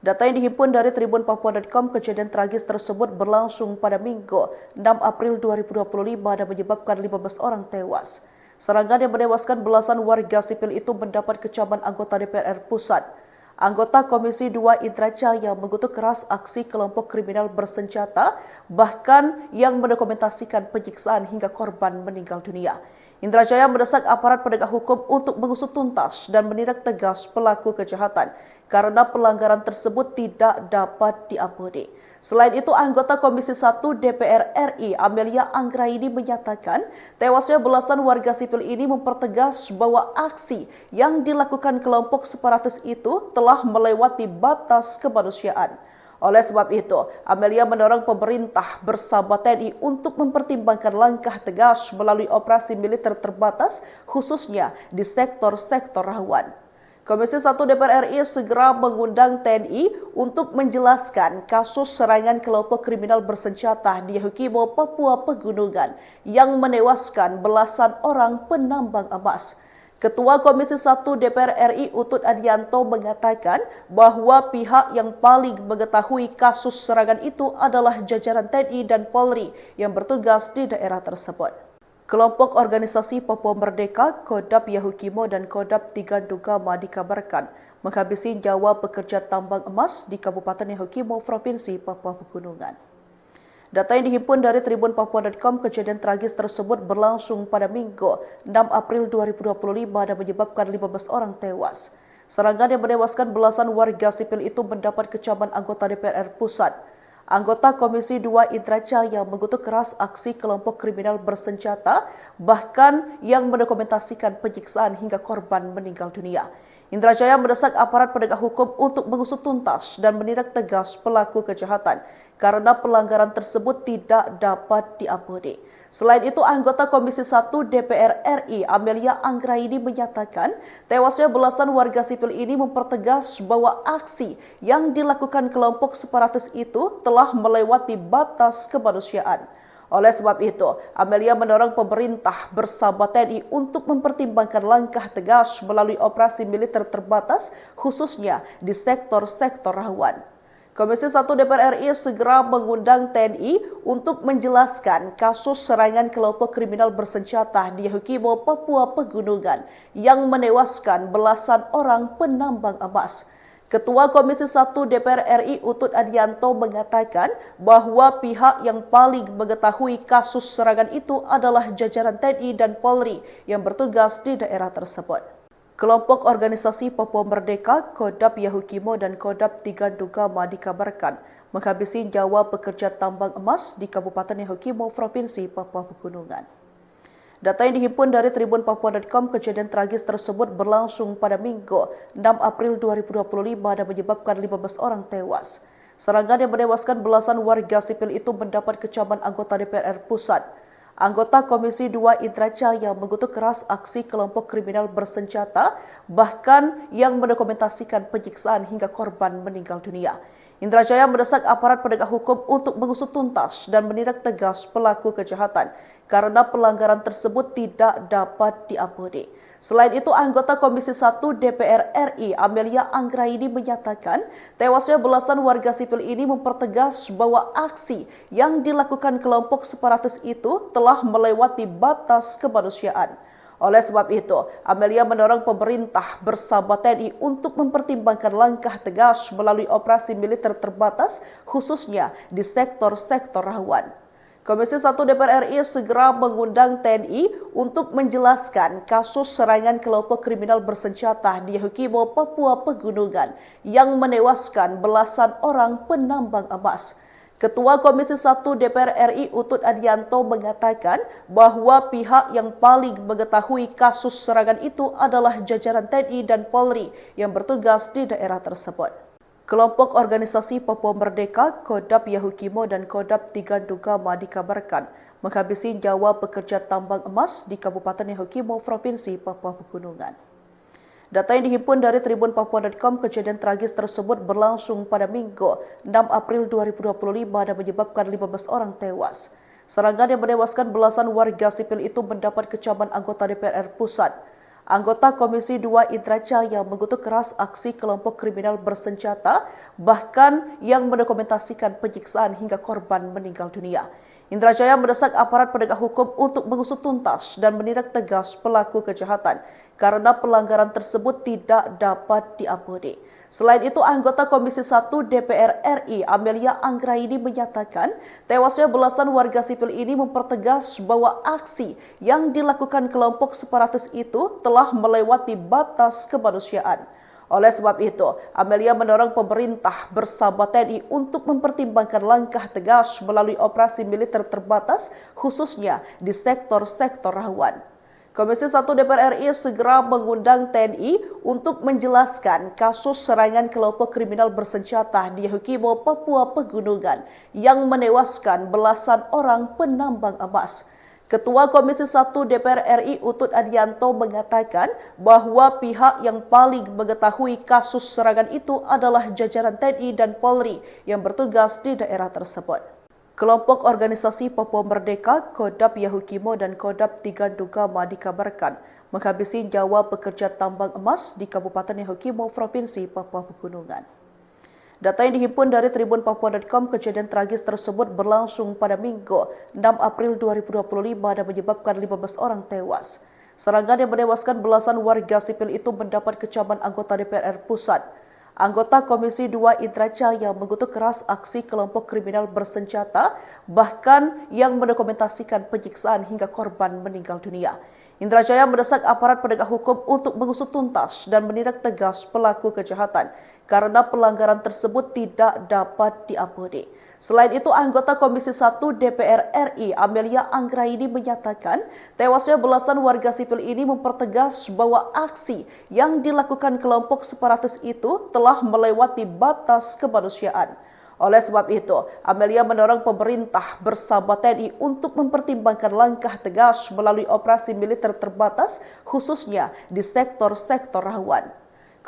Data yang dihimpun dari tribunpapua.com, kejadian tragis tersebut berlangsung pada Minggu 6 April 2025 dan menyebabkan 15 orang tewas. Serangan yang menewaskan belasan warga sipil itu mendapat kecaman anggota DPR Pusat. Anggota Komisi 2 Indra Jaya mengutuk keras aksi kelompok kriminal bersenjata, bahkan yang mendokumentasikan penyiksaan hingga korban meninggal dunia. Indra Jaya mendesak aparat penegak hukum untuk mengusut tuntas dan menindak tegas pelaku kejahatan karena pelanggaran tersebut tidak dapat diampuni. Selain itu, anggota Komisi 1 DPR RI Amelia Anggraini menyatakan tewasnya belasan warga sipil ini mempertegas bahwa aksi yang dilakukan kelompok separatis itu telah melewati batas kemanusiaan. Oleh sebab itu, Amelia mendorong pemerintah bersama TNI untuk mempertimbangkan langkah tegas melalui operasi militer terbatas, khususnya di sektor-sektor rawan. Komisi 1 DPR RI segera mengundang TNI untuk menjelaskan kasus serangan kelompok kriminal bersenjata di Yahukimo, Papua Pegunungan yang menewaskan belasan orang penambang emas. Ketua Komisi 1 DPR RI Utut Adianto mengatakan bahwa pihak yang paling mengetahui kasus serangan itu adalah jajaran TNI dan Polri yang bertugas di daerah tersebut. Kelompok organisasi Papua Merdeka, Kodap Yahukimo dan Kodap Tigandugama dikabarkan menghabisi nyawa pekerja tambang emas di Kabupaten Yahukimo, Provinsi Papua Pegunungan. Data yang dihimpun dari tribunpapua.com, kejadian tragis tersebut berlangsung pada Minggu 6 April 2025 dan menyebabkan 15 orang tewas. Serangan yang menewaskan belasan warga sipil itu mendapat kecaman anggota DPR Pusat. Anggota Komisi 2 Indra Jaya mengutuk keras aksi kelompok kriminal bersenjata, bahkan yang mendokumentasikan penyiksaan hingga korban meninggal dunia. Indra Jaya mendesak aparat penegak hukum untuk mengusut tuntas dan menindak tegas pelaku kejahatan karena pelanggaran tersebut tidak dapat diampuni. Selain itu, anggota Komisi 1 DPR RI Amelia Anggraini menyatakan tewasnya belasan warga sipil ini mempertegas bahwa aksi yang dilakukan kelompok separatis itu telah melewati batas kemanusiaan. Oleh sebab itu, Amelia mendorong pemerintah bersama TNI untuk mempertimbangkan langkah tegas melalui operasi militer terbatas, khususnya di sektor-sektor rawan. Komisi 1 DPR RI segera mengundang TNI untuk menjelaskan kasus serangan kelompok kriminal bersenjata di Yahukimo, Papua Pegunungan yang menewaskan belasan orang penambang emas. Ketua Komisi 1 DPR RI Utut Adianto mengatakan bahwa pihak yang paling mengetahui kasus serangan itu adalah jajaran TNI dan Polri yang bertugas di daerah tersebut. Kelompok organisasi Papua Merdeka, Kodap Yahukimo dan Kodap Tigandugama dikabarkan menghabisi nyawa pekerja tambang emas di Kabupaten Yahukimo, Provinsi Papua Pegunungan. Data yang dihimpun dari tribunpapua.com, kejadian tragis tersebut berlangsung pada Minggu 6 April 2025 dan menyebabkan 15 orang tewas. Serangan yang menewaskan belasan warga sipil itu mendapat kecaman anggota DPR Pusat. Anggota Komisi 2 Indra Jaya mengutuk keras aksi kelompok kriminal bersenjata, bahkan yang mendokumentasikan penyiksaan hingga korban meninggal dunia. Indra Jaya mendesak aparat penegak hukum untuk mengusut tuntas dan menindak tegas pelaku kejahatan karena pelanggaran tersebut tidak dapat diampuni. Selain itu, anggota Komisi 1 DPR RI Amelia Anggraini menyatakan tewasnya belasan warga sipil ini mempertegas bahwa aksi yang dilakukan kelompok separatis itu telah melewati batas kemanusiaan. Oleh sebab itu, Amelia mendorong pemerintah bersama TNI untuk mempertimbangkan langkah tegas melalui operasi militer terbatas, khususnya di sektor-sektor rawan. Komisi 1 DPR RI segera mengundang TNI untuk menjelaskan kasus serangan kelompok kriminal bersenjata di Yahukimo, Papua Pegunungan yang menewaskan belasan orang penambang emas. Ketua Komisi 1 DPR RI Utut Adianto mengatakan bahwa pihak yang paling mengetahui kasus serangan itu adalah jajaran TNI dan Polri yang bertugas di daerah tersebut. Kelompok organisasi Papua Merdeka, Kodap Yahukimo dan Kodap Tigandugama dikabarkan menghabisi nyawa pekerja tambang emas di Kabupaten Yahukimo, Provinsi Papua Pegunungan. Data yang dihimpun dari tribunpapua.com, kejadian tragis tersebut berlangsung pada Minggu 6 April 2025 dan menyebabkan 15 orang tewas. Serangan yang menewaskan belasan warga sipil itu mendapat kecaman anggota DPR Pusat. Anggota Komisi 2 Indra Jaya mengutuk keras aksi kelompok kriminal bersenjata, bahkan yang mendokumentasikan penyiksaan hingga korban meninggal dunia. Indra Jaya mendesak aparat penegak hukum untuk mengusut tuntas dan menindak tegas pelaku kejahatan karena pelanggaran tersebut tidak dapat diampuni. Selain itu, anggota Komisi 1 DPR RI Amelia Anggraini menyatakan tewasnya belasan warga sipil ini mempertegas bahwa aksi yang dilakukan kelompok separatis itu telah melewati batas kemanusiaan. Oleh sebab itu, Amelia mendorong pemerintah bersama TNI untuk mempertimbangkan langkah tegas melalui operasi militer terbatas, khususnya di sektor-sektor rawan. Komisi 1 DPR RI segera mengundang TNI untuk menjelaskan kasus serangan kelompok kriminal bersenjata di Yahukimo, Papua Pegunungan yang menewaskan belasan orang penambang emas. Ketua Komisi 1 DPR RI Utut Adianto mengatakan bahwa pihak yang paling mengetahui kasus serangan itu adalah jajaran TNI dan Polri yang bertugas di daerah tersebut. Kelompok organisasi Papua Merdeka, Kodap Yahukimo dan Kodap Tigandugama dikabarkan menghabisi nyawa pekerja tambang emas di Kabupaten Yahukimo, Provinsi Papua Pegunungan. Data yang dihimpun dari tribunpapua.com, kejadian tragis tersebut berlangsung pada Minggu 6 April 2025 dan menyebabkan 15 orang tewas. Serangan yang menewaskan belasan warga sipil itu mendapat kecaman anggota DPR Pusat. Anggota Komisi 2 Indra Jaya mengutuk keras aksi kelompok kriminal bersenjata, bahkan yang mendokumentasikan penyiksaan hingga korban meninggal dunia. Indra Jaya mendesak aparat penegak hukum untuk mengusut tuntas dan menindak tegas pelaku kejahatan karena pelanggaran tersebut tidak dapat diampuni. Selain itu, anggota Komisi 1 DPR RI Amelia Anggraini menyatakan tewasnya belasan warga sipil ini mempertegas bahwa aksi yang dilakukan kelompok separatis itu telah melewati batas kemanusiaan. Oleh sebab itu, Amelia mendorong pemerintah bersama TNI untuk mempertimbangkan langkah tegas melalui operasi militer terbatas, khususnya di sektor-sektor rawan.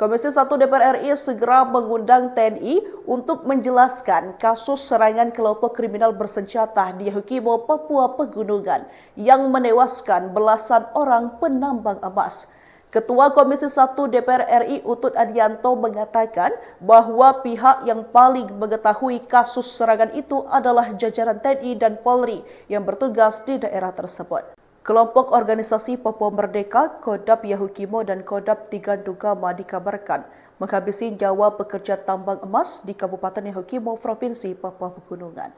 Komisi 1 DPR RI segera mengundang TNI untuk menjelaskan kasus serangan kelompok kriminal bersenjata di Yahukimo, Papua Pegunungan yang menewaskan belasan orang penambang emas. Ketua Komisi 1 DPR RI Utut Adianto mengatakan bahwa pihak yang paling mengetahui kasus serangan itu adalah jajaran TNI dan Polri yang bertugas di daerah tersebut. Kelompok organisasi Papua Merdeka, Kodap Yahukimo dan Kodap Tigandugama dikabarkan menghabisi nyawa pekerja tambang emas di Kabupaten Yahukimo, Provinsi Papua Pegunungan.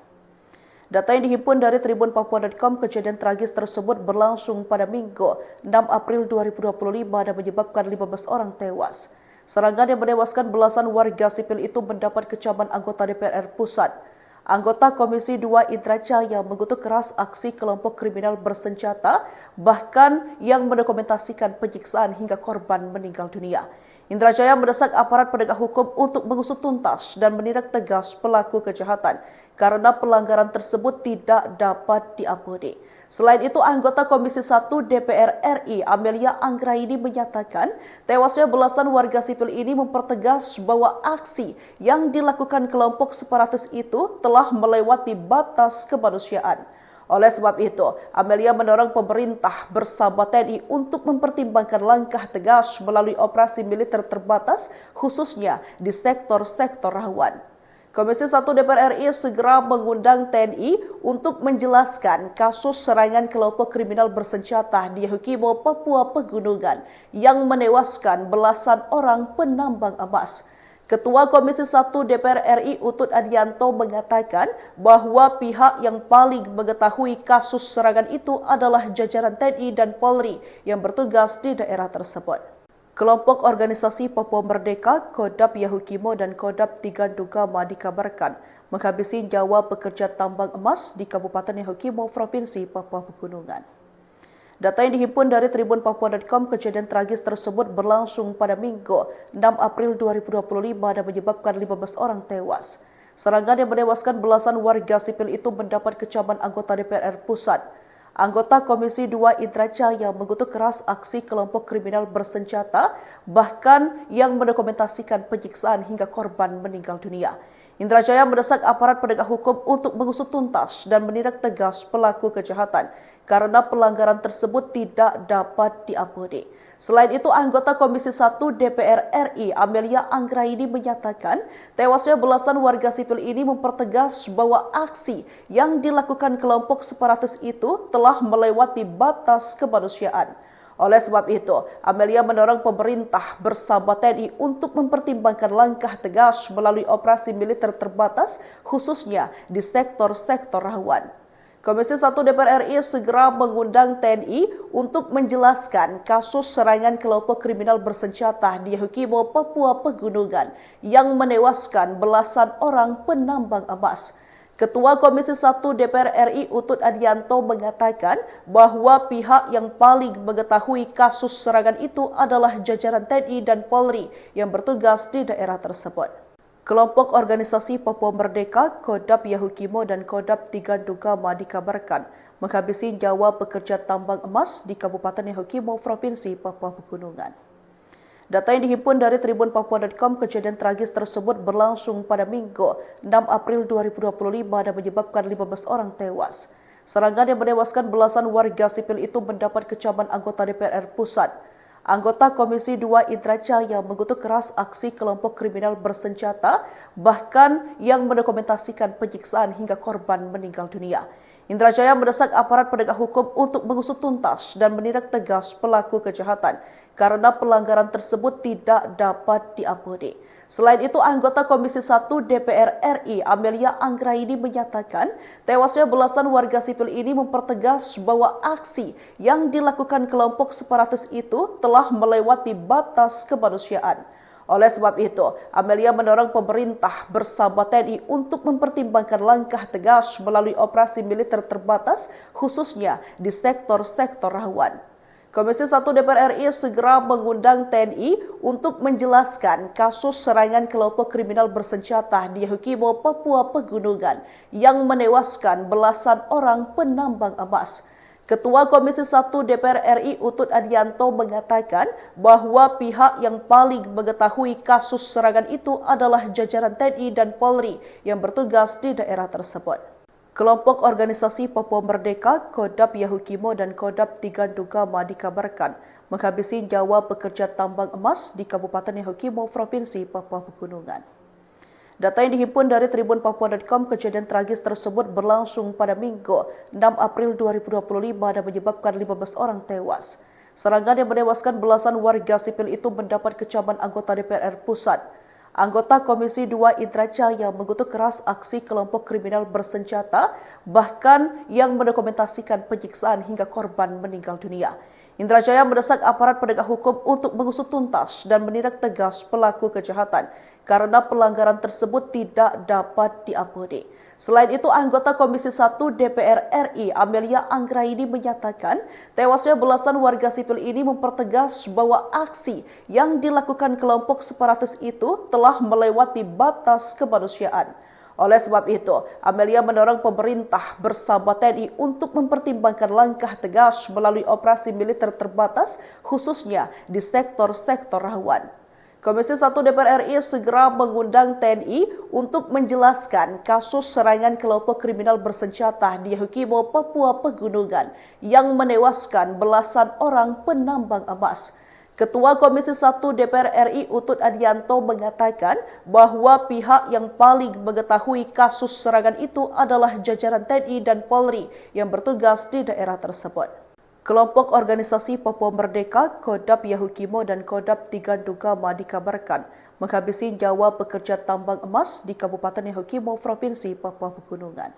Data yang dihimpun dari tribunpapua.com, kejadian tragis tersebut berlangsung pada Minggu 6 April 2025 dan menyebabkan 15 orang tewas. Serangan yang menewaskan belasan warga sipil itu mendapat kecaman anggota DPR Pusat. Anggota Komisi 2 Indra Jaya mengutuk keras aksi kelompok kriminal bersenjata, bahkan yang mendokumentasikan penyiksaan hingga korban meninggal dunia. Indra Jaya mendesak aparat penegak hukum untuk mengusut tuntas dan menindak tegas pelaku kejahatan karena pelanggaran tersebut tidak dapat diampuni. Selain itu, anggota Komisi 1 DPR RI Amelia Anggraini menyatakan tewasnya belasan warga sipil ini mempertegas bahwa aksi yang dilakukan kelompok separatis itu telah melewati batas kemanusiaan. Oleh sebab itu, Amelia mendorong pemerintah bersama TNI untuk mempertimbangkan langkah tegas melalui operasi militer terbatas, khususnya di sektor-sektor rawan. Komisi 1 DPR RI segera mengundang TNI untuk menjelaskan kasus serangan kelompok kriminal bersenjata di Yahukimo, Papua Pegunungan yang menewaskan belasan orang penambang emas. Ketua Komisi 1 DPR RI Utut Adianto mengatakan bahwa pihak yang paling mengetahui kasus serangan itu adalah jajaran TNI dan Polri yang bertugas di daerah tersebut. Kelompok organisasi Papua Merdeka, Kodap Yahukimo dan Kodap Tigandugama dikabarkan menghabisi nyawa pekerja tambang emas di Kabupaten Yahukimo, Provinsi Papua Pegunungan. Data yang dihimpun dari tribunpapua.com, kejadian tragis tersebut berlangsung pada Minggu 6 April 2025 dan menyebabkan 15 orang tewas. Serangan yang menewaskan belasan warga sipil itu mendapat kecaman anggota DPR Pusat. Anggota Komisi 2 Indra Jaya mengutuk keras aksi kelompok kriminal bersenjata, bahkan yang mendokumentasikan penyiksaan hingga korban meninggal dunia. Indra Jaya mendesak aparat penegak hukum untuk mengusut tuntas dan menindak tegas pelaku kejahatan karena pelanggaran tersebut tidak dapat diampuni. Selain itu, anggota Komisi 1 DPR RI Amelia Anggraini menyatakan tewasnya belasan warga sipil ini mempertegas bahwa aksi yang dilakukan kelompok separatis itu telah melewati batas kemanusiaan. Oleh sebab itu, Amelia mendorong pemerintah bersama TNI untuk mempertimbangkan langkah tegas melalui operasi militer terbatas, khususnya di sektor-sektor rawan. Komisi 1 DPR RI segera mengundang TNI untuk menjelaskan kasus serangan kelompok kriminal bersenjata di Yahukimo, Papua Pegunungan yang menewaskan belasan orang penambang emas. Ketua Komisi 1 DPR RI Utut Adianto mengatakan bahwa pihak yang paling mengetahui kasus serangan itu adalah jajaran TNI dan Polri yang bertugas di daerah tersebut. Kelompok organisasi Papua Merdeka, Kodap Yahukimo dan Kodap Tigandugama dikabarkan menghabisi nyawa pekerja tambang emas di Kabupaten Yahukimo, Provinsi Papua Pegunungan. Data yang dihimpun dari tribunpapua.com, kejadian tragis tersebut berlangsung pada Minggu 6 April 2025 dan menyebabkan 15 orang tewas. Serangan yang menewaskan belasan warga sipil itu mendapat kecaman anggota DPR Pusat. Anggota Komisi 2 Indra Jaya mengutuk keras aksi kelompok kriminal bersenjata, bahkan yang mendokumentasikan penyiksaan hingga korban meninggal dunia. Indra Jaya mendesak aparat penegak hukum untuk mengusut tuntas dan menindak tegas pelaku kejahatan karena pelanggaran tersebut tidak dapat diampuni. Selain itu, anggota Komisi 1 DPR RI Amelia Anggraini menyatakan tewasnya belasan warga sipil ini mempertegas bahwa aksi yang dilakukan kelompok separatis itu telah melewati batas kemanusiaan. Oleh sebab itu, Amelia mendorong pemerintah bersama TNI untuk mempertimbangkan langkah tegas melalui operasi militer terbatas, khususnya di sektor-sektor rawan. Komisi 1 DPR RI segera mengundang TNI untuk menjelaskan kasus serangan kelompok kriminal bersenjata di Yahukimo, Papua Pegunungan yang menewaskan belasan orang penambang emas. Ketua Komisi 1 DPR RI Utut Adianto mengatakan bahwa pihak yang paling mengetahui kasus serangan itu adalah jajaran TNI dan Polri yang bertugas di daerah tersebut. Kelompok organisasi Papua Merdeka, Kodap Yahukimo dan Kodap Tigandugama dikabarkan menghabisi nyawa pekerja tambang emas di Kabupaten Yahukimo, Provinsi Papua Pegunungan. Data yang dihimpun dari tribunpapua.com, kejadian tragis tersebut berlangsung pada Minggu 6 April 2025 dan menyebabkan 15 orang tewas. Serangan yang menewaskan belasan warga sipil itu mendapat kecaman anggota DPR Pusat. Anggota Komisi 2 Indra Jaya mengutuk keras aksi kelompok kriminal bersenjata, bahkan yang mendokumentasikan penyiksaan hingga korban meninggal dunia. Indra Jaya mendesak aparat penegak hukum untuk mengusut tuntas dan menindak tegas pelaku kejahatan karena pelanggaran tersebut tidak dapat diampuni. Selain itu, anggota Komisi 1 DPR RI Amelia Anggraini menyatakan tewasnya belasan warga sipil ini mempertegas bahwa aksi yang dilakukan kelompok separatis itu telah melewati batas kemanusiaan. Oleh sebab itu, Amelia mendorong pemerintah bersama TNI untuk mempertimbangkan langkah tegas melalui operasi militer terbatas, khususnya di sektor-sektor rawan. Komisi 1 DPR RI segera mengundang TNI untuk menjelaskan kasus serangan kelompok kriminal bersenjata di Yahukimo, Papua Pegunungan yang menewaskan belasan orang penambang emas. Ketua Komisi 1 DPR RI Utut Adianto mengatakan bahwa pihak yang paling mengetahui kasus serangan itu adalah jajaran TNI dan Polri yang bertugas di daerah tersebut. Kelompok organisasi Papua Merdeka, Kodap Yahukimo dan Kodap Tigandugama dikabarkan menghabisi nyawa pekerja tambang emas di Kabupaten Yahukimo, Provinsi Papua Pegunungan.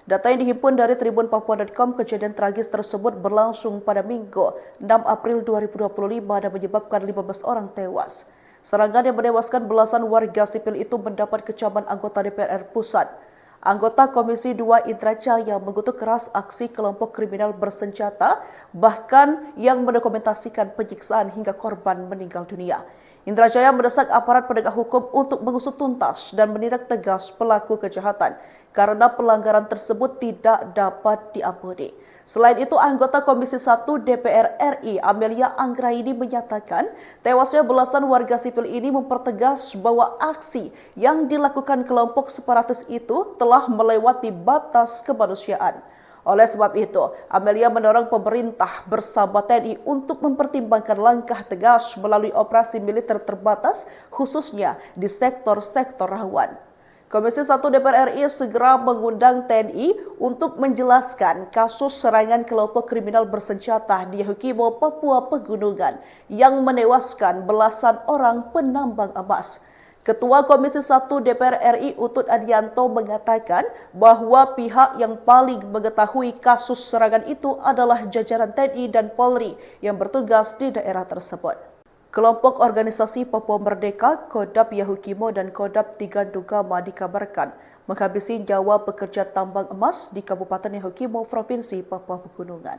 Data yang dihimpun dari tribunpapua.com, kejadian tragis tersebut berlangsung pada Minggu 6 April 2025 dan menyebabkan 15 orang tewas. Serangan yang menewaskan belasan warga sipil itu mendapat kecaman anggota DPR Pusat. Anggota Komisi 2 Indra Jaya mengutuk keras aksi kelompok kriminal bersenjata, bahkan yang mendokumentasikan penyiksaan hingga korban meninggal dunia. Indra Jaya mendesak aparat penegak hukum untuk mengusut tuntas dan menindak tegas pelaku kejahatan karena pelanggaran tersebut tidak dapat diampuni. Selain itu, anggota Komisi 1 DPR RI Amelia Anggraini menyatakan tewasnya belasan warga sipil ini mempertegas bahwa aksi yang dilakukan kelompok separatis itu telah melewati batas kemanusiaan. Oleh sebab itu, Amelia mendorong pemerintah bersama TNI untuk mempertimbangkan langkah tegas melalui operasi militer terbatas, khususnya di sektor-sektor rawan. Komisi 1 DPR RI segera mengundang TNI untuk menjelaskan kasus serangan kelompok kriminal bersenjata di Yahukimo, Papua Pegunungan yang menewaskan belasan orang penambang emas. Ketua Komisi 1 DPR RI Utut Adianto mengatakan bahwa pihak yang paling mengetahui kasus serangan itu adalah jajaran TNI dan Polri yang bertugas di daerah tersebut. Kelompok organisasi Papua Merdeka, Kodap Yahukimo dan Kodap Tigandugama dikabarkan menghabisi nyawa pekerja tambang emas di Kabupaten Yahukimo, Provinsi Papua Pegunungan.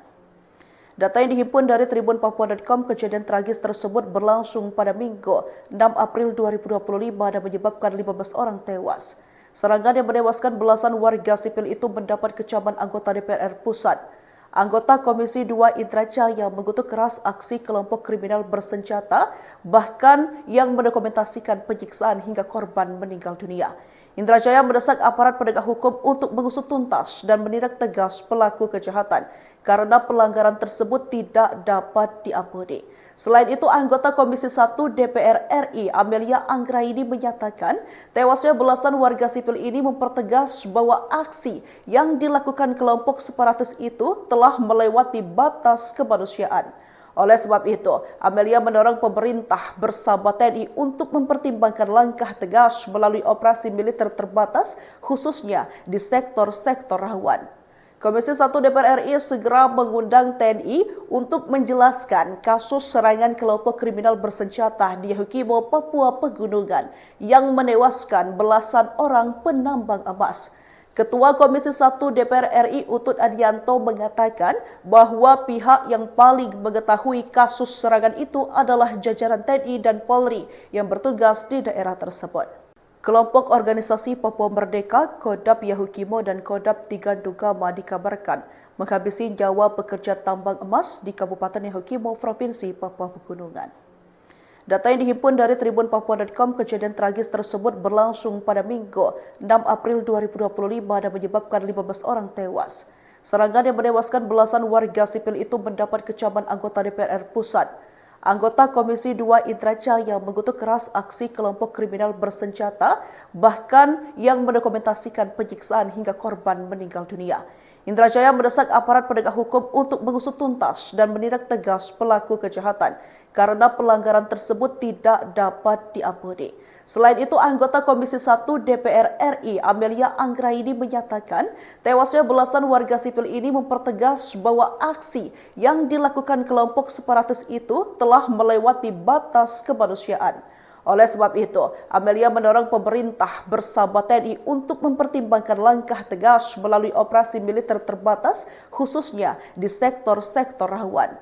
Data yang dihimpun dari tribunpapua.com, kejadian tragis tersebut berlangsung pada Minggu 6 April 2025 dan menyebabkan 15 orang tewas. Serangan yang menewaskan belasan warga sipil itu mendapat kecaman anggota DPR Pusat. Anggota Komisi 2 Indra Jaya mengutuk keras aksi kelompok kriminal bersenjata, bahkan yang mendokumentasikan penyiksaan hingga korban meninggal dunia. Indra Jaya mendesak aparat penegak hukum untuk mengusut tuntas dan menindak tegas pelaku kejahatan karena pelanggaran tersebut tidak dapat diampuni. Selain itu, anggota Komisi 1 DPR RI Amelia Anggraini menyatakan tewasnya belasan warga sipil ini mempertegas bahwa aksi yang dilakukan kelompok separatis itu telah melewati batas kemanusiaan. Oleh sebab itu, Amelia mendorong pemerintah bersama TNI untuk mempertimbangkan langkah tegas melalui operasi militer terbatas, khususnya di sektor-sektor rawan. Komisi 1 DPR RI segera mengundang TNI untuk menjelaskan kasus serangan kelompok kriminal bersenjata di Yahukimo, Papua Pegunungan yang menewaskan belasan orang penambang emas. Ketua Komisi 1 DPR RI Utut Adianto mengatakan bahwa pihak yang paling mengetahui kasus serangan itu adalah jajaran TNI dan Polri yang bertugas di daerah tersebut. Kelompok organisasi Papua Merdeka, Kodap Yahukimo dan Kodap Tigandugama dikabarkan menghabisi nyawa pekerja tambang emas di Kabupaten Yahukimo, Provinsi Papua Pegunungan. Data yang dihimpun dari tribunpapua.com, kejadian tragis tersebut berlangsung pada Minggu 6 April 2025 dan menyebabkan 15 orang tewas. Serangan yang menewaskan belasan warga sipil itu mendapat kecaman anggota DPR Pusat. Anggota Komisi 2 Indra Jaya mengutuk keras aksi kelompok kriminal bersenjata, bahkan yang mendokumentasikan penyiksaan hingga korban meninggal dunia. Indra Jaya mendesak aparat penegak hukum untuk mengusut tuntas dan menindak tegas pelaku kejahatan karena pelanggaran tersebut tidak dapat diampuni. Selain itu, anggota Komisi 1 DPR RI Amelia Anggraini menyatakan tewasnya belasan warga sipil ini mempertegas bahwa aksi yang dilakukan kelompok separatis itu telah melewati batas kemanusiaan. Oleh sebab itu, Amelia mendorong pemerintah bersama TNI untuk mempertimbangkan langkah tegas melalui operasi militer terbatas, khususnya di sektor-sektor rawan.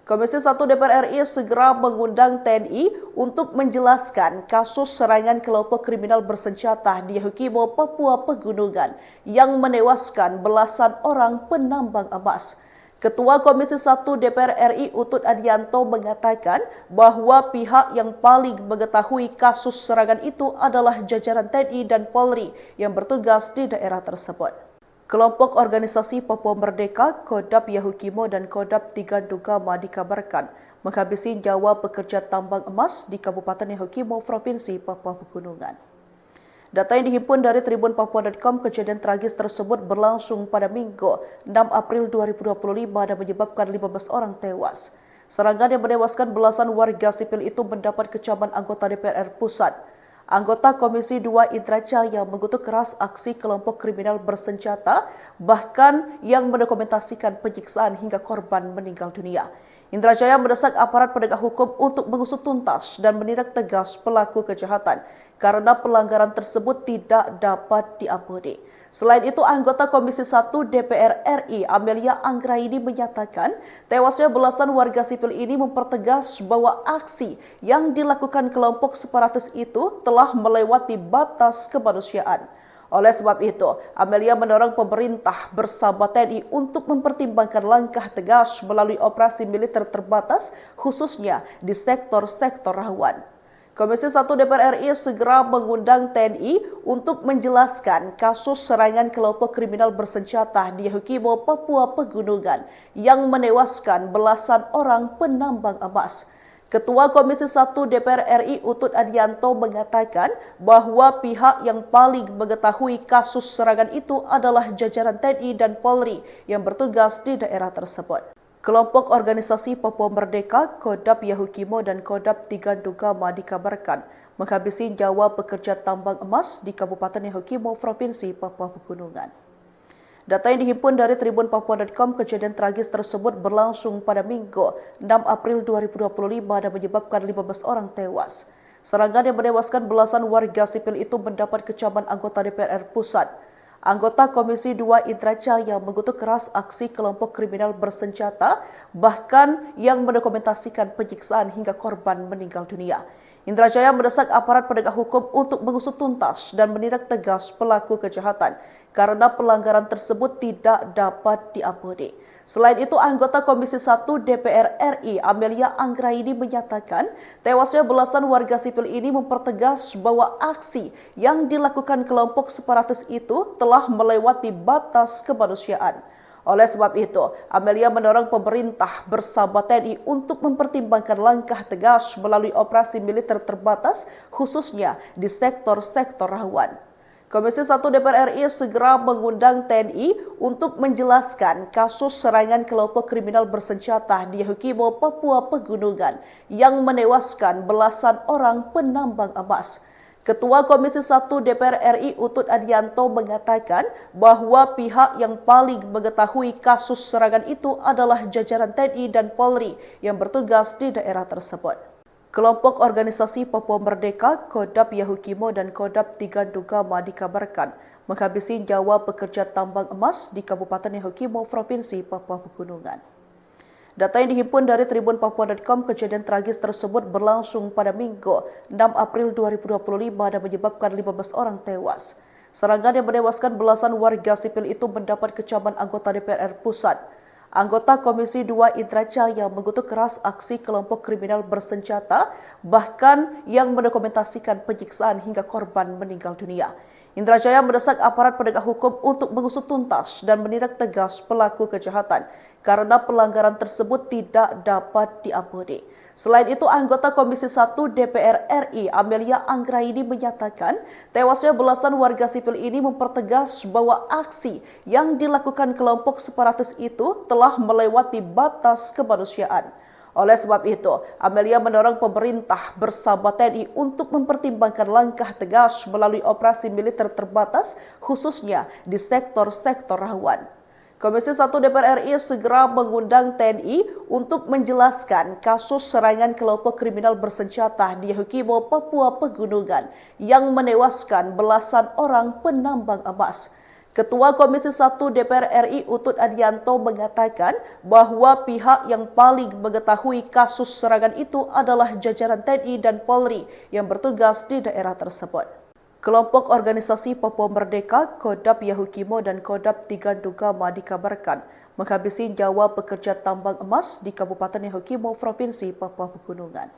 Komisi 1 DPR RI segera mengundang TNI untuk menjelaskan kasus serangan kelompok kriminal bersenjata di Yahukimo, Papua Pegunungan yang menewaskan belasan orang penambang emas. Ketua Komisi 1 DPR RI Utut Adianto mengatakan bahwa pihak yang paling mengetahui kasus serangan itu adalah jajaran TNI dan Polri yang bertugas di daerah tersebut. Kelompok organisasi Papua Merdeka, Kodap Yahukimo dan Kodap Tigandugama dikabarkan menghabisi nyawa pekerja tambang emas di Kabupaten Yahukimo, Provinsi Papua Pegunungan. Data yang dihimpun dari tribunpapua.com, kejadian tragis tersebut berlangsung pada Minggu 6 April 2025 dan menyebabkan 15 orang tewas. Serangan yang menewaskan belasan warga sipil itu mendapat kecaman anggota DPR Pusat. Anggota Komisi 2 Indra Jaya mengutuk keras aksi kelompok kriminal bersenjata, bahkan yang mendokumentasikan penyiksaan hingga korban meninggal dunia. Indra Jaya mendesak aparat penegak hukum untuk mengusut tuntas dan menindak tegas pelaku kejahatan karena pelanggaran tersebut tidak dapat diampuni. Selain itu, anggota Komisi 1 DPR RI Amelia Anggraini menyatakan tewasnya belasan warga sipil ini mempertegas bahwa aksi yang dilakukan kelompok separatis itu telah melewati batas kemanusiaan. Oleh sebab itu, Amelia mendorong pemerintah bersama TNI untuk mempertimbangkan langkah tegas melalui operasi militer terbatas, khususnya di sektor-sektor rawan. Komisi 1 DPR RI segera mengundang TNI untuk menjelaskan kasus serangan kelompok kriminal bersenjata di Yahukimo, Papua Pegunungan yang menewaskan belasan orang penambang emas. Ketua Komisi 1 DPR RI Utut Adianto mengatakan bahwa pihak yang paling mengetahui kasus serangan itu adalah jajaran TNI dan Polri yang bertugas di daerah tersebut. Kelompok organisasi Papua Merdeka, Kodap Yahukimo dan Kodap Tigandugama dikabarkan menghabisi nyawa pekerja tambang emas di Kabupaten Yahukimo, Provinsi Papua Pegunungan. Data yang dihimpun dari tribunpapua.com, kejadian tragis tersebut berlangsung pada Minggu 6 April 2025 dan menyebabkan 15 orang tewas. Serangan yang menewaskan belasan warga sipil itu mendapat kecaman anggota DPR Pusat. Anggota Komisi 2 Indra Jaya mengutuk keras aksi kelompok kriminal bersenjata, bahkan yang mendokumentasikan penyiksaan hingga korban meninggal dunia. Indra Jaya mendesak aparat penegak hukum untuk mengusut tuntas dan menindak tegas pelaku kejahatan karena pelanggaran tersebut tidak dapat diampuni. Selain itu, anggota Komisi 1 DPR RI Amelia Anggraini menyatakan tewasnya belasan warga sipil ini mempertegas bahwa aksi yang dilakukan kelompok separatis itu telah melewati batas kemanusiaan. Oleh sebab itu, Amelia mendorong pemerintah bersama TNI untuk mempertimbangkan langkah tegas melalui operasi militer terbatas, khususnya di sektor-sektor rawan. Komisi 1 DPR RI segera mengundang TNI untuk menjelaskan kasus serangan kelompok kriminal bersenjata di Yahukimo, Papua Pegunungan yang menewaskan belasan orang penambang emas. Ketua Komisi 1 DPR RI Utut Adianto mengatakan bahwa pihak yang paling mengetahui kasus serangan itu adalah jajaran TNI dan Polri yang bertugas di daerah tersebut. Kelompok organisasi Papua Merdeka, Kodap Yahukimo dan Kodap Tigandugama dikabarkan menghabisi nyawa pekerja tambang emas di Kabupaten Yahukimo, Provinsi Papua Pegunungan. Data yang dihimpun dari tribunpapua.com, kejadian tragis tersebut berlangsung pada Minggu 6 April 2025 dan menyebabkan 15 orang tewas. Serangan yang menewaskan belasan warga sipil itu mendapat kecaman anggota DPR Pusat. Anggota Komisi 2 Indra Jaya mengutuk keras aksi kelompok kriminal bersenjata, bahkan yang mendokumentasikan penyiksaan hingga korban meninggal dunia. Indra Jaya mendesak aparat penegak hukum untuk mengusut tuntas dan menindak tegas pelaku kejahatan karena pelanggaran tersebut tidak dapat diampuni. Selain itu, anggota Komisi 1 DPR RI Amelia Anggraini menyatakan tewasnya belasan warga sipil ini mempertegas bahwa aksi yang dilakukan kelompok separatis itu telah melewati batas kemanusiaan. Oleh sebab itu, Amelia mendorong pemerintah bersama TNI untuk mempertimbangkan langkah tegas melalui operasi militer terbatas, khususnya di sektor-sektor rawan. Komisi 1 DPR RI segera mengundang TNI untuk menjelaskan kasus serangan kelompok kriminal bersenjata di Yahukimo, Papua Pegunungan yang menewaskan belasan orang penambang emas. Ketua Komisi 1 DPR RI Utut Adianto mengatakan bahwa pihak yang paling mengetahui kasus serangan itu adalah jajaran TNI dan Polri yang bertugas di daerah tersebut. Kelompok organisasi Papua Merdeka, Kodap Yahukimo dan Kodap Tigandugama dikabarkan menghabisi nyawa pekerja tambang emas di Kabupaten Yahukimo, Provinsi Papua Pegunungan.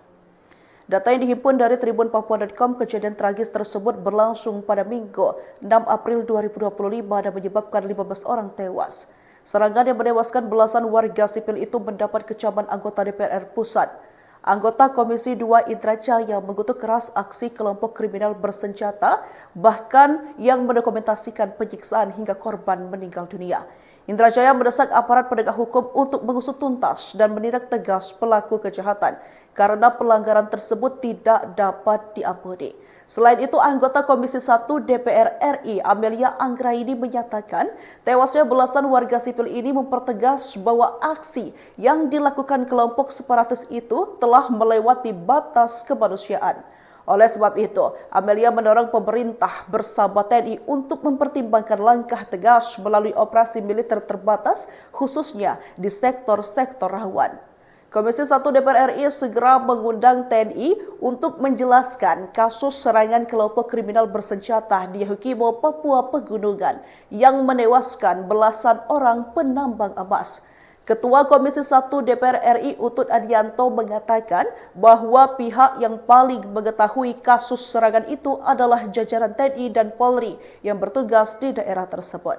Data yang dihimpun dari tribunpapua.com, kejadian tragis tersebut berlangsung pada Minggu 6 April 2025 dan menyebabkan 15 orang tewas. Serangan yang menewaskan belasan warga sipil itu mendapat kecaman anggota DPR Pusat. Anggota Komisi 2 Indra Jaya mengutuk keras aksi kelompok kriminal bersenjata, bahkan yang mendokumentasikan penyiksaan hingga korban meninggal dunia. Indra Jaya mendesak aparat penegak hukum untuk mengusut tuntas dan menindak tegas pelaku kejahatan karena pelanggaran tersebut tidak dapat diampuni. Selain itu, anggota Komisi 1 DPR RI Amelia Anggraini menyatakan tewasnya belasan warga sipil ini mempertegas bahwa aksi yang dilakukan kelompok separatis itu telah melewati batas kemanusiaan. Oleh sebab itu, Amelia mendorong pemerintah bersama TNI untuk mempertimbangkan langkah tegas melalui operasi militer terbatas, khususnya di sektor-sektor rawan. Komisi 1 DPR RI segera mengundang TNI untuk menjelaskan kasus serangan kelompok kriminal bersenjata di Yahukimo, Papua Pegunungan yang menewaskan belasan orang penambang emas. Ketua Komisi 1 DPR RI Utut Adianto mengatakan bahwa pihak yang paling mengetahui kasus serangan itu adalah jajaran TNI dan Polri yang bertugas di daerah tersebut.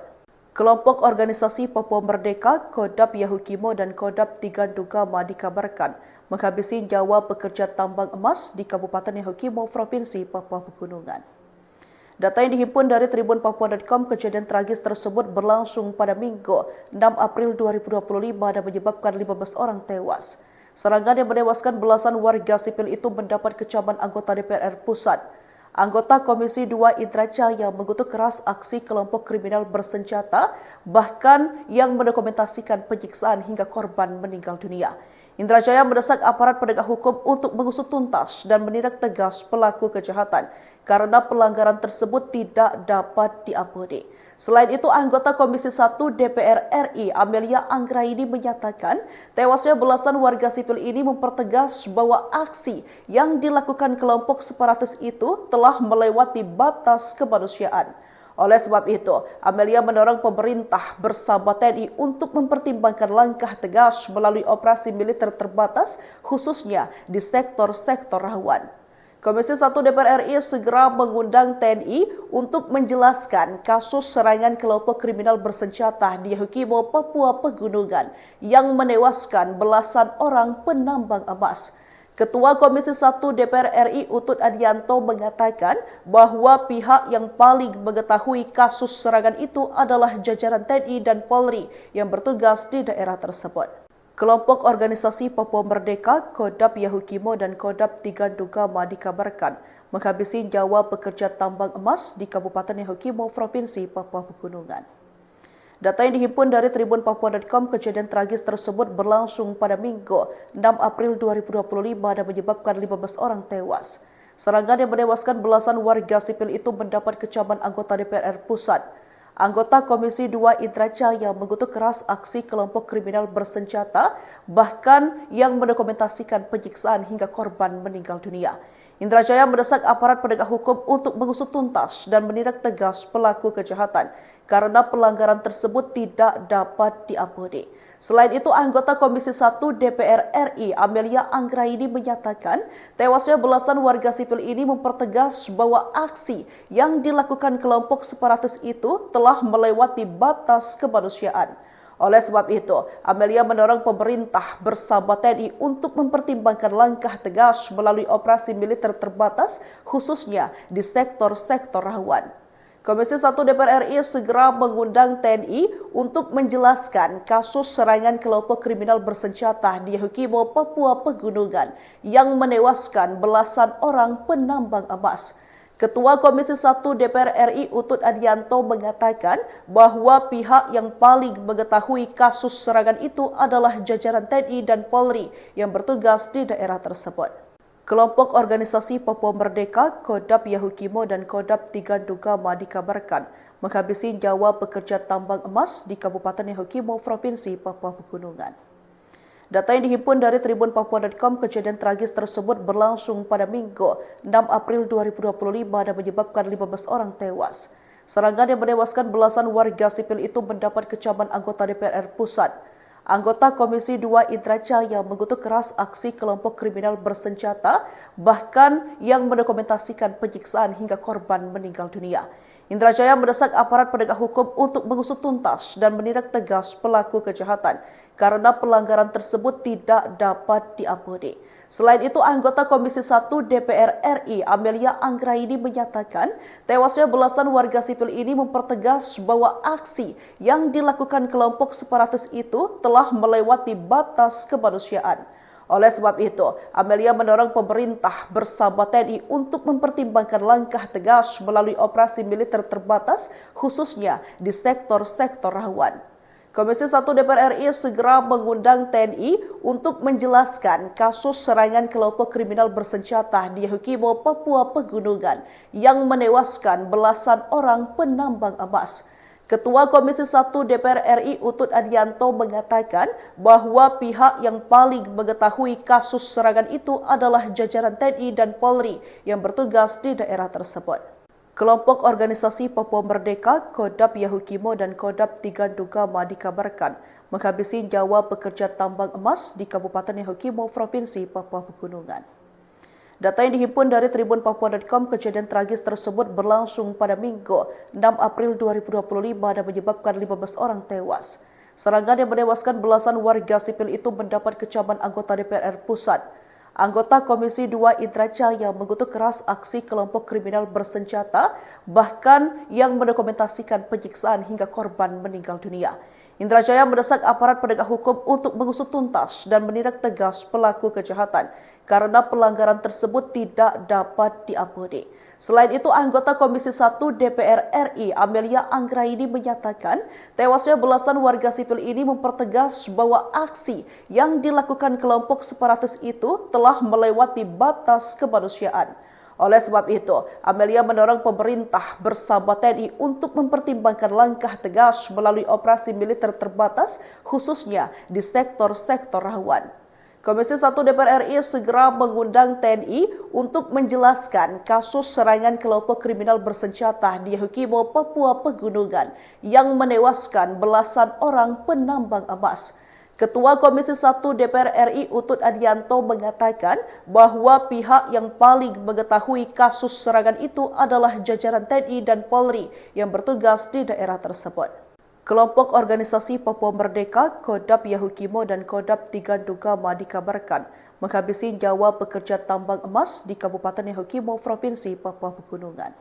Kelompok organisasi Papua Merdeka, Kodap Yahukimo dan Kodap Tigandugama dikabarkan menghabisi nyawa pekerja tambang emas di Kabupaten Yahukimo, Provinsi Papua Pegunungan. Data yang dihimpun dari tribunpapua.com, kejadian tragis tersebut berlangsung pada Minggu 6 April 2025 dan menyebabkan 15 orang tewas. Serangan yang menewaskan belasan warga sipil itu mendapat kecaman anggota DPR Pusat. Anggota Komisi 2 Indra Jaya mengutuk keras aksi kelompok kriminal bersenjata, bahkan yang mendokumentasikan penyiksaan hingga korban meninggal dunia. Indra Jaya mendesak aparat penegak hukum untuk mengusut tuntas dan menindak tegas pelaku kejahatan karena pelanggaran tersebut tidak dapat diampuni. Selain itu, anggota Komisi 1 DPR RI Amelia Anggraini menyatakan tewasnya belasan warga sipil ini mempertegas bahwa aksi yang dilakukan kelompok separatis itu telah melewati batas kemanusiaan. Oleh sebab itu, Amelia mendorong pemerintah bersama TNI untuk mempertimbangkan langkah tegas melalui operasi militer terbatas, khususnya di sektor-sektor rawan. Komisi 1 DPR RI segera mengundang TNI untuk menjelaskan kasus serangan kelompok kriminal bersenjata di Yahukimo, Papua Pegunungan yang menewaskan belasan orang penambang emas. Ketua Komisi 1 DPR RI Utut Adianto mengatakan bahwa pihak yang paling mengetahui kasus serangan itu adalah jajaran TNI dan Polri yang bertugas di daerah tersebut. Kelompok organisasi Papua Merdeka, Kodap Yahukimo dan Kodap Tigandugama dikabarkan menghabisi nyawa pekerja tambang emas di Kabupaten Yahukimo, Provinsi Papua Pegunungan. Data yang dihimpun dari tribunpapua.com, kejadian tragis tersebut berlangsung pada Minggu 6 April 2025 dan menyebabkan 15 orang tewas. Serangan yang menewaskan belasan warga sipil itu mendapat kecaman anggota DPR Pusat. Anggota Komisi 2 Indra Jaya mengutuk keras aksi kelompok kriminal bersenjata, bahkan yang mendokumentasikan penyiksaan hingga korban meninggal dunia. Indra Jaya mendesak aparat penegak hukum untuk mengusut tuntas dan menindak tegas pelaku kejahatan karena pelanggaran tersebut tidak dapat diampuni. Selain itu, anggota Komisi 1 DPR RI Amelia Anggraini menyatakan tewasnya belasan warga sipil ini mempertegas bahwa aksi yang dilakukan kelompok separatis itu telah melewati batas kemanusiaan. Oleh sebab itu, Amelia mendorong pemerintah bersama TNI untuk mempertimbangkan langkah tegas melalui operasi militer terbatas, khususnya di sektor-sektor rawan. Komisi 1 DPR RI segera mengundang TNI untuk menjelaskan kasus serangan kelompok kriminal bersenjata di Yahukimo, Papua Pegunungan yang menewaskan belasan orang penambang emas. Ketua Komisi 1 DPR RI Utut Adianto mengatakan bahwa pihak yang paling mengetahui kasus serangan itu adalah jajaran TNI dan Polri yang bertugas di daerah tersebut. Kelompok organisasi Papua Merdeka, Kodap Yahukimo dan Kodap Tigandugama dikabarkan menghabisi nyawa pekerja tambang emas di Kabupaten Yahukimo, Provinsi Papua Pegunungan. Data yang dihimpun dari tribunpapua.com, kejadian tragis tersebut berlangsung pada Minggu 6 April 2025 dan menyebabkan 15 orang tewas. Serangan yang menewaskan belasan warga sipil itu mendapat kecaman anggota DPR Pusat. Anggota Komisi 2 Indra Jaya mengutuk keras aksi kelompok kriminal bersenjata, bahkan yang mendokumentasikan penyiksaan hingga korban meninggal dunia. Indra Jaya mendesak aparat penegak hukum untuk mengusut tuntas dan menindak tegas pelaku kejahatan karena pelanggaran tersebut tidak dapat diampuni. Selain itu, anggota Komisi 1 DPR RI Amelia Anggraini menyatakan tewasnya belasan warga sipil ini mempertegas bahwa aksi yang dilakukan kelompok separatis itu telah melewati batas kemanusiaan. Oleh sebab itu, Amelia mendorong pemerintah bersama TNI untuk mempertimbangkan langkah tegas melalui operasi militer terbatas, khususnya di sektor-sektor rawan. Komisi 1 DPR RI segera mengundang TNI untuk menjelaskan kasus serangan kelompok kriminal bersenjata di Yahukimo, Papua Pegunungan yang menewaskan belasan orang penambang emas. Ketua Komisi 1 DPR RI Utut Adianto mengatakan bahwa pihak yang paling mengetahui kasus serangan itu adalah jajaran TNI dan Polri yang bertugas di daerah tersebut. Kelompok organisasi Papua Merdeka, Kodap Yahukimo dan Kodap Tigandugama dikabarkan menghabisi nyawa pekerja tambang emas di Kabupaten Yahukimo, Provinsi Papua Pegunungan. Data yang dihimpun dari tribunpapua.com, kejadian tragis tersebut berlangsung pada Minggu 6 April 2025 dan menyebabkan 15 orang tewas. Serangan yang menewaskan belasan warga sipil itu mendapat kecaman anggota DPR Pusat. Anggota Komisi 2 Indra Jaya mengutuk keras aksi kelompok kriminal bersenjata, bahkan yang mendokumentasikan penyiksaan hingga korban meninggal dunia. Indra Jaya mendesak aparat penegak hukum untuk mengusut tuntas dan menindak tegas pelaku kejahatan karena pelanggaran tersebut tidak dapat diampuni. Selain itu, anggota Komisi 1 DPR RI Amelia Anggraini menyatakan tewasnya belasan warga sipil ini mempertegas bahwa aksi yang dilakukan kelompok separatis itu telah melewati batas kemanusiaan. Oleh sebab itu, Amelia mendorong pemerintah bersama TNI untuk mempertimbangkan langkah tegas melalui operasi militer terbatas, khususnya di sektor-sektor rawan. Komisi 1 DPR RI segera mengundang TNI untuk menjelaskan kasus serangan kelompok kriminal bersenjata di Yahukimo, Papua Pegunungan yang menewaskan belasan orang penambang emas. Ketua Komisi 1 DPR RI Utut Adianto mengatakan bahwa pihak yang paling mengetahui kasus serangan itu adalah jajaran TNI dan Polri yang bertugas di daerah tersebut. Kelompok organisasi Papua Merdeka, Kodap Yahukimo dan Kodap Tigandugama dikabarkan menghabisi nyawa pekerja tambang emas di Kabupaten Yahukimo, Provinsi Papua Pegunungan.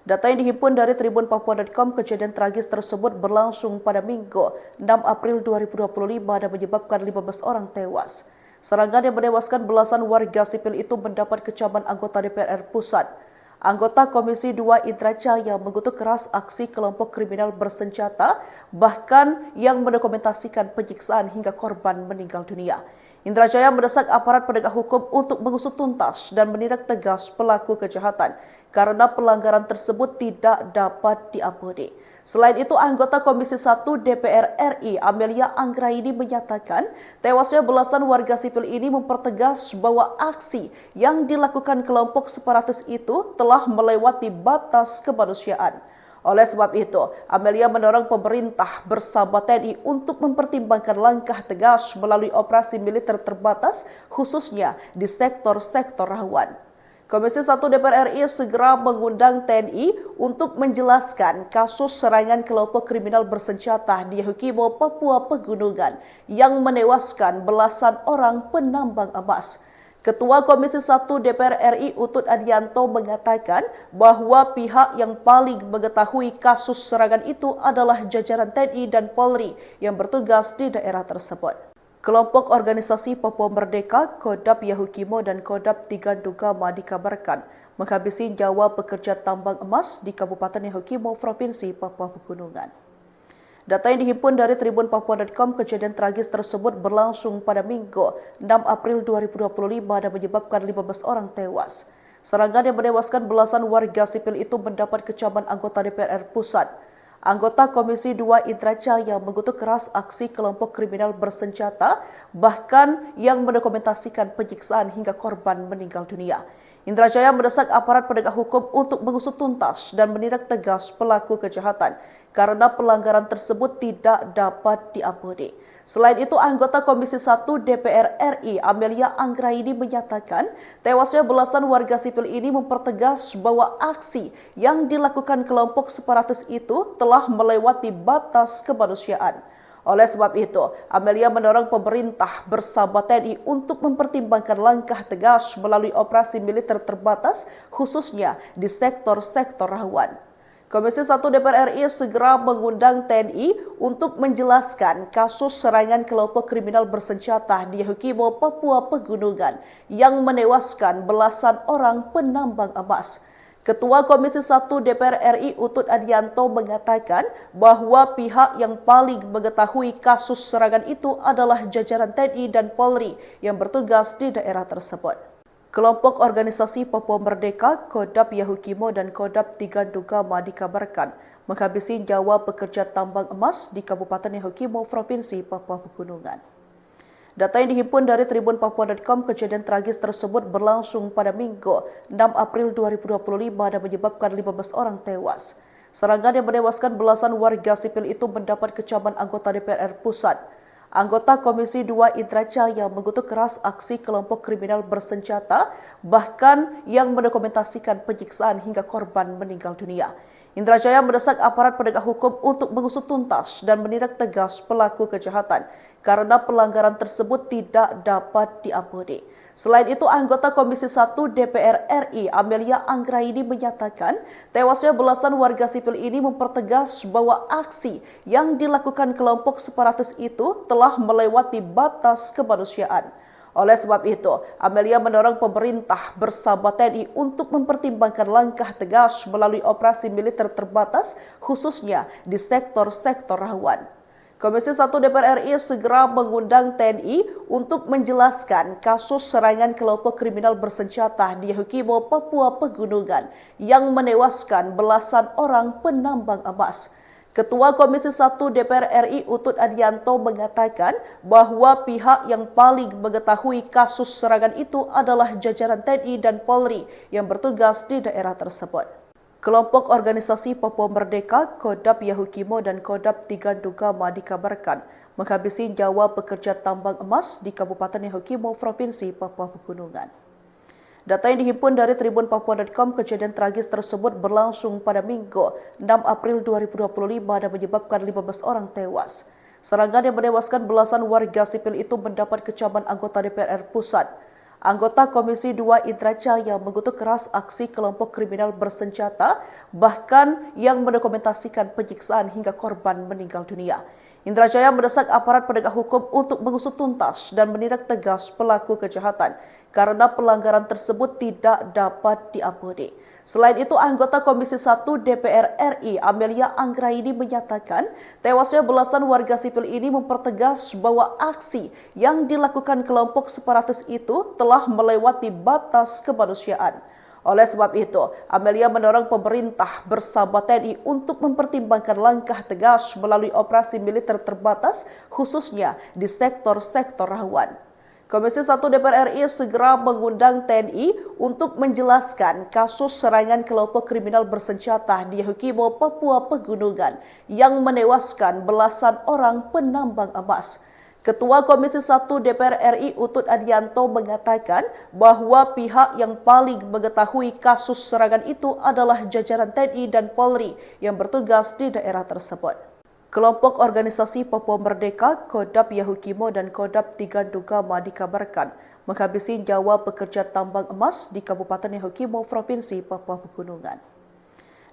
Data yang dihimpun dari tribunpapua.com, kejadian tragis tersebut berlangsung pada Minggu 6 April 2025 dan menyebabkan 15 orang tewas. Serangan yang menewaskan belasan warga sipil itu mendapat kecaman anggota DPR Pusat. Anggota Komisi 2 Indra Jaya mengutuk keras aksi kelompok kriminal bersenjata, bahkan yang mendokumentasikan penyiksaan hingga korban meninggal dunia. Indra Jaya mendesak aparat penegak hukum untuk mengusut tuntas dan menindak tegas pelaku kejahatan karena pelanggaran tersebut tidak dapat diampuni. Selain itu, anggota Komisi 1 DPR RI Amelia Anggraini menyatakan tewasnya belasan warga sipil ini mempertegas bahwa aksi yang dilakukan kelompok separatis itu telah melewati batas kemanusiaan. Oleh sebab itu, Amelia mendorong pemerintah bersama TNI untuk mempertimbangkan langkah tegas melalui operasi militer terbatas, khususnya di sektor-sektor rawan. Komisi 1 DPR RI segera mengundang TNI untuk menjelaskan kasus serangan kelompok kriminal bersenjata di Yahukimo, Papua Pegunungan yang menewaskan belasan orang penambang emas. Ketua Komisi 1 DPR RI Utut Adianto mengatakan bahwa pihak yang paling mengetahui kasus serangan itu adalah jajaran TNI dan Polri yang bertugas di daerah tersebut. Kelompok organisasi Papua Merdeka, Kodap Yahukimo dan Kodap Tigandugama dikabarkan menghabisi nyawa pekerja tambang emas di Kabupaten Yahukimo, Provinsi Papua Pegunungan. Data yang dihimpun dari tribunpapua.com, kejadian tragis tersebut berlangsung pada Minggu 6 April 2025 dan menyebabkan 15 orang tewas. Serangan yang menewaskan belasan warga sipil itu mendapat kecaman anggota DPR Pusat. Anggota Komisi 2 Indra Jaya mengutuk keras aksi kelompok kriminal bersenjata, bahkan yang mendokumentasikan penyiksaan hingga korban meninggal dunia. Indra Jaya mendesak aparat penegak hukum untuk mengusut tuntas dan menindak tegas pelaku kejahatan karena pelanggaran tersebut tidak dapat diampuni. Selain itu, anggota Komisi 1 DPR RI Amelia Anggraini menyatakan tewasnya belasan warga sipil ini mempertegas bahwa aksi yang dilakukan kelompok separatis itu telah melewati batas kemanusiaan. Oleh sebab itu, Amelia mendorong pemerintah bersama TNI untuk mempertimbangkan langkah tegas melalui operasi militer terbatas, khususnya di sektor-sektor rawan. Komisi 1 DPR RI segera mengundang TNI untuk menjelaskan kasus serangan kelompok kriminal bersenjata di Yahukimo, Papua Pegunungan yang menewaskan belasan orang penambang emas. Ketua Komisi 1 DPR RI Utut Adianto mengatakan bahwa pihak yang paling mengetahui kasus serangan itu adalah jajaran TNI dan Polri yang bertugas di daerah tersebut. Kelompok organisasi Papua Merdeka, Kodap Yahukimo dan Kodap Tigandugama dikabarkan menghabisi nyawa pekerja tambang emas di Kabupaten Yahukimo, Provinsi Papua Pegunungan. Data yang dihimpun dari tribunpapua.com, kejadian tragis tersebut berlangsung pada Minggu 6 April 2025 dan menyebabkan 15 orang tewas. Serangan yang menewaskan belasan warga sipil itu mendapat kecaman anggota DPR Pusat. Anggota Komisi 2 Indra Jaya mengutuk keras aksi kelompok kriminal bersenjata, bahkan yang mendokumentasikan penyiksaan hingga korban meninggal dunia. Indra Jaya mendesak aparat penegak hukum untuk mengusut tuntas dan menindak tegas pelaku kejahatan karena pelanggaran tersebut tidak dapat diampuni. Selain itu, anggota Komisi 1 DPR RI Amelia Anggraini menyatakan tewasnya belasan warga sipil ini mempertegas bahwa aksi yang dilakukan kelompok separatis itu telah melewati batas kemanusiaan. Oleh sebab itu, Amelia mendorong pemerintah bersama TNI untuk mempertimbangkan langkah tegas melalui operasi militer terbatas, khususnya di sektor-sektor rawan. Komisi 1 DPR RI segera mengundang TNI untuk menjelaskan kasus serangan kelompok kriminal bersenjata di Yahukimo, Papua Pegunungan yang menewaskan belasan orang penambang emas. Ketua Komisi 1 DPR RI Utut Adianto mengatakan bahwa pihak yang paling mengetahui kasus serangan itu adalah jajaran TNI dan Polri yang bertugas di daerah tersebut. Kelompok organisasi Papua Merdeka, Kodap Yahukimo dan Kodap Tigandugama dikabarkan menghabisi nyawa pekerja tambang emas di Kabupaten Yahukimo, Provinsi Papua Pegunungan. Data yang dihimpun dari tribunpapua.com, kejadian tragis tersebut berlangsung pada Minggu 6 April 2025 dan menyebabkan 15 orang tewas. Serangan yang menewaskan belasan warga sipil itu mendapat kecaman anggota DPR Pusat. Anggota Komisi 2 Indra Jaya mengutuk keras aksi kelompok kriminal bersenjata, bahkan yang mendokumentasikan penyiksaan hingga korban meninggal dunia. Indra Jaya mendesak aparat penegak hukum untuk mengusut tuntas dan menindak tegas pelaku kejahatan karena pelanggaran tersebut tidak dapat diampuni. Selain itu, anggota Komisi 1 DPR RI Amelia Anggraini menyatakan tewasnya belasan warga sipil ini mempertegas bahwa aksi yang dilakukan kelompok separatis itu telah melewati batas kemanusiaan. Oleh sebab itu, Amelia mendorong pemerintah bersama TNI untuk mempertimbangkan langkah tegas melalui operasi militer terbatas, khususnya di sektor-sektor rawan. Komisi 1 DPR RI segera mengundang TNI untuk menjelaskan kasus serangan kelompok kriminal bersenjata di Yahukimo, Papua Pegunungan yang menewaskan belasan orang penambang emas. Ketua Komisi 1 DPR RI Utut Adianto mengatakan bahwa pihak yang paling mengetahui kasus serangan itu adalah jajaran TNI dan Polri yang bertugas di daerah tersebut. Kelompok organisasi Papua Merdeka, Kodap Yahukimo dan Kodap Tigandugama dikabarkan menghabisi nyawa pekerja tambang emas di Kabupaten Yahukimo, Provinsi Papua Pegunungan.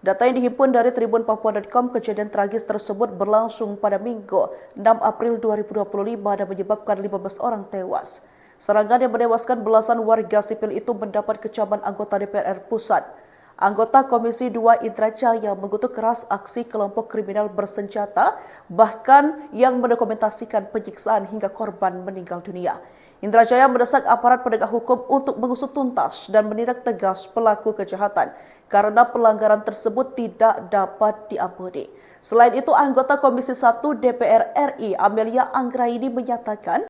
Data yang dihimpun dari tribunpapua.com, kejadian tragis tersebut berlangsung pada Minggu 6 April 2025 dan menyebabkan 15 orang tewas. Serangan yang menewaskan belasan warga sipil itu mendapat kecaman anggota DPR Pusat. Anggota Komisi 2 Indra Jaya mengutuk keras aksi kelompok kriminal bersenjata, bahkan yang mendokumentasikan penyiksaan hingga korban meninggal dunia. Indra Jaya mendesak aparat penegak hukum untuk mengusut tuntas dan menindak tegas pelaku kejahatan karena pelanggaran tersebut tidak dapat diampuni. Selain itu, anggota Komisi 1 DPR RI Amelia Anggraini menyatakan